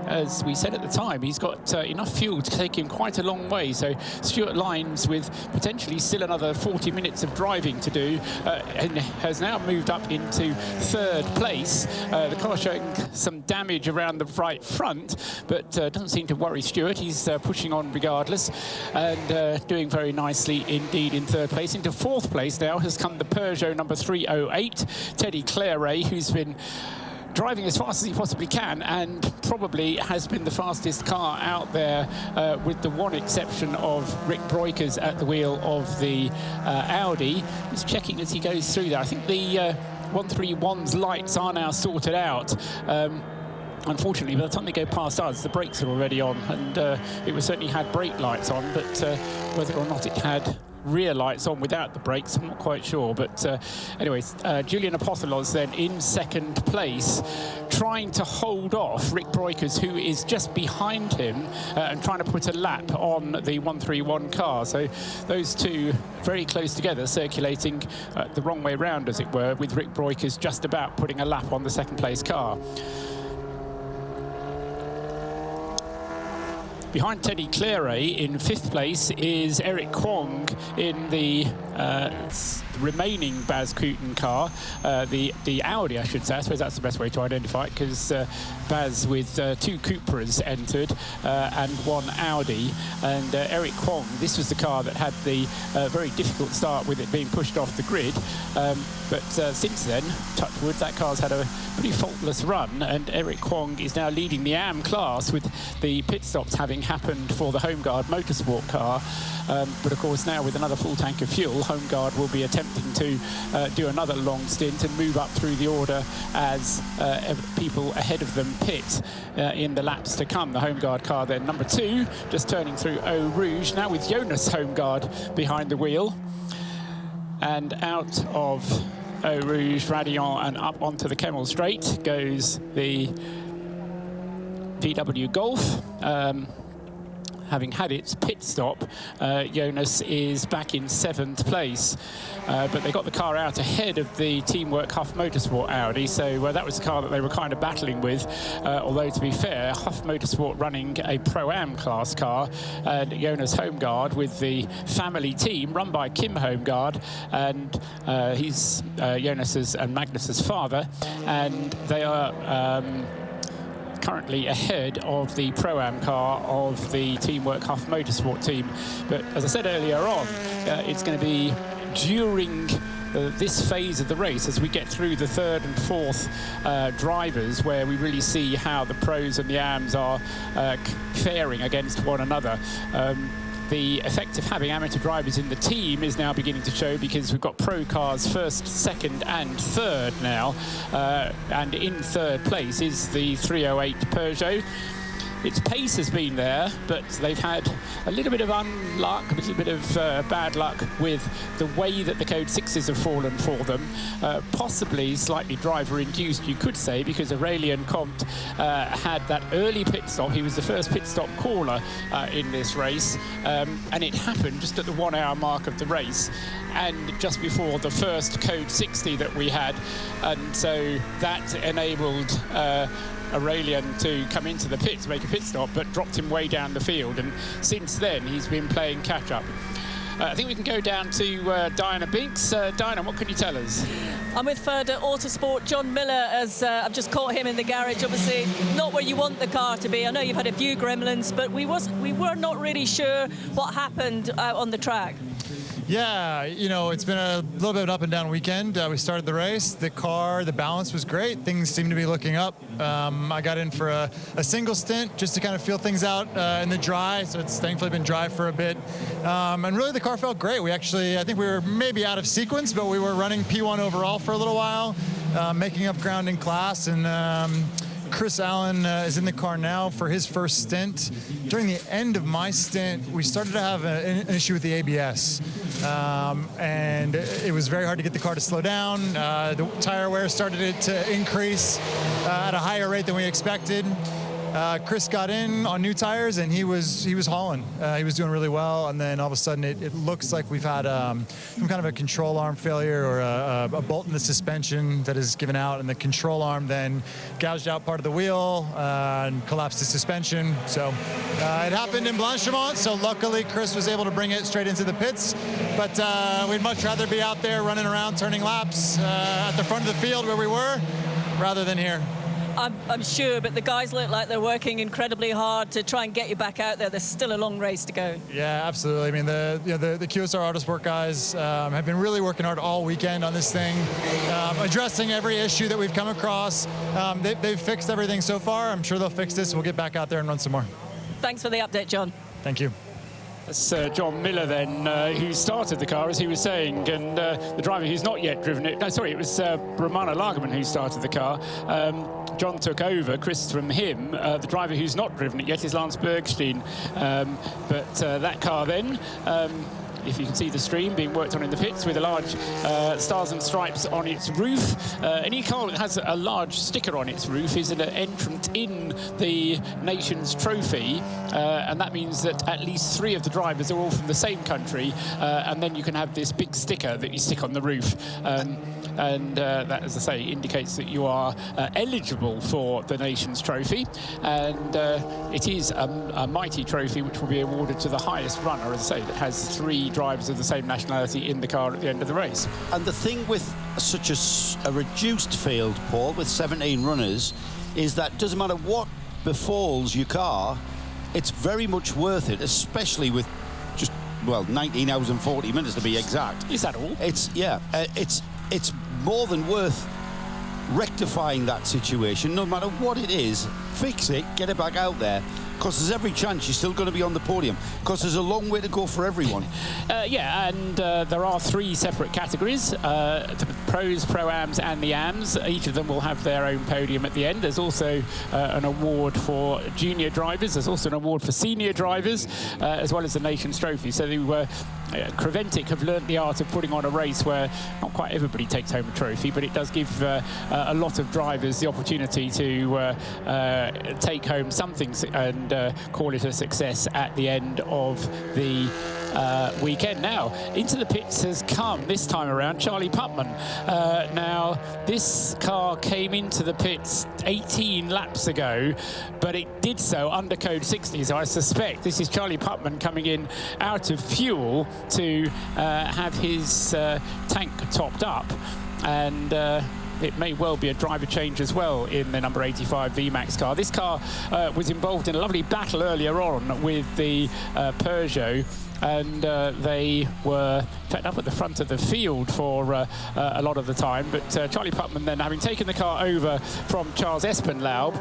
As we said at the time, he's got enough fuel to take him quite a long way, so Stuart Lyons, with potentially still another 40 minutes of driving to do, and has now moved up into third place. The car showing some damage around the right front, but doesn't seem to worry Stuart. He's pushing on regardless, and doing very nicely indeed in third place. Into fourth place now has come the Peugeot number 308, Teddy Claret, who's been driving as fast as he possibly can, and probably has been the fastest car out there, with the one exception of Rick Breukers at the wheel of the Audi. He's checking as he goes through there. I think the 131's lights are now sorted out. Unfortunately, by the time they go past us, the brakes are already on, and it was certainly had brake lights on, but whether or not it had rear lights on without the brakes. I'm not quite sure, but anyways, Julian Apostolos then in second place, trying to hold off Rick Breukers, who is just behind him and trying to put a lap on the 131 car. So those two very close together, circulating the wrong way round, as it were, with Rick Breukers just about putting a lap on the second place car. Behind Teddy Clare in fifth place is Eric Kwong in the remaining Baz Kooten car, the Audi, I should say. I suppose that's the best way to identify it, because Baz with two Cupras entered and one Audi. And Eric Kwong, this was the car that had the very difficult start with it being pushed off the grid. But since then, touch wood, that car's had a pretty faultless run, and Eric Kwong is now leading the AM class, with the pit stops having happened for the Homeguard Motorsport car. But of course, now with another full tank of fuel, Homeguard will be attempting to do another long stint and move up through the order as people ahead of them pit in the laps to come. The Homeguard car then number 2, just turning through Eau Rouge, now with Jonas Homeguard behind the wheel. And out of Eau Rouge, Radion, and up onto the Kemmel Straight goes the VW Golf. Having had its pit stop, Jonas is back in 7th place. But they got the car out ahead of the Teamwork Huff Motorsport Audi, so that was the car that they were kind of battling with. Although, to be fair, Huff Motorsport running a Pro-Am class car, and Jonas Homeguard with the family team run by Kim Homeguard, and he's Jonas's and Magnus's father, and they are currently ahead of the Pro-Am car of the Teamwork Huff Motorsport team. But as I said earlier on, it's going to be during this phase of the race, as we get through the 3rd and 4th drivers, where we really see how the pros and the AMs are faring against one another. The effect of having amateur drivers in the team is now beginning to show, because we've got pro cars 1st, 2nd and 3rd now. And in 3rd place is the 308 Peugeot. Its pace has been there, but they've had a little bit of unluck, a little bit of bad luck with the way that the Code 6s have fallen for them. Possibly slightly driver-induced, you could say, because Aurélien Comte had that early pit stop. He was the first pit stop caller in this race, and it happened just at the 1 hour mark of the race, and just before the first Code 60 that we had. And so that enabled Aurélien to come into the pit to make a pit stop, but dropped him way down the field, and since then he's been playing catch-up. I think we can go down to Diana Binks. Diana, what can you tell us? I'm with Ferda Autosport, John Miller, as I've just caught him in the garage. Obviously, not where you want the car to be. I know you've had a few gremlins, but we were not really sure what happened out on the track. Yeah, you know, it's been a little bit of an up and down weekend. We started the race. The car, the balance was great. Things seem to be looking up. I got in for a single stint just to kind of feel things out in the dry. So it's thankfully been dry for a bit. And really the car felt great. We actually, I think we were maybe out of sequence, but we were running P1 overall for a little while, making up ground in class. And Chris Allen is in the car now for his first stint. During the end of my stint, we started to have an issue with the ABS. And it was very hard to get the car to slow down. The tire wear started to increase at a higher rate than we expected. Chris got in on new tires, and he was hauling. He was doing really well, and then all of a sudden it looks like we've had some kind of a control arm failure, or a bolt in the suspension that is given out, and the control arm then gouged out part of the wheel and collapsed the suspension. So it happened in Blanchimont, so luckily Chris was able to bring it straight into the pits, but we'd much rather be out there running around, turning laps at the front of the field where we were, rather than here. I'm sure, but the guys look like they're working incredibly hard to try and get you back out there. There's still a long race to go. Yeah, absolutely. I mean, the QSR Autosport guys have been really working hard all weekend on this thing, addressing every issue that we've come across. They've fixed everything so far. I'm sure they'll fix this. We'll get back out there and run some more. Thanks for the update, John. Thank you. That's John Miller then, who started the car, as he was saying, and the driver who's not yet driven it. No, sorry, it was Romano Lagerman who started the car. John took over, Chris from him. The driver who's not driven it yet is Lance Bergstein. But that car then if you can see the stream being worked on in the pits with a large stars and stripes on its roof. Any car that has a large sticker on its roof is an entrant in the Nations Trophy, and that means that at least 3 of the drivers are all from the same country, and then you can have this big sticker that you stick on the roof. And that, as I say, indicates that you are eligible for the Nations Trophy, and it is a mighty trophy which will be awarded to the highest runner, as I say, that has 3 drivers of the same nationality in the car at the end of the race. And the thing with such a reduced field, Paul, with 17 runners, is that doesn't matter what befalls your car, it's very much worth it, especially with just, well, 19 hours and 40 minutes to be exact. Is that all? It's more than worth rectifying that situation, no matter what it is. Fix it, get it back out there, because there's every chance you're still going to be on the podium, because there's a long way to go for everyone. Yeah, and there are 3 separate categories, the pros, pro-ams and the ams. Each of them will have their own podium at the end. There's also an award for junior drivers. There's also an award for senior drivers, as well as the Nations Trophy. So Creventic have learnt the art of putting on a race where not quite everybody takes home a trophy, but it does give a lot of drivers the opportunity to take home something and call it a success at the end of the weekend. Now, into the pits has come, this time around, Charlie Putman. Now, this car came into the pits 18 laps ago, but it did so under code 60, so I suspect this is Charlie Putman coming in out of fuel to have his tank topped up, and it may well be a driver change as well in the number 85 VMAX car. This car was involved in a lovely battle earlier on with the Peugeot, and they were in fact up at the front of the field for a lot of the time, but Charlie Putman then, having taken the car over from Charles Espenlaub,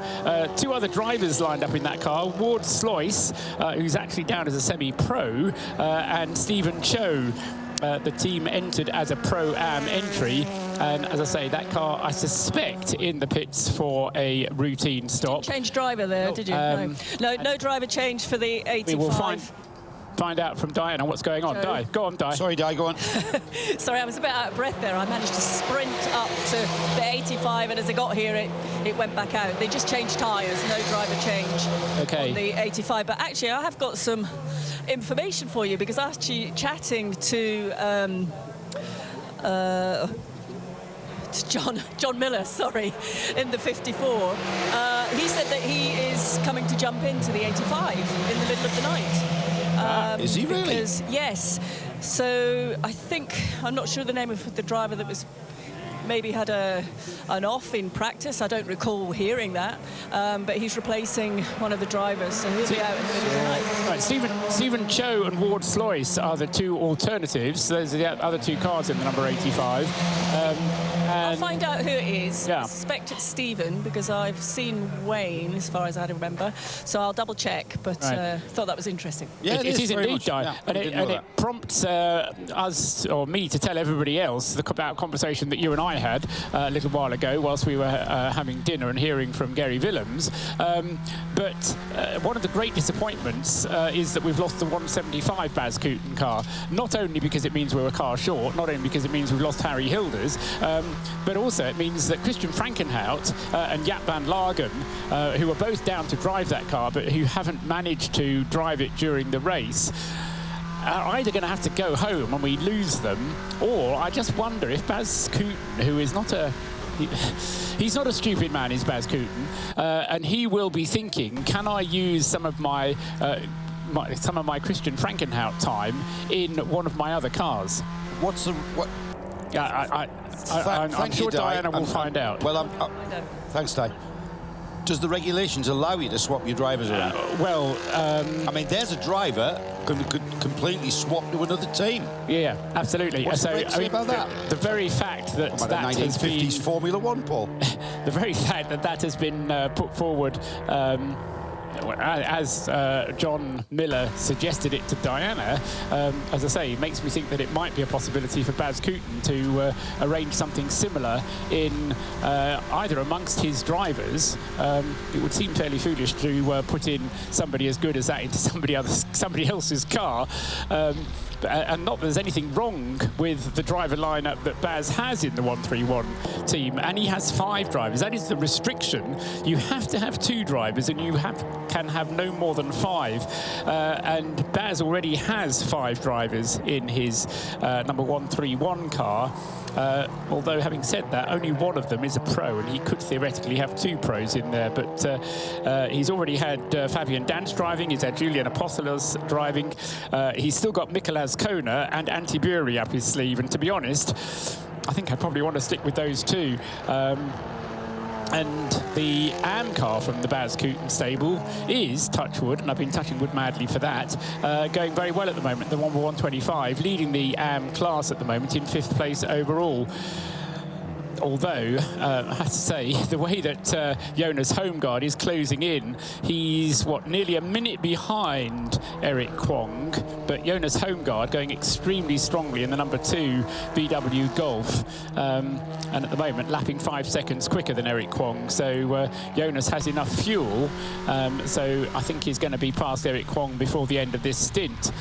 2 other drivers lined up in that car, Ward Sloyce, who's actually down as a semi-pro, and Stephen Cho. The team entered as a Pro-Am entry, and as I say, that car, I suspect, in the pits for a routine stop. Change driver there, did you? No driver change for the 85. We will find out from Diana what's going on. Di, go on, Di. Sorry, Di, go on. Sorry, I was a bit out of breath there. I managed to sprint up to the 85, and as I got here, it went back out. They just changed tyres, no driver change on the 85. But actually, I have got some information for you, because I was actually chatting to John Miller, sorry, in the 54. He said that he is coming to jump into the 85 in the middle of the night. Is he really? Yes. So I think, I'm not sure the name of the driver that was maybe had an off in practice. I don't recall hearing that, but he's replacing one of the drivers, so he'll be out in the middle of the night. Right, Stephen Cho and Ward Sloyce are the 2 alternatives. Those are the other 2 cars in the number 85. I'll find out who it is. Yeah. I suspect it's Stephen, because I've seen Wayne, as far as I remember, so I'll double check, but thought that was interesting. Yeah, it is indeed, Di. Yeah, and it prompts us, or me, to tell everybody else about a conversation that you and I had a little while ago whilst we were having dinner and hearing from Gary Willems. But one of the great disappointments is that we've lost the 175 Bas Kooten car, not only because it means we're a car short, not only because it means we've lost Harry Hilders, but also it means that Christian Frankenhout and Jaap van Lagen, who are both down to drive that car but who haven't managed to drive it during the race, are either going to have to go home and we lose them, or I just wonder if Bas Kooten, who is not he's not a stupid man, is Bas Kooten, and he will be thinking, can I use some of my Christian Frankenhout time in one of my other cars? I'm sure Diana will find out. Well, thanks, Di. Does the regulations allow you to swap your drivers around? I mean, there's a driver could completely swap to another team. Yeah, absolutely. What's the say about that? The very fact that that 1950s Formula One, Paul. The very fact that has been put forward, as John Miller suggested it to Diana, as I say, makes me think that it might be a possibility for Bas Kooten to arrange something similar in either amongst his drivers. It would seem fairly foolish to put in somebody as good as that into somebody else's car. and not that there's anything wrong with the driver lineup that Baz has in the 131 team, and he has 5 drivers. That is the restriction. You have to have 2 drivers, and you can have no more than 5. And Baz already has 5 drivers in his number 131 car. Although, having said that, only one of them is a pro, and he could theoretically have 2 pros in there. But he's already had Fabian Danz driving, he's had Julian Apostolos driving, he's still got Mikolas Kona and Antti Buri up his sleeve. And to be honest, I think I'd probably want to stick with those 2. And the AM car from the Baz Kooten stable is, touch wood, and I've been touching wood madly for that, going very well at the moment. The 1/125, leading the AM class at the moment in 5th place overall. Although, I have to say, the way that Jonas Holmgaard is closing in, he's, nearly a minute behind Eric Kwong, but Jonas Holmgaard going extremely strongly in the number 2 VW Golf, and at the moment lapping 5 seconds quicker than Eric Kwong, so Jonas has enough fuel, so I think he's going to be past Eric Kwong before the end of this stint.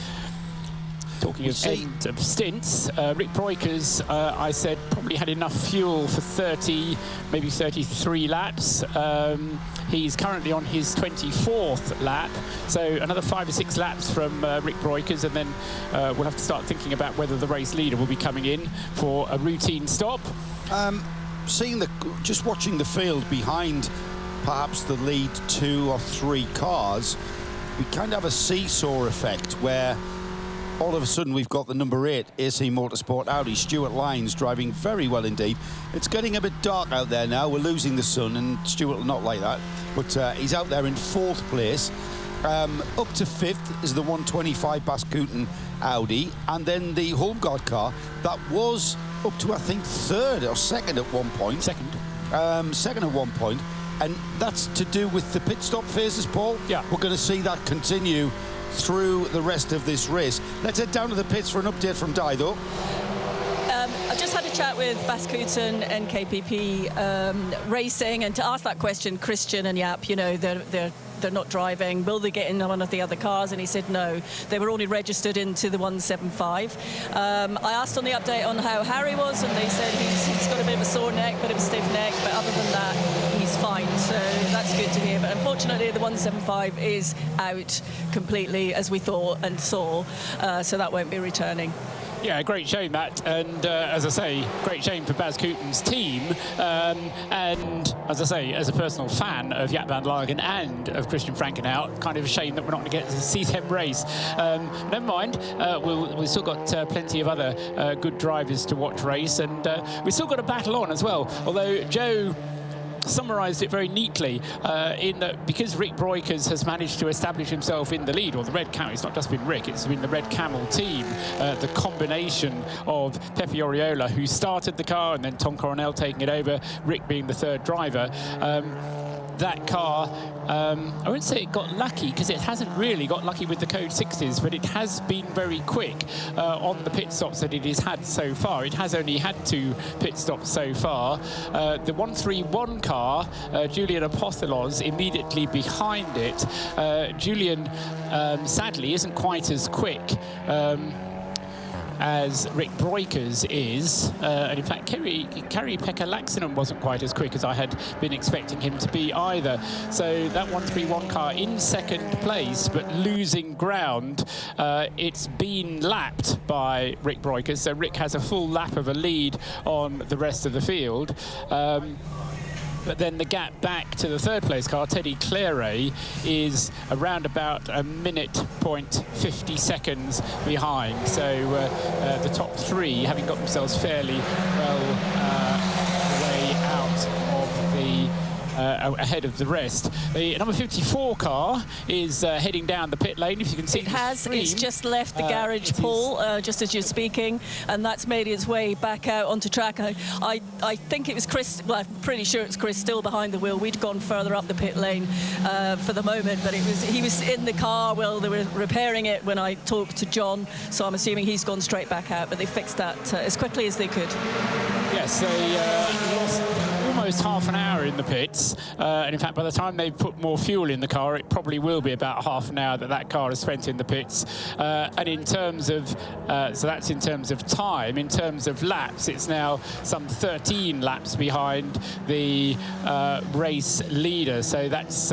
Talking of end of stints, Rick Breukers, I said, probably had enough fuel for 30, maybe 33 laps. He's currently on his 24th lap, so another 5 or 6 laps from Rick Breukers, and then we'll have to start thinking about whether the race leader will be coming in for a routine stop. Just watching the field behind perhaps the lead 2 or 3 cars, we kind of have a seesaw effect where all of a sudden we've got the number 8 AC Motorsport Audi, Stuart Lyons, driving very well indeed. It's getting a bit dark out there now. We're losing the sun, and Stuart will not like that. But he's out there in 4th place. Up to 5th is the 125 Baz Kooten Audi, and then the Holmgaard car that was up to, I think, 3rd or 2nd at one point. Second at one point. And that's to do with the pit stop phases, Paul. Yeah. We're going to see that continue through the rest of this race. Let's head down to the pits for an update from Dido. I've just had a chat with Baz Kooten and KPP Racing, and to ask that question, Christian and Jaap, you know, they're not driving. Will they get in one of the other cars? And he said no. They were only registered into the 175. I asked on the update on how Harry was, and they said he's got a bit of a sore neck, bit of a stiff neck, but other than that, he's fine. So that's good to hear. But unfortunately, the 175 is out completely, as we thought and saw. So that won't be returning. Yeah, great shame that, and as I say, great shame for Baz Kooten's team, and as I say, as a personal fan of Jaap van Lagen and of Christian Frankenhout, kind of a shame that we're not going to get to see them race. Never mind, we've still got plenty of other good drivers to watch race, and we've still got a battle on as well, although Joe summarised it very neatly in that because Rick Breukers has managed to establish himself in the lead, or the Red Camel, it's not just been Rick, it's been the Red Camel team, the combination of Pepe Oriola, who started the car, and then Tom Coronel taking it over, Rick being the 3rd driver. That car, I wouldn't say it got lucky, because it hasn't really got lucky with the Code 60s, but it has been very quick on the pit stops that it has had so far. It has only had 2 pit stops so far. The 131 car, Julian Apostolos, immediately behind it. Julian, sadly, isn't quite as quick as Rick Breukers is, and in fact Kari-Pekka Laaksonen wasn't quite as quick as I had been expecting him to be either. So that 131 car in 2nd place, but losing ground. It's been lapped by Rick Breukers, so Rick has a full lap of a lead on the rest of the field. But then the gap back to the 3rd place car, Teddy Claret, is around about a minute 50 seconds behind. So the top 3 having got themselves fairly well way out of the ahead of the rest. The number 54 car is heading down the pit lane. If you can see, it's just left the garage, Paul, just as you're speaking, and that's made its way back out onto track. I think it was Chris. Well, I'm pretty sure it's Chris still behind the wheel. We'd gone further up the pit lane for the moment, but he was in the car while they were repairing it when I talked to John. So I'm assuming he's gone straight back out, but they fixed that as quickly as they could. Yes, they lost almost half an hour in the pits. And in fact, by the time they've put more fuel in the car, it probably will be about half an hour that car is spent in the pits. And in terms of, so that's in terms of time. In terms of laps, it's now some 13 laps behind the race leader. So that's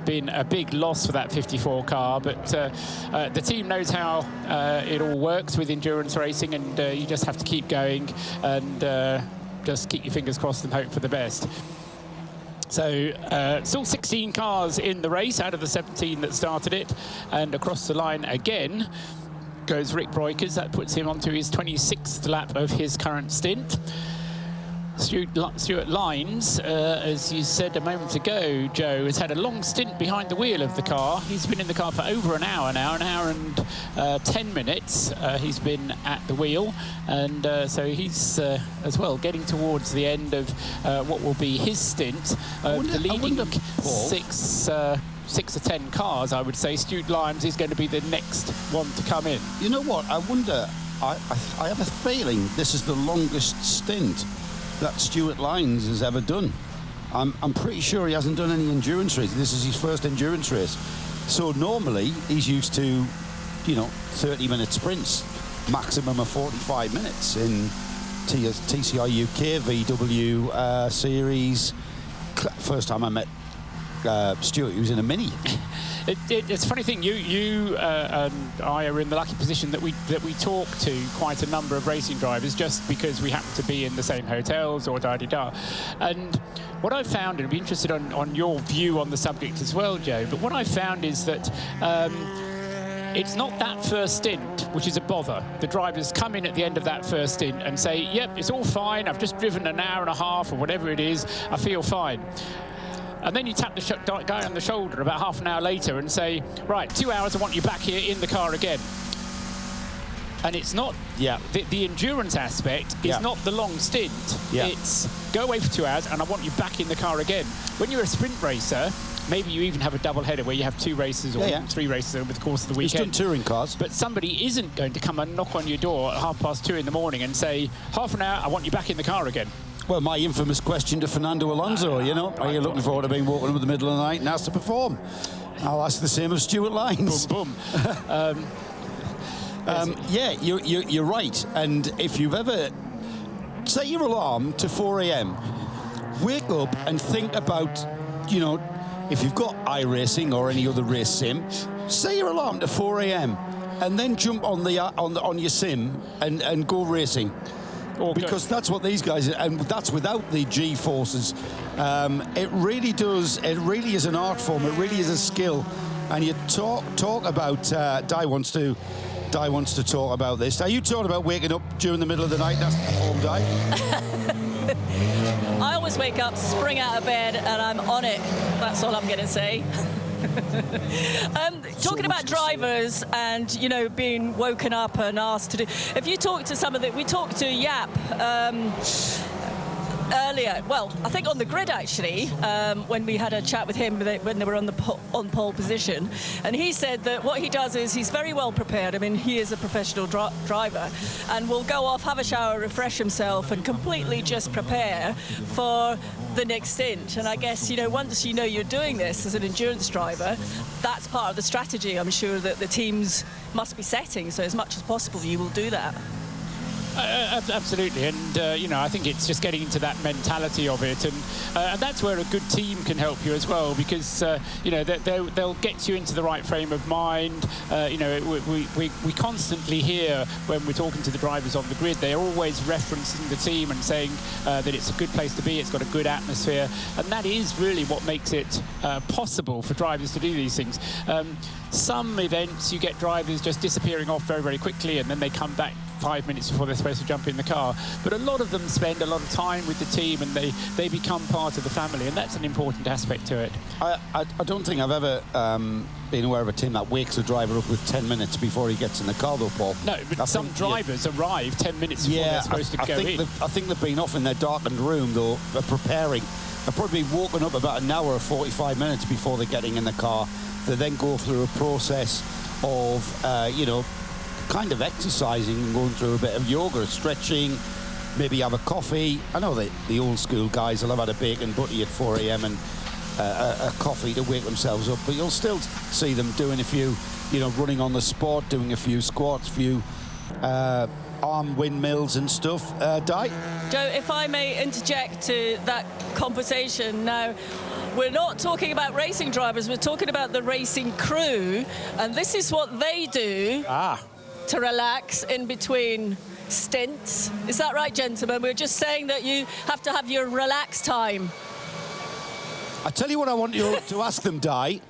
been a big loss for that 54 car. But the team knows how it all works with endurance racing, and you just have to keep going and just keep your fingers crossed and hope for the best. So still 16 cars in the race out of the 17 that started it, and across the line again goes Rick Breukers. That puts him onto his 26th lap of his current stint. Stuart Lines, as you said a moment ago, Joe, has had a long stint behind the wheel of the car. He's been in the car for over an hour now, an hour and 10 minutes he's been at the wheel. And so he's, as well, getting towards the end of what will be his stint. The leading 6 or 10 cars, I would say. Stuart Lines is going to be the next one to come in. You know what? I wonder, I have a feeling this is the longest stint that Stuart Lines has ever done. I'm pretty sure he hasn't done any endurance races. This is his first endurance race. So normally he's used to, you know, 30-minute sprints, maximum of 45 minutes in TCR UK, VW series. First time I met Stuart, he was in a Mini. It's a funny thing. You and I are in the lucky position that we talk to quite a number of racing drivers just because we happen to be in the same hotels or da-di-da. And what I've found, and I'd be interested on your view on the subject as well, Joe, but what I've found is that it's not that first stint which is a bother. The drivers come in at the end of that first stint and say, yep, it's all fine. I've just driven an hour and a half or whatever it is. I feel fine. And then you tap the guy on the shoulder about half an hour later and say, right, 2 hours, I want you back here in the car again. And it's not, the endurance aspect is not the long stint. It's go away for 2 hours and I want you back in the car again. When you're a sprint racer, maybe you even have a double header where you have 2 races or 3 races over the course of the weekend. He's done touring cars. But somebody isn't going to come and knock on your door at 2:30 in the morning and say, half an hour, I want you back in the car again. Well, my infamous question to Fernando Alonso, you know, are you looking forward to being woken up in the middle of the night and asked to perform? I'll ask the same of Stuart Lines. Boom, boom. Yeah, you're right. And if you've ever set your alarm to 4 a.m., wake up and think about, you know, if you've got iRacing or any other race sim, set your alarm to 4 a.m. and then jump on your sim and go racing. Because that's what these guys, and that's without the G-forces. It really does, it really is an art form, it really is a skill. And you talk about, Di wants to talk about this. Are you talking about waking up during the middle of the night? That's the form, Di. I always wake up, spring out of bed, and I'm on it. That's all I'm going to say. Talking about drivers and, you know, being woken up and asked to do. If you talk to some of the, we talked to Jaap earlier, well, I think on the grid actually, when we had a chat with him when they were on pole position, and he said that what he does is he's very well prepared. I mean, he is a professional driver, and will go off, have a shower, refresh himself, and completely just prepare for the next stint. And I guess, you know, once you know you're doing this as an endurance driver, that's part of the strategy I'm sure that the teams must be setting. So as much as possible, you will do that. Absolutely, and you know, I think it's just getting into that mentality of it, and that's where a good team can help you as well, because you know, they'll get you into the right frame of mind. You know, we constantly hear when we're talking to the drivers on the grid, they're always referencing the team and saying that it's a good place to be, it's got a good atmosphere, and that is really what makes it possible for drivers to do these things. Some events you get drivers just disappearing off very, very quickly, and then they come back 5 minutes before they're supposed to jump in the car. But a lot of them spend a lot of time with the team, and they become part of the family, and that's an important aspect to it. I don't think I've ever been aware of a team that wakes a driver up with 10 minutes before he gets in the car, though, Paul. No, but some drivers arrive 10 minutes before they're supposed to go in. I think they've been off in their darkened room, though, preparing. They've probably been woken up about an hour or 45 minutes before they're getting in the car. They then go through a process of, you know, kind of exercising and going through a bit of yoga, stretching, maybe have a coffee. I know that the old school guys will have had a bacon butty at 4 a.m. and a coffee to wake themselves up, but you'll still see them doing a few, running on the spot, doing a few squats, few arm windmills and stuff. Di? Joe, if I may interject to that conversation now, we're not talking about racing drivers, we're talking about the racing crew, and this is what they do to relax in between stints. Is that right, gentlemen? We're just saying that you have to have your relax time. I tell you what I want you to ask them, Di.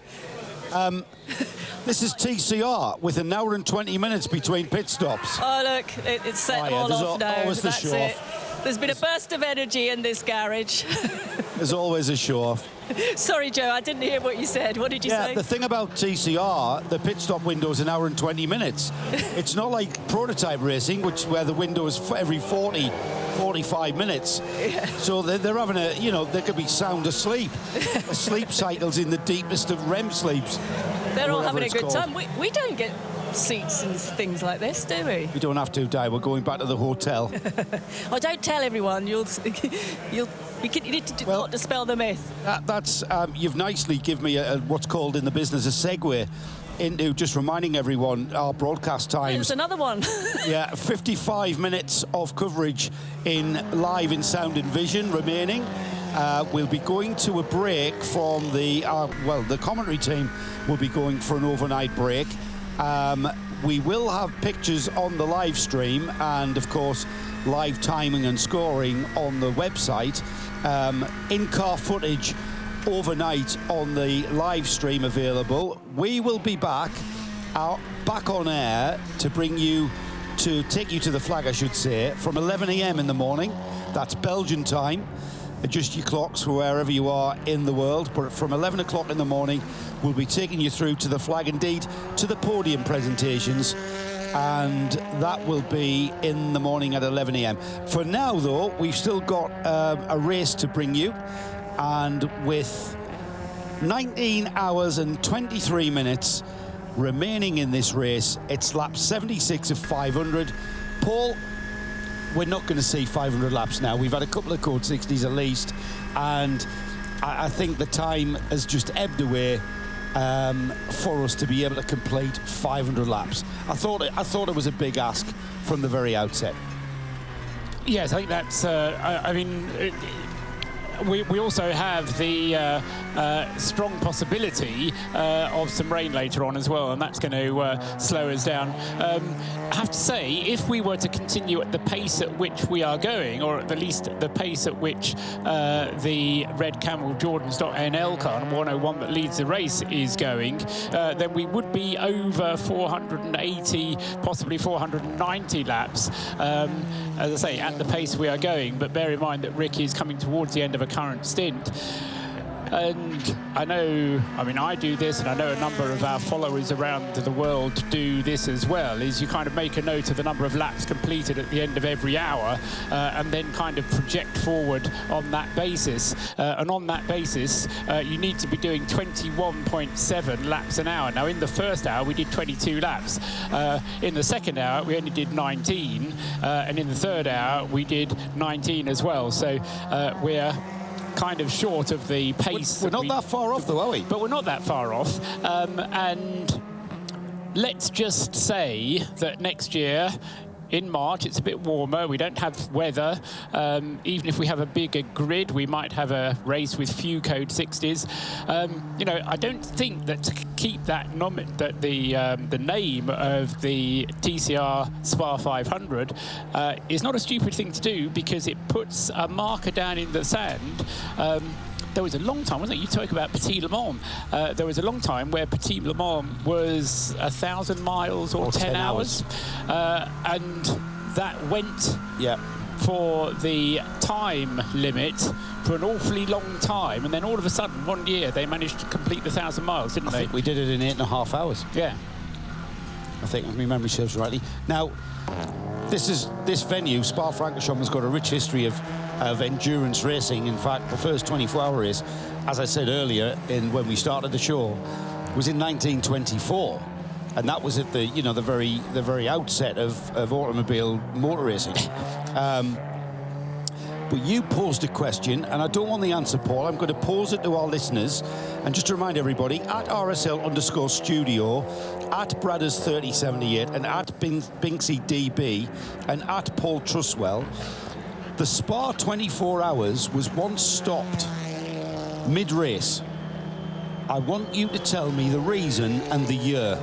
This is TCR with an hour and 20 minutes between pit stops. Oh, look, it's set all off now. Always the That's show it. off. There's been a burst of energy in this garage. There's always a show off. Sorry, Joe, I didn't hear what you said. What did you say? Yeah, the thing about TCR, the pit stop window is an hour and 20 minutes. It's not like prototype racing, where the window is every 45 minutes. Yeah. So they're having they could be sound asleep. Sleep cycles in the deepest of REM sleeps. They're all having a good time. We don't get seats and things like this, do we? We don't have to, Di. We're going back to the hotel. Oh, don't tell everyone. You need to not dispel the myth. That's you've nicely given me what's called in the business a segue into just reminding everyone our broadcast times. There's another one. Yeah, 55 minutes of coverage live in sound and vision remaining. We'll be going to a break from the commentary team will be going for an overnight break. We will have pictures on the live stream and, of course, live timing and scoring on the website. In-car footage overnight on the live stream available. We will be back on air to take you to the flag, I should say, from 11 a.m. in the morning. That's Belgian time. Adjust your clocks for wherever you are in the world, but from 11 o'clock in the morning, we'll be taking you through to the flag, indeed, to the podium presentations, and that will be in the morning at 11 a.m. For now, though, we've still got a race to bring you, and with 19 hours and 23 minutes remaining in this race, it's lap 76 of 500. Paul, we're not going to see 500 laps now. We've had a couple of code 60s at least, and I think the time has just ebbed away for us to be able to complete 500 laps. I thought it was a big ask from the very outset. Yes, I think that's. We also have the strong possibility of some rain later on as well, and that's going to slow us down. I have to say, if we were to continue at the pace at which we are going, or at the least the pace at which the Red Camel Jordans.NL car, number 101 that leads the race, is going, then we would be over 480, possibly 490 laps, as I say, at the pace we are going. But bear in mind that Rick is coming towards the end of a current stint. And I do this, and I know a number of our followers around the world do this as well, is you kind of make a note of the number of laps completed at the end of every hour, and then kind of project forward on that basis. And on that basis, you need to be doing 21.7 laps an hour. Now, in the first hour, we did 22 laps. In the second hour, we only did 19. And in the third hour, we did 19 as well. So we're kind of short of the pace. We're not that far off, though, are we? But we're not that far off. And let's just say that next year, in March, it's a bit warmer. We don't have weather. Even if we have a bigger grid, we might have a race with few code 60s. I don't think that to keep the name of the TCR SPA500 is not a stupid thing to do, because it puts a marker down in the sand. There was a long time, wasn't it? You talk about Petit Le Mans. There was a long time where Petit Le Mans was 1,000 miles or 10 hours. And that went for the time limit for an awfully long time. And then all of a sudden, one year, they managed to complete the 1,000 miles, didn't they? I think we did it in 8.5 hours. Yeah. I think, if my memory serves rightly. Now, this venue, Spa-Francorchamps, has got a rich history of endurance racing. In fact, the first 24-hour race, as I said earlier, when we started the show, was in 1924, and that was at the very outset of automobile motor racing. But you posed a question, and I don't want the answer, Paul. I'm going to pose it to our listeners. And just to remind everybody, at RSL_studio, at Bradders3078, and at Binksy DB, and at Paul Truswell, the Spa 24 Hours was once stopped mid-race. I want you to tell me the reason and the year.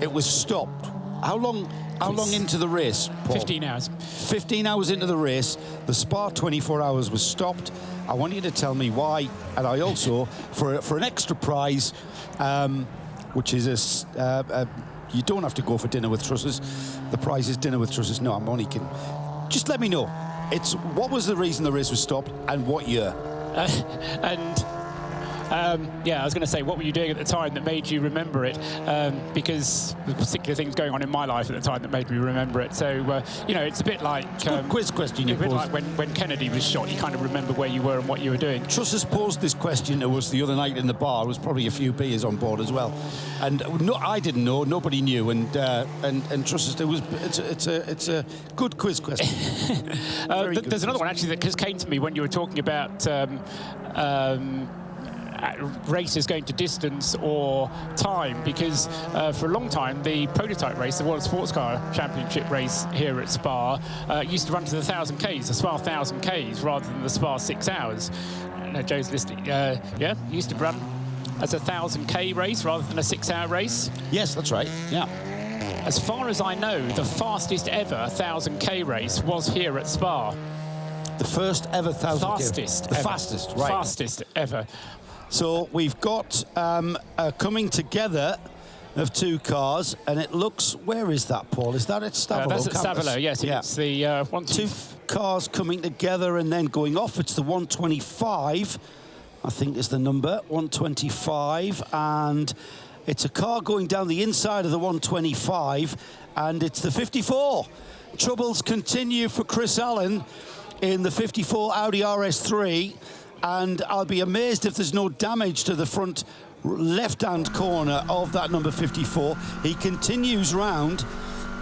It was stopped. How long into the race, Paul? 15 hours. 15 hours into the race, the Spa 24 Hours was stopped. I want you to tell me why, and I also, for an extra prize, which is you don't have to go for dinner with Trusses. The prize is dinner with Trusses. No, I'm only kidding. Just let me know. What was the reason the race was stopped and what year? Yeah, I was going to say, what were you doing at the time that made you remember it? Because the particular things going on in my life at the time that made me remember it. So, it's a bit like... quiz question you a bit posed. like when Kennedy was shot, you kind of remember where you were and what you were doing. Trusses posed this question to us the other night in the bar. There was probably a few beers on board as well. And I didn't know, nobody knew. And Trusses, it's a good quiz question. There's another one, actually, that just came to me when you were talking about... races going to distance or time, because for a long time the prototype race, the World Sports Car Championship race here at Spa, used to run to the 1,000 Ks, the Spa 1,000 Ks, rather than the Spa 6 hours. Joe's listing, used to run as a 1,000 K race rather than a 6-hour race. Yes, that's right. Yeah. As far as I know, the fastest ever 1,000 K race was here at Spa. The first ever 1,000 fastest. The fastest, right? Fastest ever. So we've got a coming together of two cars, and it looks... Where is that, Paul? Is that at Stavolo? That's at Stavolo, yes. Yeah. It's the two cars coming together and then going off. It's the 125, I think is the number, 125, and it's a car going down the inside of the 125, and it's the 54. Troubles continue for Chris Allen in the 54 Audi RS3. And I'll be amazed if there's no damage to the front left-hand corner of that number 54. He continues round,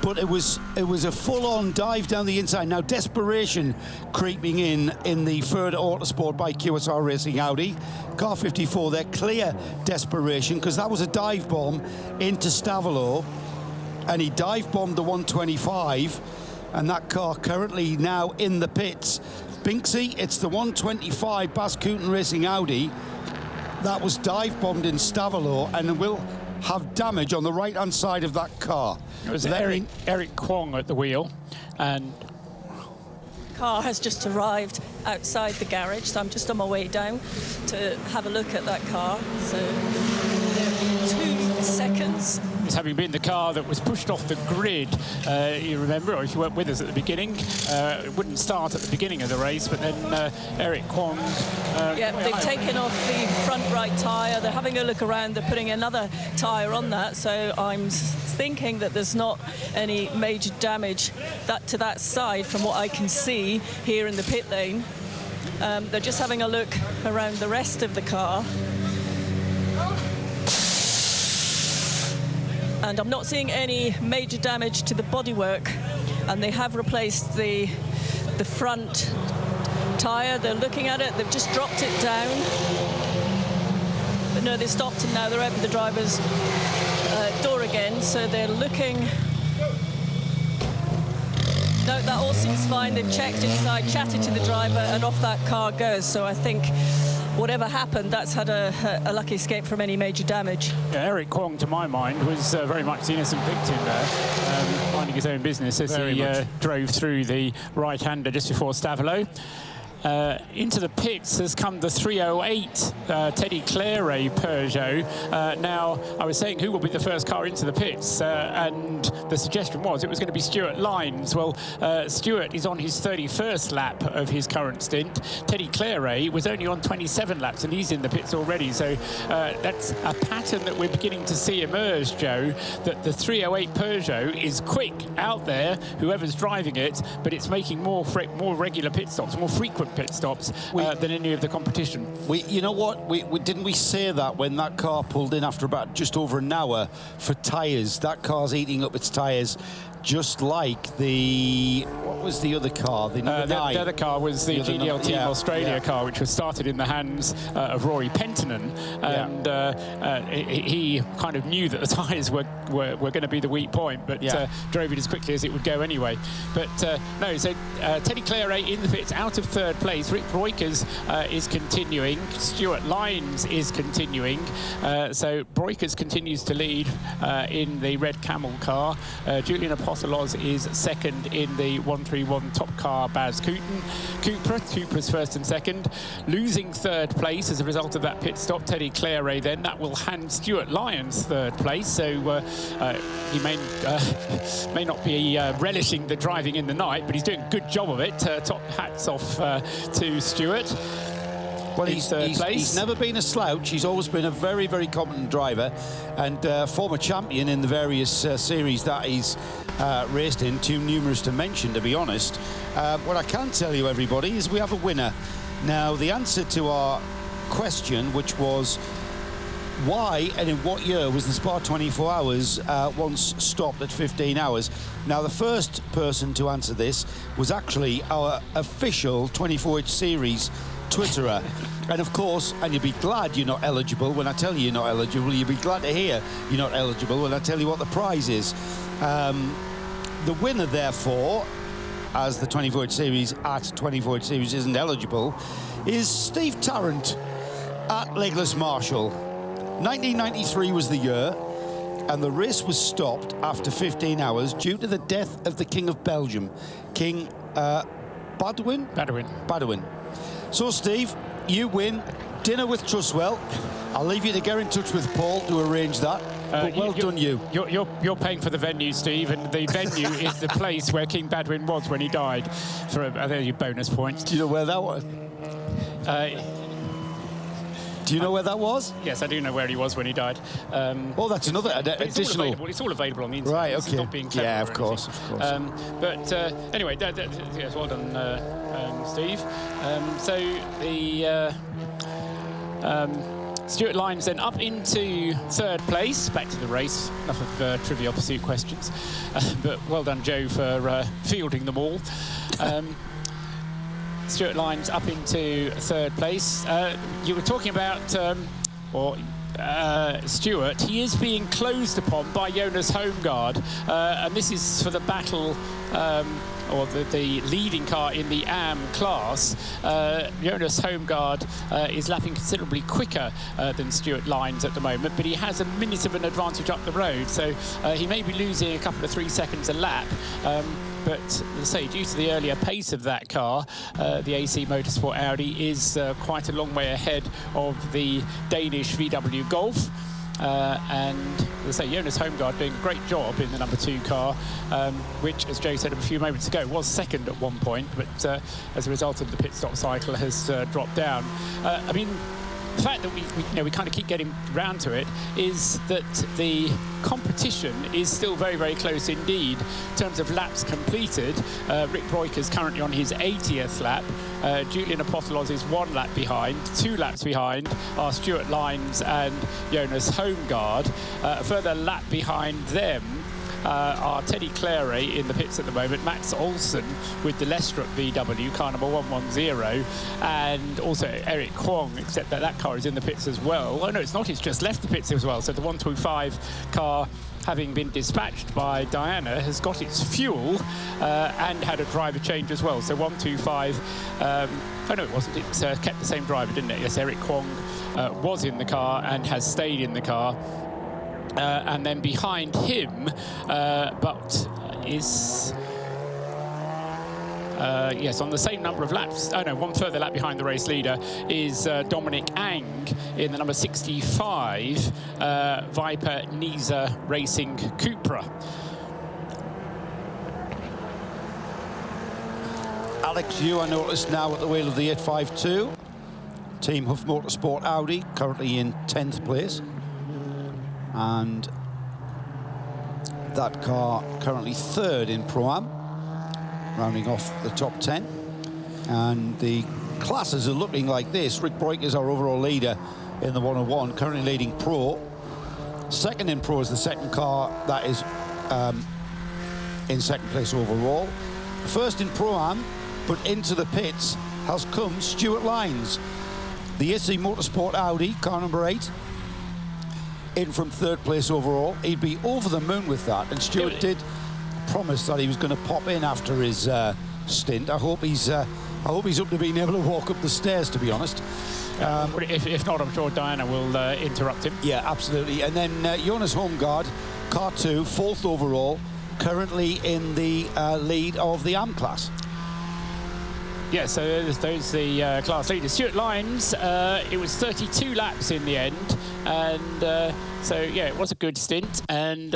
but it was a full-on dive down the inside. Now, desperation creeping in the third Autosport by QSR Racing Audi. Car 54, they're clear desperation, because that was a dive bomb into Stavolo, and he dive bombed the 125, and that car currently now in the pits. Binksy, it's the 125 Bascooten Racing Audi that was dive bombed in Stavolo and will have damage on the right-hand side of that car. It was Eric Kwong at the wheel, and car has just arrived outside the garage, so I'm just on my way down to have a look at that car. So 2 seconds. It's having been the car that was pushed off the grid. You remember, or if you weren't with us at the beginning, it wouldn't start at the beginning of the race, but then Eric Kwong... they've taken off the front right tyre. They're having a look around. They're putting another tyre on that, so I'm thinking that there's not any major damage to that side from what I can see here in the pit lane. They're just having a look around the rest of the car. And I'm not seeing any major damage to the bodywork. And they have replaced the front tyre. They're looking at it. They've just dropped it down. But no, they stopped, and now they're opening the driver's door again. So they're looking... No, that all seems fine. They've checked inside, chatted to the driver, and off that car goes. So I think whatever happened, that's had a lucky escape from any major damage. Yeah, Eric Kwong, to my mind, was very much the innocent victim there, minding his own business as he drove through the right-hander just before Stavolo. Into the pits has come the 308 Teddy Claret Peugeot. Now, I was saying who will be the first car into the pits, and the suggestion was it was going to be Stuart Lines. Well, Stuart is on his 31st lap of his current stint. Teddy Claret was only on 27 laps, and he's in the pits already. So that's a pattern that we're beginning to see emerge, Joe, that the 308 Peugeot is quick out there, whoever's driving it, but it's making more regular pit stops, more frequent pit stops than any of the competition. You know what? Didn't we say that when that car pulled in after about just over an hour for tyres? That car's eating up its tyres. Just like what was the other car? The number 9. The other car was the GDL Team Australia car, which was started in the hands of Rory Penttinen, and he kind of knew that the tyres were going to be the weak point, but drove it as quickly as it would go anyway. But no, so Teddy Claret in the pits, out of third place. Rick Breukers is continuing. Stuart Lyons is continuing. So Breukers continues to lead in the Red Camel car. Julian Apostolos is second in the 131 top car Baz Cupra's first and second. Losing third place as a result of that pit stop, Teddy Claret then. That will hand Stuart Lyons third place, so he may not be relishing the driving in the night, but he's doing a good job of it. Top hats off to Stuart. Well, he's never been a slouch. He's always been a very, very competent driver and former champion in the various series that he's raced in, too numerous to mention, to be honest. What I can tell you, everybody, is we have a winner. Now, the answer to our question, which was why and in what year was the Spa 24 Hours once stopped at 15 hours? Now, the first person to answer this was actually our official 24H Series Twitterer. And of course, and you'll be glad you're not eligible when I tell you you're not eligible. You'll be glad to hear you're not eligible when I tell you what the prize is. The winner, therefore, as the 24H Series at 24H Series isn't eligible, is Steve Tarrant at Legless Marshall. 1993 was the year, and the race was stopped after 15 hours due to the death of the King of Belgium, King Baudouin. So, Steve, you win dinner with Trustwell. I'll leave you to get in touch with Paul to arrange that. But well done, you. You're paying for the venue, Steve, and the venue is the place where King Baudouin was when he died. For there's your bonus points. Do you know where that was? Do you know where that was? Yes, I do know where he was when he died. Oh, that's another additional. It's all available on the internet. Right, okay. It's not being clever. Yeah, of course. But anyway, yes, well done, Steve. So the Stuart Lyons then up into third place. Back to the race. Enough of Trivial Pursuit questions. But well done, Joe, for fielding them all. Stuart Lyons up into third place. You were talking about, Stuart. He is being closed upon by Jonas Holmgaard, and this is for the battle, or the leading car in the AM class. Jonas Holmgaard is lapping considerably quicker than Stuart Lyons at the moment, but he has a minute of an advantage up the road, so he may be losing a couple of 3 seconds a lap. But as I say, due to the earlier pace of that car, the AC Motorsport Audi is quite a long way ahead of the Danish VW Golf. And as I say, Jonas Holmgaard doing a great job in the number 2 car, which, as Joe said a few moments ago, was second at one point, but as a result of the pit stop cycle has dropped down. I mean, the fact that we kind of keep getting round to it is that the competition is still very, very close indeed in terms of laps completed. Rick Breukers is currently on his 80th lap. Julian Apostolos is 1 lap behind. 2 laps behind are Stuart Lyons and Jonas Holmgaard. A further lap behind them are Teddy Claret in the pits at the moment, Max Olsen with the Lestrup VW, car number 110, and also Eric Kwong, except that car is in the pits as well. Oh no, it's not, it's just left the pits as well. So the 125 car, having been dispatched by Diana, has got its fuel and had a driver change as well. So 125, oh no, it wasn't, it kept the same driver, didn't it? Yes, Eric Kwong was in the car and has stayed in the car. And then behind him, but is yes, on the same number of laps. Oh no, 1 further lap behind the race leader is Dominic Ang in the number 65 Viper Nisa Racing Cupra. Alex Yu, I noticed now at the wheel of the 852. Team Huff Motorsport Audi, currently in 10th place. And that car currently 3rd in Pro-Am, rounding off the top 10. And the classes are looking like this. Rick Broik is our overall leader in the 101, currently leading Pro. Second in Pro is the second car that is in second place overall. First in Pro-Am, but into the pits has come Stuart Lyons. The Issy Motorsport Audi, car number 8, in from third place overall. He'd be over the moon with that, and Stuart did promise that he was going to pop in after his stint. I hope he's up to being able to walk up the stairs, to be honest. If not, I'm sure Diana will interrupt him. Yeah, absolutely. And then Jonas Holmgaard, car 2, 4th overall, currently in the lead of the AM class. Yeah, so those the class leaders. Stuart Lyons, it was 32 laps in the end, and so yeah, it was a good stint, and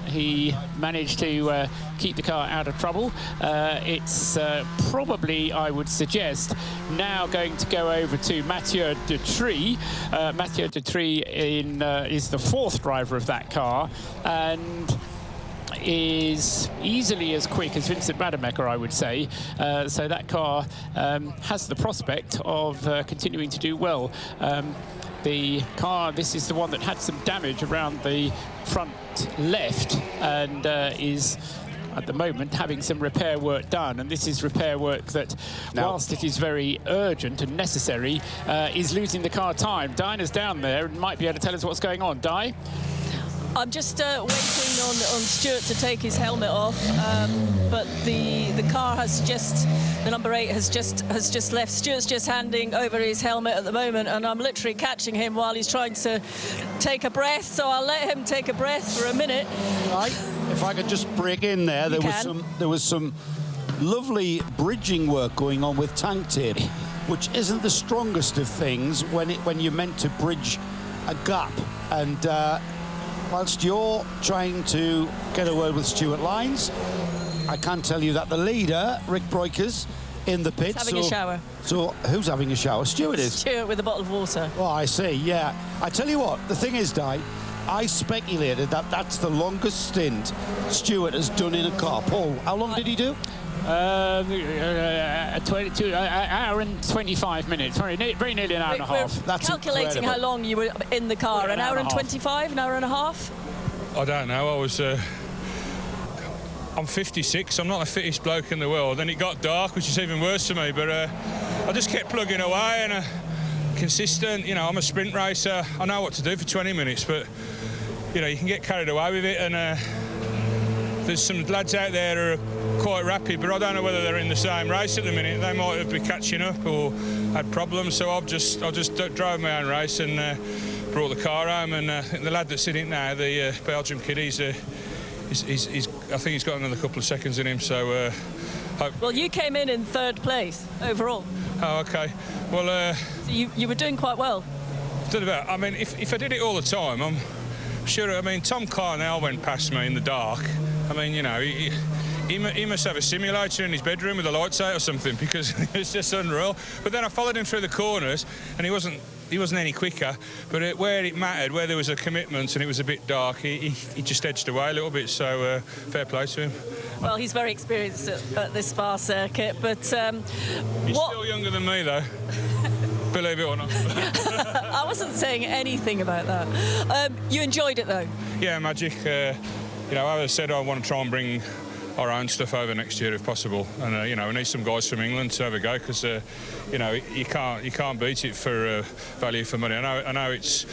he managed to keep the car out of trouble. It's probably, I would suggest, now going to go over to Mathieu Detry. Mathieu Detry is the 4th driver of that car, and is easily as quick as Vincent Rademacher, I would say. So that car has the prospect of continuing to do well. The car, this is the one that had some damage around the front left, and is at the moment having some repair work done, and this is repair work that, whilst it is very urgent and necessary, is losing the car time. Diana's down there and might be able to tell us what's going on. Di? I'm just waiting on Stuart to take his helmet off, but the car has just, the number 8 has just left. Stuart's just handing over his helmet at the moment, and I'm literally catching him while he's trying to take a breath, so I'll let him take a breath for a minute. Right. If I could just break in there, there was some lovely bridging work going on with tank tape, which isn't the strongest of things when you're meant to bridge a gap, and whilst you're trying to get a word with Stuart Lyons, I can tell you that the leader, Rick Broikers, in the pits. He's having a shower. So who's having a shower? Stuart is. Stuart with a bottle of water. Oh, I see, yeah. I tell you what, the thing is, Di, I speculated that that's the longest stint Stuart has done in a car. Paul, how long did he do? 22, hour and 25 minutes, very nearly an hour and a half. That's calculating incredible. How long you were in the car, an hour and 25, an hour and a half? I don't know, I'm 56, I'm not the fittest bloke in the world, and it got dark, which is even worse for me, but I just kept plugging away, and consistent, I'm a sprint racer, I know what to do for 20 minutes, but, you can get carried away with it, and there's some lads out there who are quite rapid, but I don't know whether they're in the same race at the minute. They might have been catching up or had problems, so I just drove my own race and brought the car home. And the lad that's in it now, the Belgium kid, I think he's got another couple of seconds in him. So. Well, you came in 3rd place overall. Oh, okay. Well. So you were doing quite well. I mean, if I did it all the time, I'm sure. I mean, Tom Carnell went past me in the dark. I mean, he must have a simulator in his bedroom with the lights out or something, because it's just unreal. But then I followed him through the corners, and he wasn't any quicker. But where it mattered, where there was a commitment and it was a bit dark, he just edged away a little bit. So fair play to him. Well, he's very experienced at this Spa circuit, but he's still younger than me, though. Believe it or not. I wasn't saying anything about that. You enjoyed it, though? Yeah, magic. I said I want to try and bring our own stuff over next year if possible, and we need some guys from England to have a go, because you can't beat it for value for money. I know it's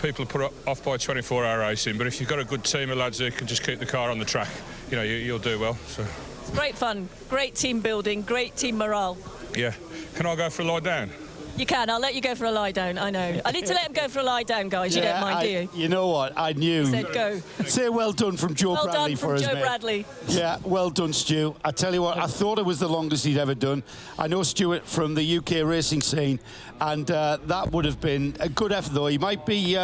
people are put off by 24-hour racing, but if you've got a good team of lads who can just keep the car on the track, you'll do well. So it's great fun, great team building, great team morale. Yeah. Can I go for a lie down? You can. I'll let you go for a lie down. I know. I need to let him go for a lie down, guys. You don't mind, do you? You know what? I knew. He said go. Say well done from Joe Bradley for us, mate. Well done from Joe Bradley. Yeah, well done, Stu. I tell you what, I thought it was the longest he'd ever done. I know Stuart from the UK racing scene, and that would have been a good effort, though. He might be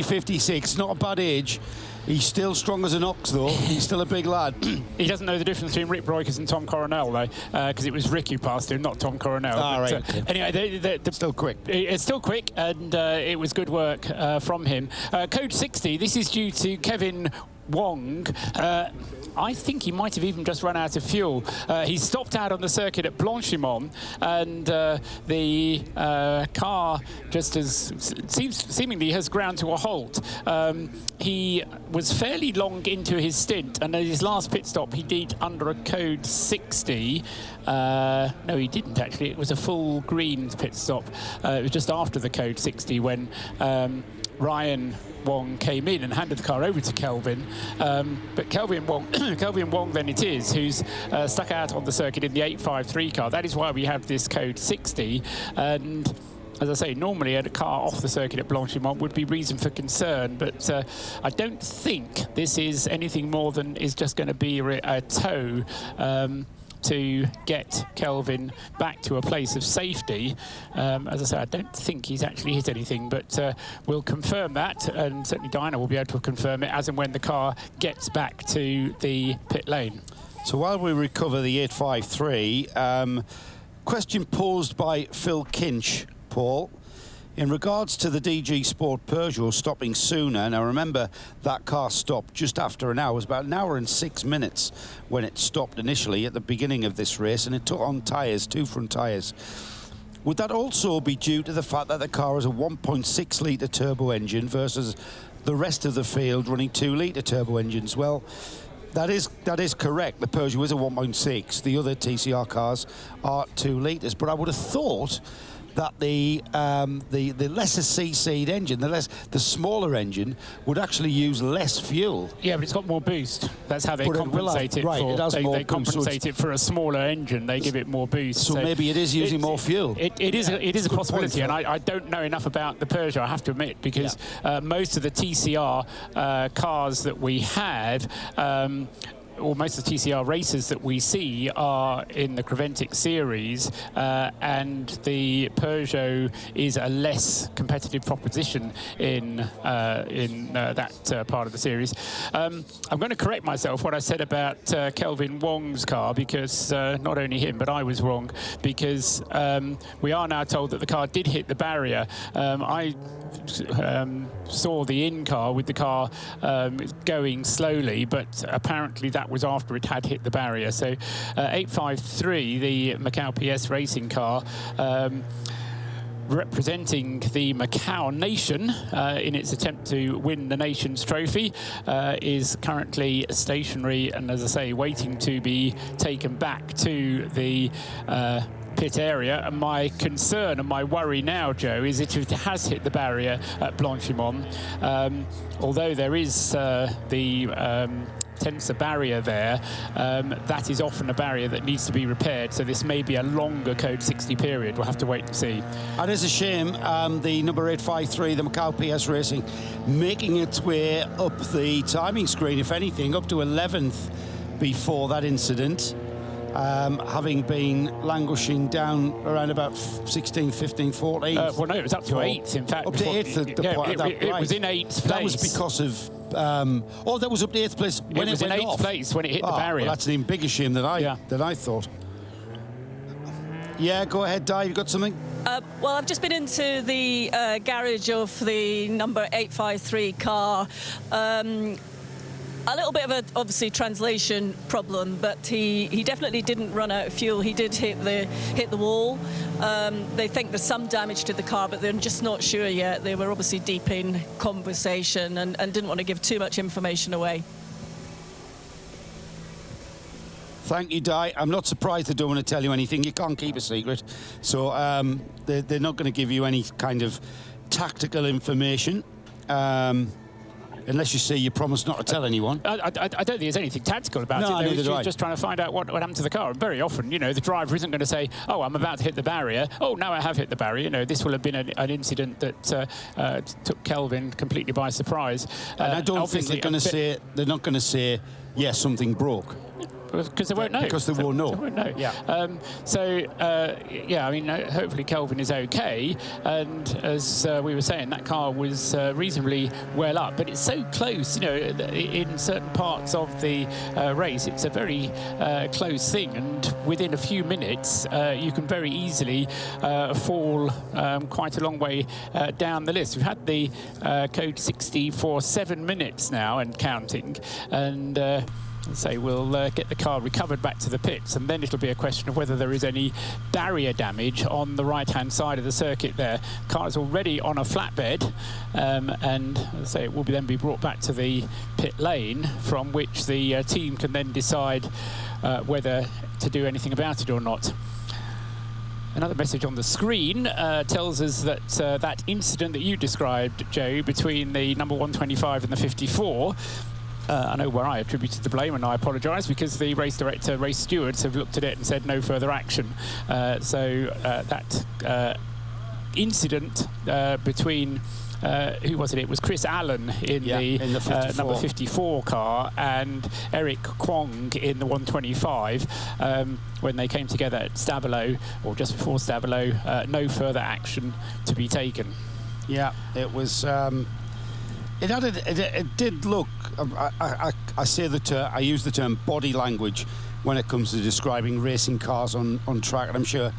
56, not a bad age. He's still strong as an ox, though. He's still a big lad. He doesn't know the difference between Rick Broikers and Tom Coronel, though, because it was Rick who passed him, not Tom Coronel. Right. Okay. Anyway, they're still quick. It's still quick, and it was good work from him. Code 60, this is due to Kevin Wong. I think he might have even just run out of fuel. He stopped out on the circuit at Blanchimont, and the car just seemingly has ground to a halt. He was fairly long into his stint, and at his last pit stop he did under a code 60. No, he didn't actually. It was a full green pit stop. It was just after the code 60 when Ryan Wong came in and handed the car over to Kelvin. But Kelvin Wong then it is, who's stuck out on the circuit in the 853 car. That is why we have this code 60. And as I say, normally a car off the circuit at Blanchimont would be reason for concern, but I don't think this is anything more than is just going to be a tow to get Kelvin back to a place of safety. As I say, I don't think he's actually hit anything, but we'll confirm that, and certainly Diana will be able to confirm it as and when the car gets back to the pit lane. So while we recover the 853, question posed by Phil Kinch, Paul. In regards to the DG Sport Peugeot stopping sooner, now remember that car stopped just after an hour. It was about an hour and 6 minutes when it stopped initially at the beginning of this race, and it took on tyres, 2 front tyres. Would that also be due to the fact that the car has a 1.6 litre turbo engine versus the rest of the field running 2 litre turbo engines? Well, that is correct. The Peugeot is a 1.6. The other TCR cars are 2 litres, but I would have thought that the lesser CC'd engine, the smaller engine, would actually use less fuel. Yeah, but it's got more boost. That's how they compensate it. Right, for. It has more they compensate boost. it for a smaller engine. They give it more boost. So maybe it is using more fuel. It is a possibility, and I don't know enough about the Peugeot, I have to admit, because most of the TCR cars that we have, or most of the TCR races that we see are in the Creventic series, and the Peugeot is a less competitive proposition in that part of the series. I'm going to correct myself what I said about Kelvin Wong's car, because not only him, but I was wrong, because we are now told that the car did hit the barrier. I saw the in-car with the car going slowly, but apparently that was after it had hit the barrier. So 853, the Macau PS racing car, representing the Macau nation in its attempt to win the nation's trophy, is currently stationary and, as I say, waiting to be taken back to the pit area. And my concern and my worry now, Joe, is if it has hit the barrier at Blanchimont, although there is the tensor barrier there, that is often a barrier that needs to be repaired, so this may be a longer code 60 period. We'll have to wait and see. And it's a shame, the number 853, the Macau PS Racing, making its way up the timing screen, if anything, up to 11th before that incident, having been languishing down around about 16th, 15th, 14th. Well, no, it was up to 8th, in fact. Up to 8th. It was in 8th place. That was because of... that was up to 8th place when it was in 8th place when it hit the barrier. Well, that's an even bigger shame than I thought. Yeah, go ahead, Di, you got something? Well, I've just been into the garage of the number 853 car. A little bit of a, obviously, translation problem, but he definitely didn't run out of fuel. He did hit the wall. They think there's some damage to the car, but they're just not sure yet. They were obviously deep in conversation and didn't want to give too much information away. Thank you, Di. I'm not surprised they don't want to tell you anything. You can't keep a secret. So they're not going to give you any kind of tactical information. Unless you say you promise not to tell anyone. I don't think there's anything tactical about it. They were just trying to find out what happened to the car. And very often, you know, the driver isn't going to say, oh, I'm about to hit the barrier. Oh, now I have hit the barrier. You know, this will have been an incident that took Kelvin completely by surprise. And I don't think they're going to say, they're not going to say, yes, something broke. Because they won't know. Because they won't know. They won't know. Yeah. I mean, hopefully Kelvin is okay. And as we were saying, that car was reasonably well up. But it's so close, you know, in certain parts of the race, it's a very close thing. And within a few minutes, you can very easily fall quite a long way down the list. We've had the code 60 for 7 minutes now and counting. And So we'll get the car recovered back to the pits, and then it'll be a question of whether there is any barrier damage on the right-hand side of the circuit there. Car is already on a flatbed, and as I say, it will then be brought back to the pit lane, from which the team can then decide whether to do anything about it or not. Another message on the screen tells us that that incident that you described, Joe, between the number 125 and the 54, I know where I attributed the blame, and I apologise, because the race director, race stewards have looked at it and said no further action. So that incident between who was it? It was Chris Allen in the number 54 car and Eric Kwong in the 125 when they came together at Stabilo, or just before Stabilo. No further action to be taken. Yeah, it was. It did look. I say I use the term body language when it comes to describing racing cars on track, and I'm sure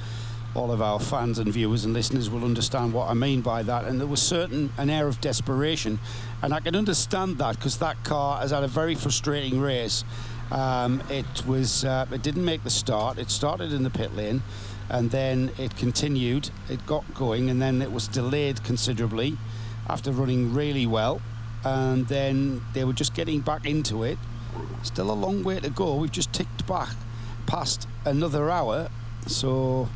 all of our fans and viewers and listeners will understand what I mean by that. And there was an air of desperation, and I can understand that, because that car has had a very frustrating race. It didn't make the start. It started in the pit lane, and then it continued. It got going, and then it was delayed considerably after running really well, and then they were just getting back into it. Still a long way to go. We've just ticked back past another hour, so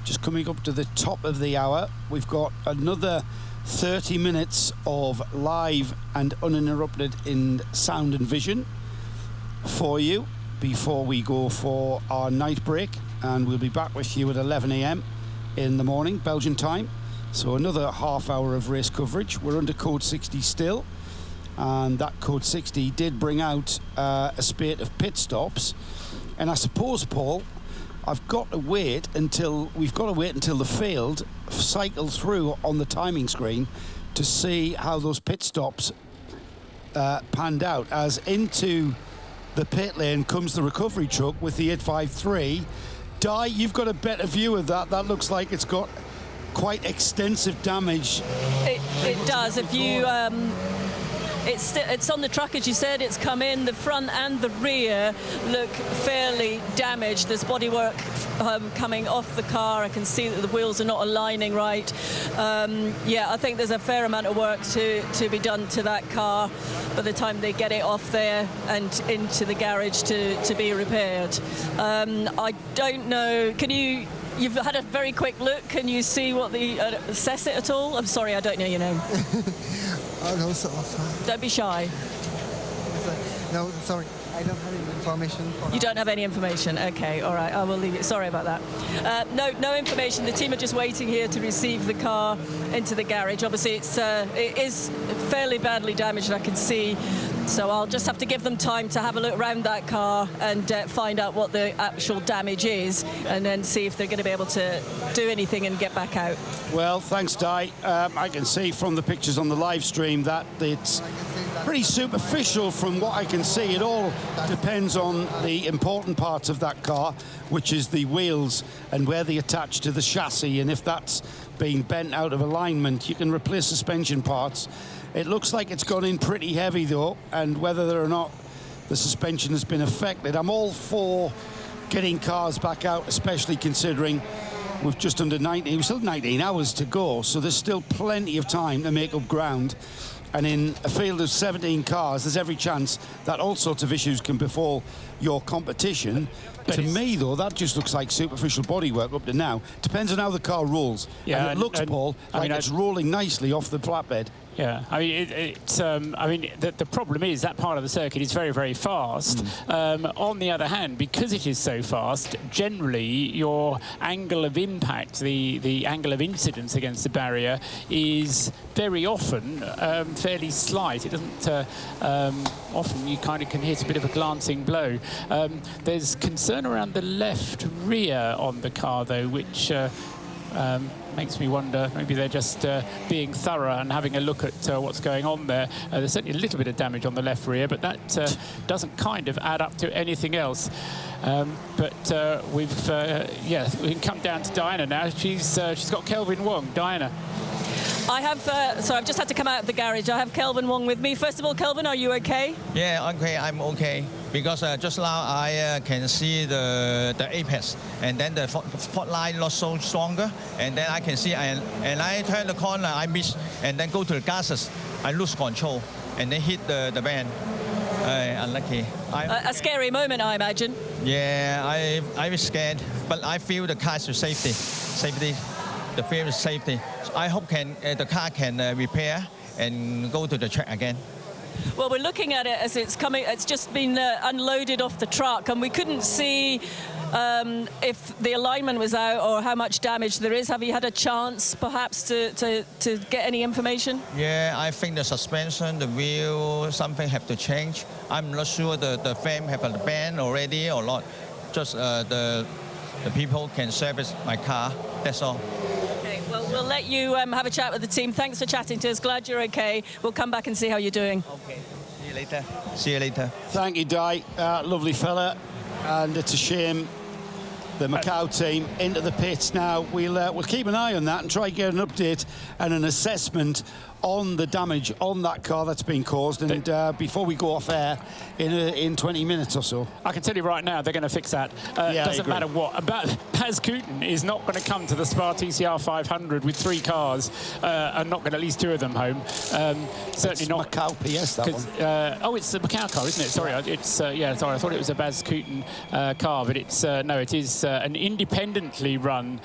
just coming up to the top of the hour. We've got another 30 minutes of live and uninterrupted in sound and vision for you before we go for our night break, and we'll be back with you at 11 a.m. in the morning, Belgian time. So another half hour of race coverage. We're under code 60 still, and that code 60 did bring out a spate of pit stops. And I suppose, Paul, we've got to wait until the field cycle through on the timing screen to see how those pit stops panned out. As into the pit lane comes the recovery truck with the 853. Di, you've got a better view of that. That looks like it's got quite extensive damage. It does. If you it's on the truck, as you said. It's come in. The front and the rear look fairly damaged. There's bodywork coming off the car. I can see that the wheels are not aligning right. Yeah, I think there's a fair amount of work to be done to that car by the time they get it off there and into the garage to be repaired. I don't know. You've had a very quick look. Can you see what assess it at all? I'm sorry, I don't know your name. Oh, no, sorry. Don't be shy. No, sorry. I don't have any information. You don't have any information? Okay, all right. I will leave it. Sorry about that. No information. The team are just waiting here to receive the car into the garage. Obviously, it is fairly badly damaged, I can see. So I'll just have to give them time to have a look around that car and find out what the actual damage is, and then see if they're going to be able to do anything and get back out. Well, thanks, Di. I can see from the pictures on the live stream that it's pretty superficial from what I can see. It all depends on the important parts of that car, which is the wheels and where they attach to the chassis, and if that's being bent out of alignment, you can replace suspension parts. It looks like it's gone in pretty heavy, though, and whether or not the suspension has been affected. I'm all for getting cars back out, especially considering we've just under 19, we've still 19 hours to go, so there's still plenty of time to make up ground. And in a field of 17 cars, there's every chance that all sorts of issues can befall your competition. To me, though, that just looks like superficial bodywork up to now. Depends on how the car rolls. Yeah, and it looks, Paul, like it's rolling nicely off the flatbed. Yeah, I mean, the problem is that part of the circuit is very, very fast. On the other hand, because it is so fast, generally your angle of impact, the angle of incidence against the barrier, is very often fairly slight. It doesn't often you kind of can hit a bit of a glancing blow. There's concern around the left rear on the car, though, which makes me wonder, maybe they're just being thorough and having a look at what's going on there. There's certainly a little bit of damage on the left rear, but that doesn't kind of add up to anything else. But we can come down to Diana now. She's got Kelvin Wong. Diana. I have, I've just had to come out of the garage. I have Kelvin Wong with me. First of all, Kelvin, are you okay? Yeah, okay, I'm okay. because just now I can see the apex, and then the fault line not so stronger, and then I can see, and I turn the corner, I miss, and then go to the gases, I lose control, and then hit the band. Unlucky. A scary moment, I imagine. Yeah, I was scared, but I feel the car is safety. The fear is safety. So I hope the car can repair and go to the track again. Well, we're looking at it as it's coming. It's just been unloaded off the truck, and we couldn't see if the alignment was out or how much damage there is. Have you had a chance, perhaps, to get any information? Yeah, I think the suspension, the wheel, something have to change. I'm not sure the frame have a bend already or not. Just the people can service my car. That's all. Okay, well, we'll let you have a chat with the team. Thanks for chatting to us. Glad you're okay. We'll come back and see how you're doing. Okay. See you later. See you later. Thank you, Di. Lovely fella. And it's a shame the Macau team into the pits now. We'll keep an eye on that and try and get an update and an assessment on the damage on that car that's been caused, and before we go off air in 20 minutes or so. I can tell you right now, they're going to fix that. Yeah, doesn't matter what. Baz Kooten is not going to come to the Spa TCR 500 with 3 cars and not get at least 2 of them home. Certainly it's not. Macau PS, that one. Oh, it's the Macau car, isn't it? Sorry, yeah, sorry. I thought it was a Baz Kooten car, but it's no, it is an independently run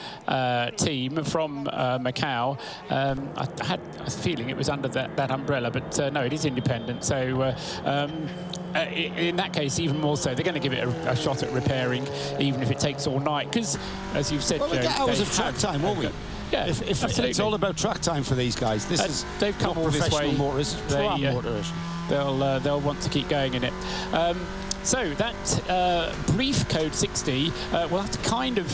team from Macau. I had a feeling it was under that umbrella, but no, it is independent. So in that case, even more so, they're going to give it a shot at repairing, even if it takes all night. Because, as you've said, well, we get hours of track time, won't we? Yeah, if absolutely. It's all about track time for these guys. This is they've come all this way. They'll want to keep going in it. So that brief code 60, we'll have to kind of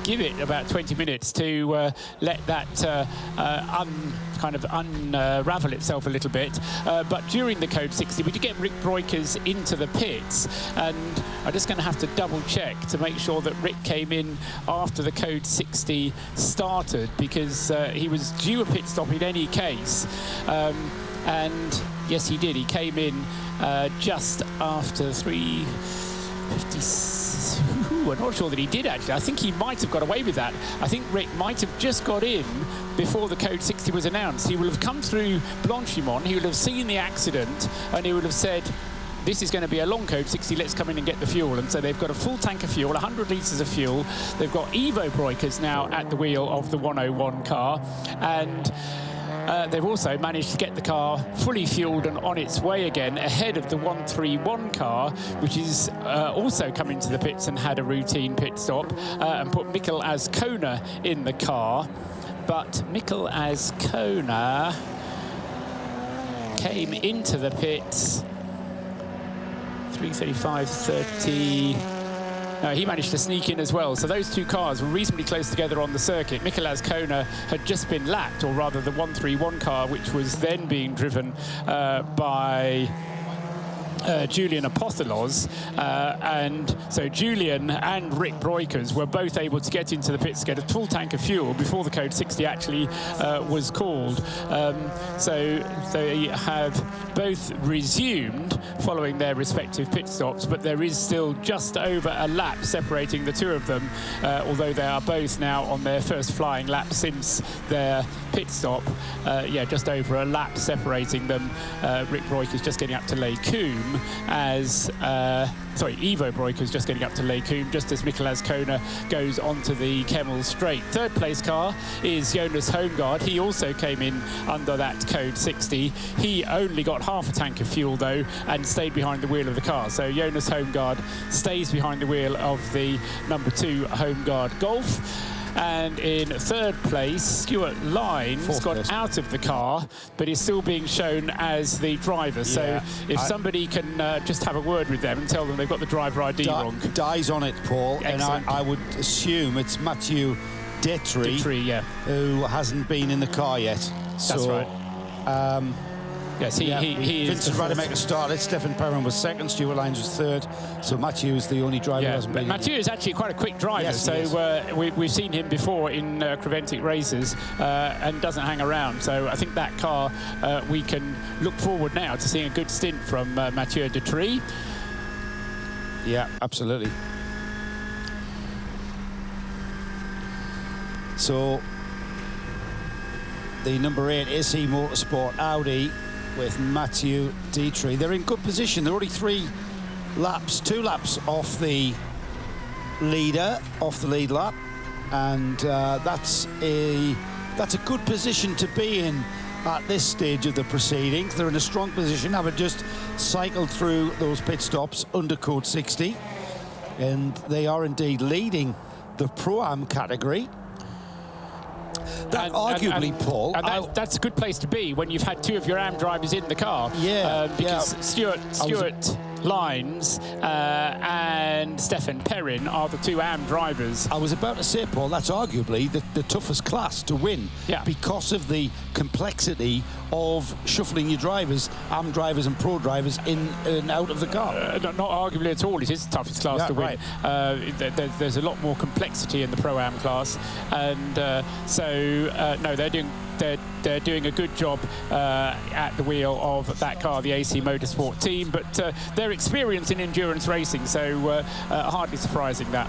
give it about 20 minutes to let that unravel itself a little bit. But during the code 60, we did get Rick Breukers into the pits, and I'm just going to have to double check to make sure that Rick came in after the code 60 started, because he was due a pit stop in any case. And yes, he did. He came in just after 3:56. I'm not sure that he did, actually. I think he might have got away with that. I think Rick might have just got in before the code 60 was announced. He will have come through Blanchimont, he will have seen the accident, and he would have said, this is going to be a long code 60, let's come in and get the fuel. And so they've got a full tank of fuel, 100 litres of fuel. They've got Evo Breukers now at the wheel of the 101 car, and they've also managed to get the car fully fueled and on its way again ahead of the 131 car, which is also come into the pits and had a routine pit stop, and put Mikkel Azkona in the car. But Mikkel Azkona came into the pits 3:35:30. No, he managed to sneak in as well. So those 2 cars were reasonably close together on the circuit. Mikkel Azkona had just been lapped, or rather the 131 car, which was then being driven by Julian Apothelos, and so Julian and Rick Breukers were both able to get into the pits to get a full tank of fuel before the code 60 actually was called. So they have both resumed following their respective pit stops, but there is still just over a lap separating the 2 of them, although they are both now on their first flying lap since their pit stop. Yeah, just over a lap separating them. Rick Breukers just getting up to Les Combes as Evo Breukers just getting up to Les Combes just as Mikkel Azkona goes onto the Kemmel Straight. 3rd place car is Jonas Holmgaard. He also came in under that code 60. He only got half a tank of fuel though and stayed behind the wheel of the car. So Jonas Holmgaard stays behind the wheel of the number 2 Holmgaard Golf. And in 3rd place, Stuart Lynes got out of the car, but is still being shown as the driver. So if somebody can just have a word with them and tell them they've got the driver ID wrong. Dies on it, Paul. Excellent. And I would assume it's Mathieu Detry, yeah, who hasn't been in the car yet. That's right. Yes, he is. Vincent Rademacher started. Stefan Perrin was 2nd. Stuart Lynes was 3rd. So Mathieu is the only driver who hasn't been. Mathieu is actually quite a quick driver. Yes, so we've seen him before in Creventic races and doesn't hang around. So I think that car we can look forward now to seeing a good stint from Mathieu Detry. Yeah, absolutely. So the number 8 AC Motorsport Audi with Mathieu Dietrich. They're in good position. They're only 2 laps off the leader, off the lead lap, and that's a good position to be in at this stage of the proceedings. They're in a strong position, having just cycled through those pit stops under code 60, and they are indeed leading the Pro-Am category. That arguably, Paul... And that's a good place to be when you've had 2 of your AM drivers in the car. Yeah. Because Stuart Lines and Stefan Perrin are the 2 AM drivers. I was about to say, Paul, that's arguably the toughest class to win, because of the complexity of shuffling your drivers, AM drivers and pro drivers, in and out of the car. Not arguably at all. It is the toughest class to win. Right. There's a lot more complexity in the Pro-Am class, and no, they're doing a good job at the wheel of that car, the AC Motorsport team, but they're experienced in endurance racing, so hardly surprising that.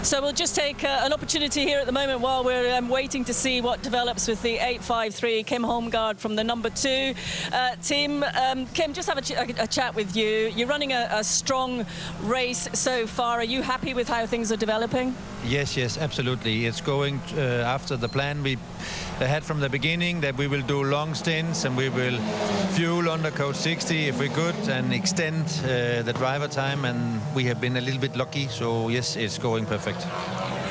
So we'll just take an opportunity here at the moment while we're waiting to see what develops with the 853. Kim Holmgaard from the number 2 team. Kim, just have a chat with you. You're running a strong race so far. Are you happy with how things are developing? Yes, absolutely. It's going after the plan we had from the beginning, that we will do long stints and we will fuel under code 60 if we could and extend the driver time, and we have been a little bit lucky, so yes, it's going perfect.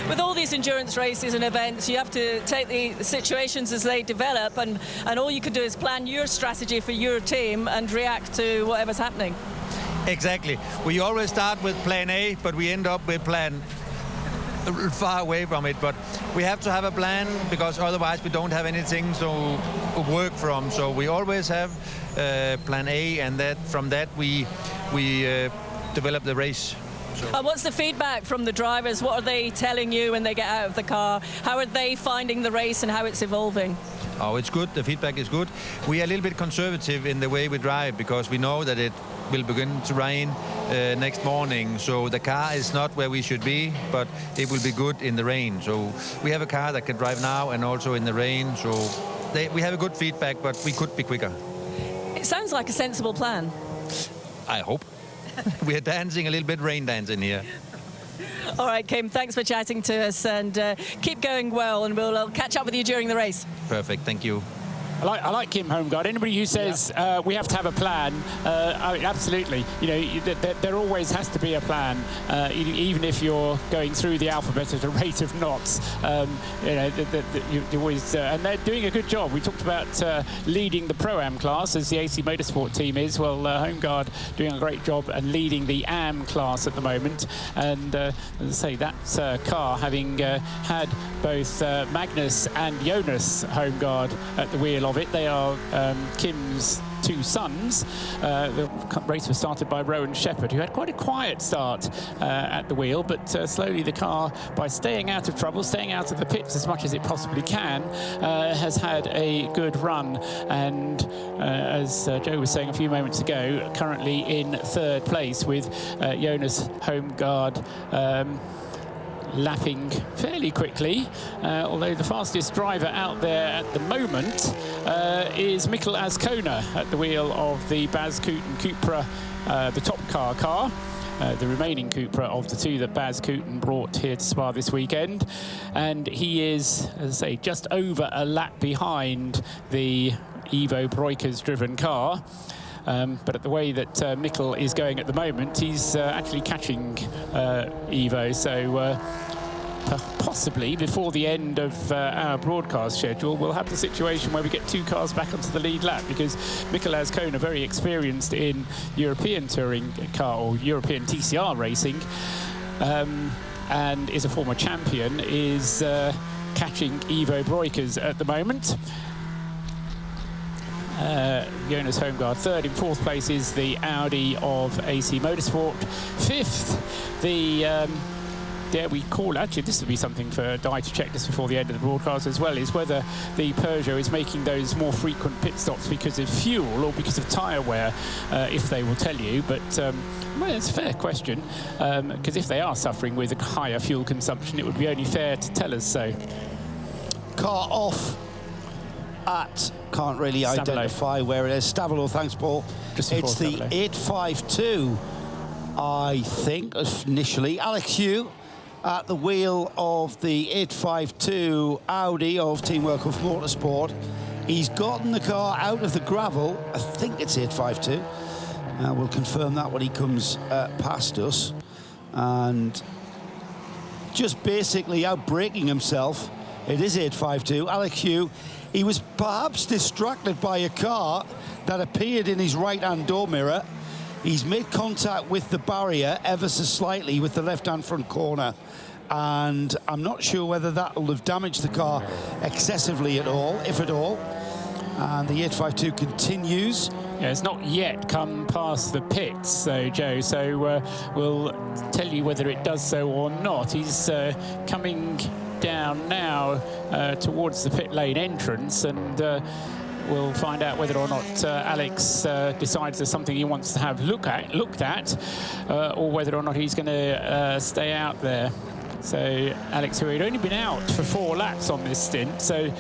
With all these endurance races and events, you have to take the situations as they develop, and all you can do is plan your strategy for your team and react to whatever's happening. Exactly. We always start with plan A, but we end up with plan far away from it, but we have to have a plan, because otherwise we don't have anything to work from. So we always have plan A, and from that we develop the race. What's the feedback from the drivers? What are they telling you when they get out of the car? How are they finding the race and how it's evolving? Oh, it's good. The feedback is good. We are a little bit conservative in the way we drive, because we know that it will begin to rain next morning. So the car is not where we should be, but it will be good in the rain. So we have a car that can drive now and also in the rain. So we have a good feedback, but we could be quicker. It sounds like a sensible plan. I hope. We are dancing a little bit rain dancing here. All right, Kim, thanks for chatting to us, and keep going well, and we'll catch up with you during the race. Perfect, thank you. I like Kim Holmgaard. Anybody who says we have to have a plan, I mean, absolutely. You know, there always has to be a plan, even if you're going through the alphabet at a rate of knots. You know, you always, and they're doing a good job. We talked about leading the Pro-Am class, as the AC Motorsport team is. Well, Holmgaard doing a great job and leading the AM class at the moment. And as I say, that car, having had both Magnus and Jonas Holmgaard at the wheel of it. They are Kim's 2 sons. The race was started by Rowan Shepherd, who had quite a quiet start at the wheel, but slowly the car, by staying out of trouble, staying out of the pits as much as it possibly can, has had a good run. And as Joe was saying a few moments ago, currently in 3rd place with Jonas Holmgaard lapping fairly quickly, although the fastest driver out there at the moment is Mikkel Azkona at the wheel of the Baz Kooten Cupra, the top car, the remaining Cupra of the 2 that Baz Kooten brought here to Spa this weekend. And he is, as I say, just over a lap behind the Ivo Breukers driven car. But at the way that Mikkel is going at the moment, he's actually catching Ivo. So possibly before the end of our broadcast schedule, we'll have the situation where we get 2 cars back onto the lead lap, because Mikkel Azkona, very experienced in European touring car or European TCR racing, and is a former champion, is catching Ivo Breukers at the moment. Jonas Holmgaard 3rd. In 4th place is the Audi of AC Motorsport. 5th, the yeah, we call, actually, this would be something for Di to check just before the end of the broadcast as well, is whether the Peugeot is making those more frequent pit stops because of fuel or because of tyre wear, if they will tell you. But well, it's a fair question, because if they are suffering with a higher fuel consumption, it would be only fair to tell us so. Car off at, can't really identify where it is. Stavelot, thanks, Paul. It's the 852, I think, initially. Alex Hugh at the wheel of the 852 Audi of Teamwork of Motorsport. He's gotten the car out of the gravel. I think it's 852. We'll confirm that when he comes past us. And just basically outbraking himself. It is 852. Alex Hugh, he was perhaps distracted by a car that appeared in his right-hand door mirror. He's made contact with the barrier ever so slightly with the left-hand front corner. And I'm not sure whether that will have damaged the car excessively at all, if at all. And the 852 continues. Yeah, it's not yet come past the pits, so Joe, so we'll tell you whether it does so or not. He's coming down now towards the pit lane entrance, and we'll find out whether or not Alex decides there's something he wants to have looked at, or whether or not he's going to stay out there. So Alex, who had only been out for 4 laps on this stint, so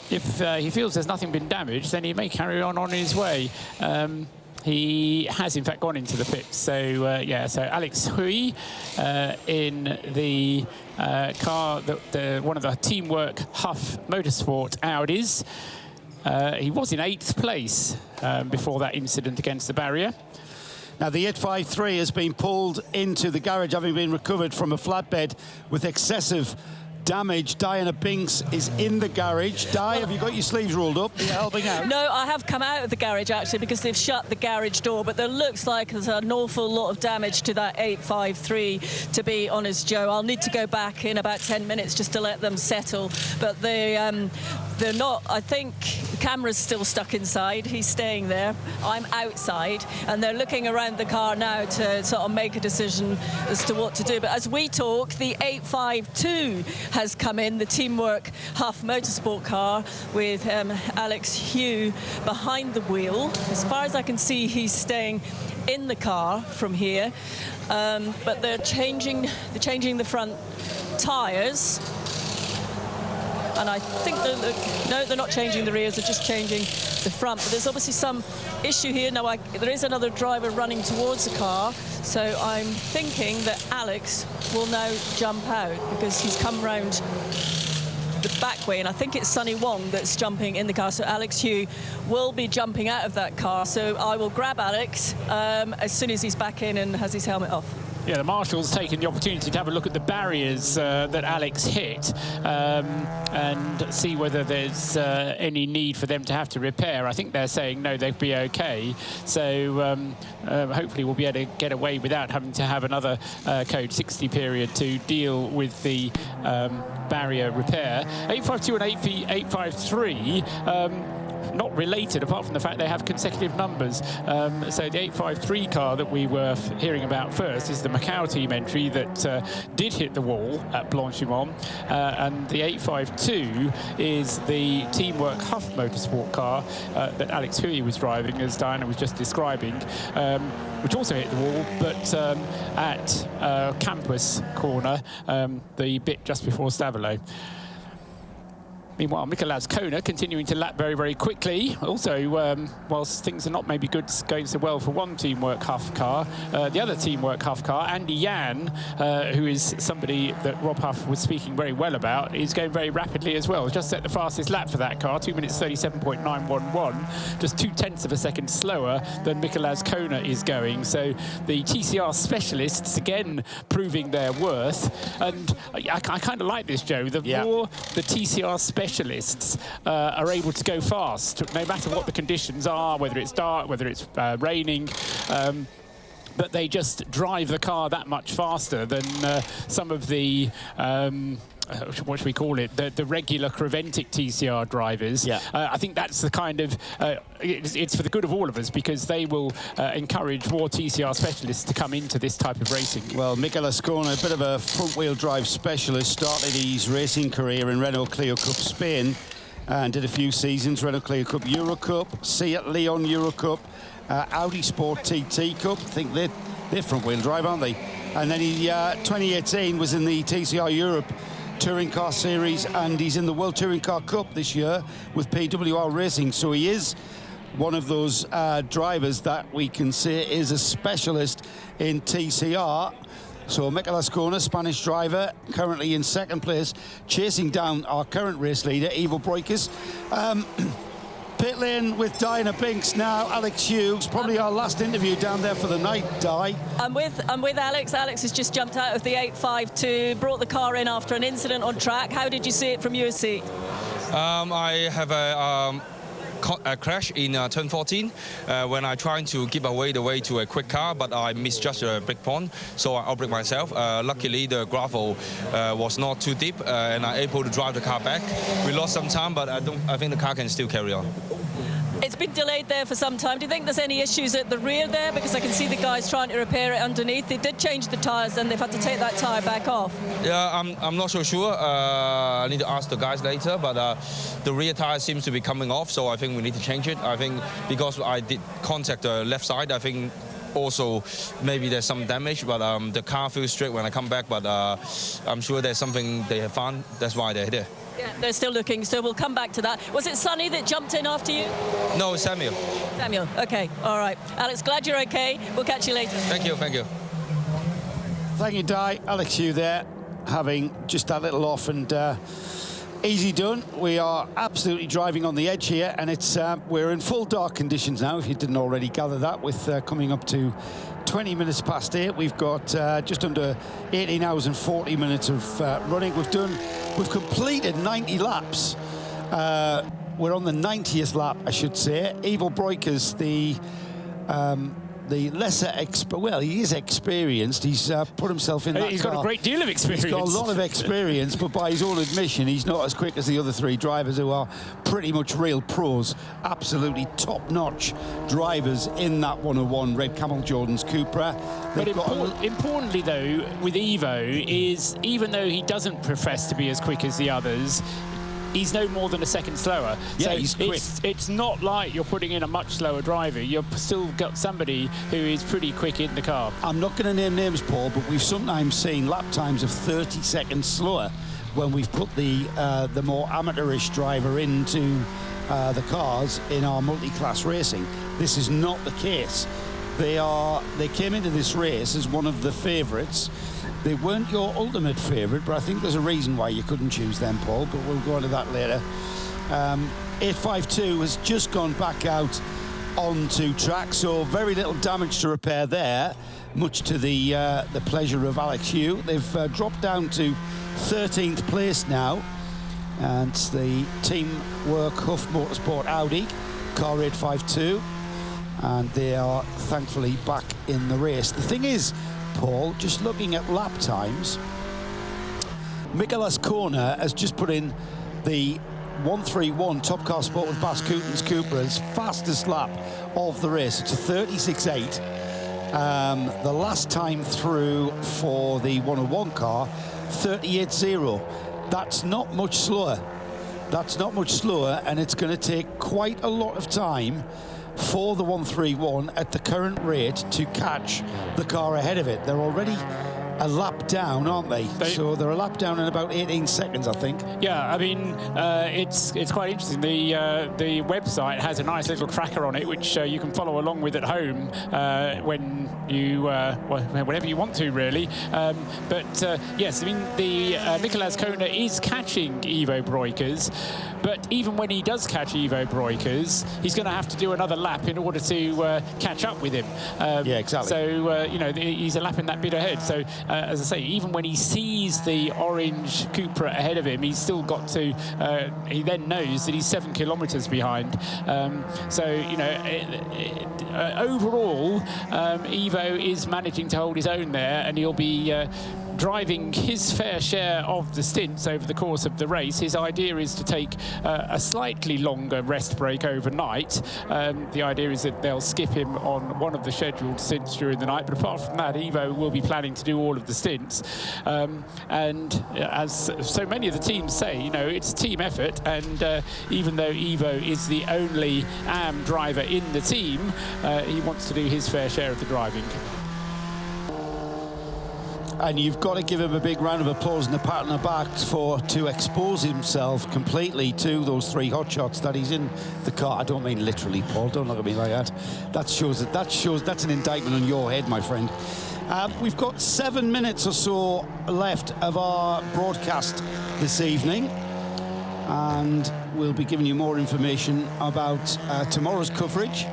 if he feels there's nothing been damaged, then he may carry on his way. He has, in fact, gone into the pits. So, yeah, so Alex Hui in the car, one of the Teamwork Huff Motorsport Audis. He was in 8th place before that incident against the barrier. Now, the 853 has been pulled into the garage, having been recovered from a flatbed with excessive damage. Diana Binks is in the garage. Di, have you got your sleeves rolled up? Are you helping out? No, I have come out of the garage, actually, because they've shut the garage door, but there looks like there's an awful lot of damage to that 853, to be honest, Joe. I'll need to go back in about 10 minutes just to let them settle, but they're not. I think the camera's still stuck inside. He's staying there. I'm outside, and they're looking around the car now to sort of make a decision as to what to do. But as we talk, the 852 has come in, the Teamwork Huff Motorsport car, with Alex Hugh behind the wheel. As far as I can see, he's staying in the car from here, but they're changing the front tyres. And I think they're not changing the rears, they're just changing the front. But there's obviously some issue here. Now, there is another driver running towards the car, so I'm thinking that Alex will now jump out because he's come round the back way, and I think it's Sonny Wong that's jumping in the car. So Alex Hugh will be jumping out of that car. So I will grab Alex as soon as he's back in and has his helmet off. Yeah, the marshal's taken the opportunity to have a look at the barriers that Alex hit and see whether there's any need for them to have to repair. I think they're saying no, they'd be okay. So hopefully we'll be able to get away without having to have another code 60 period to deal with the barrier repair. 852 and 853. Not related, apart from the fact they have consecutive numbers. So the 853 car that we were hearing about first is the Macau team entry that did hit the wall at Blanchimont, and the 852 is the Teamwork Huff Motorsport car that Alex Hui was driving, as Diana was just describing, which also hit the wall, but at Campus Corner, the bit just before Stavelot. Meanwhile, Mikolas Kona continuing to lap very, very quickly. Also, whilst things are not maybe going so well for one Teamwork Huff car, the other Teamwork Huff car, Andy Yan, who is somebody that Rob Huff was speaking very well about, is going very rapidly as well. Just set the fastest lap for that car, 2 minutes 37.911, just 0.2 of a second slower than Mikolas Kona is going. So the TCR specialists, again, proving their worth. And I kind of like this, Joe. The more the TCR specialists are able to go fast, no matter what the conditions are, whether it's dark, whether it's raining, but they just drive the car that much faster than some of the what should we call it, the regular Creventic TCR drivers. Yeah. I think that's the kind of, it's for the good of all of us, because they will encourage more TCR specialists to come into this type of racing. Well, Mikel Ascona, a bit of a front-wheel drive specialist, started his racing career in Renault Clio Cup Spain and did a few seasons, Renault Clio Cup Euro Cup, Seat Leon Euro Cup, Audi Sport TT Cup. I think they're front-wheel drive, aren't they? And then he, 2018, was in the TCR Europe Touring Car Series, and he's in the World Touring Car Cup this year with PWR Racing. So he is one of those drivers that we can say is a specialist in TCR. So Mikel Ascona, Spanish driver, currently in second place, chasing down our current race leader, Ivo Breukers. Pit lane with Diana Binks now. Alex Hughes, probably our last interview down there for the night, Di. I'm with Alex. Alex has just jumped out of the 852, brought the car in after an incident on track. How did you see it from your seat? I have a crash in turn 14 when I tried to give away the way to a quick car, but I misjudged a brake point, so I outbrake myself. Luckily, the gravel was not too deep, and I'm able to drive the car back. We lost some time, but I think the car can still carry on. It's been delayed there for some time. Do you think there's any issues at the rear there? Because I can see the guys trying to repair it underneath. They did change the tyres, and they've had to take that tyre back off. Yeah, I'm not so sure. I need to ask the guys later, but the rear tyre seems to be coming off, so I think we need to change it. I think because I did contact the left side, I think also maybe there's some damage, but the car feels straight when I come back, but I'm sure there's something they have found. That's why they're there. Yeah, they're still looking, so we'll come back to that. Was it Sonny that jumped in after you? No, Samuel. Samuel, okay, all right. Alex, glad you're okay. We'll catch you later. Thank you, thank you. Thank you, Di. Alex Hugh there, having just that little off, and easy done. We are absolutely driving on the edge here, and it's we're in full dark conditions now, if you didn't already gather that, with coming up to 20 minutes past 8. We've got just under 18 hours and 40 minutes of running. We've completed 90 laps. We're on the 90th lap, I should say. Ivo Breukers, the lesser well, he is experienced. He's put himself in that He's car. got a great deal of experience. He's got a lot of experience, but by his own admission, he's not as quick as the other three drivers, who are pretty much real pros. Absolutely top-notch drivers in that 101 Red Camel Jordan's Cupra. But importantly, though, with Ivo, is even though he doesn't profess to be as quick as the others, he's no more than a second slower. Yeah, so he's quick. It's not like you're putting in a much slower driver. You've still got somebody who is pretty quick in the car. I'm not going to name names, Paul, but we've sometimes seen lap times of 30 seconds slower when we've put the more amateurish driver into the cars in our multi-class racing. This is not the case. They came into this race as one of the favourites. They weren't your ultimate favourite, but I think there's a reason why you couldn't choose them, Paul, but we'll go into that later. 852 has just gone back out onto track, so very little damage to repair there, much to the pleasure of Alex Hugh. They've dropped down to 13th place now, and the Teamwork Huff Motorsport Audi, car 852, and they are thankfully back in the race. The thing is, Paul, just looking at lap times, Mikel Ascona has just put in the 131 Top Car Sport with Bas Coutin's Cupra's fastest lap of the race. It's a 36.8. The last time through for the 101 car, 38.0. That's not much slower. That's not much slower, and it's going to take quite a lot of time for the 131 at the current rate to catch the car ahead of it. They're already a lap down, aren't they? So they're a lap down in about 18 seconds, I think. Yeah, I mean, it's quite interesting. The website has a nice little tracker on it, which you can follow along with at home when you, whenever you want to, really. But yes, I mean, the Mikel Ascona is catching Ivo Breukers, but even when he does catch Ivo Breukers, he's going to have to do another lap in order to catch up with him. Yeah, exactly. So, you know, he's a lap in that bit ahead. So, as I say, even when he sees the orange Cupra ahead of him, he's still got to, he then knows that he's 7 kilometres behind. So, you know, overall, Ivo is managing to hold his own there, and he'll be driving his fair share of the stints over the course of the race. His idea is to take a slightly longer rest break overnight. The idea is that they'll skip him on one of the scheduled stints during the night, but apart from that, Ivo will be planning to do all of the stints. And as so many of the teams say, you know, it's a team effort, and even though Ivo is the only AM driver in the team, he wants to do his fair share of the driving. And you've got to give him a big round of applause and a pat on the back to expose himself completely to those 3 hot shots that he's in the car. I don't mean literally, Paul. Don't look at me like that. That shows that's an indictment on your head, my friend. We've got 7 minutes or so left of our broadcast this evening, and we'll be giving you more information about tomorrow's coverage.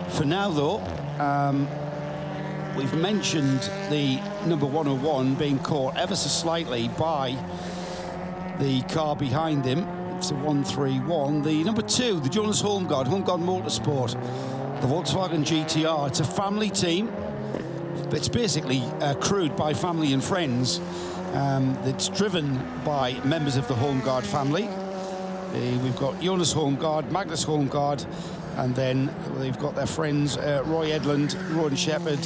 For now, though, we've mentioned the number 101 being caught ever so slightly by the car behind him. It's a 131. The number 2, the Jonas Holmgaard Motorsport, the Volkswagen GTR. It's a family team. It's basically crewed by family and friends. It's driven by members of the Holmgaard family. We've got Jonas Holmgaard, Magnus Holmgaard, and then they've got their friends Roy Edlund, Rowan Shepherd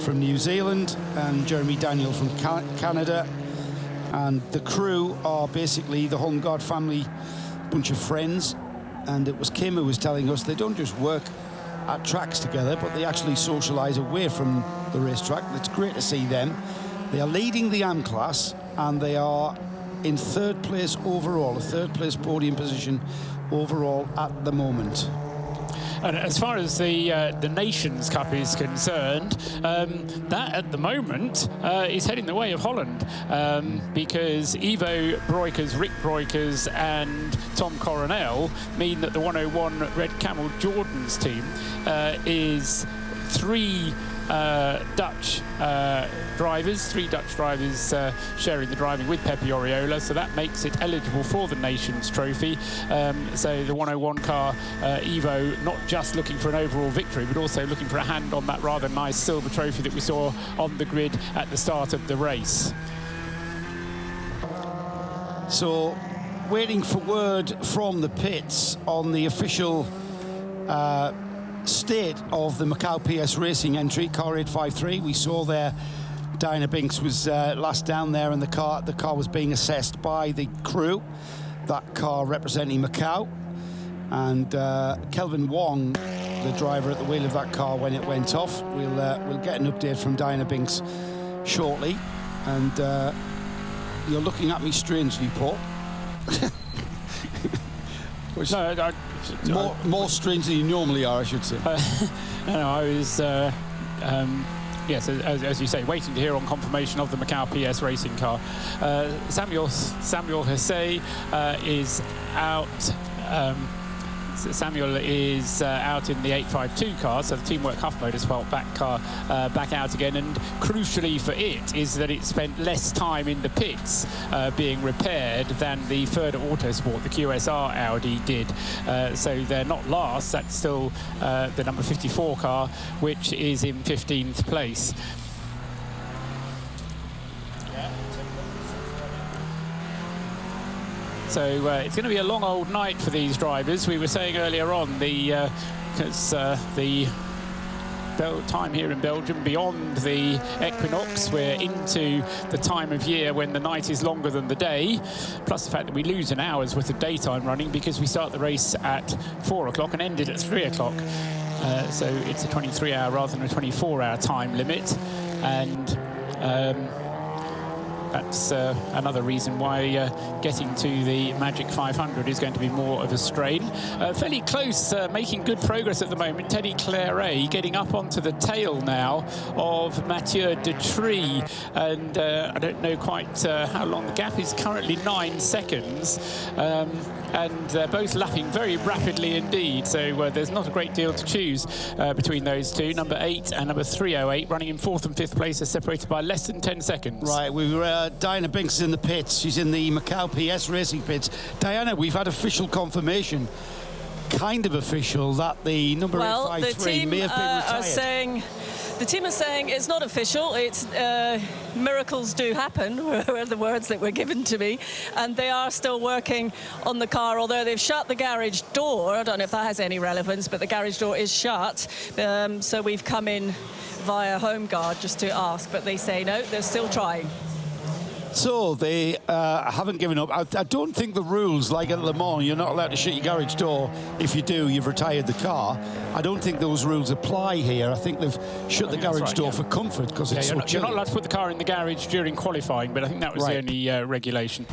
from New Zealand, and Jeremy Daniel from Canada. And the crew are basically the Holmgaard family, bunch of friends. And it was Kim who was telling us they don't just work at tracks together, but they actually socialise away from the racetrack. It's great to see them. They are leading the AM class, and they are in 3rd place overall, a 3rd place podium position overall at the moment. And as far as the Nations Cup is concerned, that at the moment is heading the way of Holland, because Ivo Breukers, Rick Breukers and Tom Coronel mean that the 101 Red Camel Jordan's team is 3 Dutch drivers, 3 Dutch drivers sharing the driving with Pepe Oriola, so that makes it eligible for the Nations Trophy. So the 101 car, Ivo, not just looking for an overall victory, but also looking for a hand on that rather nice silver trophy that we saw on the grid at the start of the race. So, waiting for word from the pits on the official state of the Macau PS Racing entry, car 853. We saw there Diana Binks was last down there, and the car was being assessed by the crew. That car representing Macau, and Kelvin Wong, the driver at the wheel of that car when it went off. We'll get an update from Diana Binks shortly. And you're looking at me strangely, Paul. No, more strange than you normally are, I should say. No, I was, yes, as you say, waiting to hear on confirmation of the Macau PS racing car. Samuel Hesse is out. Samuel is out in the 852 car, so the Teamwork Huff Motorsport back out again. And crucially for it is that it spent less time in the pits being repaired than the Further Autosport, the QSR Audi, did. So they're not last. That's still the number 54 car, which is in 15th place. So it's going to be a long old night for these drivers. We were saying earlier on, because the time here in Belgium, beyond the equinox, we're into the time of year when the night is longer than the day, plus the fact that we lose an hour's worth of daytime running because we start the race at 4 o'clock and end it at 3 o'clock. So it's a 23-hour rather than a 24-hour time limit. And that's another reason why getting to the Magic 500 is going to be more of a strain. Fairly close, making good progress at the moment. Teddy Claret getting up onto the tail now of Mathieu Detry, and I don't know quite how long the gap is. Currently 9 seconds, and they're both lapping very rapidly indeed. So there's not a great deal to choose between those two. Number 8 and number 308 running in 4th and 5th place are separated by less than 10 seconds. Right, we were. Diana Binks is in the pits. She's in the Macau PS Racing pits. Diana, we've had official confirmation, kind of official, that the number 853 may have been retired. Are saying The team is saying it's not official. It's miracles do happen, were the words that were given to me. And they are still working on the car, although they've shut the garage door. I don't know if that has any relevance, but the garage door is shut. So we've come in via home guard just to ask, but they say no, they're still trying. So they haven't given up. I don't think the rules, like at Le Mans, you're not allowed to shut your garage door. If you do, you've retired the car. I don't think those rules apply here. I think they've shut the garage door for comfort because it's so chilly. You're not allowed to put the car in the garage during qualifying, but I think that was the only regulation.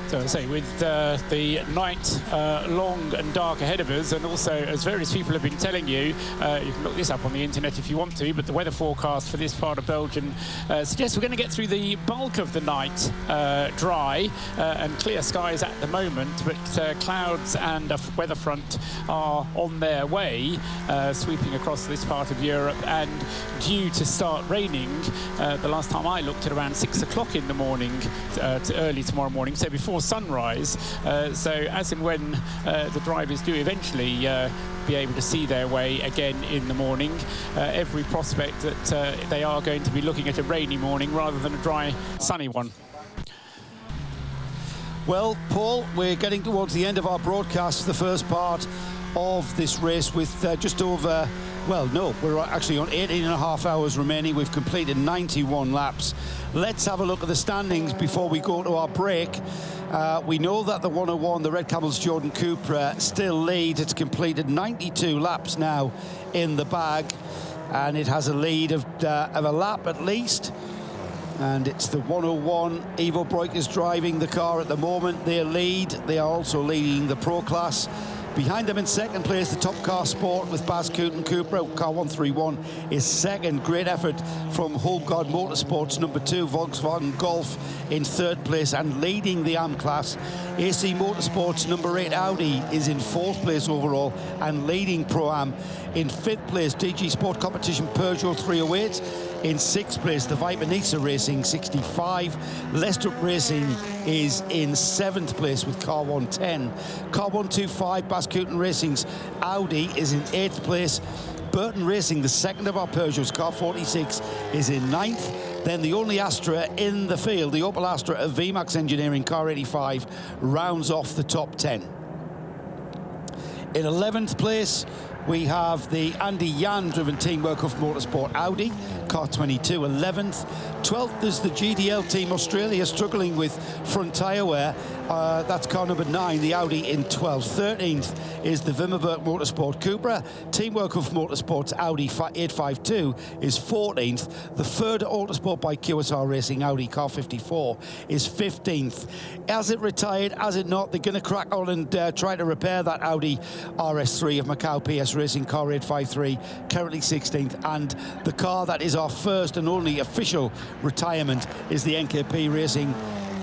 So I say, with the night long and dark ahead of us, and also, as various people have been telling you, you can look this up on the internet if you want to, but the weather forecast for this part of Belgium suggests we're going to get through the bulk of the night dry and clear skies at the moment, but clouds and a weather front are on their way, sweeping across this part of Europe, and due to start raining the last time I looked at around 6 o'clock in the morning, to early tomorrow morning, so before sunrise. So as and when the drivers do eventually be able to see their way again in the morning, every prospect that they are going to be looking at a rainy morning rather than a dry, sunny one. Well, Paul, we're getting towards the end of our broadcast, the first part of this race, with just over, well, no, we're actually on 18.5 hours remaining. We've completed 91 laps. Let's have a look at the standings before we go to our break. We know that the 101, the Red Camel's Jordan Cooper, still leads. It's completed 92 laps now in the bag, and it has a lead of a lap at least. And it's the 101. Ivo Broik is driving the car at the moment. They lead. They are also leading the Pro Class. Behind them in second place, the Top Car Sport with Bas Kuiten Cooper. Car 131 is second. Great effort from Holmgaard Motorsports, number 2. Volkswagen Golf in third place and leading the AM class. AC Motorsports, number 8 Audi, is in fourth place overall and leading Pro-Am. In fifth place, DG Sport Competition Peugeot 308. In sixth place, the Viper Nisa Racing 65. Leicester Racing is in seventh place with car 110. Car 125, Bas Kuiten Racing's Audi is in eighth place. Burton Racing, the second of our Peugeots, car 46, is in ninth. Then the only Astra in the field, the Opel Astra of VMAX Engineering, car 85, rounds off the top 10. In 11th place, we have the Andy Jan driven Team Workhoff Motorsport Audi, car 22, 11th. 12th is the GDL Team Australia, struggling with front tyre wear. That's car number 9, the Audi, in 12th. 13th is the Wimmerberg Motorsport Cupra. Team Workhoff Motorsport's Audi 852 is 14th. The Further Autosport by QSR Racing Audi, car 54, is 15th. Has it retired? Has it not? They're going to crack on and try to repair that Audi RS3 of Macau PS Racing, car 853, currently 16th. And the car that is our first and only official retirement is the NKP Racing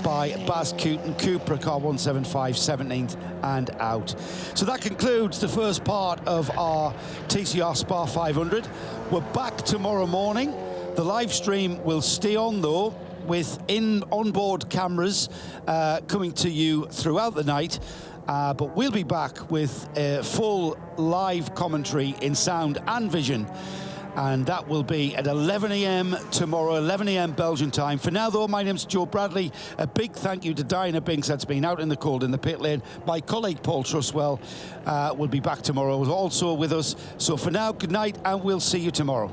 by Bas Kuiten Cooper, car 175, 17th and out. So that concludes the first part of our TCR SPA500. We're back tomorrow morning. The live stream will stay on though, with onboard cameras coming to you throughout the night. But we'll be back with a full live commentary in sound and vision, and that will be at 11 a.m. tomorrow, 11 a.m. Belgian time. For now, though, my name's Joe Bradley. A big thank you to Diana Binks, that's been out in the cold in the pit lane. My colleague Paul Truswell will be back tomorrow, also with us. So for now, good night, and we'll see you tomorrow.